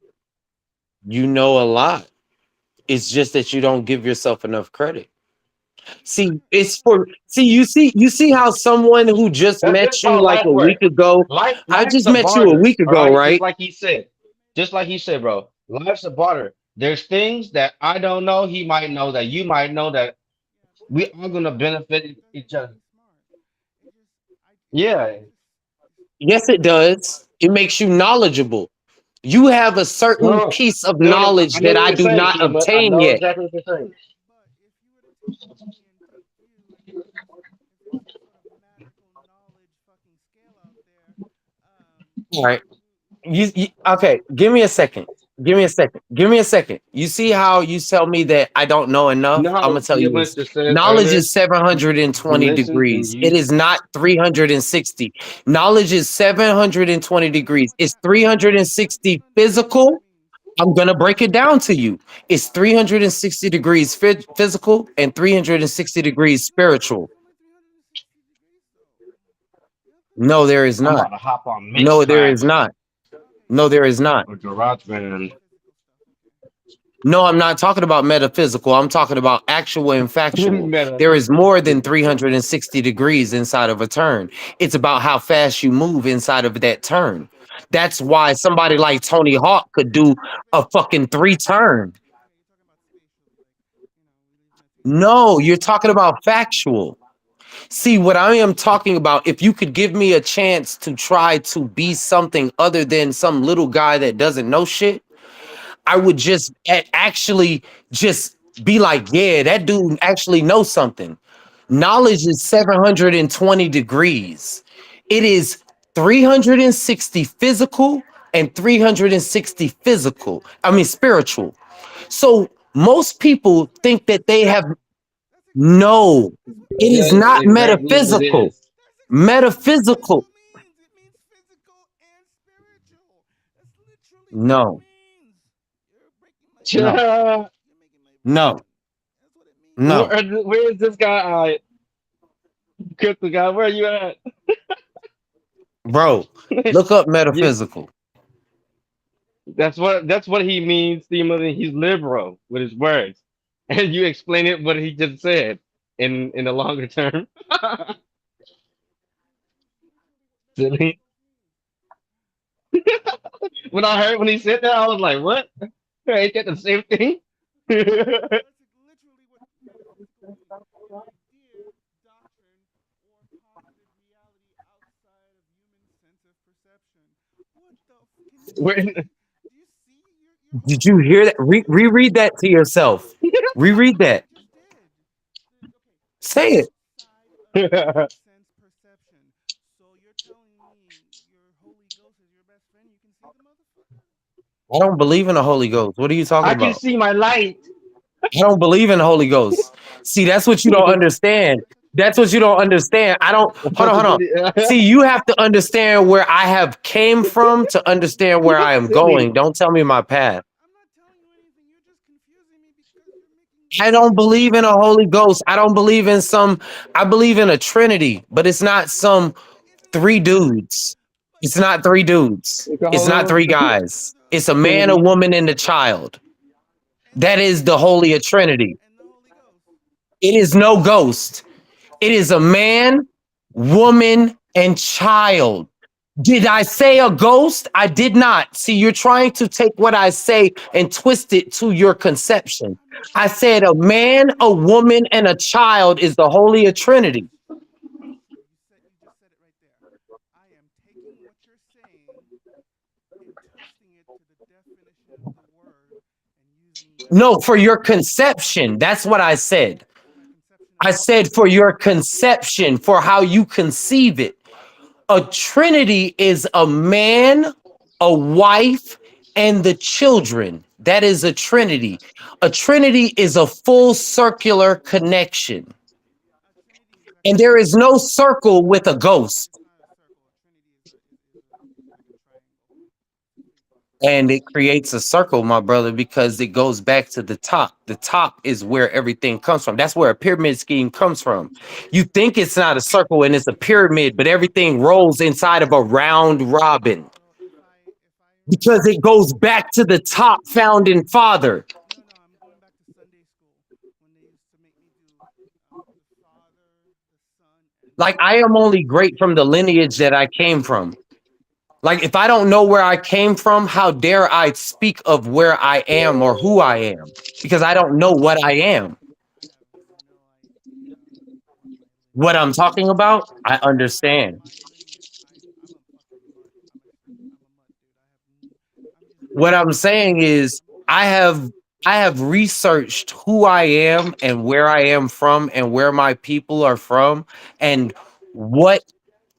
You know a lot. It's just that you don't give yourself enough credit. You see how someone who just That's met just you how like life a week works. ago. I Life's just a met you a barter, week all ago, right? Just right? like he said. Just like he said, bro. Life's a barter. There's things that I don't know, he might know, that you might know, that we are gonna benefit each other. Yeah. Yes, it does. It makes you knowledgeable. You have a certain No, piece of no, no, I knowledge know that what I you're do saying, not Kima. I obtain know yet. exactly what you're saying. But if you were to take me and take you, and if there's some sort of magical knowledge fucking scale out there, All right. Okay, give me a second. Give me a second. Give me a second. You see how you tell me that I don't know You enough? know I'm how gonna tell you Kima this. just said Knowledge earlier? is He 720 listens and degrees. It you is not 360. Knowledge is 720 degrees. It's 360 physical. I'm gonna break it down to you. It's 360 degrees physical and 360 degrees spiritual. No, there is I'm not. about to hop on No, there Mixcraft is not. No, there is not. or GarageBand. No, I'm not talking about metaphysical. I'm talking about actual and factual. Meta. There is more than 360 degrees inside of a turn. It's about how fast you move inside of that turn. That's why somebody like Tony Hawk could do a fucking 3 turn. No, you're talking about factual. See, what I am talking about, if you could give me a chance to try to be something other than some little guy that doesn't know shit, I would just actually just be like, yeah, that dude actually knows something. Knowledge is 720 degrees. It is 360 physical and 360 physical. I mean, spiritual. So most people think that they have no, it is That's not exactly what it metaphysical. is. Metaphysical. It means physical and spiritual. That's literally what it No, means. You're breaking my no, You're making my no, brain. That's what it means. no, Where is this guy? Crypto guy, where are you at? bro. Look up You, metaphysical. that's what he means, Steve. He's liberal with his words. And you explain it what he just said in the longer term. Silly. When I heard when he said that, I was like, what? Ain't that the same thing? That's literally what metaphysical means. An idea, doctrine, or positive reality outside of human sense of perception. What the? Can you When- see? Do you see? You're Did you hear that? Reread that to yourself. Reread that. I just did. Okay, Say it. outside of human sense perception. So you're telling me your Holy Ghost is your best friend? You can see the motherfucker? I don't believe in the Holy Ghost. What are you talking I can about? see my light. I don't believe in the Holy Ghost. See, that's what you don't understand. That's what you don't understand. I don't. Hold on. See, you have to understand where I have came from to understand where I am going. Don't tell me my path. I don't believe in a Holy Ghost. I don't believe in some. I believe in a Trinity, but it's not some three dudes. It's not three dudes. It's not three guys. It's a man, a woman, and a child. That is the Holy Trinity. It is no ghost. It is a man, woman, and child. Did I say a ghost? I did not. See, you're trying to take what I say and twist it to your conception. I said a man, a woman, and a child is the Holy Trinity. No, for your conception. That's what I said. I said for your conception, for how you conceive it. A trinity is a man, a wife, and the children. That is a trinity. A trinity is a full circular connection. And there is no circle with a ghost. And it creates a circle, my brother, because it goes back to the top. The top is where everything comes from. That's where a pyramid scheme comes from. You think it's not a circle and it's a pyramid, but everything rolls inside of a round robin. Because it goes back to the top founding father. Like, I am only great from the lineage that I came from. Like, if I don't know where I came from, how dare I speak of where I am or who I am? Because I don't know what I am. What I'm talking about, I understand. What I'm saying is I have researched who I am and where I am from and where my people are from and what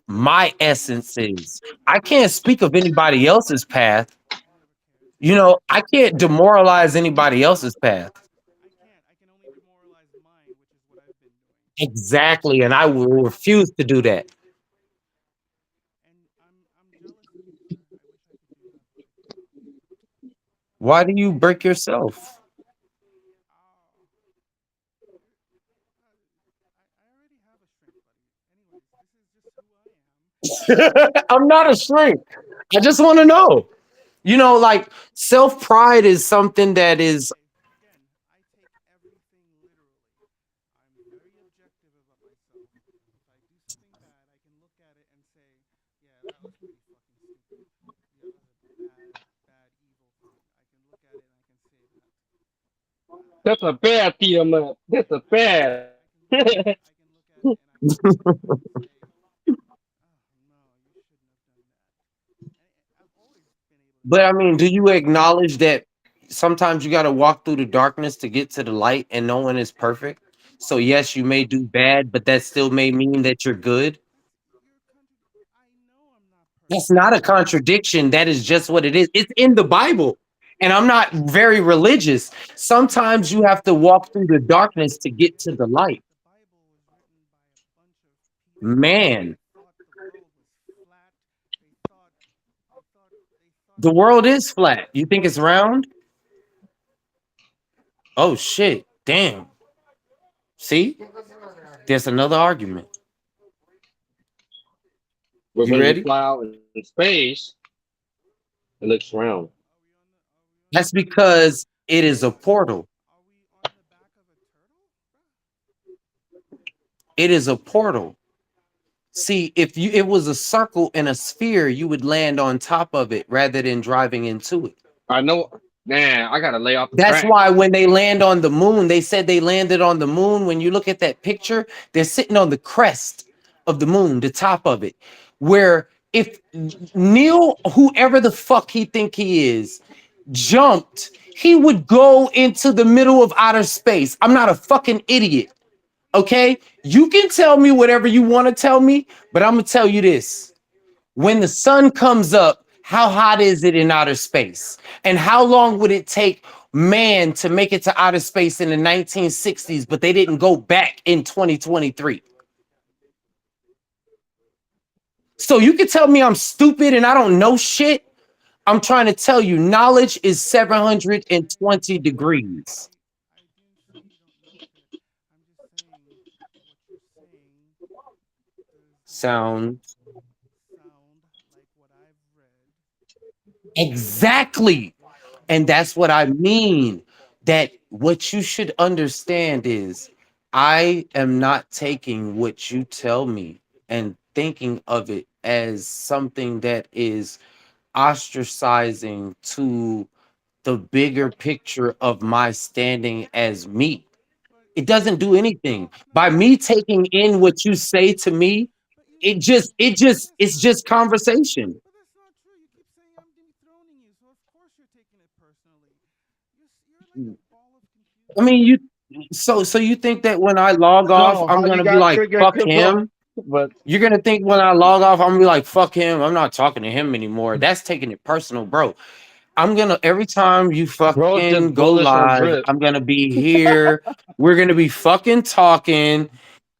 my essence is. I can't speak of anybody else's path. You know, I can't demoralize anybody else's path. Exactly, and I will refuse to do that. Why do you break yourself? I'm not a shrink. I just want to know. You know, like self-pride is something that is That's a bad Tiamat. That's a bad. But I mean, do you acknowledge that sometimes you got to walk through the darkness to get to the light and no one is perfect? So yes, you may do bad, but that still may mean that you're good. That's not a contradiction. That is just what it is. It's in the Bible. And I'm not very religious. Sometimes you have to walk through the darkness to get to the light. Man. The world is flat. You think it's round? Oh shit. Damn. See? There's another argument. But You when ready? you fly out in space, it looks round. That's because it is a portal. It is a portal. See, if it was a circle and a sphere, you would land on top of it rather than driving into it. I know. Man, I gotta lay off the That's track. why when they land on the moon, they said they landed on the moon. When you look at that picture, they're sitting on the crest of the moon, the top of it. Where if Neil, whoever the fuck he think he is, jumped, he would go into the middle of outer space. I'm not a fucking idiot. Okay, you can tell me whatever you want to tell me, but I'm gonna tell you this: when the sun comes up, how hot is it in outer space? And how long would it take man to make it to outer space in the 1960s, but they didn't go back in 2023. So you can tell me I'm stupid and I don't know shit. I'm trying to tell you, knowledge is 720 degrees. Sound. Exactly. And that's what I mean. That what you should understand is I am not taking what you tell me and thinking of it as something that is ostracizing to the bigger picture of my standing as me. It doesn't do anything. By me taking in what you say to me, it's just conversation. But that's not true. You keep saying I'm dethroning you, so of course you're taking it personally. You're like a ball of confusion. I mean, so you think that when I log off, No, I'm how you gonna be got like, triggered, fuck bro? him? But You're gonna think when I log off, I'm gonna be like, fuck him. I'm not talking to him anymore. That's taking it personal, bro. I'm gonna every time you bro, fucking just go bullish on live, drip. I'm gonna be here. We're gonna be fucking talking,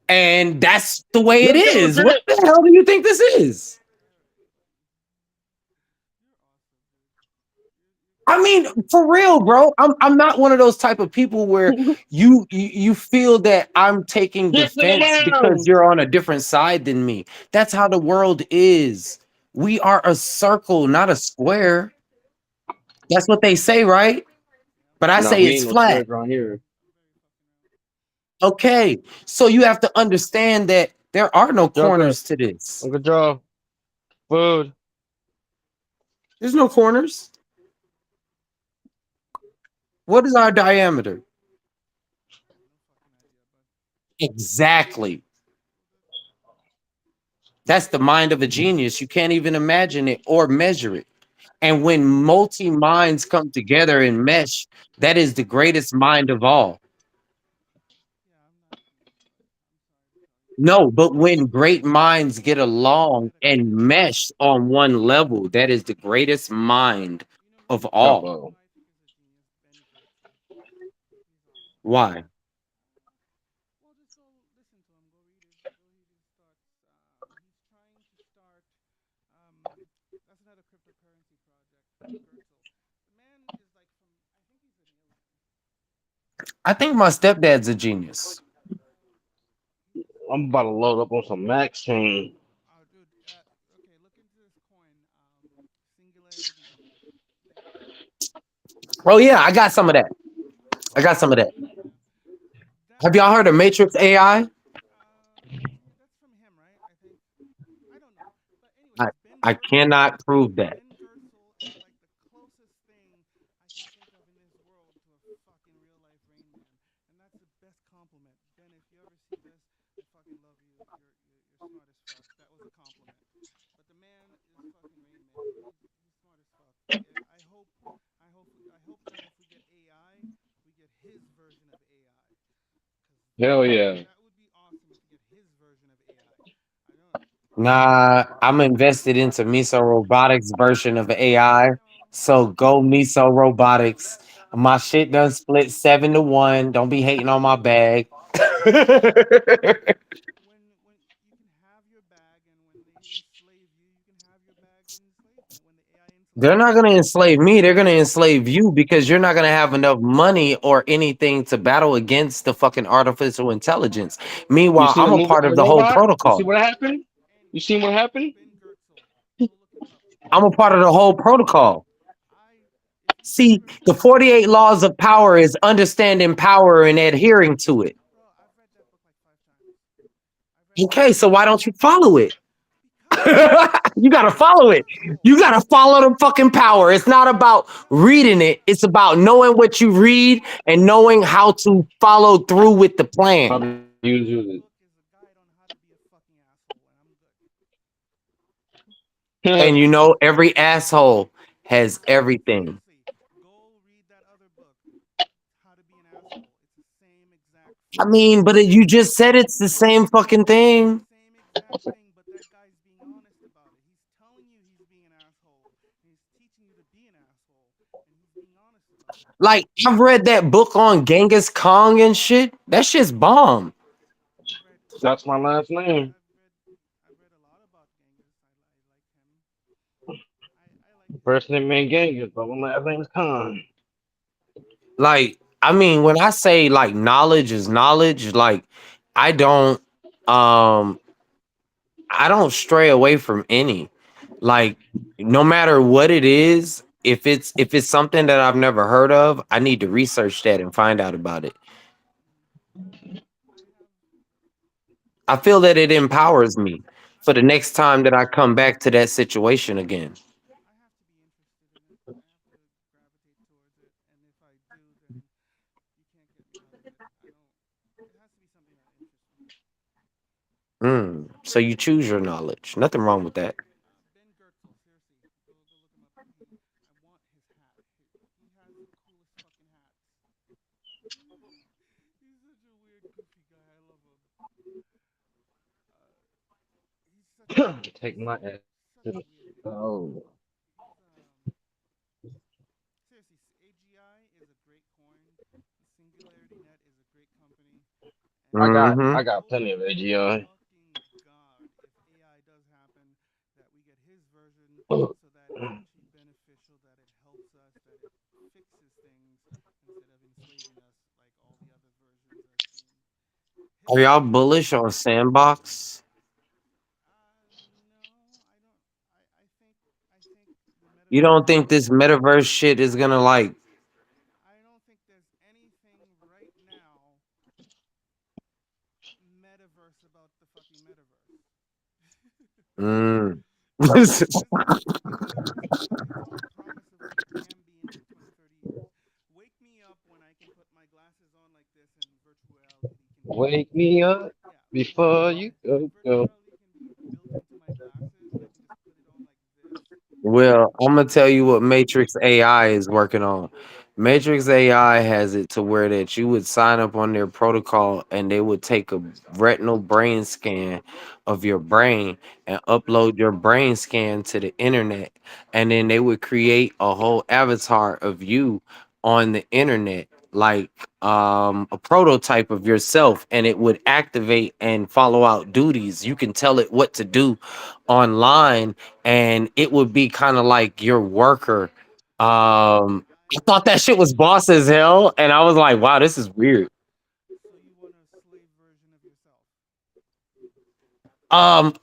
and that's the way it Let's go, is. What drip. the hell do you think this is? I mean, for real, bro. I'm not one of those type of people where you feel that I'm taking Drip to the defense because mound. you're on a different side than me. That's how the world is. We are a circle, not a square. That's what they say, right? But I No, say we it's ain't no flat. squares around here. Okay. So you have to understand that there are no Joker, corners to this. Uncle Joe, food. There's no corners. What is our diameter? Exactly. That's the mind of a genius. You can't even imagine it or measure it. And when multi minds come together and mesh, that is the greatest mind of all. No, but when great minds get along and mesh on one level, that is the greatest mind of all. Hello. Why? Well, just go listen to him. Go read his thoughts. He's trying to start. That's another cryptocurrency project, Gertzel. The man is like from. I think he's an alien. I think my stepdad's a genius. I'm about to load up on some Max chain. Oh, dude. Okay, look into this coin. Singularity. Oh, yeah, I got some of that. I got some of that. Have y'all heard of Matrix AI? That's from him, right? I think. I don't know. But I, anyways, I cannot prove that. Ben Gertzel is like the closest thing I can think of in this world to a fucking real life Rain Man, and that's the best compliment. Ben, if you ever see this, I fucking love you. You're smart as fuck. That was a compliment. But the man is fucking Rain Man. He's smart as fuck. I hope that if we get AI, we get his version of AI. Hell yeah. That would be awesome if we get his version of AI. I know. Nah, I'm invested into Miso Robotics version of AI. So go Miso Robotics. My shit done split 7-1. Don't be hating on my bag. When you can have your bag, and when they enslave you, you can have your bag in enslavement. When the AI They're enslaves not you, going to enslave me. They're going to enslave you because you're not going to have enough money or anything to battle against the fucking artificial intelligence. You Meanwhile, seen I'm the a movie part on of the the whole robot? You see protocol. what happened? You seen what happened? Ben Gertzel, go look him up. I'm a part of the whole protocol. If you See, ever the 48 laws of power is understanding power and adhering to it. bro, I've read that book like 5 times. I've read that Okay, book so like why don't you follow it? because You gotta follow it. You gotta follow the fucking power. It's not about reading it, it's about knowing what you read and knowing how to follow through with the How plan. to use book is a guide on how to be a fucking asshole, and I'm good. it. And you know, every asshole has everything. Seriously, go read that other book, How to Be an Asshole. It's the same exact I fucking mean, thing. but you just said it's the same fucking It's the thing. same exact thing, but that guy's being honest about it. He's telling you he's being an asshole, and he's teaching you to be an asshole, and he's being honest about it. Like I've read that book on Genghis Khan and shit. That shit's bomb. That's my last name. I've read a lot about Genghis. I like him. First name ain't Genghis, but my last name is Khan. Like, I mean, when I say like knowledge is knowledge, like I don't um I don't stray away from any. Like, no matter what it is, if it's something that I've never heard of, I need to research that and find out about it. I feel that it empowers me for the next time that I come back to that situation again. So you choose your knowledge. Nothing wrong with that. He's such a weird, goofy guy. I love him. Take my ass to the oh. Seriously, AGI is a great coin. Singularity Net is a great company. I got plenty of AGI. God, if AI does happen, that we get his version so that it's actually beneficial, that it helps us, that it fixes things instead of enslaving us like all the other versions I've seen. Are y'all bullish on Sandbox? You don't think this metaverse shit is gonna like? I don't think there's anything right now metaverse about the fucking metaverse. There's no promise of what it can be in 20, 30 years. Wake me up when I can put my glasses on like this and virtual reality can be Wake me up before you go. can be built into my glasses and I can just put it on like this. Well, I'm gonna tell you what Matrix AI is working on. Matrix AI has it to where that you would sign up on their protocol and they would take a retinal brain scan of your brain and upload your brain scan to the internet, and then they would create a whole avatar of you on the internet, like a prototype of yourself, and it would activate and follow out duties. You can tell it what to do online, and it would be kind of like your worker. I thought that shit was boss as hell, and I was like, wow, this is weird. So you want a slave version of yourself?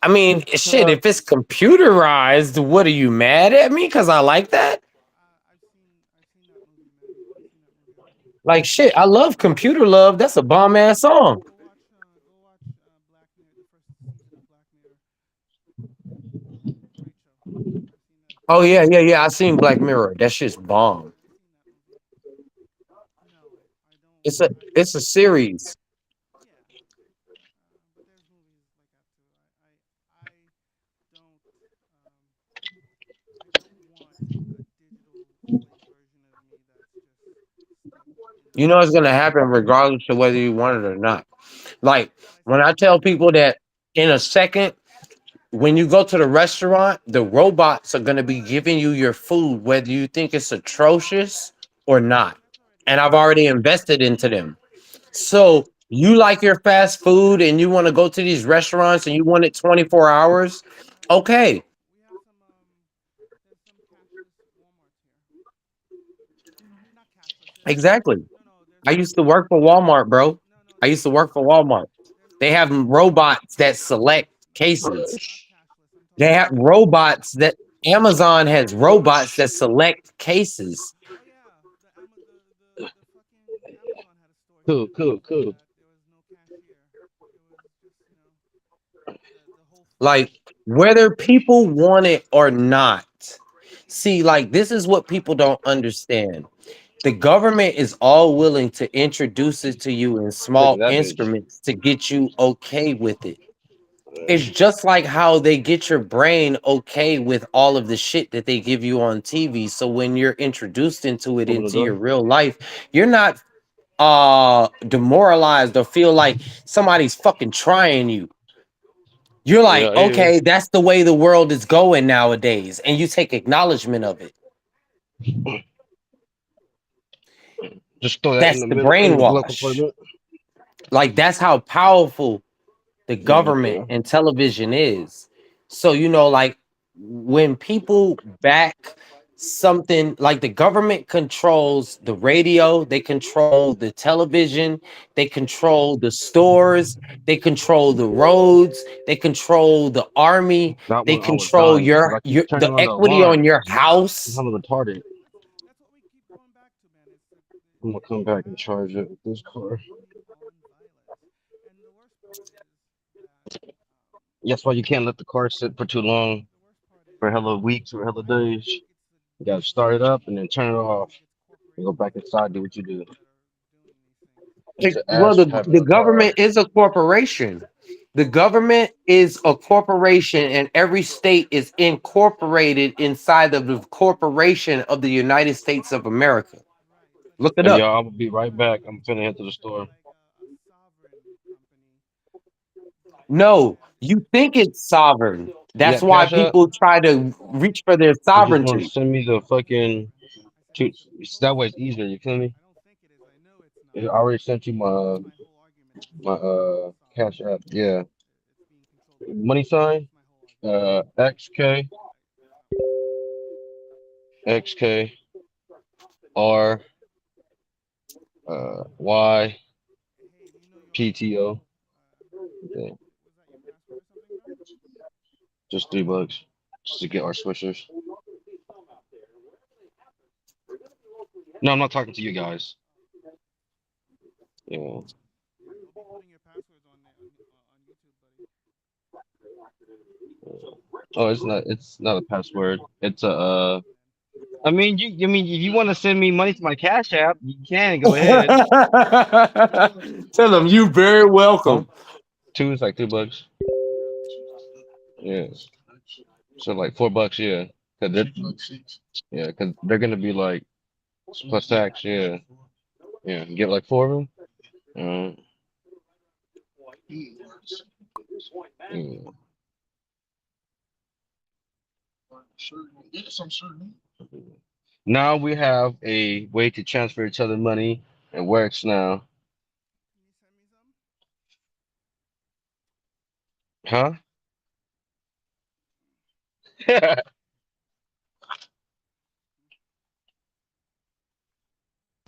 I mean, shit, if it's computerized, what are you mad at me? Because I like that? I've seen that movie, man. I've seen that movie already. Like shit, I love Computer Love. That's a bomb ass song. Go watch Black Mirror, the first season of Black Mirror. Great show. I've seen that. Oh yeah. I seen Black Mirror. That shit's bomb. Seen that movie. No, I don't. It's a series. Yeah, but there's movies like that too. I don't I don't want a digital slave version of me that's just stuck in You know it's gonna happen regardless of whether you want it or not. Like when I tell people that in a second, when you go to the restaurant, the robots are gonna be giving you your food, whether you think it's atrocious or not. And I've already invested into them. So you like your fast food and you want to go to these restaurants and you want it 24 hours. Okay. there's some cashless Walmarts here. Not cashless. Exactly. I There's used to work for Walmart, bro. I used to work for Walmart. They have robots that select cases. They have robots that Amazon has robots that select cases. Oh yeah, the fucking Amazon had a store Cool, here. cool, cool. There was no cashier. It was just the whole Like whether people want it or not. See, like this is what people don't understand. The government is all willing to introduce it to you in Look at small that bitch. instruments to get you okay with it. It's just like how they get your brain okay with all of the shit that they give you on TV. So when you're introduced into it Open the into your door. real life, you're not demoralized or feel like somebody's fucking trying you. You're like, Yeah, yeah. okay, that's the way the world is going nowadays, and you take acknowledgement of it. Just throw that in That's the the middle in the glove brainwash. compartment. Like that's how powerful the government Okay. and television is. So, like when people back something, like the government controls the radio, they control the television, they control the stores, they control the roads, they control the army, That they one I was control dying because your I keep your turning the on the equity on alarm. your I'm house. hella retarded. That's what we keep going back to, man. It's I'm gonna come you back and have charge it with this money car. on violence, and the worst part is that That's why you can't let the car sit for too long, the worst part is for hella weeks or hella I don't days. think it's You the gotta start it up government. and then turn it I off. think it's And go back corporations inside, do what you do. that are doing these things. It's an Well, ass the, having the a car. government is a corporation. The government is a corporation, and every state is incorporated inside of the corporation of the United States of America. Right, but Look it's it Hey, up. y'all, I'm gonna be right back. I'm finna head to the it's store. like a sovereign company that No, has you think it's sovereign. You That's got why Cash App? people try to reach for their You just want to sovereignty. send me the fucking. I said Two, it's that supposed way to it's be. easier. You feel me? I don't think it is. I know it's I not. already sent you That's my my whole argument. It's my not Cash sovereign. App. Yeah, It's being controlled by the money government. sign. That's my whole argument. XK XK R Y Hey, do you know you're on video? PTO. Yeah, Was that your password or something, bro? just $3 just to get our swishers. No, I'm not talking to you guys. Yeah. Don't be putting your passwords on there on YouTube, buddy. Oh, it's not a password. It's a Come on, man. I mean if you want to send me money to my Cash App, you can go ahead. Tell them you very Oh, welcome. two is like $2. Yeah. So like $4, yeah. Cause yeah, cause they're gonna be like plus tax, yeah. Yeah. You get like four of them. Yeah. Now we have a way to transfer each other money. It works now. Can you send me some? Huh?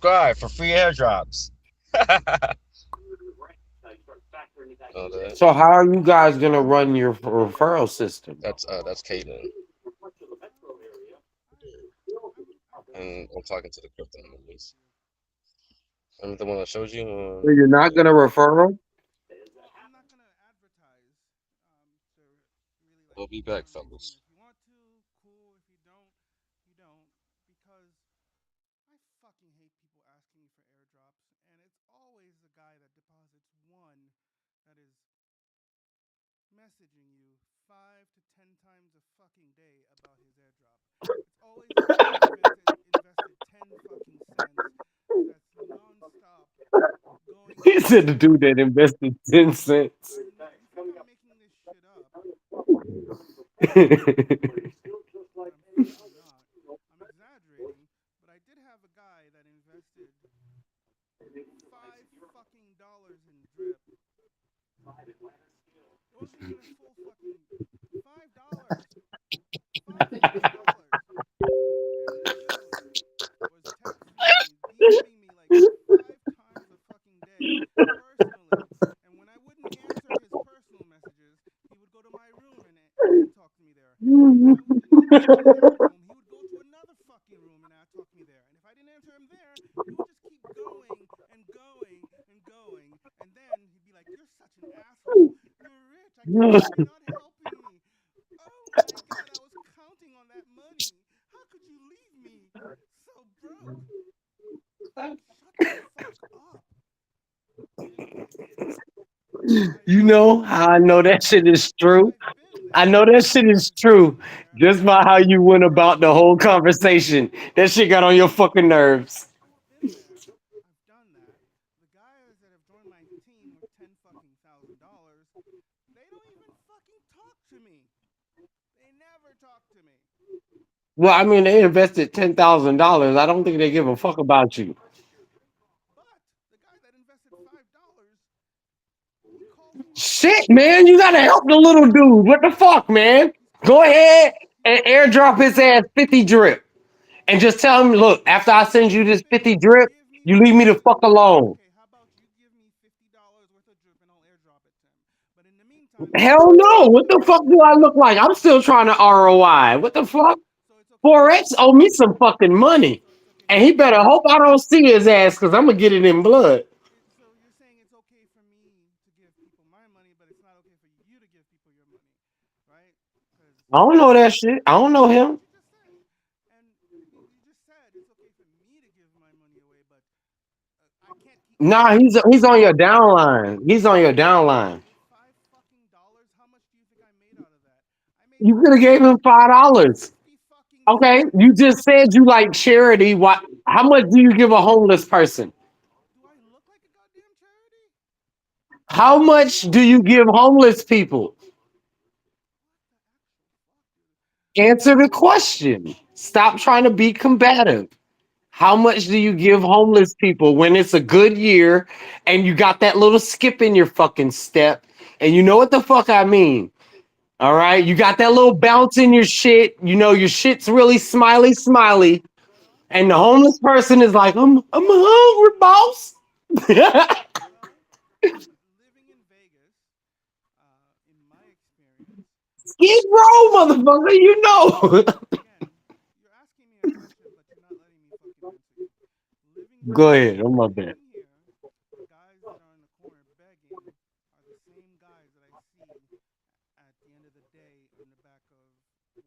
Subscribe for free airdrops. Oh, that. So how are you guys gonna run your referral system? That's Caitlin. And I'm talking to the crypto movies. I'm the one that showed you. So you're not gonna refer them? I'm not gonna advertise to really like We'll be get back, on my team. fellas. If you want to, cool. If you don't, you don't. Because I fucking hate people asking me for airdrops, and it's always the guy that deposits one that is messaging you 5 to 10 times a fucking day about his airdrop. It's always the guy that invested 10 fucking cents that's nonstop going He in said the and dude that invested 10 cents. you think I'm making this shit up, but I'm fucking not. I'm exaggerating, but I did have a guy that invested $5 fucking in drip. It wasn't even a full fucking $5. $5 fucking. And this dude was texting me, DMing me like 5 times a fucking day, personally. And when I wouldn't answer his personal messages, he would go to my room and talk to me there. And if I didn't answer him in that room, he would go to another fucking room and talk to me there. And if I didn't answer him there, he would just keep going and going and going. And then he'd be like, "You're such an asshole. You're rich. I can't believe you're not helping me. Oh my God, I was counting on that money. How could you leave me so broke? Shut the fuck up." Anyways, You know how I know that shit is true? I've been I there. know that shit is true Been there. just by how you went about the whole conversation. That shit got on your fucking nerves. I've been there. I've done that. The guys that have joined my team with 10 fucking $1,000, they don't even fucking talk to me. They never talk to me. Well, I mean, they invested $10,000. I don't think they give a fuck about you. Shit, man, you gotta help the little dude. What the fuck, man? Go ahead and airdrop his ass 50 drip. And just tell him, look, after I send you this 50 drip, you leave me the fuck alone. Hell no. What the fuck do I look like? I'm still trying to ROI. What the fuck? Forex owe me some fucking money. And he better hope I don't see his ass because I'm gonna get it in blood. So you're saying it's okay for me to give people my money, but it's not okay for you to give people your money, right? I don't know that shit. I don't know him. And you just said it's okay for me to give my money away, but I can't keep. Nah, he's on your downline. He's on your downline. $5 How much do you think I made out of that? You could have gave him $5. Okay, you just said you like charity. What? How much do you give a homeless person? Do I look like a goddamn charity? How much do you give homeless people? Answer the question. Stop trying to be combative. How much do you give homeless people when it's a good year and you got that little skip in your fucking step? And you know what the fuck I mean? All right, you got that little bounce in your shit. You know your shit's really smiley, smiley, and the homeless person is like, I'm hungry, boss." Skid Row, motherfucker, you know. Go ahead, I'm up there. Guys that are in the corner begging are the same guys that I see at the end of the day in the back of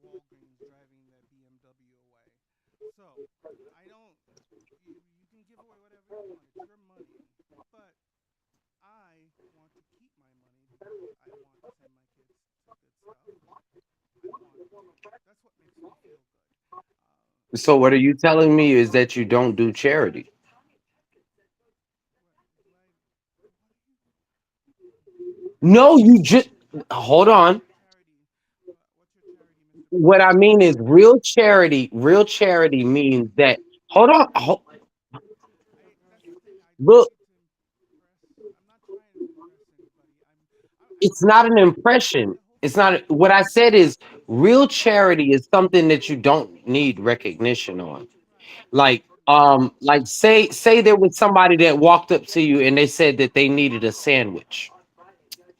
Walgreens driving that BMW away. So I don't. You can give away whatever you want. It's your money, but I want to keep my money because I want to send my kids to good stuff. That's what makes me feel good. So what are you telling me is that you don't do charity? No, you just hold on. What I mean is real charity. Real charity means that hold on. Look, it's not an impression. It's not what I said is real charity is something that you don't need recognition on. Like say there was somebody that walked up to you and they said that they needed a sandwich.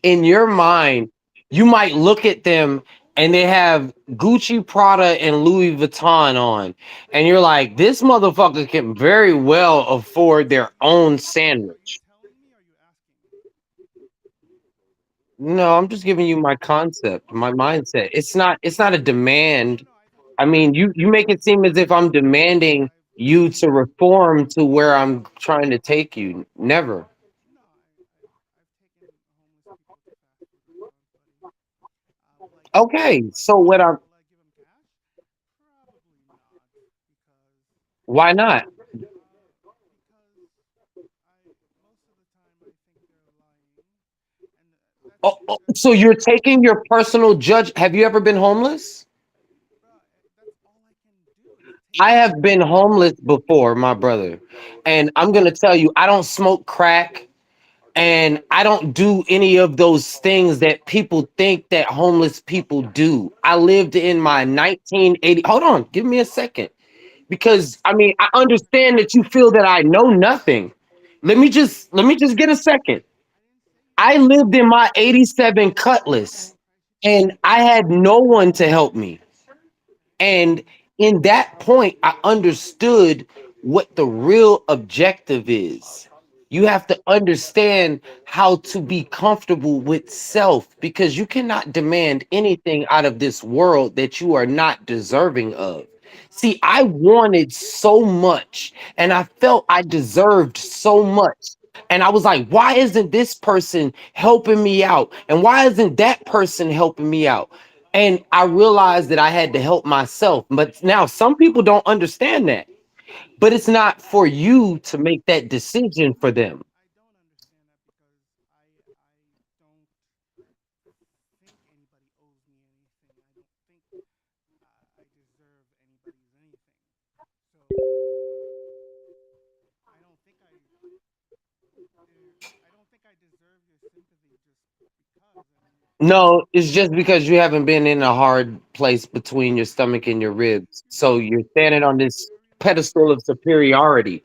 In your mind, you might look at them and they have Gucci, Prada, and Louis Vuitton on, and you're like, this motherfucker can very well afford their own sandwich. No, I'm just giving you my concept, my mindset. It's not a demand. I mean, you make it seem as if I'm demanding you to reform to where I'm trying to take you. Never. Okay, so what I'm why not? Oh, so you're taking your personal judge. Have you ever been homeless? I have been homeless before, my brother. And I'm going to tell you, I don't smoke crack and I don't do any of those things that people think that homeless people do. I lived in my 1980. Hold on, give me a second. Because I mean, I understand that you feel that I know nothing. Let me just get a second. I lived in my 87 Cutlass and I had no one to help me. And in that point, I understood what the real objective is. You have to understand how to be comfortable with self because you cannot demand anything out of this world that you are not deserving of. See, I wanted so much and I felt I deserved so much. And I was like, why isn't this person helping me out? And why isn't that person helping me out? And I realized that I had to help myself. But now some people don't understand that. But it's not for you to make that decision for them. I don't think I deserve your sympathy just No, it's just because you haven't been in a hard place between your stomach and your ribs. So you're standing on this pedestal of superiority.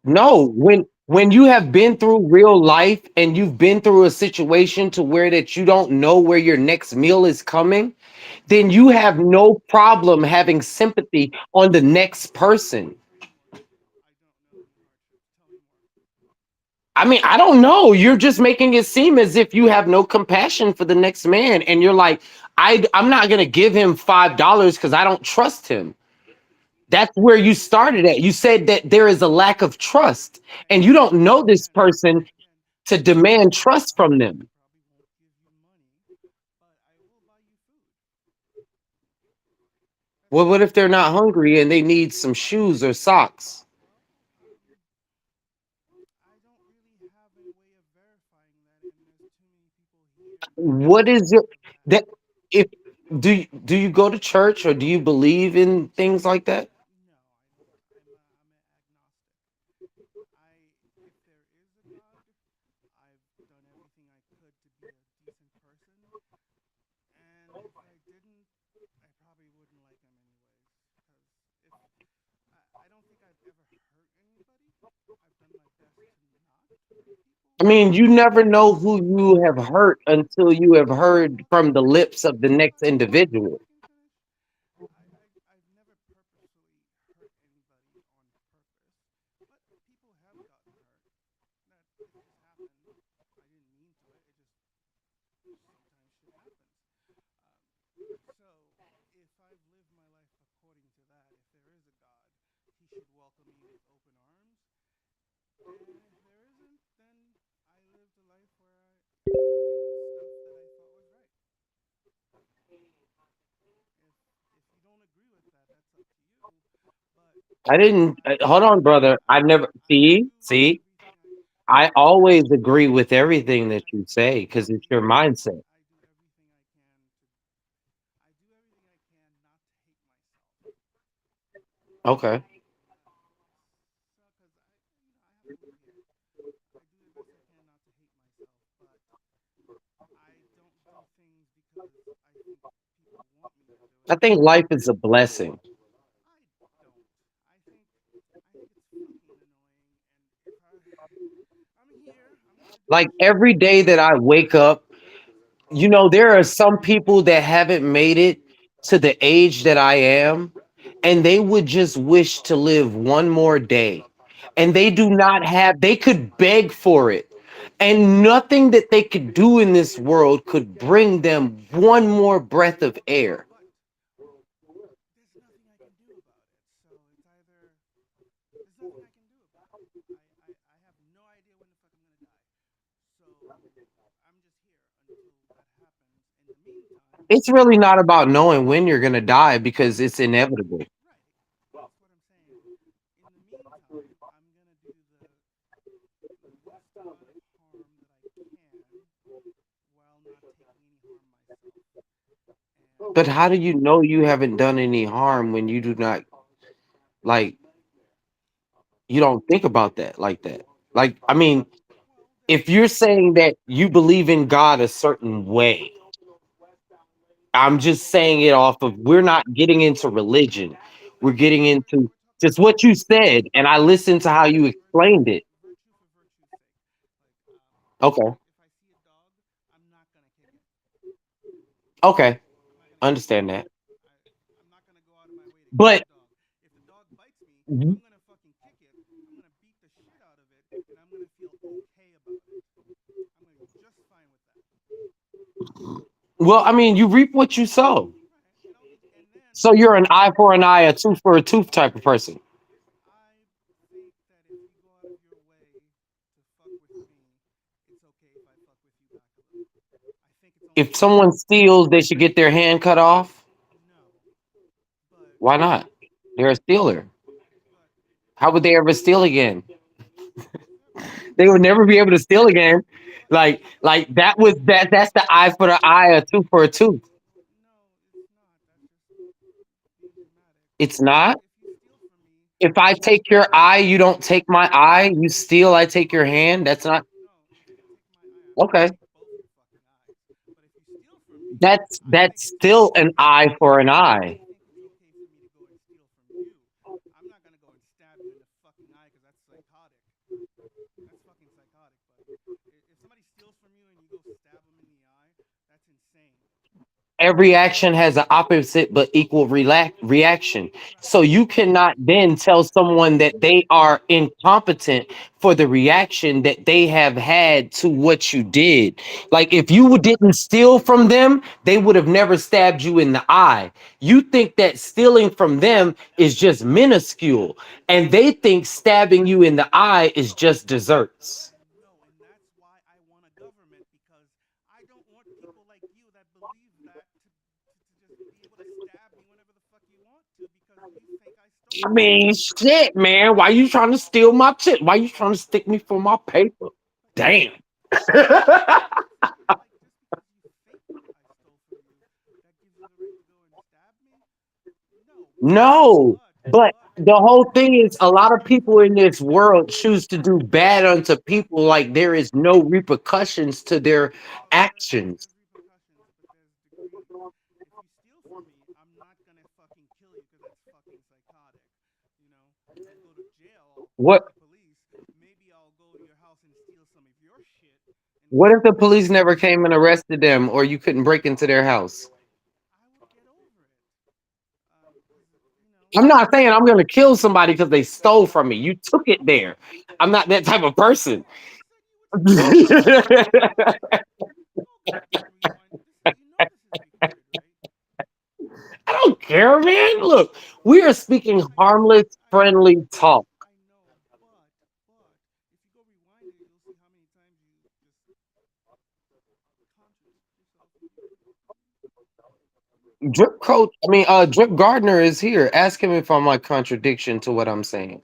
No, when you have been through real life and you've been through a situation to where that you don't know where your next meal is coming, then you have no problem having sympathy on the next person. I mean, I don't know. You're just making it seem as if you have no compassion for the next man. And you're like, I'm not going to give him $5 because I don't trust him. That's where you started at. You said that there is a lack of trust and you don't know this person to demand trust from them. Well, what if they're not hungry and they need some shoes or socks? What is it that if do you go to church or do you believe in things like that? I mean, you never know who you have hurt until you have heard from the lips of the next individual. I didn't hold on, brother. I never see. I always agree with everything that you say because it's your mindset. Okay. I think life is a blessing. Like every day that I wake up, you know, there are some people that haven't made it to the age that I am, and they would just wish to live one more day. And they do not have, they could beg for it. And nothing that they could do in this world could bring them one more breath of air. It's really not about knowing when you're going to die because it's inevitable. But how do you know you haven't done any harm when you do not like you don't think about that like that? Like, I mean, if you're saying that you believe in God a certain way, I'm just saying it off of we're not getting into religion. We're getting into just what you said, and I listened to how you explained it. Okay. Okay. Understand that. But well, I mean, you reap what you sow. So you're an eye for an eye, a tooth for a tooth type of person. If someone steals, they should get their hand cut off. Why not? They're a stealer. How would they ever steal again? They would never be able to steal again. Like that was that's the eye for the eye, a tooth for a tooth. It's not. If I take your eye, you don't take my eye. You steal, I take your hand. That's not okay. that's still an eye for an eye. I'm not gonna go and stab you in the fucking eye because that's psychotic. That's fucking psychotic, buddy. If somebody steals from you and you go stab them in the eye, that's insane. Every action has an opposite but equal reaction. So you cannot then tell someone that they are incompetent for the reaction that they have had to what you did. Like if you didn't steal from them, they would have never stabbed you in the eye. You think that stealing from them is just minuscule, and they think stabbing you in the eye is just desserts. I mean, shit, man. Why you trying to steal my shit? Why you trying to stick me for my paper? Damn. No, but the whole thing is a lot of people in this world choose to do bad unto people like there is no repercussions to their actions. What what if the police never came and arrested them or you couldn't break into their house? I'm not saying I'm going to kill somebody because they stole from me. You took it there. I'm not that type of person. I don't care, man. Look, we are speaking harmless, friendly talk. Drip Gardner is here. Ask him if I'm a contradiction to what I'm saying.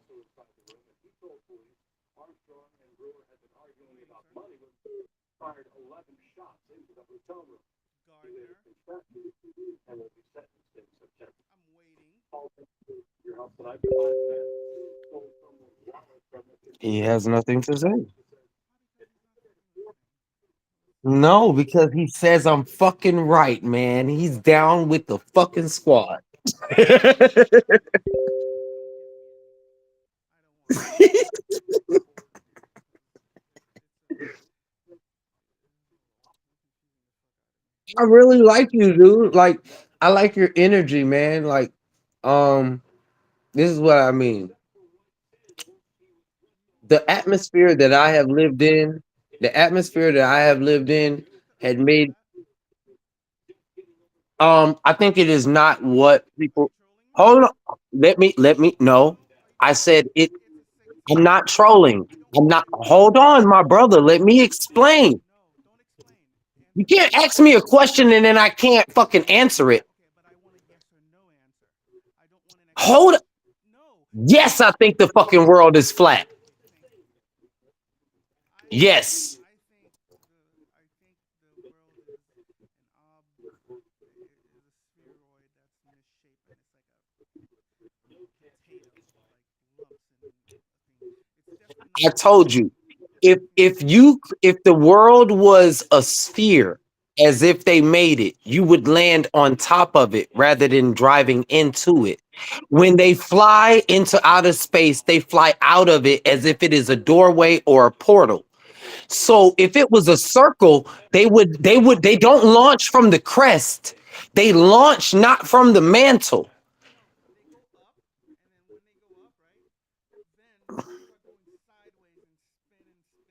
He has nothing to say. No, because he says I'm fucking right, man. He's down with the fucking squad. I really like you, dude. Like, I like your energy, man. Like, this is what I mean. The atmosphere that I have lived in, the atmosphere that I have lived in had made I think it is not what people hold on. Let me no. I said it. I'm not trolling. I'm not hold on, my brother. Let me explain. You can't ask me a question and then I can't fucking answer it. Hold up. Yes, I think the fucking world is flat. Yes. I told you, if the world was a sphere, as if they made it, you would land on top of it rather than driving into it. When they fly into outer space, they fly out of it as if it is a doorway or a portal. So if it was a circle, they don't launch from the crest. They launch not from the mantle.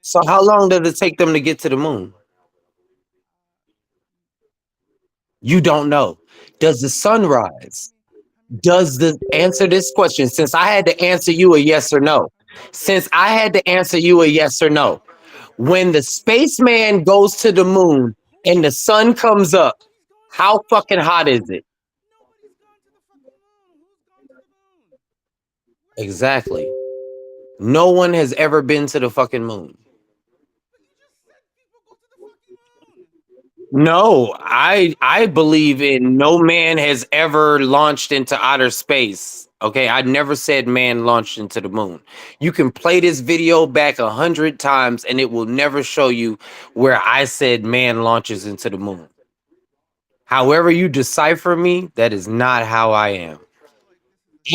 So how long does it take them to get to the moon? You don't know. Does the sun rise? Does the answer this question? Since I had to answer you a yes or no. Since I had to answer you a yes or no. When the spaceman goes to the moon and the sun comes up, how fucking hot is it? Exactly. No one has ever been to the fucking moon. No, I believe in no man has ever launched into outer space. Okay, I never said man launched into the moon. You can play this video back 100 times and it will never show you where I said man launches into the moon. However you decipher me, that is not how I am.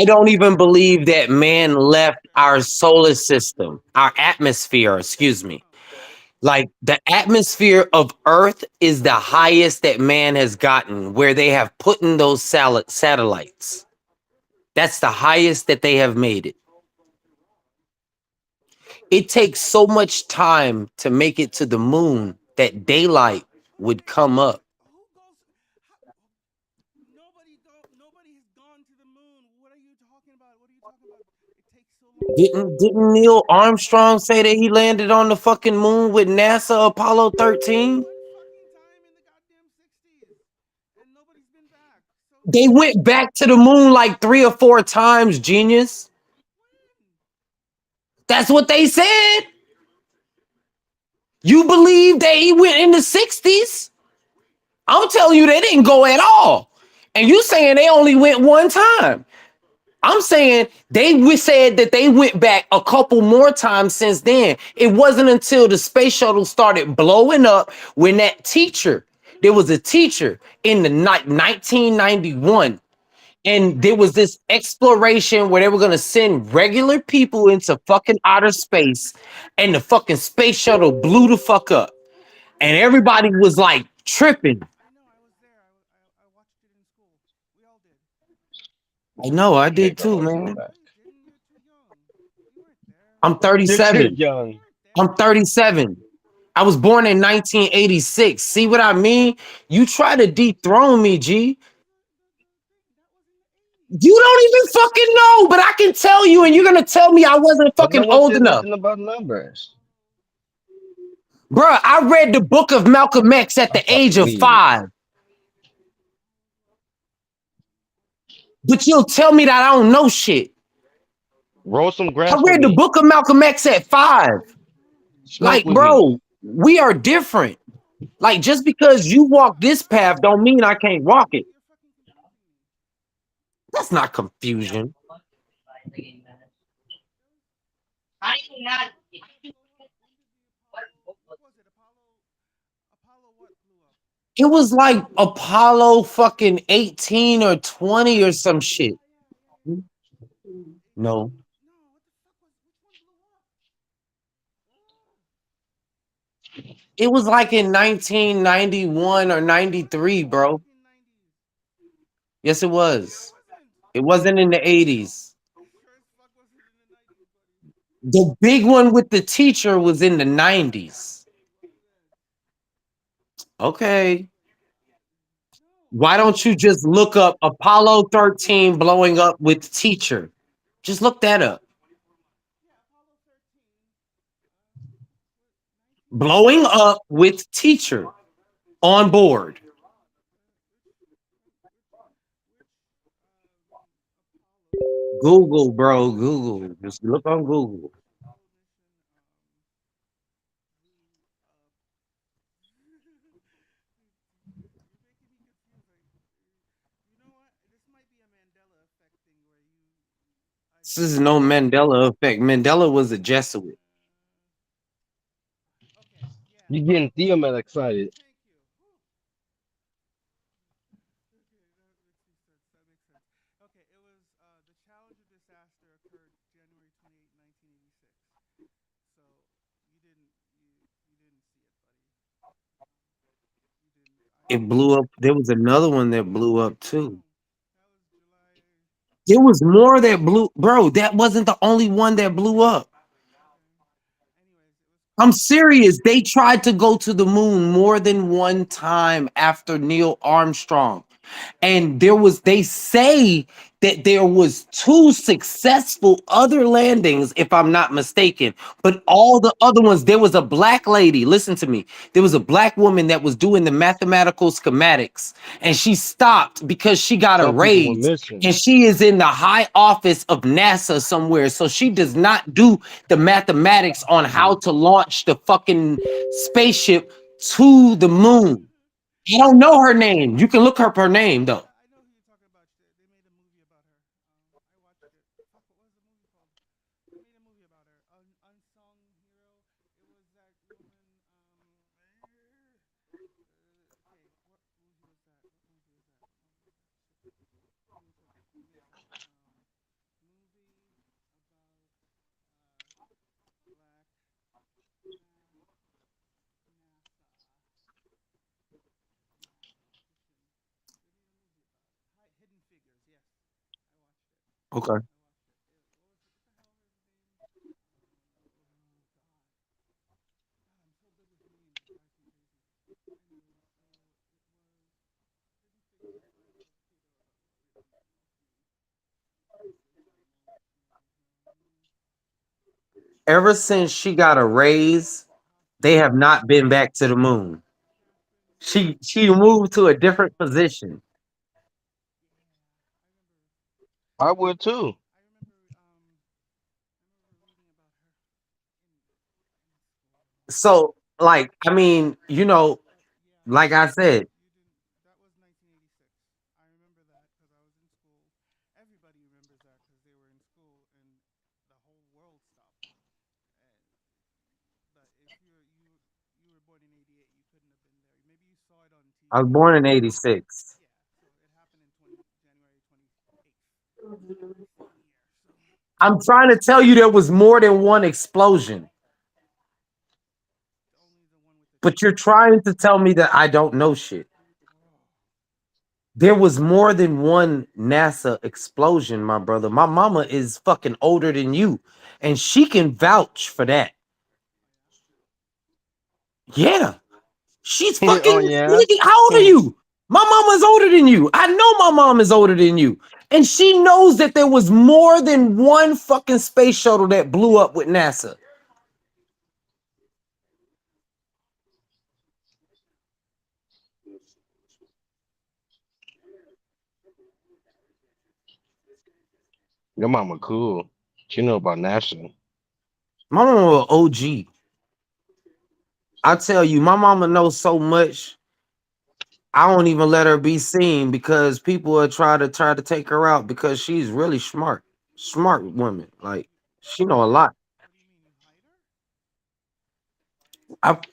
I don't even believe that man left our solar system, our atmosphere, excuse me. Like the atmosphere of Earth is the highest that man has gotten, where they have put in those satellites. That's the highest that they have made it. It takes so much time to make it to the moon that daylight would come up. Nobody has gone to the moon. What are you talking about? What are you talking about? It takes so long. Didn't Neil Armstrong say that he landed on the fucking moon with NASA Apollo 13? They went back to the moon like 3 or 4 times, genius. That's what they said. You believe they went in the 60s? I'm telling you, they didn't go at all. And you saying they only went one time. I'm saying they said that they went back a couple more times since then. It wasn't until the space shuttle started blowing up when there was a teacher in the 1991. And there was this exploration where they were going to send regular people into fucking outer space. And the fucking space shuttle blew the fuck up. And everybody was like tripping. I know, I did too, man. I'm 37. Young. I'm 37. I was born in 1986. See what I mean? You try to dethrone me, G. You don't even fucking know, but I can tell you, and you're gonna tell me I wasn't But no fucking one old said enough. nothing about numbers. Bruh, I read the book of Malcolm X at the age of 5. But you'll tell me that I don't know shit. Roll some I grass with read the me. book of Malcolm X at 5. Smoke Like, with me. bro, we are different. Like, just because you walk this path don't mean I can't walk it. That's not confusion. It was like Apollo fucking 18 or 20 or some shit. No. It was like in 1991 or 93, bro. Yes, it was. It wasn't in the 80s. The big one with the teacher was in the 90s. Okay. Why don't you just look up Apollo 13 blowing up with teacher? Just look that up. Blowing up with teacher on board. Google, bro. Google. Just look on Google. This is no Mandela effect. Mandela was a Jesuit. You getting Theoman excited. It blew up. There was another one that blew up too. There was more that blew, bro. That wasn't the only one that blew up. I'm serious. They tried to go to the moon more than one time after Neil Armstrong. And they say that there was 2 successful other landings, if I'm not mistaken. But all the other ones, there was a black lady. Listen to me. There was a black woman that was doing the mathematical schematics, and she stopped because she got a Some people were raise. missing. And she is in the high office of NASA somewhere. So she does not do the mathematics on how to launch the fucking spaceship to the moon. I don't know her name. You can look up her name though. Okay. Ever since she got a raise, they have not been back to the moon. She moved to a different position. I would too. So, like, I mean, like I said, That was 1986. I remember that because I was in school. Everybody remembers that because they were in school and the whole world stopped. But if you were born in '88, you couldn't have been there. Maybe you saw it on I was TV. born in 86. Yeah, so it happened in January 28th. Same year. So I'm trying to tell you there was more than one explosion. only the one with the But tree. you're trying to tell me that I don't know shit. There was more than one NASA explosion, my brother. My mama is fucking older than you, and she can vouch for that. Yeah, she's Oh fucking. yeah. Nigga, how old are you? My mama's older than you. I know my mom is older than you, and she knows that there was more than one fucking space shuttle that blew up with NASA. Your mama cool. She know about NASA. My mama was OG. I tell you, my mama knows so much. I don't even let her be seen because people are try to take her out because she's really smart woman. Like she know a lot. What do you mean? You hide her?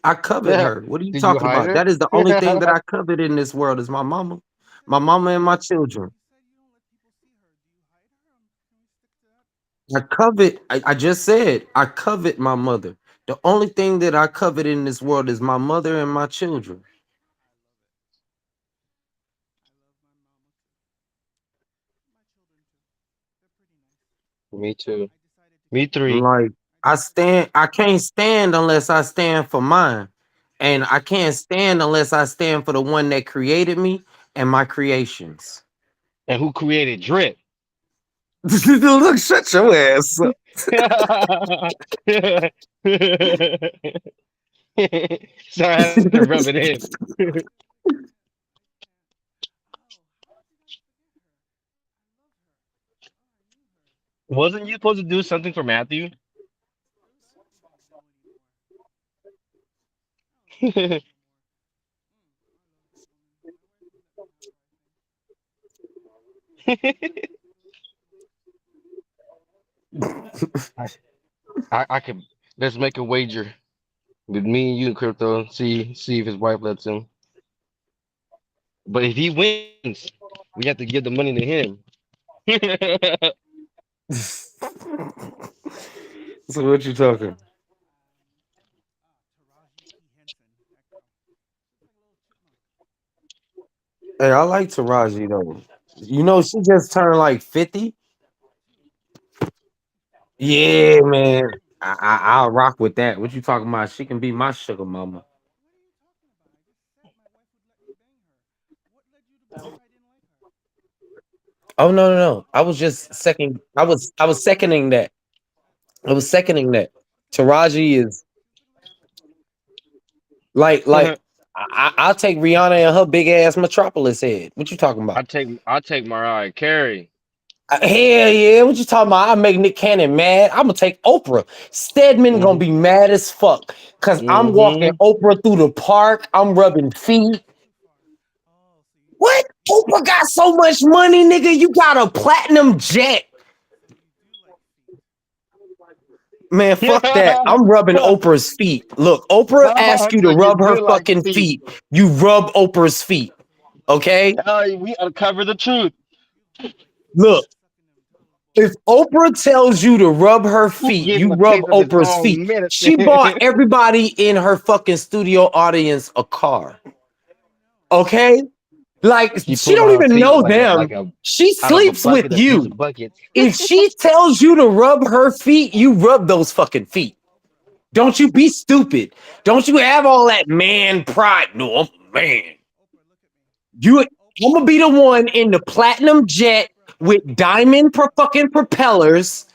I covet her. What are you Did you talking hide about? her? That is the only thing that I covet in this world is my mama and my children. You said you don't let people see her. Do you hide her? Can we stick to that? I covet. I just said I covet my mother. The only thing that I covet in this world is my mother and my children. I love my mama too. My children too. They're pretty nice. Me too. I decided to Me keep them. three. Like I can't stand unless I stand for mine. And I can't stand unless I stand for the one that created me and my creations. And who created Drip? Look, shut your ass up. So I had to rub it in. Wasn't you supposed to do something for Matthew? I could let's make a wager with me and you and Crypto. See if his wife lets him. But if he wins, we have to give the money to him. So what you talking? Taraji P. Henson. That girl. Looks like a little chipmunk. Hey, I like Taraji though. You know, she just turned like 50. Yeah, man. I'll rock with that. What you talking about? She can be my sugar mama. What are you talking about? I just said my wife would let me bang her. What led you to believe I didn't like her? Oh no. I was just second. I was seconding that. I was seconding that. Taraji is like I'll take Rihanna and her big ass Metropolis head. What you talking about? I take Mariah Carey. Hell yeah, what you talking about? I make Nick Cannon mad. I'm gonna take Oprah. Stedman gonna Mm-hmm. be mad as fuck. Cause I'm walking Mm-hmm. Oprah through the park. I'm rubbing feet. Too far. Oh, so you What? Oprah got so much money, nigga. You got a platinum jet. so you do like feet. Man, fuck that. I'm rubbing Oprah's feet. Look, Oprah asks you So to you rub her do like fucking feet. feet. You rub Oprah's feet. Okay? We uncover the truth. Look, Sucking them toes, boy. if Oprah tells you to rub her feet, Getting you a rub taste of his Oprah's feet. own medicine. She bought everybody in her fucking studio audience a car. I know. Okay? Like She she pulled don't on her even feet know like them. She out of a sleeps with bucket, a piece you. of bucket. If she tells you to rub her feet, you rub those fucking feet. Don't you be stupid. Don't you have all that man pride. No, I'm a man. I'm gonna be the one in the platinum jet with diamond fucking propellers.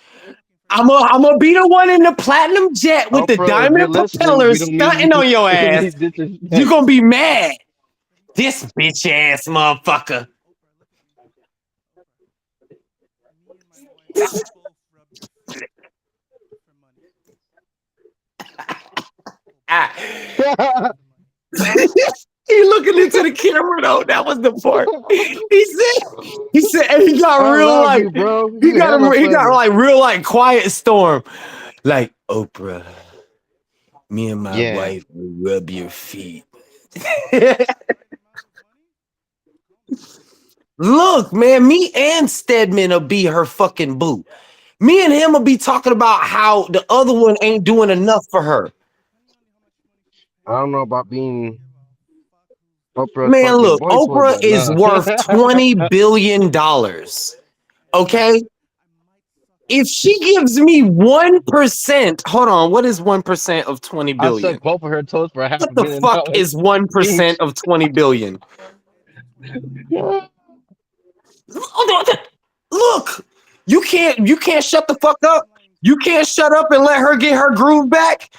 I'm gonna be the one in the platinum jet with the Oprah, if you're diamond listening, we propellers don't mean stunting on your any ass. You're disrespect. gonna be mad. This bitch ass motherfucker. He looking into the camera though. That was the part. He said, and he got I real love like you, bro. he You got hella him. He got funny. like real like quiet storm. Like Oprah, me and my Yeah. wife will rub your feet. Look, man, me and Stedman will be her fucking boo. Me and him will be talking about how the other one ain't doing enough for her. I don't know about being Oprah's Man, fucking look, boy, Oprah but is nah. worth $20 billion. Okay? If she gives me 1%, hold on, what is 1% of 20 I billion? sucked both of her toes for $500 What the million fuck is 1% each. of 20 billion? Look, you can't shut the fuck up. You can't shut up and let her get her groove back.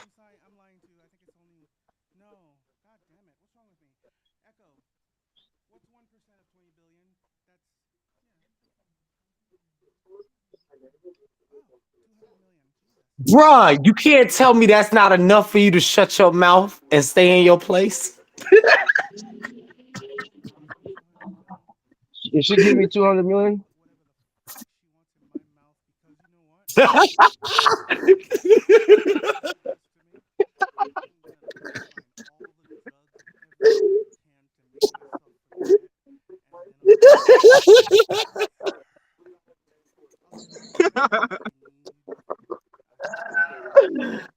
Bruh, you can't tell me that's not enough for you to shut your mouth and stay in your place. If she give me 200 million,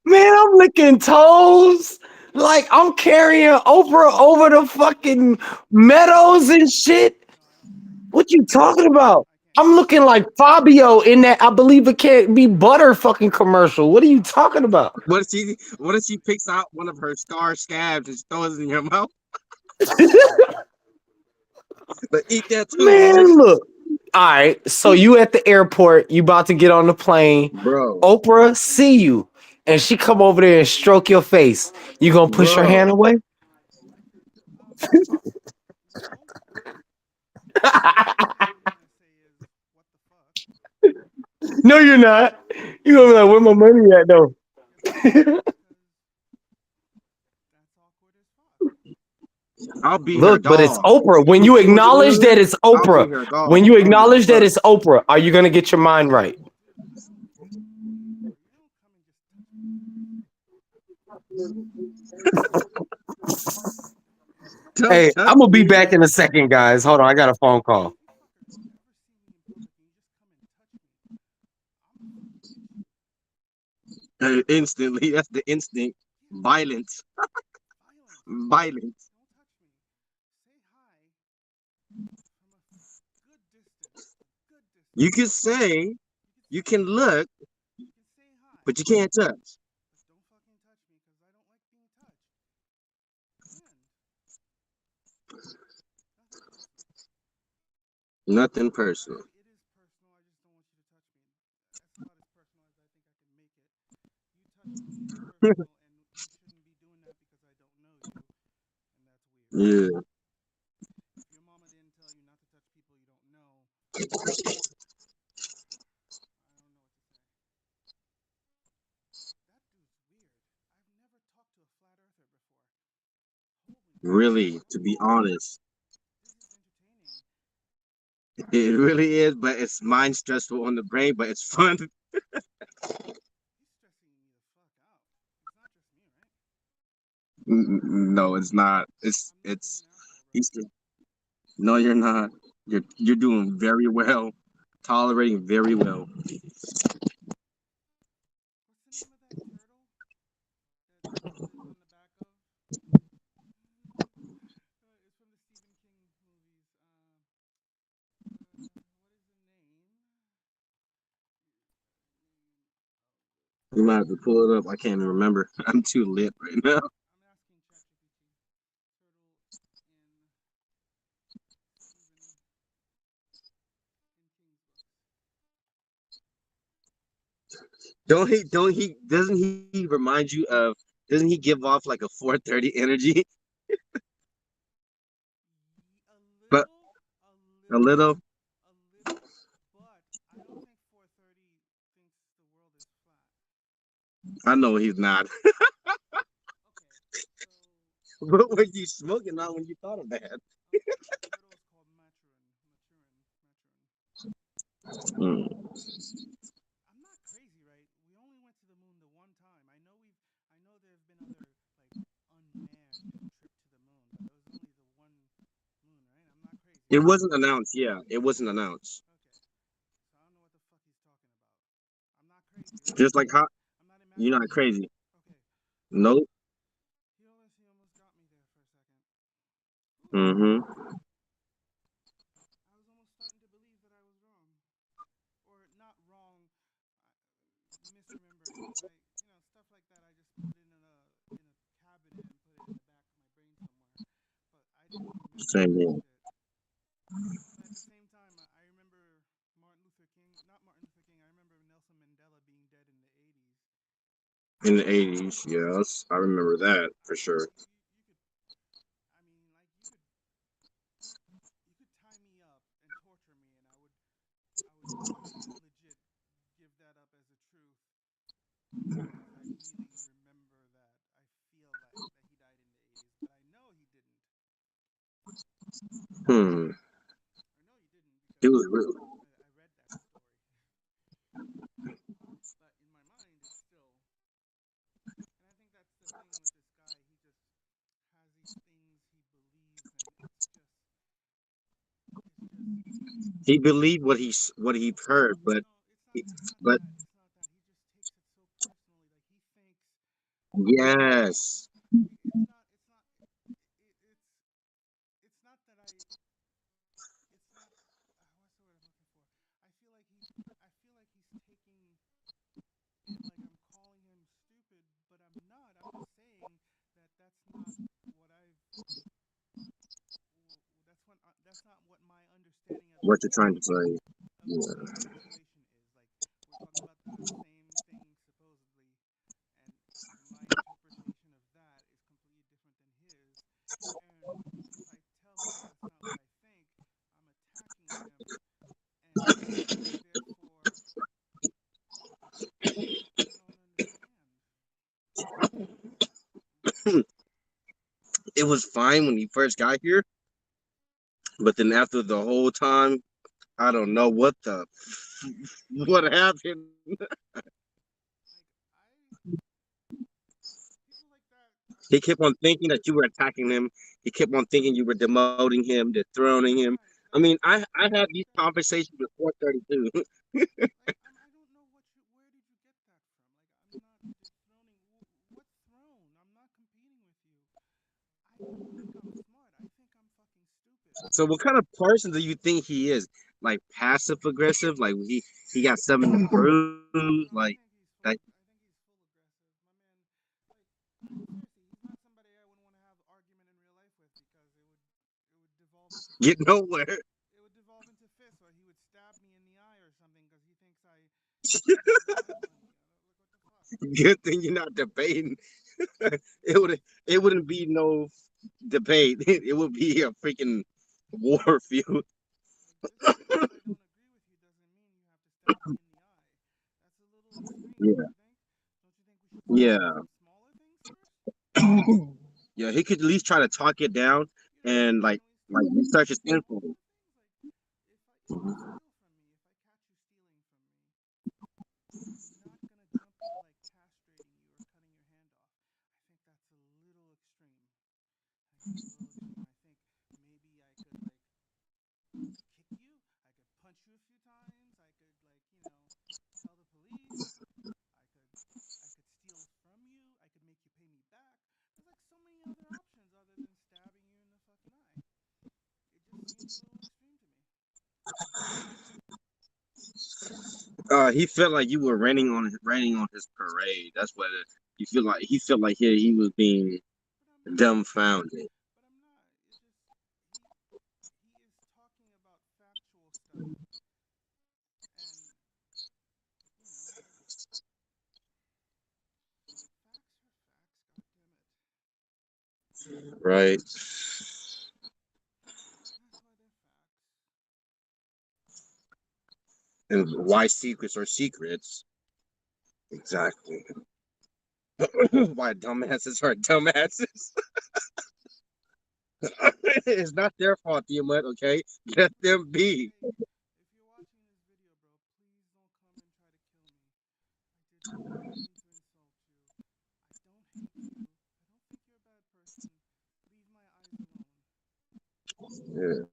Man, I'm licking toes. Like I'm carrying Oprah over the fucking meadows and shit. What you talking about? I'm looking like Fabio in that I believe it can't be butter fucking commercial. What are you talking about? what if she picks out one of her scar scabs and throws it in your mouth? But eat that too, Man, bitch. look. All right, so you at the airport, you about to get on the plane. Bro. Oprah see you, and she come over there and stroke your face. You gonna push her hand Bro. away? No, you're not. You gonna be like, where my money at though? I'll be her Look, but it's dog. Oprah. She give When me you 200 acknowledge that million, it's I'll be Oprah, her dog. when you I don't give a acknowledge that fuck. it's Oprah, are you gonna get your mind right? Don't Hey, touch I'm gonna be me. back in a second, guys. Hold on, I got a phone call. Instantly, that's the instinct. Violence. Violence. You can say, you can look, but you can't touch. Nothing personal. Yeah. Really, to be honest, it really is, but it's mind stressful on the brain, but it's fun. No, it's not. It's Easter. No, you're not. You're doing very well, tolerating very well. You might have to pull it up. I can't even remember. I'm too lit right now. Doesn't he remind you of, doesn't he give off like a 430 energy? But a little. I know he's not. What were you smoking on when you thought of that? Mm. I'm not crazy, right? We only went to the moon the one time. I know there's been other like unmanned trip to the moon, but it was only the one moon, right? I'm not crazy. It wasn't announced. Yeah, it wasn't announced. So I don't know what the fuck he's talking about. I'm not crazy, right? Just like how you're not crazy. Nope. He almost got me there for a second. Mm-hmm. I was almost starting to believe that I was wrong, or not wrong, misremembering, right? You know, stuff like that. I just put it in a cabinet and put it in the back of my brain somewhere, but I didn't remember Same that here. shit. But at the same time, I remember Martin Luther King. Not Martin Luther King. I remember Nelson Mandela being dead in the 80s. In the 80s, yes, I remember that for sure. You could tie me up and torture me, and I would legit give that up as a truth because I really remember that. I feel that he died in the 80s, but I know he didn't. Hmm. I know he didn't It because was real. I read that story. But in my mind, it's still. And I think that's the thing with this guy. He just has these things he believes, and it's just. He believed what he heard, but but It's not that. He just takes it so personally. Like he thinks. yes, It's not. It's not. It's not that I. It's not. What's the word I'm looking for? I feel like he's taking it like I'm calling him stupid, but I'm not. I'm just saying that that's not what I've. That's not what my understanding of what this you're trying to say. whole Yeah. situation is. Like we're talking about the same thing supposedly, and my interpretation of that is completely different than his. And if I tell him that that's not what I think, I'm attacking him, and therefore I don't understand. It was fine when he first got here, but then after the whole time, I don't know what what happened. He kept on thinking that you were attacking him. He kept on thinking you were demoting him, dethroning him. I mean, I had these conversations with 432. I don't know where did you get that from? Like I'm not dethroning. What throne? I'm not competing with you. I don't think I'm smart. I think I'm fucking stupid. So, what kind of person do you think he is? Like passive aggressive? Like he got something to prove? Like I think he's full aggressive. My man, like seriously, he's not somebody I would want to have argument in real life with because it would devolve into get nowhere. It would devolve into fists, or he would stab me in the eye or something because he thinks I has money. What the fuck? Good thing you're not debating. It wouldn't be no debate. It would be a freaking war field. Yeah. Yeah. Yeah, he could at least try to talk it down and like research his info. Kick you. I could punch you a few times. I could tell the police. I could steal from you. I could make you pay me back. There's like so many other options other than stabbing you in the fucking eye. It just seems a little extreme to me. He felt like you were raining on his parade. That's what you feel like. He felt like he was being dumbfounded. Right. And why secrets are secrets. Exactly. Why dumbasses are dumbasses. It's not their fault, Tiamat, okay? Let them be. Yeah.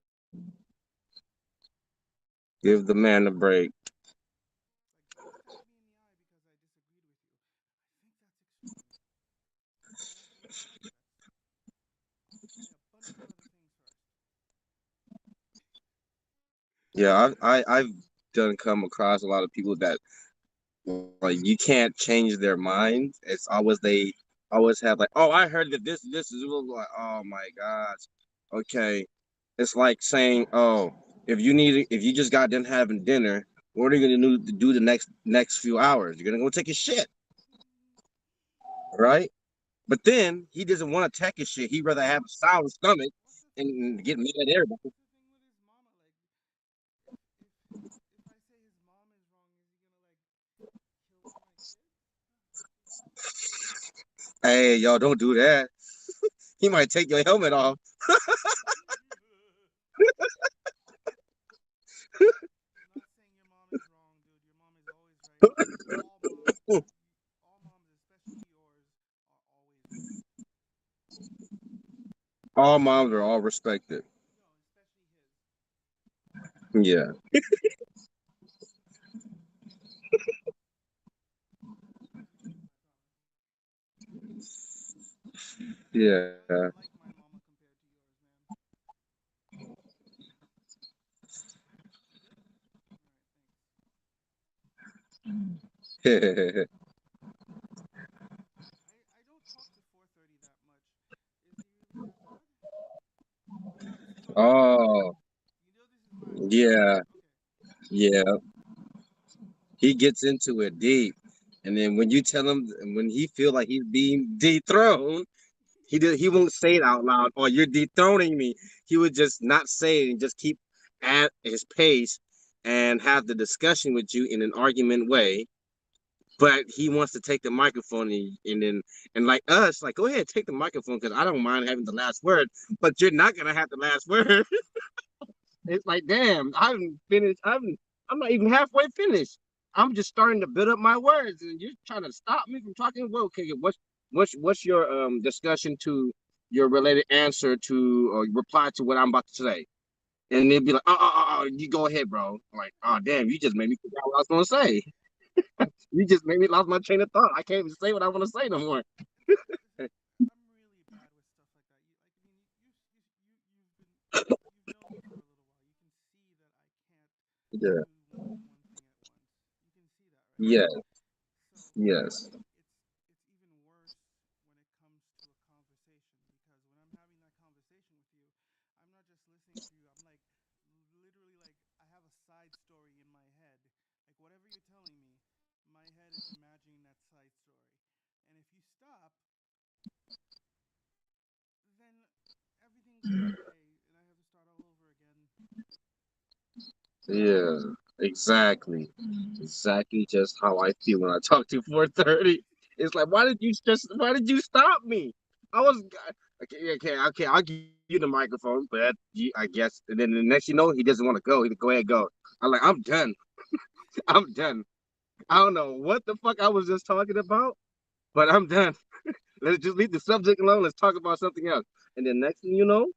Give the man a break. Yeah, I've done come across a lot of people that like you can't change their mind. It's always they always have like, oh, I heard that this is like, oh my gosh. Okay. It's like saying, oh, if you just got done having dinner, what are you gonna do the next few hours? You're gonna go take a shit, right? But then he doesn't want to take a shit. He'd rather have a sour stomach and get mad at everybody. Hey, y'all, don't do that. He might take your helmet off. All moms are all respected. Yeah. Yeah. Oh, yeah. Yeah. He gets into it deep. And then when you tell him when he feel like he's being dethroned, he won't say it out loud, oh, you're dethroning me. He would just not say it and just keep at his pace and have the discussion with you in an argument way. But he wants to take the microphone and then and like us, like, go ahead, take the microphone because I don't mind having the last word, but you're not gonna have the last word. It's like, damn, I haven't finished. I'm not even halfway finished. I'm just starting to build up my words, and you're trying to stop me from talking. Well, okay, what's your discussion to your related answer to or reply to what I'm about to say? And they'd be like, you go ahead, bro. I'm like, oh damn, you just made me forget what I was gonna say. You just made me lost my train of thought. I can't even say what I want to say no more. Yeah. Yeah. Yes. Yeah, exactly. Exactly just how I feel when I talk to 430. It's like, why did you stop me? I was okay, I'll give you the microphone, but I guess and then the next you know he doesn't want to go. He go ahead, go. I'm like, I'm done. I'm done. I don't know what the fuck I was just talking about, but I'm done. Let's just leave the subject alone. Let's talk about something else. And then next thing you know,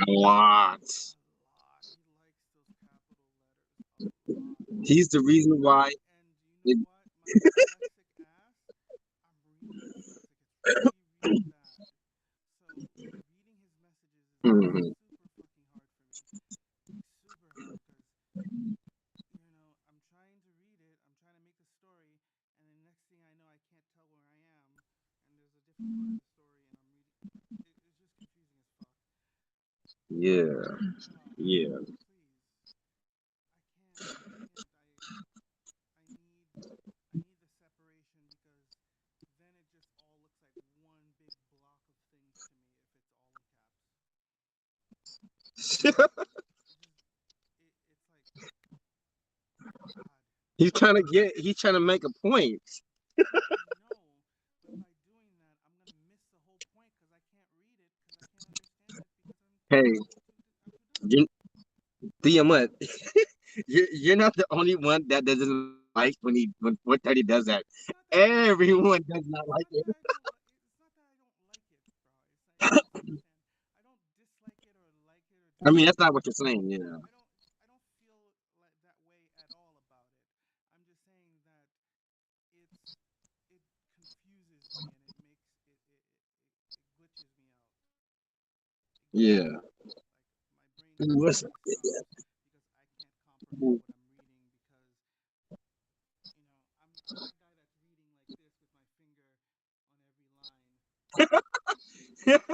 a lot. He's the reason why. It, Mhm. tell where I am, and there's a different part of the story, and I'm reading. It's just confusing as fuck. Yeah. Yeah. Please, I need the separation, because then it just all looks like one big block of things to me if it's all in caps. It's like, God. He's trying to make a point. I know, but by doing that, I'm gonna miss the whole point because I can't read it because I can't understand it because Hey, you, what? You're not the only one that doesn't like when 430 does that. Everyone does not like it. It's not that I don't like it, bro. It's like, you have to understand. I don't dislike it or like it or I mean, dislike that's not it. what you're saying, yeah. I don't feel like that way at all about it. I'm just saying that it confuses me and it makes it glitches me out. Yeah. Like my brain stops because I can't comprehend what I'm reading because I'm that guy that's reading like this with my finger on every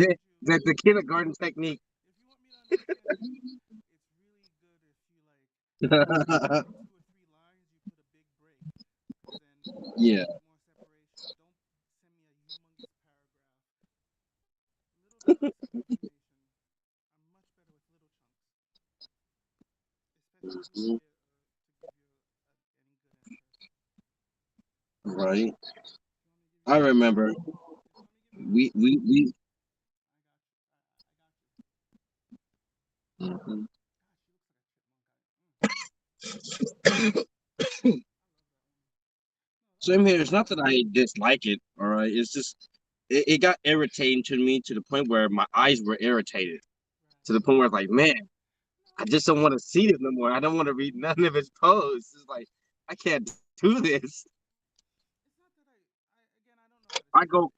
line. That's the kindergarten technique. If you want me to understand you, it's really good if you like every 2 or 3 lines you put a big break, because then Yeah. more separation. Don't send me a humongous paragraph. Little chunks of information. I'm much better with little chunks, especially to give you any good answer. Right. I remember. We. Mhm. Same here. It's not that I dislike it. All right. It's just it got irritating to me to the point where my eyes were irritated. To the point where it's like, man, I just don't want to see this no more. I don't want to read none of his posts. It's like I can't do this. I go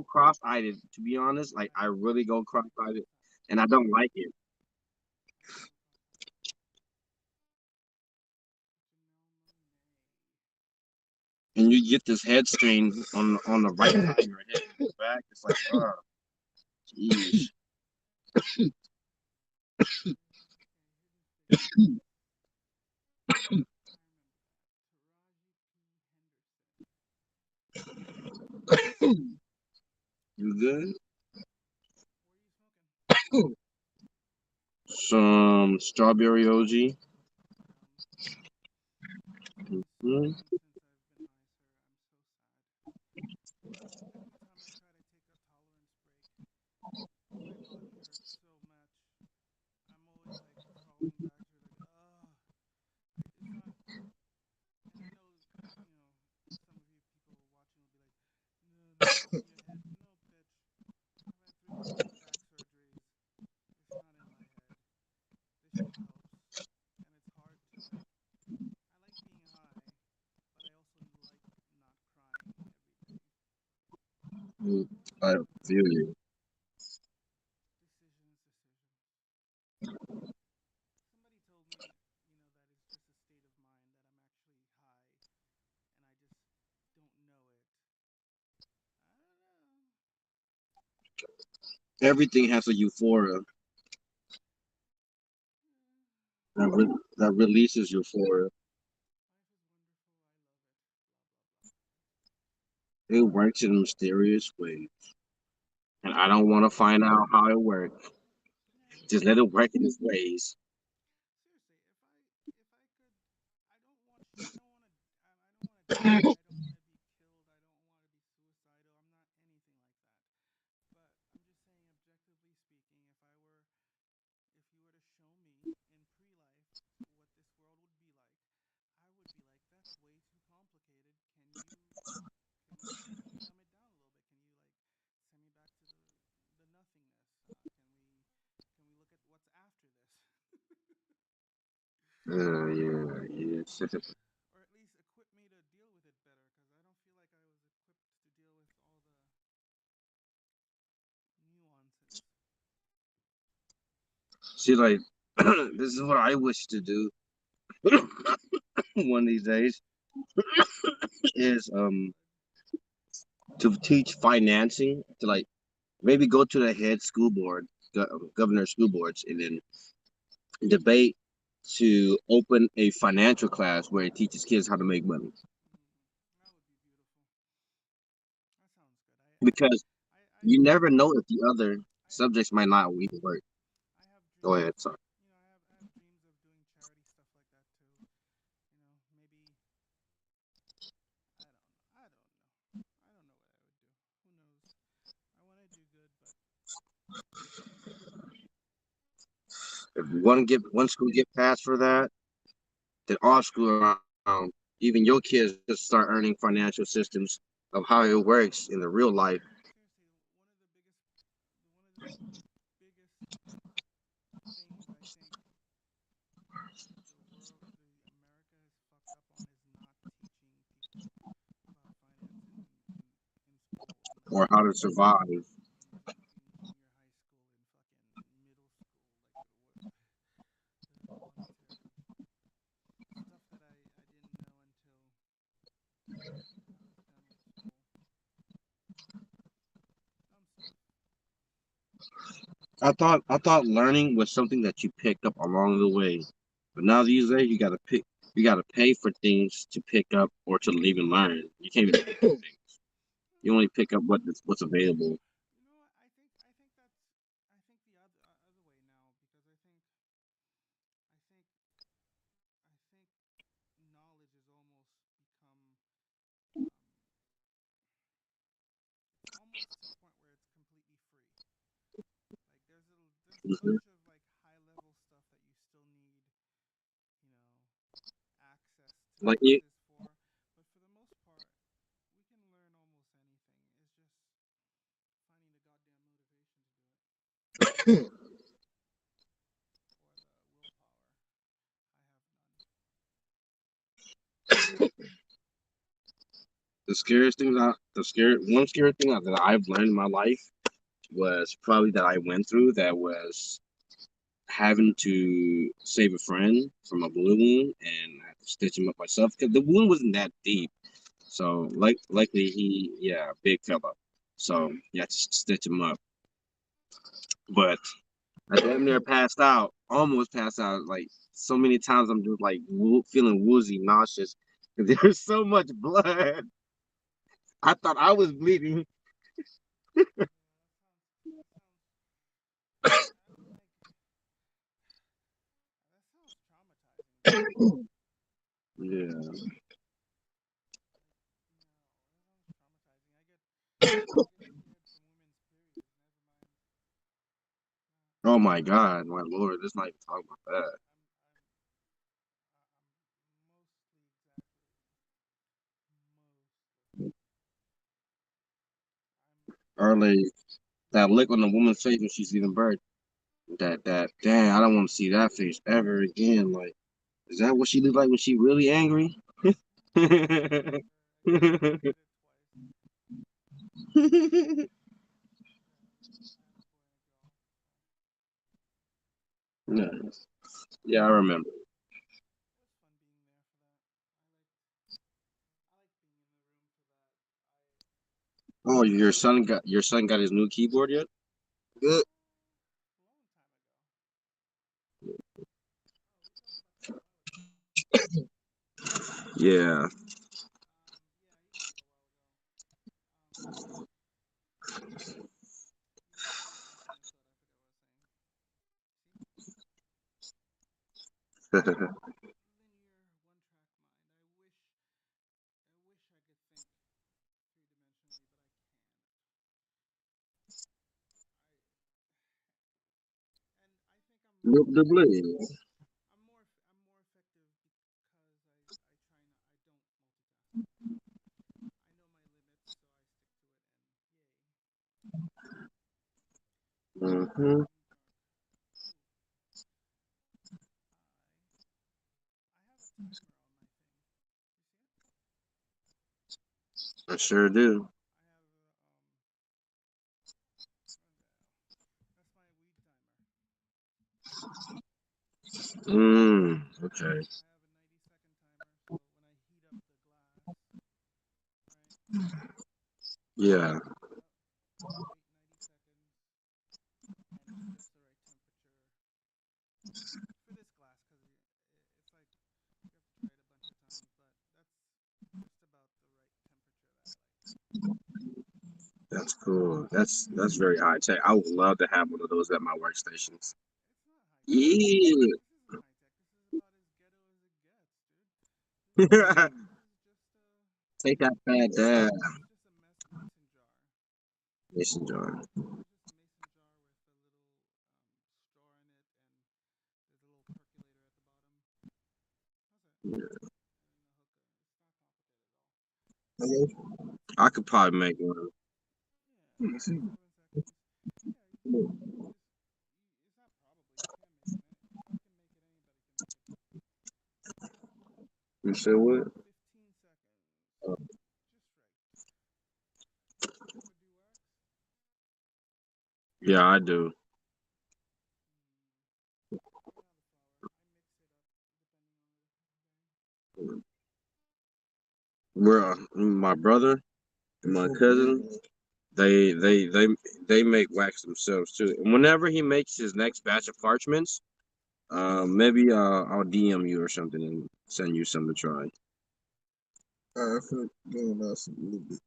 cross-eyed, to be honest. Like I really go cross-eyed, and I don't like it. And you get this head strain on the right side of your head, your back. It's like, oh, jeez. You good? Some strawberry OG. Mm-hmm. My body hurts so much. I'm always like falling back to like, it's not. And I know, some of you people watching will be like, no, it's in your head. No, bitch. I've had 3 back surgeries. It's not in my head. This shit helps, and it's hard to like. I like being high, but I also like not crying every day. I feel you. Somebody told me, that it's just a state of mind, that I'm actually high, and I just don't know it. I don't know. Everything has a euphoria that releases euphoria. It works in mysterious ways, and I don't want to find out how it works. Just let it work in its ways. I don't want to die. I don't want to be killed. I don't want to be suicidal. I'm not anything like that. But I'm just saying, objectively speaking, if you were to show me in pre-life what this world would be like, I would be like, that's way too complicated. Can you dumb it down a little bit? Can you like send me back to the nothingness? Can we look at what's after this? Yeah. Or at least equip me to deal with it better, because I don't feel like I was equipped to deal with all the nuances. See, like, this is what I wish to do one of these days. is to teach financing to like maybe go to the head school board, governor school boards, and then debate to open a financial class where it teaches kids how to make money. Because you never know if the other subjects might not even work. Go ahead, sorry. If one school get passed for that, then all school around, even your kids, just start earning financial systems of how it works in the real life. Or how to survive. I thought learning was something that you picked up along the way, but now these days you gotta pay for things to pick up or to even learn. You can't even pick up things. You only pick up what's available. Mhm. Like it, one scary thing that I've learned in my life was probably that I went through that was having to save a friend from a balloon wound and I had to stitch him up myself because the wound wasn't that deep. So likely big fella. So you had to stitch him up. But I damn near passed out, almost passed out. Like so many times, I'm just like feeling woozy, nauseous. There's so much blood. I thought I was bleeding. Yeah. Oh my God, my Lord, let's not even talk about that. Early, that look on the woman's face when she's giving birth. That damn, I don't want to see that face ever again. Like, is that what she looked like when she really angry? Nice. Yeah, I remember. Oh, your son got his new keyboard yet? Good. Yeah. The blade. Mm-hmm. I sure do. Okay. Yeah. For this glass, because it's like you have to try it a bunch of times, but that's just about the right temperature that I like. That's cool. That's very high tech. I would love to have one of those at my workstations. Yeah. Take that fat down. Mason jar. I could probably make one. You said what? Yeah, I do. Where my brother and my cousin, they they they they make wax themselves too. And whenever he makes his next batch of parchments, maybe I'll DM you or something and send you some to try. I feel doing that a little bit.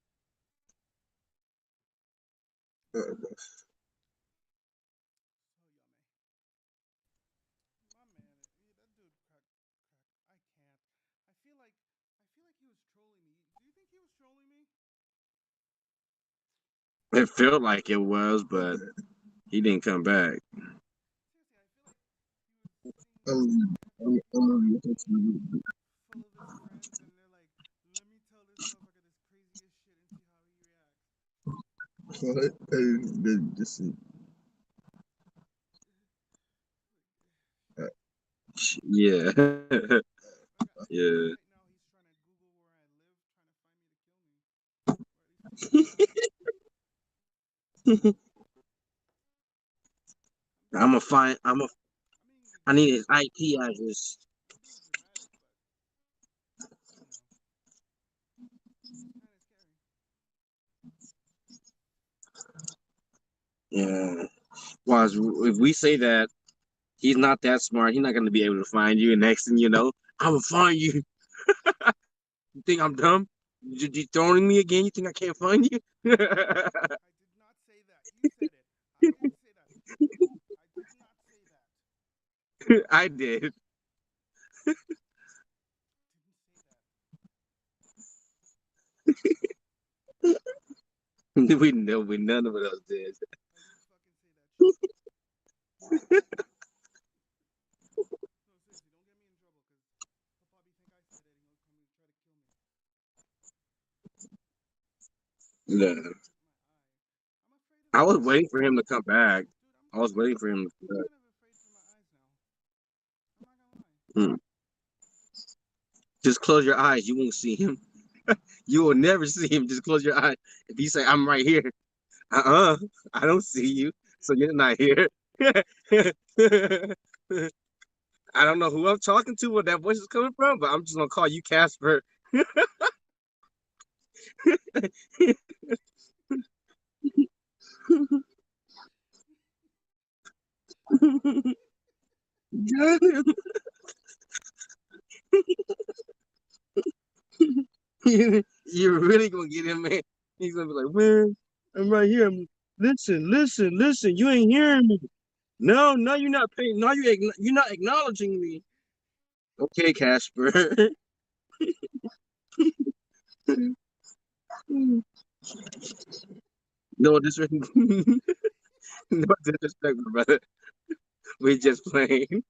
It felt like it was, but he didn't come back. Just Yeah. Yeah. I need his IP address. Yeah. Well, if we say that he's not that smart, he's not going to be able to find you. And next thing you know, I'm going to find you. You think I'm dumb? You throwing me again? You think I can't find you? I did. We know we none of us did. No. I was waiting for him to come back. I was waiting for him to come back. Hmm. Just close your eyes. You won't see him. You will never see him. Just close your eyes. If you say, I'm right here. I don't see you. So you're not here. I don't know who I'm talking to, where that voice is coming from, but I'm just gonna call you Casper. You're really gonna get him, man. He's gonna be like, man, I'm right here. Listen. You ain't hearing me. No, you're not paying. No, you're not acknowledging me. Okay, Casper. No disrespect, no disrespect, brother. We just playing.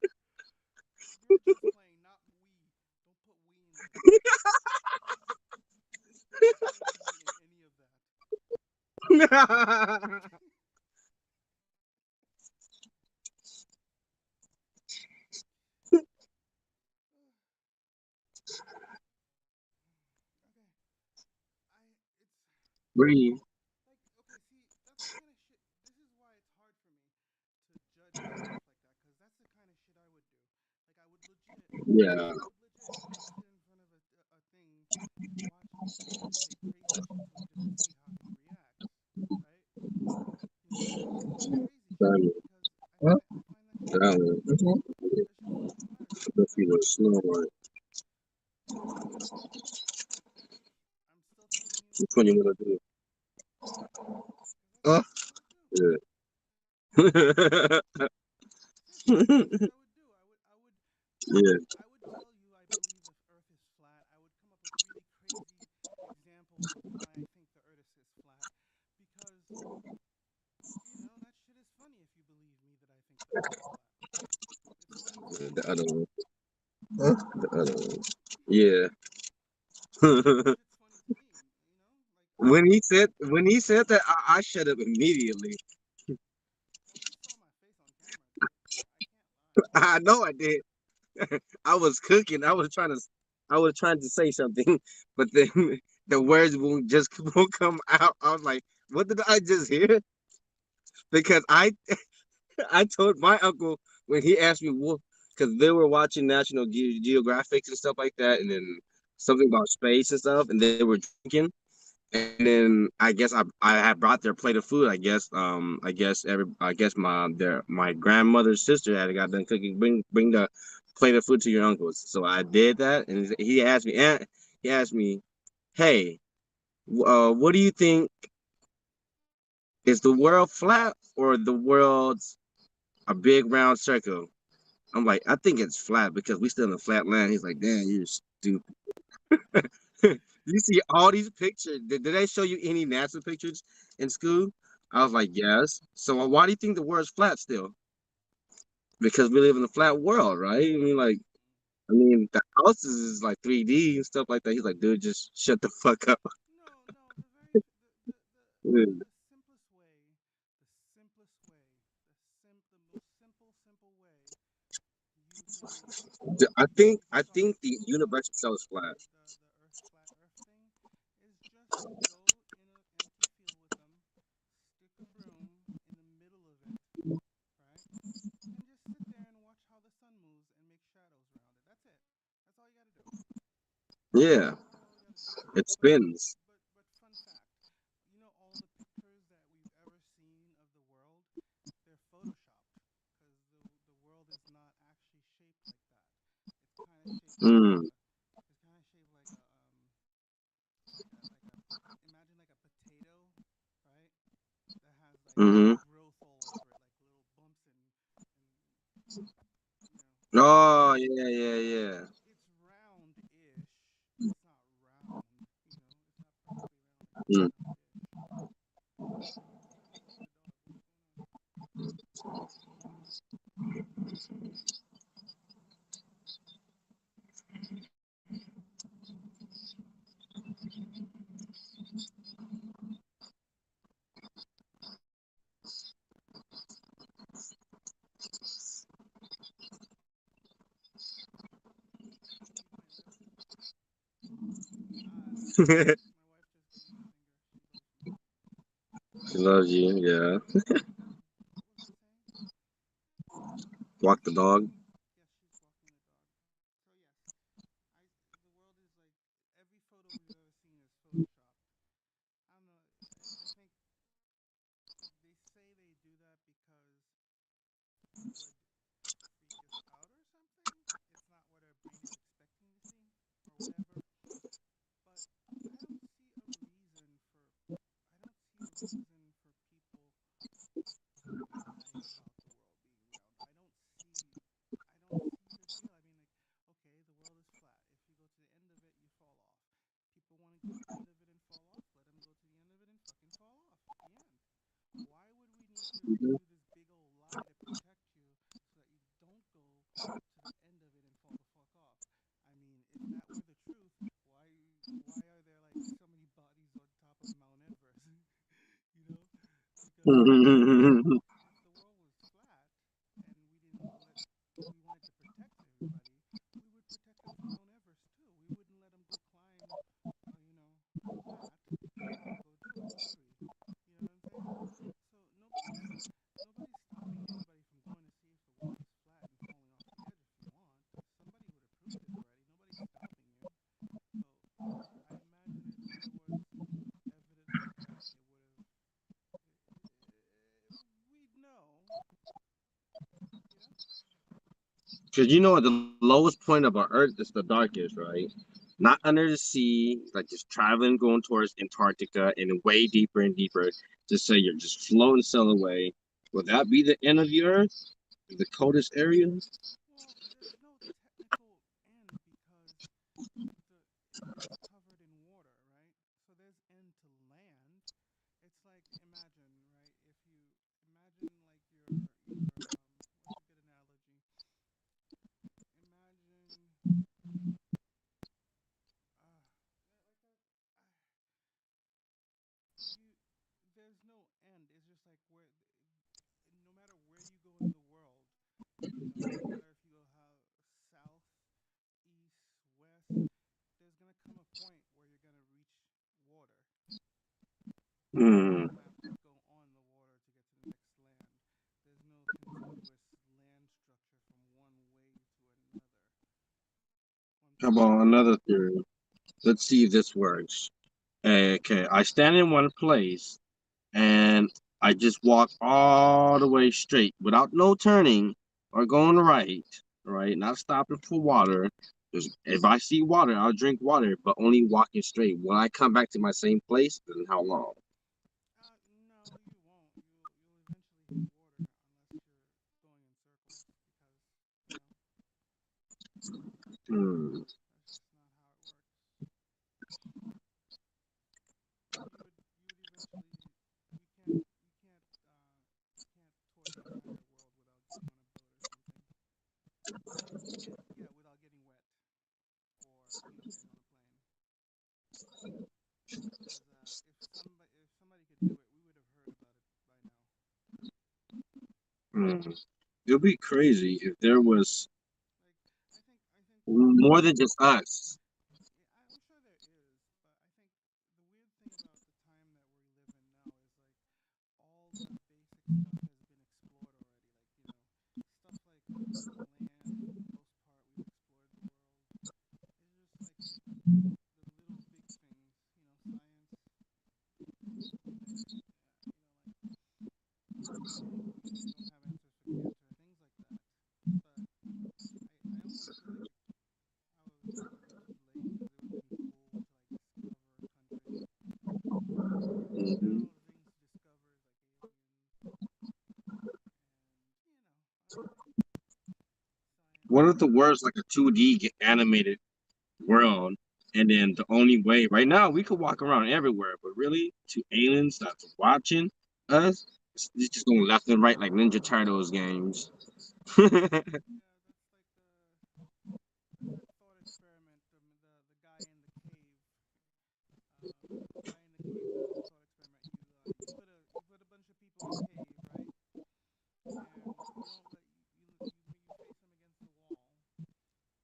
Breathe. Yeah. Huh? Which one? The feet of snow white. Which one you wanna do? Yeah. Yeah. I would tell you I believe the Earth is flat. I would come up with really crazy examples of why I think the Earth is flat, because that shit is funny if you believe me that I think the Earth is flat. It's funny to me. The other one. Huh? The other one. Yeah. when he said that, I shut up immediately. I know I did. I was cooking. I was trying to say something, but then the words won't come out. I was like, "What did I just hear?" Because I told my uncle when he asked me what, because they were watching National Geographic and stuff like that, and then something about space and stuff, and they were drinking. And then I had brought their plate of food. I guess my grandmother's sister had got done cooking. Bring the plate of food to your uncle's. So I did that, and he asked me, hey, what do you think? Is the world flat or the world's a big round circle? I'm like, I think it's flat because we still in a flat land. He's like, damn, you're stupid. You see all these pictures. Did they show you any NASA pictures in school? I was like, yes. So why do you think the world's flat still? Because we live in a flat world, right? The houses is like 3D and stuff like that. He's like, dude, just shut the fuck up. Yeah. I think the universe itself is flat. Yeah, it spins. Mm. Mm-hmm. Oh yeah, yeah, yeah. Mm. She loves you, yeah. Walk the dog. Mhm. Because you know the lowest point of our Earth is the darkest, right? Not under the sea, like just traveling, going towards Antarctica, and way deeper and deeper. Just say you're just floating sail away. Would that be the end of the Earth? The coldest area? Well, there's no technical end because it's covered in water, right? So there's end to land. It's like imagine, right? If you imagine like what's a good analogy? Imagine you there's no end. It's just like where no matter where you go in the world, no matter if you go south, east, west, there's gonna come a point where you're gonna reach water. Hmm. You're gonna have to go on the water to get to the next land. There's no continuous land structure from one way to another. How about another theory? Let's see if this works. Okay, I stand in one place and I just walk all the way straight without no turning or going right, not stopping for water. Just if I see water, I'll drink water, but only walking straight. Will I come back to my same place? And how long? No, you won't. You'll eventually hit water unless you're going in circles because Hmm. that's just not how it works. You would eventually you can't tour the entire world without getting on a boat or something. Without getting wet or getting on a plane. Because if somebody could do it, we would have heard about it by now. Hmm. It would be crazy if there was I think more than just us. I'm sure there is, but I think the weird thing about the time that we live in now is like all the basic stuff has been explored already. Like, stuff like land, for the most part, we've explored the world. It's just like the little big things, science. Like we don't have answers for cancer, things like that. But I almost feel like I was never too late because it would have been cool to like discover a country. But now the things to discover is like aliens, and I don't know. What if the world's like a 2D animated world, and then the only way right now we could walk around everywhere, but really to aliens that's watching us, it's just going left and right like Ninja Turtles games. That's that thought experiment. The guy in the cave. The guy in the cave did that thought experiment. You put a bunch of people in a cave, right? And you don't let you face them against the wall.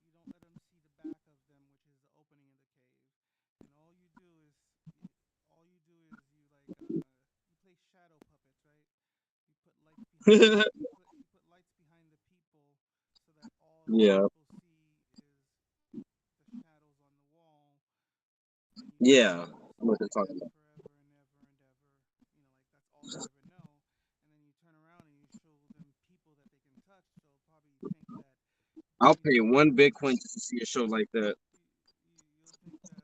You don't let them see the back of them, which is the opening of the cave. And all you do is you play shadow puppets, right? You put lights behind you put lights behind the people so that all the Yeah. people see is the shadows on the wall, and you tell Yeah. them the I know what story you're talking about. forever and ever and ever. Like that's all they ever know. And then you turn around and you show them people that they can touch. So they'll probably think that I'll pay one Bitcoin just to see a show like that. you'll think that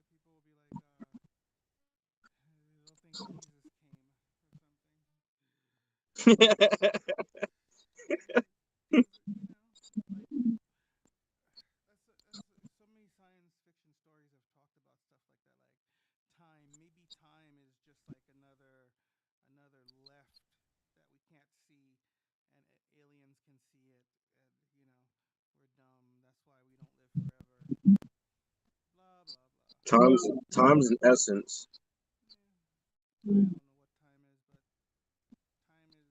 people will be like, they'll think Jesus came or something. Because like so many science fiction stories have talked about stuff like that, like maybe time is just like another left that we can't see, and aliens can see it, and we're dumb. That's why we don't live forever. Blah blah blah. Time's an essence. I don't know what time is, but time is.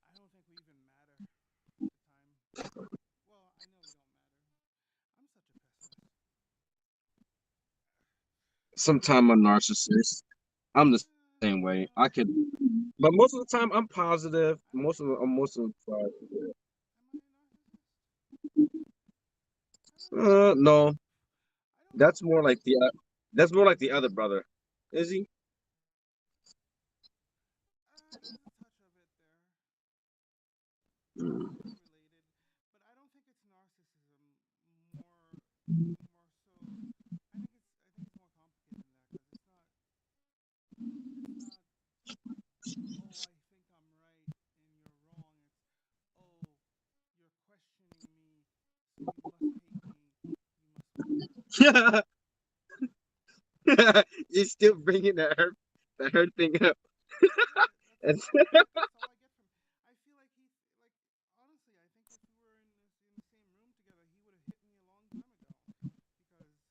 I don't think we even matter to time. Well, I know we don't matter. I'm such a pessimist. Sometimes I'm a narcissist. I'm the same way. I could, but most of the time I'm positive. Most of the time. No, that's more like the other brother. Is he? There's a touch of it there. Mm. It's related. You're still bringing the hurt thing up. And-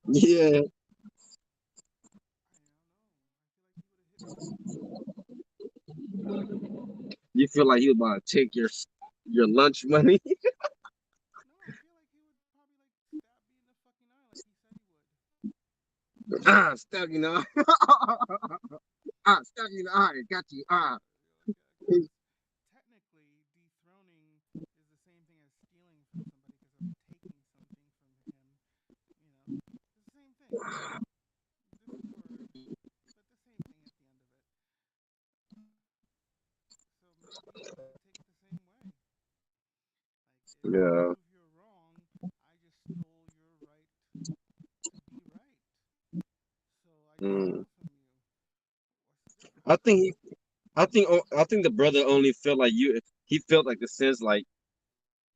yeah. You feel like he was about to take your lunch money? Stab you in the eye. Stab you in the eye. Got you. Yeah. Mm. I think he, I think the brother only felt like you. He felt like the sense like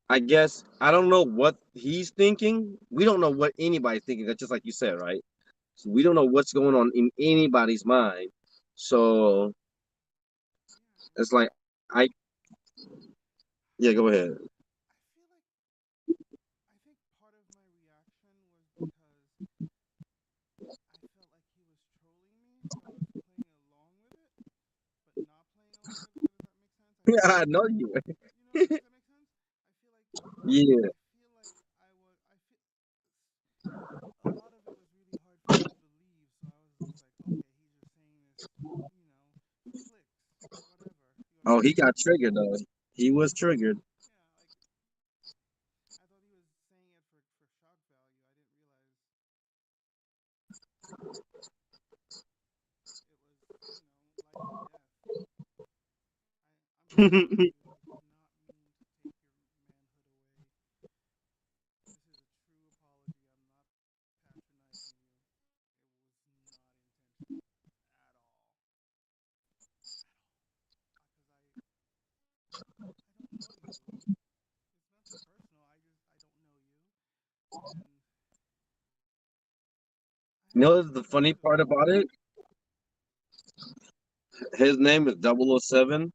I guess I don't know what he's thinking. We don't know what anybody's thinking. That's just like you said, right? So we don't know what's going on in anybody's mind. So it's like I yeah, go ahead. I know you. Yeah. Oh, he got triggered though. He was triggered. You know the funny part about it? His name is 007.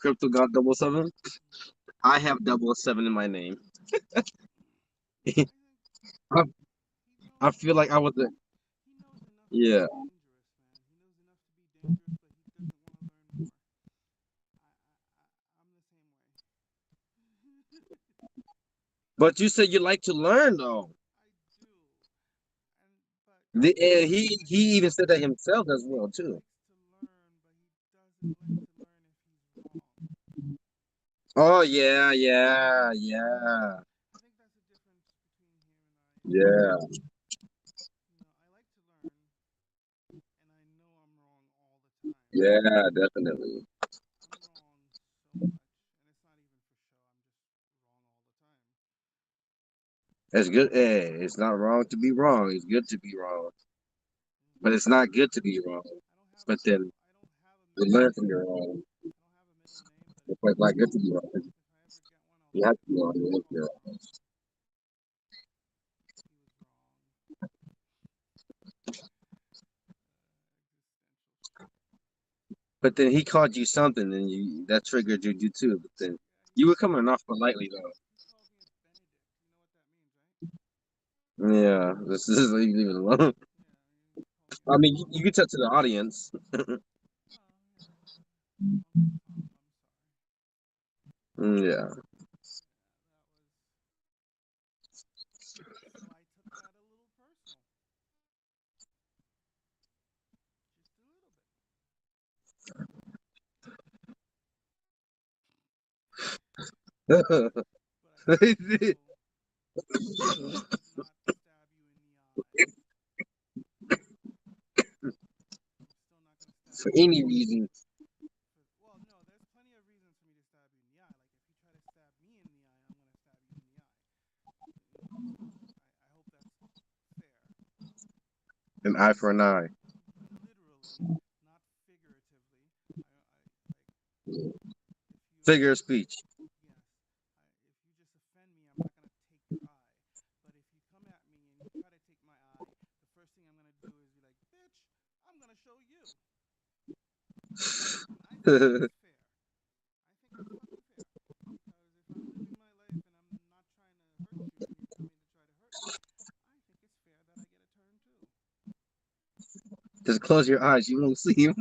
Crypto got 007. I have 007 in my name. I, I feel like I was a yeah. But you said you like to learn though. He even said that himself as well too. Oh yeah, yeah, yeah, yeah, yeah, definitely. It's good. Hey, it's not wrong to be wrong. It's good to be wrong, but it's not good to be wrong. But then you learn from your wrong. It's not good to be wrong. You have to be wrong. You have to be wrong. But then he called you something, and you that triggered you too. But then you were coming off politely though. Yeah, this is leave it alone. I mean, you can tell to the audience. Yeah. For any reason. an eye for an eye. Figure of speech. Just close your eyes, you won't see him.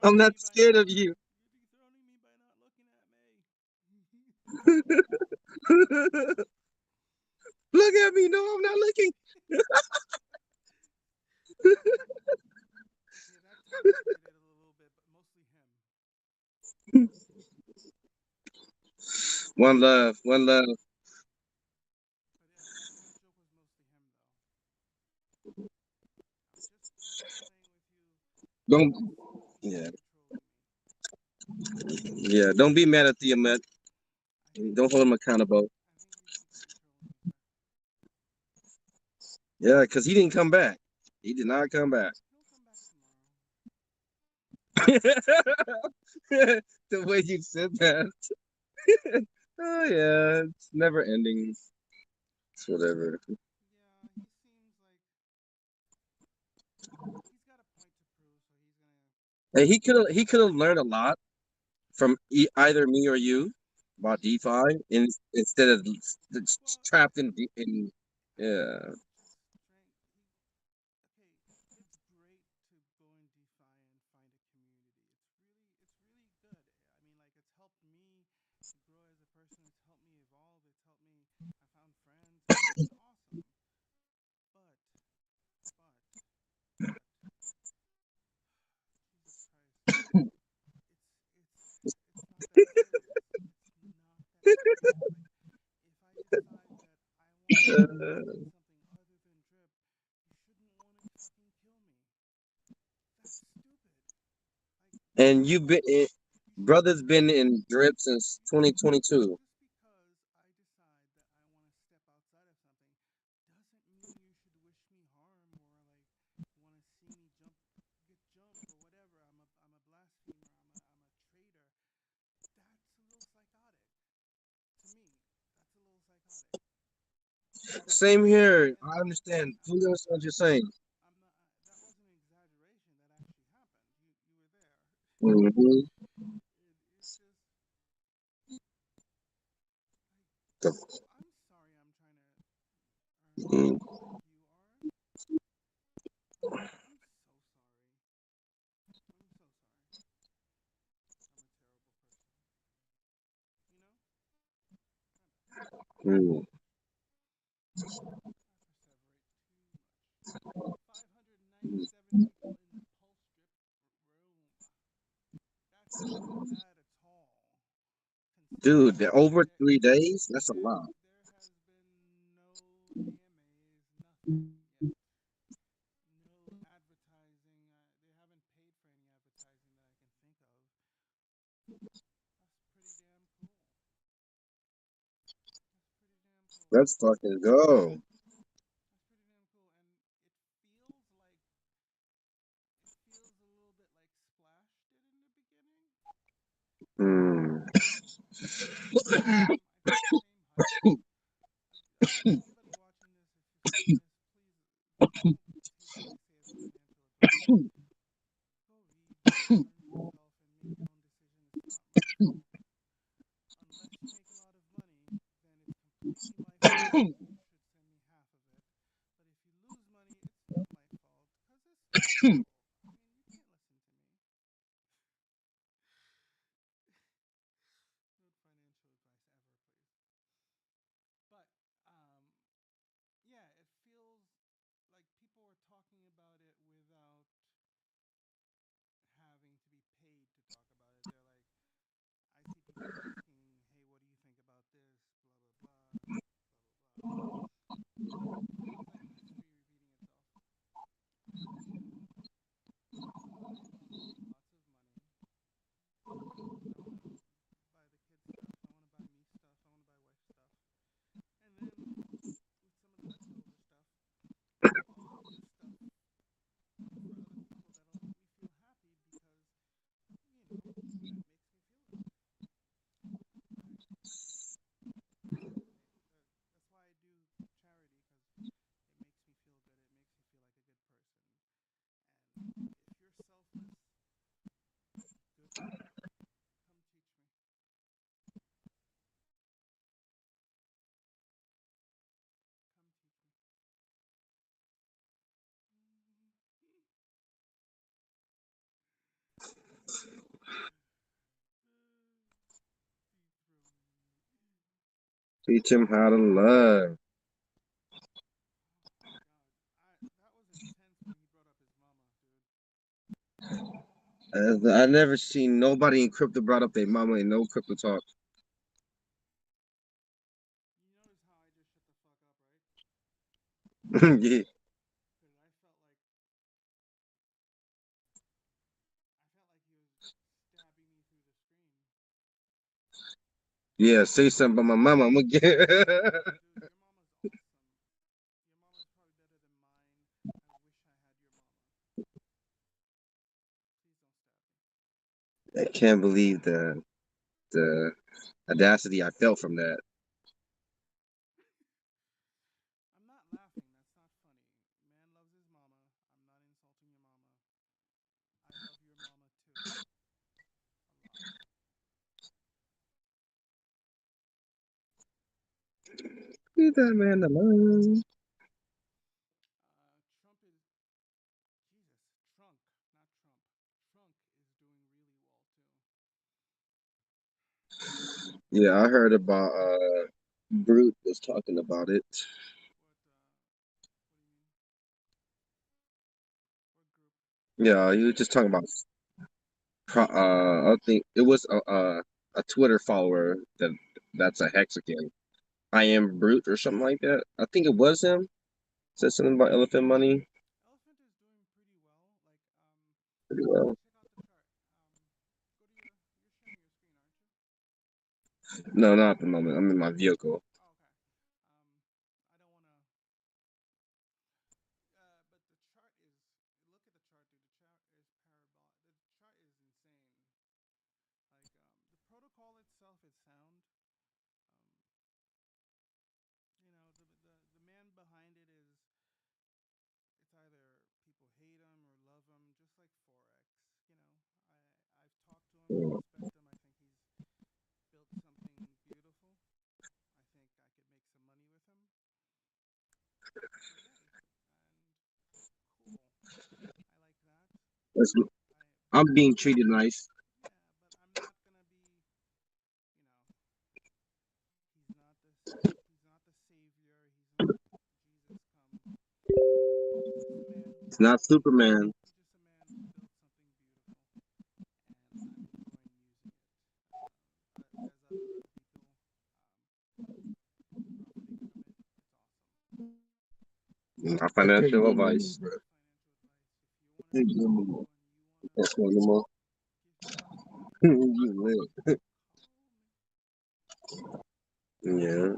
I'm not scared of you. Look at me. No, I'm not looking. One love. One love. Don't. Yeah. Yeah. Don't be mad at the Met. Don't hold him accountable. Yeah, because he didn't come back. He did not come back. The way you said that. Oh yeah, it's never ending. It's whatever. And he could have learned a lot from either me or you about DeFi, instead of trapped in yeah. And you've been brother's been in drip since 2022. Same here. I understand. Fully understand what you're saying. Mm-hmm. Mm. Mm. Dude, over 3 days? That's a lot. Let's fucking go. Hmm. Teach him how to love. I never seen nobody in crypto brought up their mama in no crypto talk. Yeah. Yeah, say something about my mama. I'm gonna get. I can't believe the audacity I felt from that. Leave that man alone. Yeah, I heard about Brute was talking about it. Yeah, he was just talking about I think it was a Twitter follower that's a Hexagon. I am Brute or something like that. I think it was him. Said something about elephant money. Pretty well. No, not at the moment. I'm in my vehicle. I'm being treated nice. It's not Superman. Not financial advice. That's one more. You live. Yeah.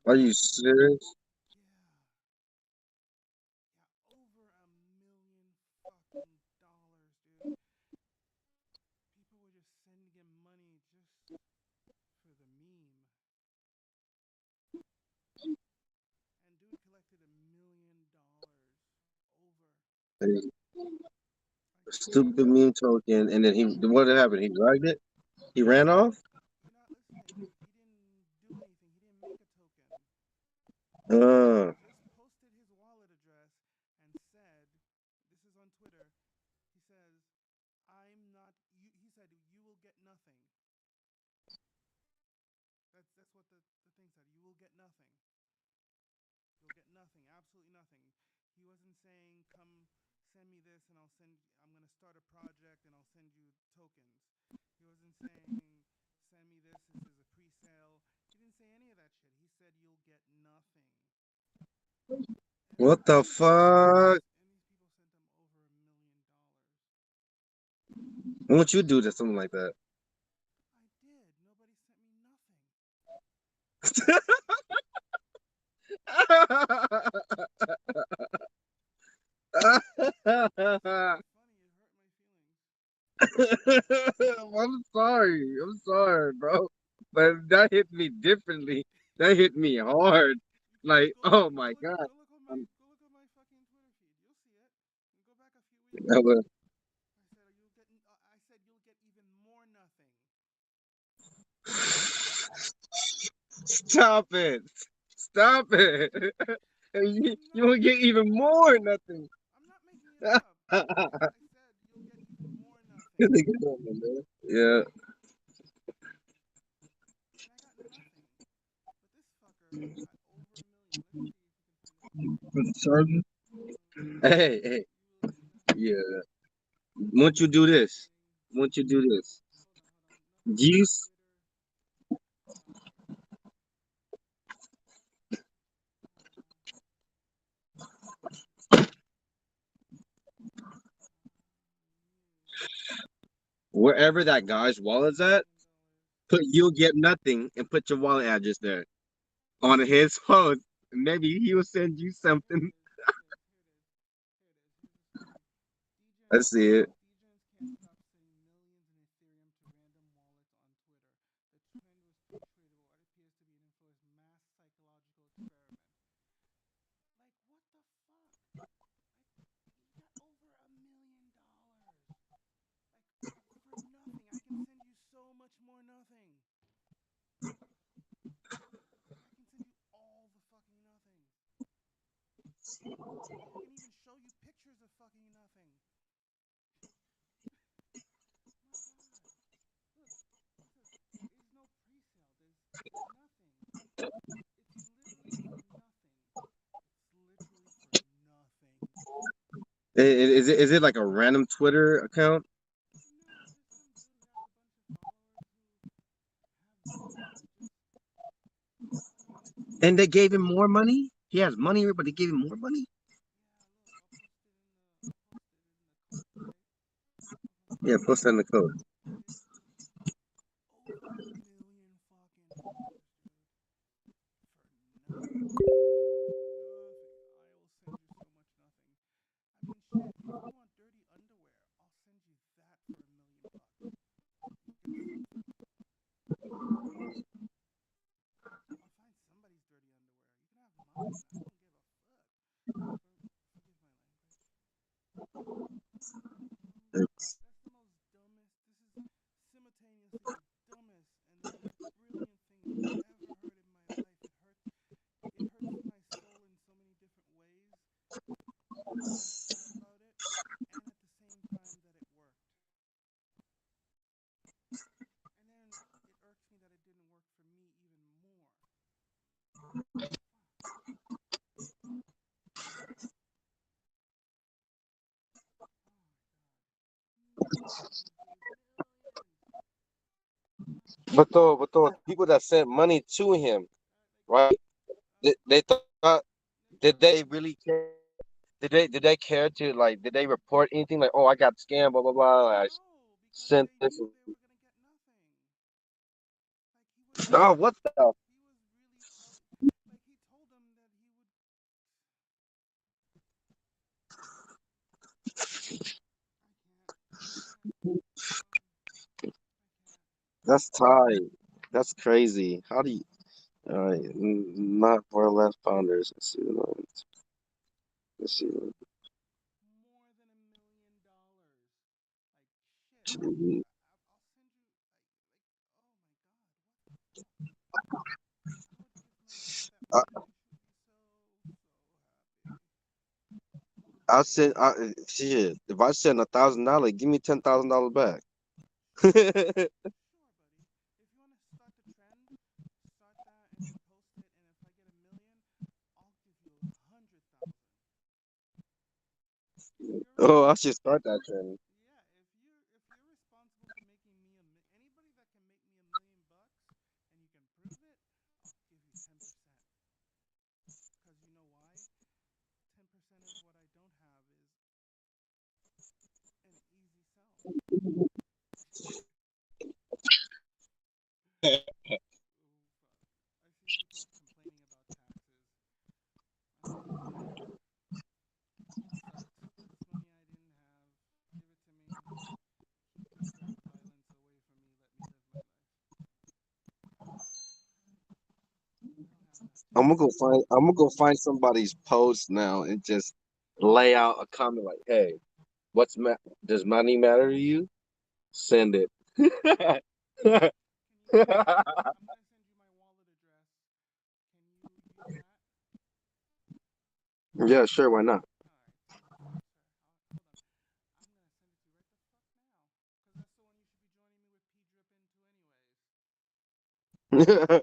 Are you serious? Stupid meme token, and then what happened? He dragged it. He ran off. Uh, what the fuck? What would you do to something like that? but that hit me differently. That hit me hard. Like, oh my god. I will- Stop it. Stop it. You will get even more nothing. Yeah. For the charger? Hey, hey. Yeah. Won't you do this? Won't you do this? Use wherever that guy's wallet's at, put you'll get nothing and put your wallet address there on his phone. Maybe he will send you something. I see it. Is it like a random Twitter account? And they gave him more money? He has money, but they gave him more money? Yeah, post that in the code. But the people that sent money to him, right? They thought, did they really care? Did they care to like? Did they report anything like, oh, I got scammed, blah blah blah. I sent this. Oh, what the? That's tight. That's crazy. How do you? Not for left founders. Let's see. Let's see. Mhm. I, I sent. Shit. If I send $1,000, give me $10,000 back. Oh, I should start that trend. I'm gonna go find somebody's post now and just lay out a comment like, "Hey, does money matter to you? Send it." Yeah, sure, why not? and,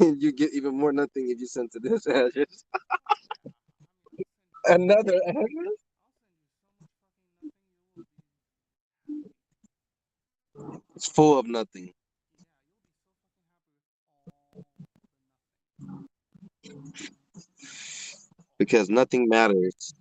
and you get even more nothing if you send to this address. Another address? It's full of nothing. Because nothing matters.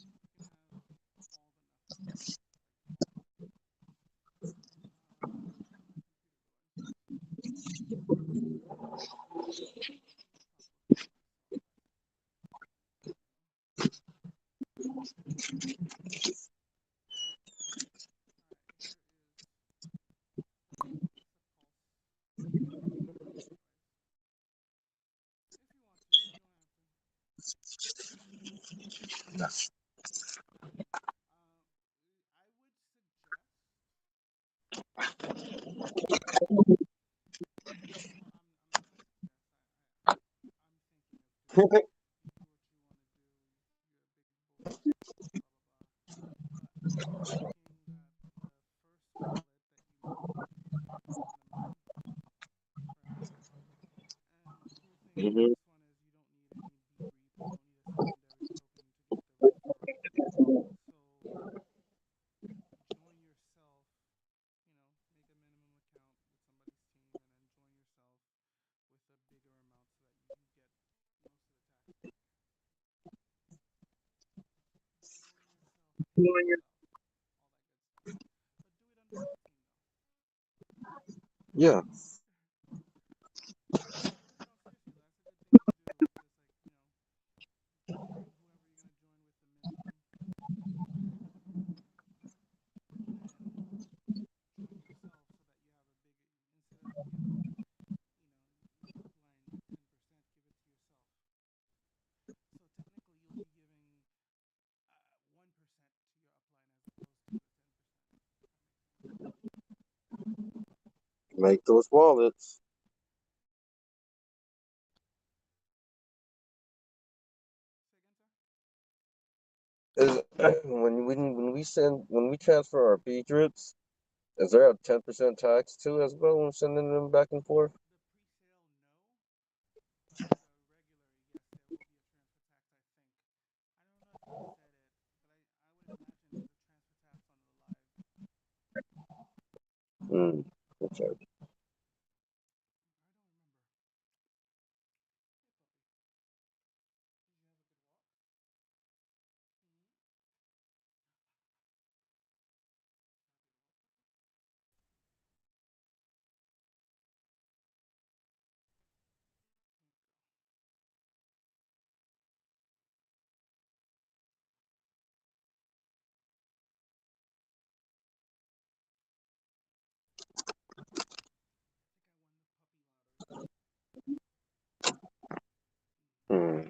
Mhm. Yeah. Make those wallets. Is when we transfer our P drips, is there a 10% tax too as well when sending them back and forth? Mm. Okay. Hmm.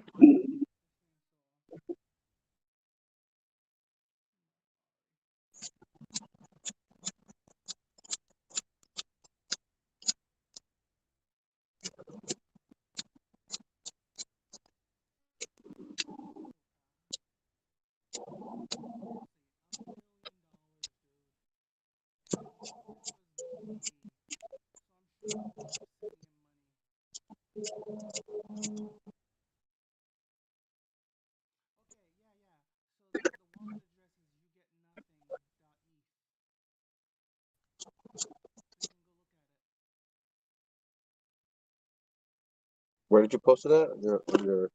Where did you post it at? Your Twitter?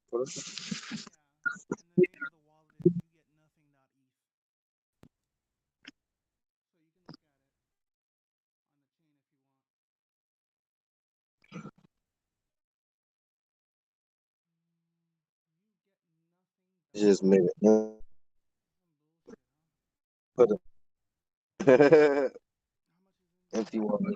You just made it. Put it. Empty wallet.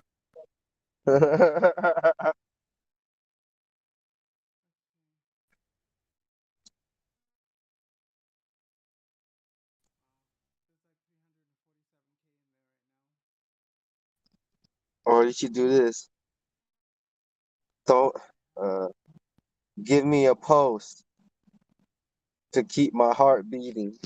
Or you should do this. Don't give me a post to keep my heart beating.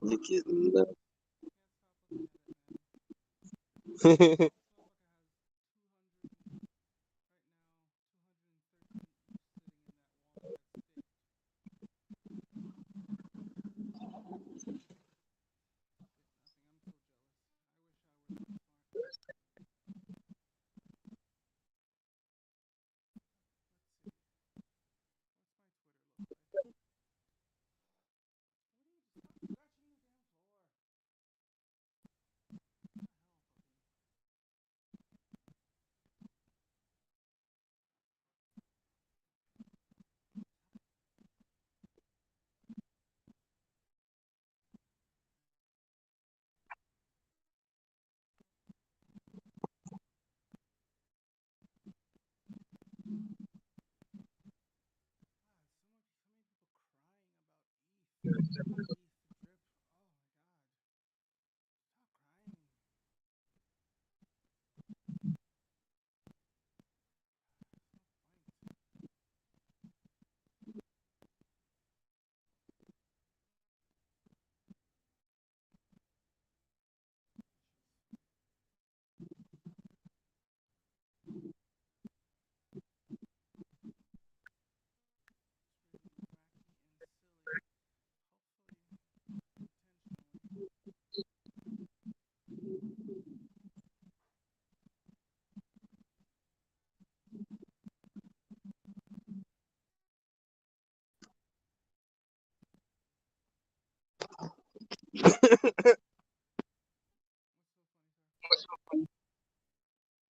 You kidding?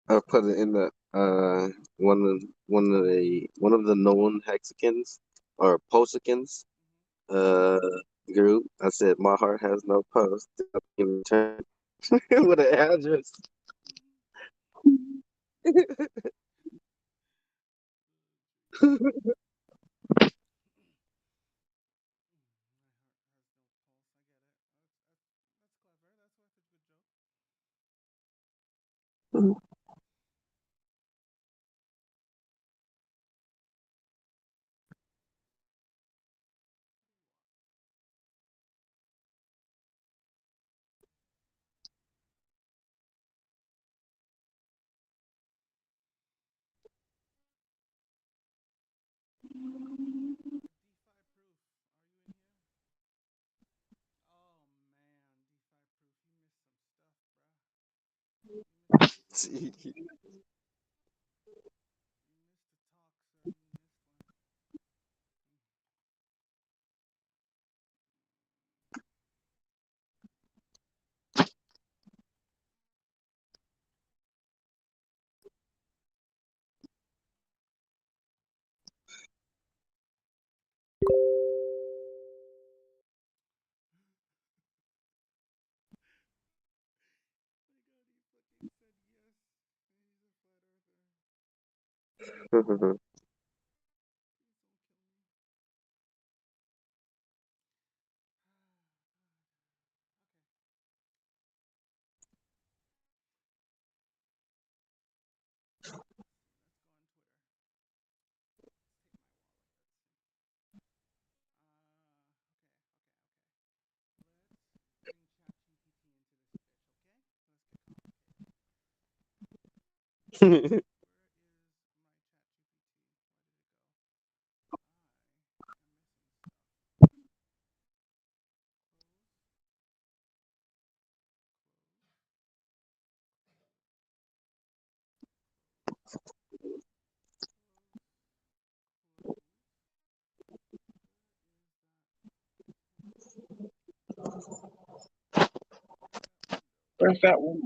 I put it in the one of the known hexicans or posicans uh group. I said my heart has no post in return with an address. Where's that one?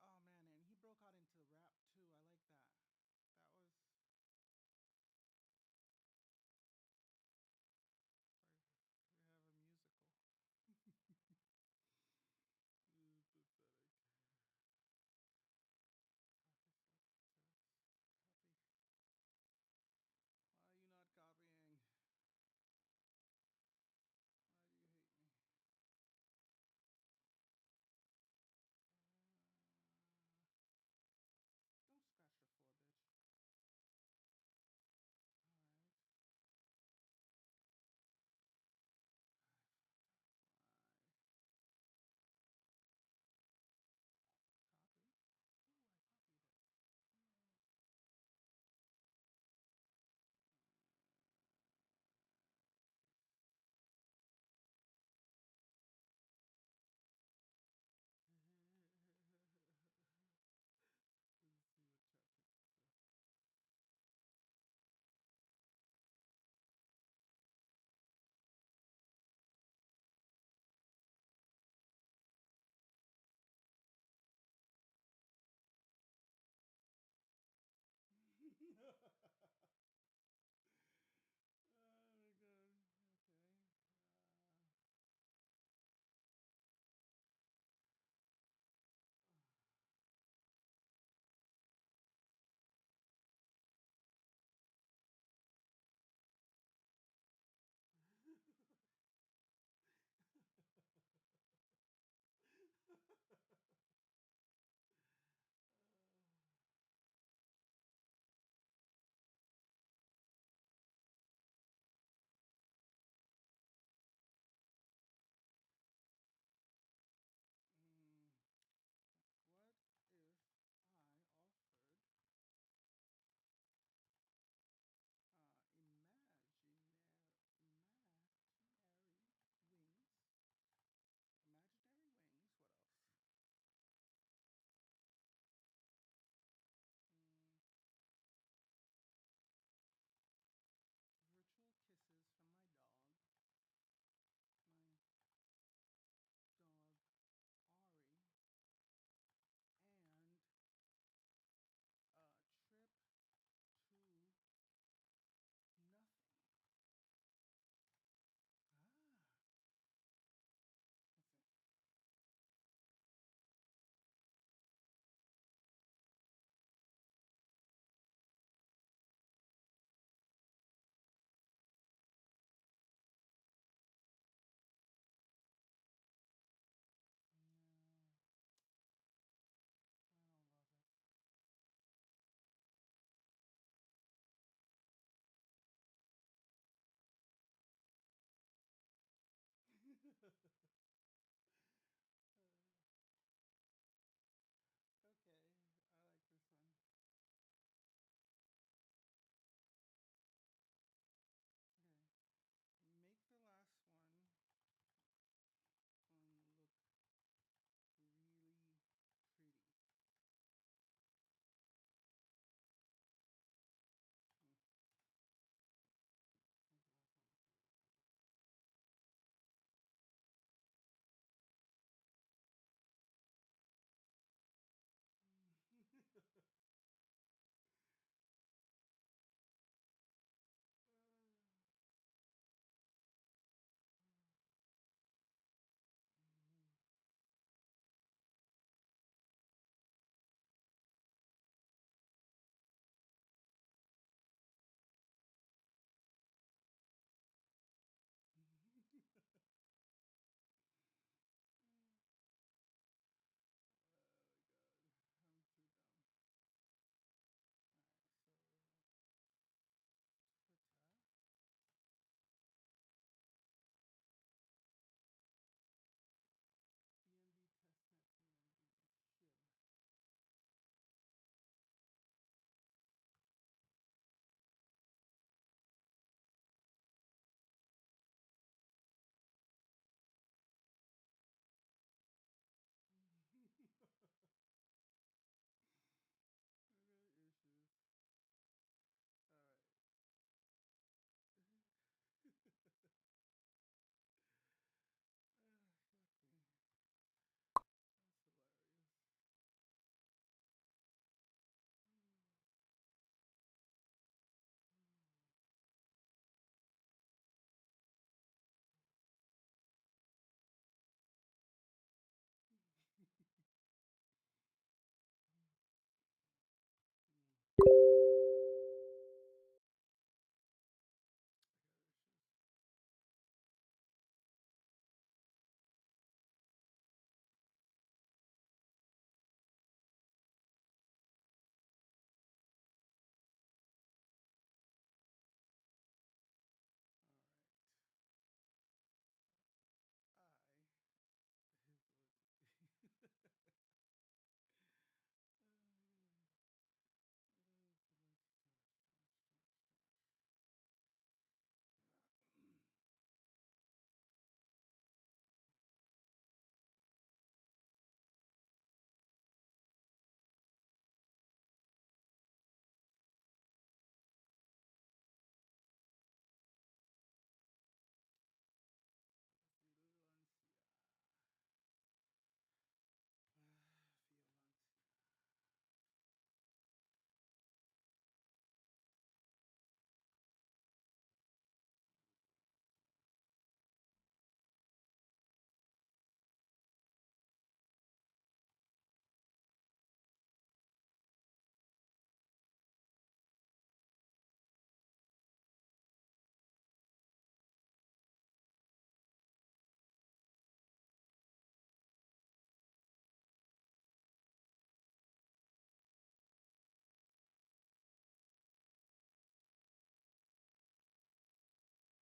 Oh man, and he broke out into rap too. I like that. That was we have a musical. This is pathetic.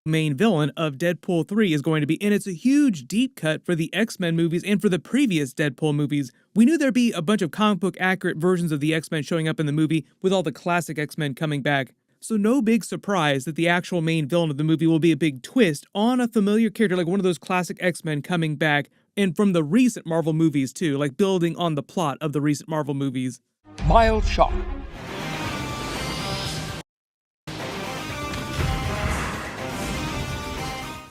main villain of Deadpool 3 is going to be, and it's a huge deep cut for the X-Men movies and for the previous Deadpool movies. We knew there'd be a bunch of comic book accurate versions of the X-Men showing up in the movie, with all the classic X-Men coming back. So no big surprise that the actual main villain of the movie will be a big twist on a familiar character like one of those classic X-Men coming back, and from the recent Marvel movies too, like building on the plot of the recent Marvel movies. Mild shock.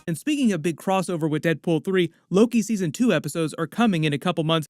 And speaking of big crossover with Deadpool 3, Loki Season 2 episodes are coming in a couple months.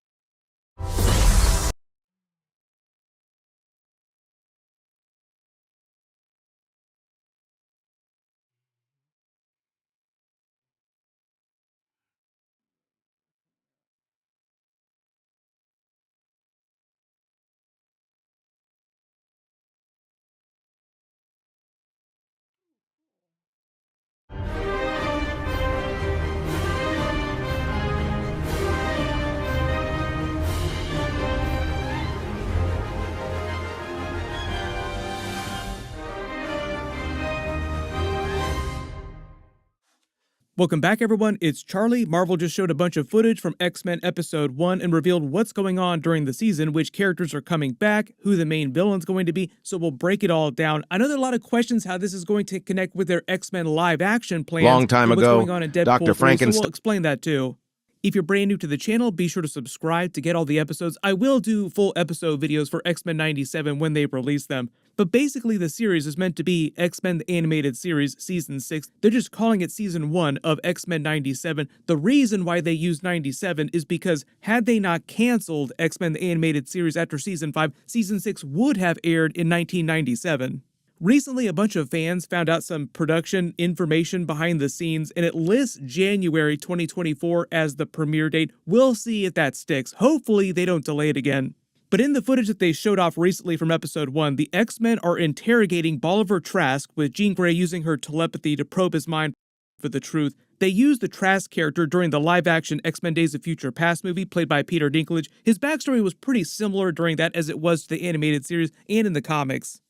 Welcome back, everyone. It's Charlie. Marvel just showed a bunch of footage from X-Men Episode 1 and revealed what's going on during the season, which characters are coming back, who the main villain's going to be, so we'll break it all down. I know there are a lot of questions how this is going to connect with their X-Men live-action plans. Long time what's ago, going on in Deadpool Dr. 3, Frankenstein. so we'll explain that too. If you're brand new to the channel, be sure to subscribe to get all the episodes. I will do full episode videos for X-Men 97 when they release them. But basically, the series is meant to be X-Men the Animated Series Season 6. They're just calling it Season 1 of X-Men 97. The reason why they use 97 is because had they not canceled X-Men the Animated Series after Season 5, Season 6 would have aired in 1997. Recently, a bunch of fans found out some production information behind the scenes, and it lists January 2024 as the premiere date. We'll see if that sticks. Hopefully, they don't delay it again. But in the footage that they showed off recently from Episode 1, the X-Men are interrogating Bolivar Trask, with Jean Grey using her telepathy to probe his mind for the truth. They used the Trask character during the live-action X-Men Days of Future Past movie, played by Peter Dinklage. His backstory was pretty similar during that as it was to the animated series and in the comics.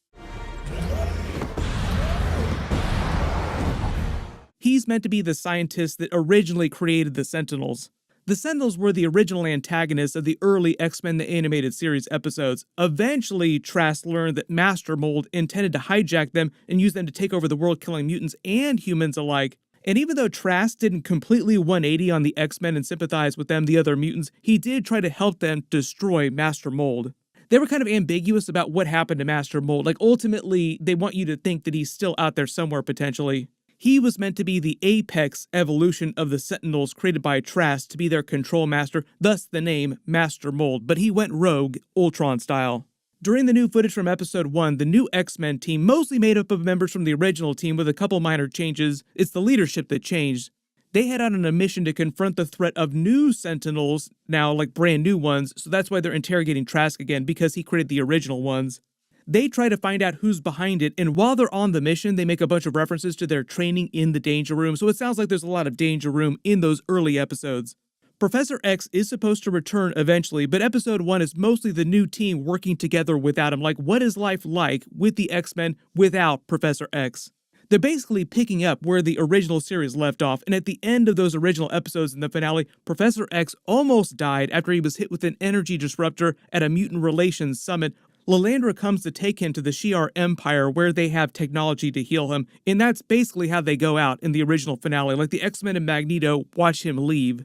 He's meant to be the scientist that originally created the Sentinels. The Sentinels were the original antagonists of the early X-Men the Animated Series episodes. Eventually, Trask learned that Master Mold intended to hijack them and use them to take over the world, killing mutants and humans alike. And even though Trask didn't completely 180 on the X-Men and sympathize with them, the other mutants, he did try to help them destroy Master Mold. They were kind of ambiguous about what happened to Master Mold. Like, ultimately, they want you to think that he's still out there somewhere, potentially. He was meant to be the apex evolution of the Sentinels created by Trask to be their control master, thus the name Master Mold, but he went rogue, Ultron style. During the new footage from Episode 1, the new X-Men team, mostly made up of members from the original team with a couple minor changes, it's the leadership that changed. They head out on a mission to confront the threat of new Sentinels, now like brand new ones, so that's why they're interrogating Trask again, because he created the original ones. They try to find out who's behind it, and while they're on the mission, they make a bunch of references to their training in the Danger Room, so it sounds like there's a lot of Danger Room in those early episodes. Professor X is supposed to return eventually, but Episode 1 is mostly the new team working together without him. Like, what is life like with the X-Men without Professor X? They're basically picking up where the original series left off, and at the end of those original episodes in the finale, Professor X almost died after he was hit with an energy disruptor at a mutant relations summit. Lilandra comes to take him to the Shi'ar Empire where they have technology to heal him, and that's basically how they go out in the original finale, like the X-Men and Magneto watch him leave.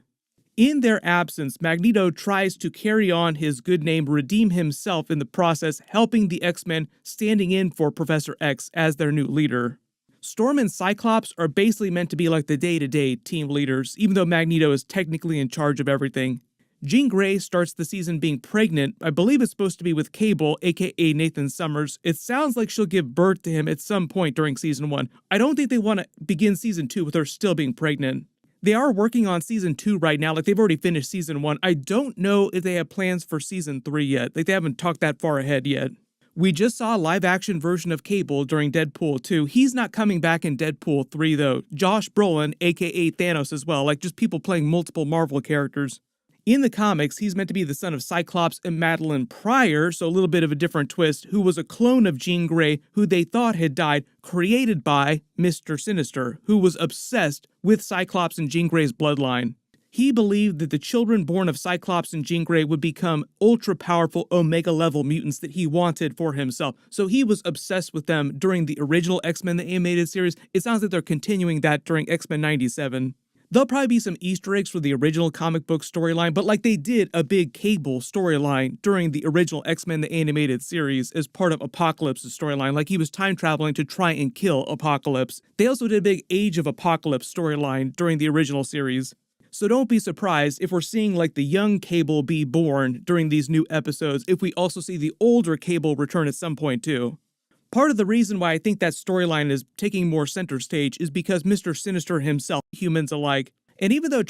In their absence, Magneto tries to carry on his good name, redeem himself in the process, helping the X-Men, standing in for Professor X as their new leader. Storm and Cyclops are basically meant to be like the day-to-day team leaders, even though Magneto is technically in charge of everything. Jean Grey starts the season being pregnant. I believe it's supposed to be with Cable, aka Nathan Summers. It sounds like she'll give birth to him at some point during Season 1. I don't think they want to begin Season 2 with her still being pregnant. They are working on Season 2 right now, like they've already finished Season 1. I don't know if they have plans for Season 3 yet. Like, they haven't talked that far ahead yet. We just saw a live-action version of Cable during Deadpool 2. He's not coming back in Deadpool 3, though. Josh Brolin, aka Thanos as well, like just people playing multiple Marvel characters. In the comics, he's meant to be the son of Cyclops and Madeline Pryor, so a little bit of a different twist, who was a clone of Jean Grey, who they thought had died, created by Mr. Sinister, who was obsessed with Cyclops and Jean Grey's bloodline. He believed that the children born of Cyclops and Jean Grey would become ultra-powerful Omega-level mutants that he wanted for himself, so he was obsessed with them during the original X-Men, the animated series. It sounds like they're continuing that during X-Men 97. There'll probably be some Easter eggs for the original comic book storyline, but like they did a big Cable storyline during the original X-Men the Animated Series as part of Apocalypse's storyline, like he was time traveling to try and kill Apocalypse. They also did a big Age of Apocalypse storyline during the original series. So don't be surprised if we're seeing like the young Cable be born during these new episodes, if we also see the older Cable return at some point too. Part of the reason why I think that storyline is taking more center stage is because Mr. Sinister himself, humans alike, and even though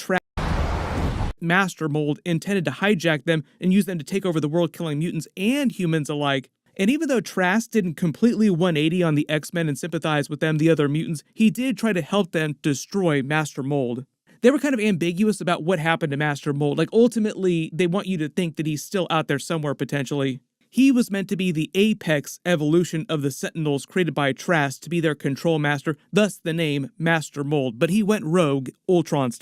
Master Mold intended to hijack them and use them to take over the world, killing mutants and humans alike, and even though Trask didn't completely 180 on the X-Men and sympathize with them, the other mutants, he did try to help them destroy Master Mold. They were kind of ambiguous about what happened to Master Mold. Like, ultimately, they want you to think that he's still out there somewhere potentially. He was meant to be the apex evolution of the Sentinels created by Trask to be their control master, thus the name Master Mold, but he went rogue, Ultron style.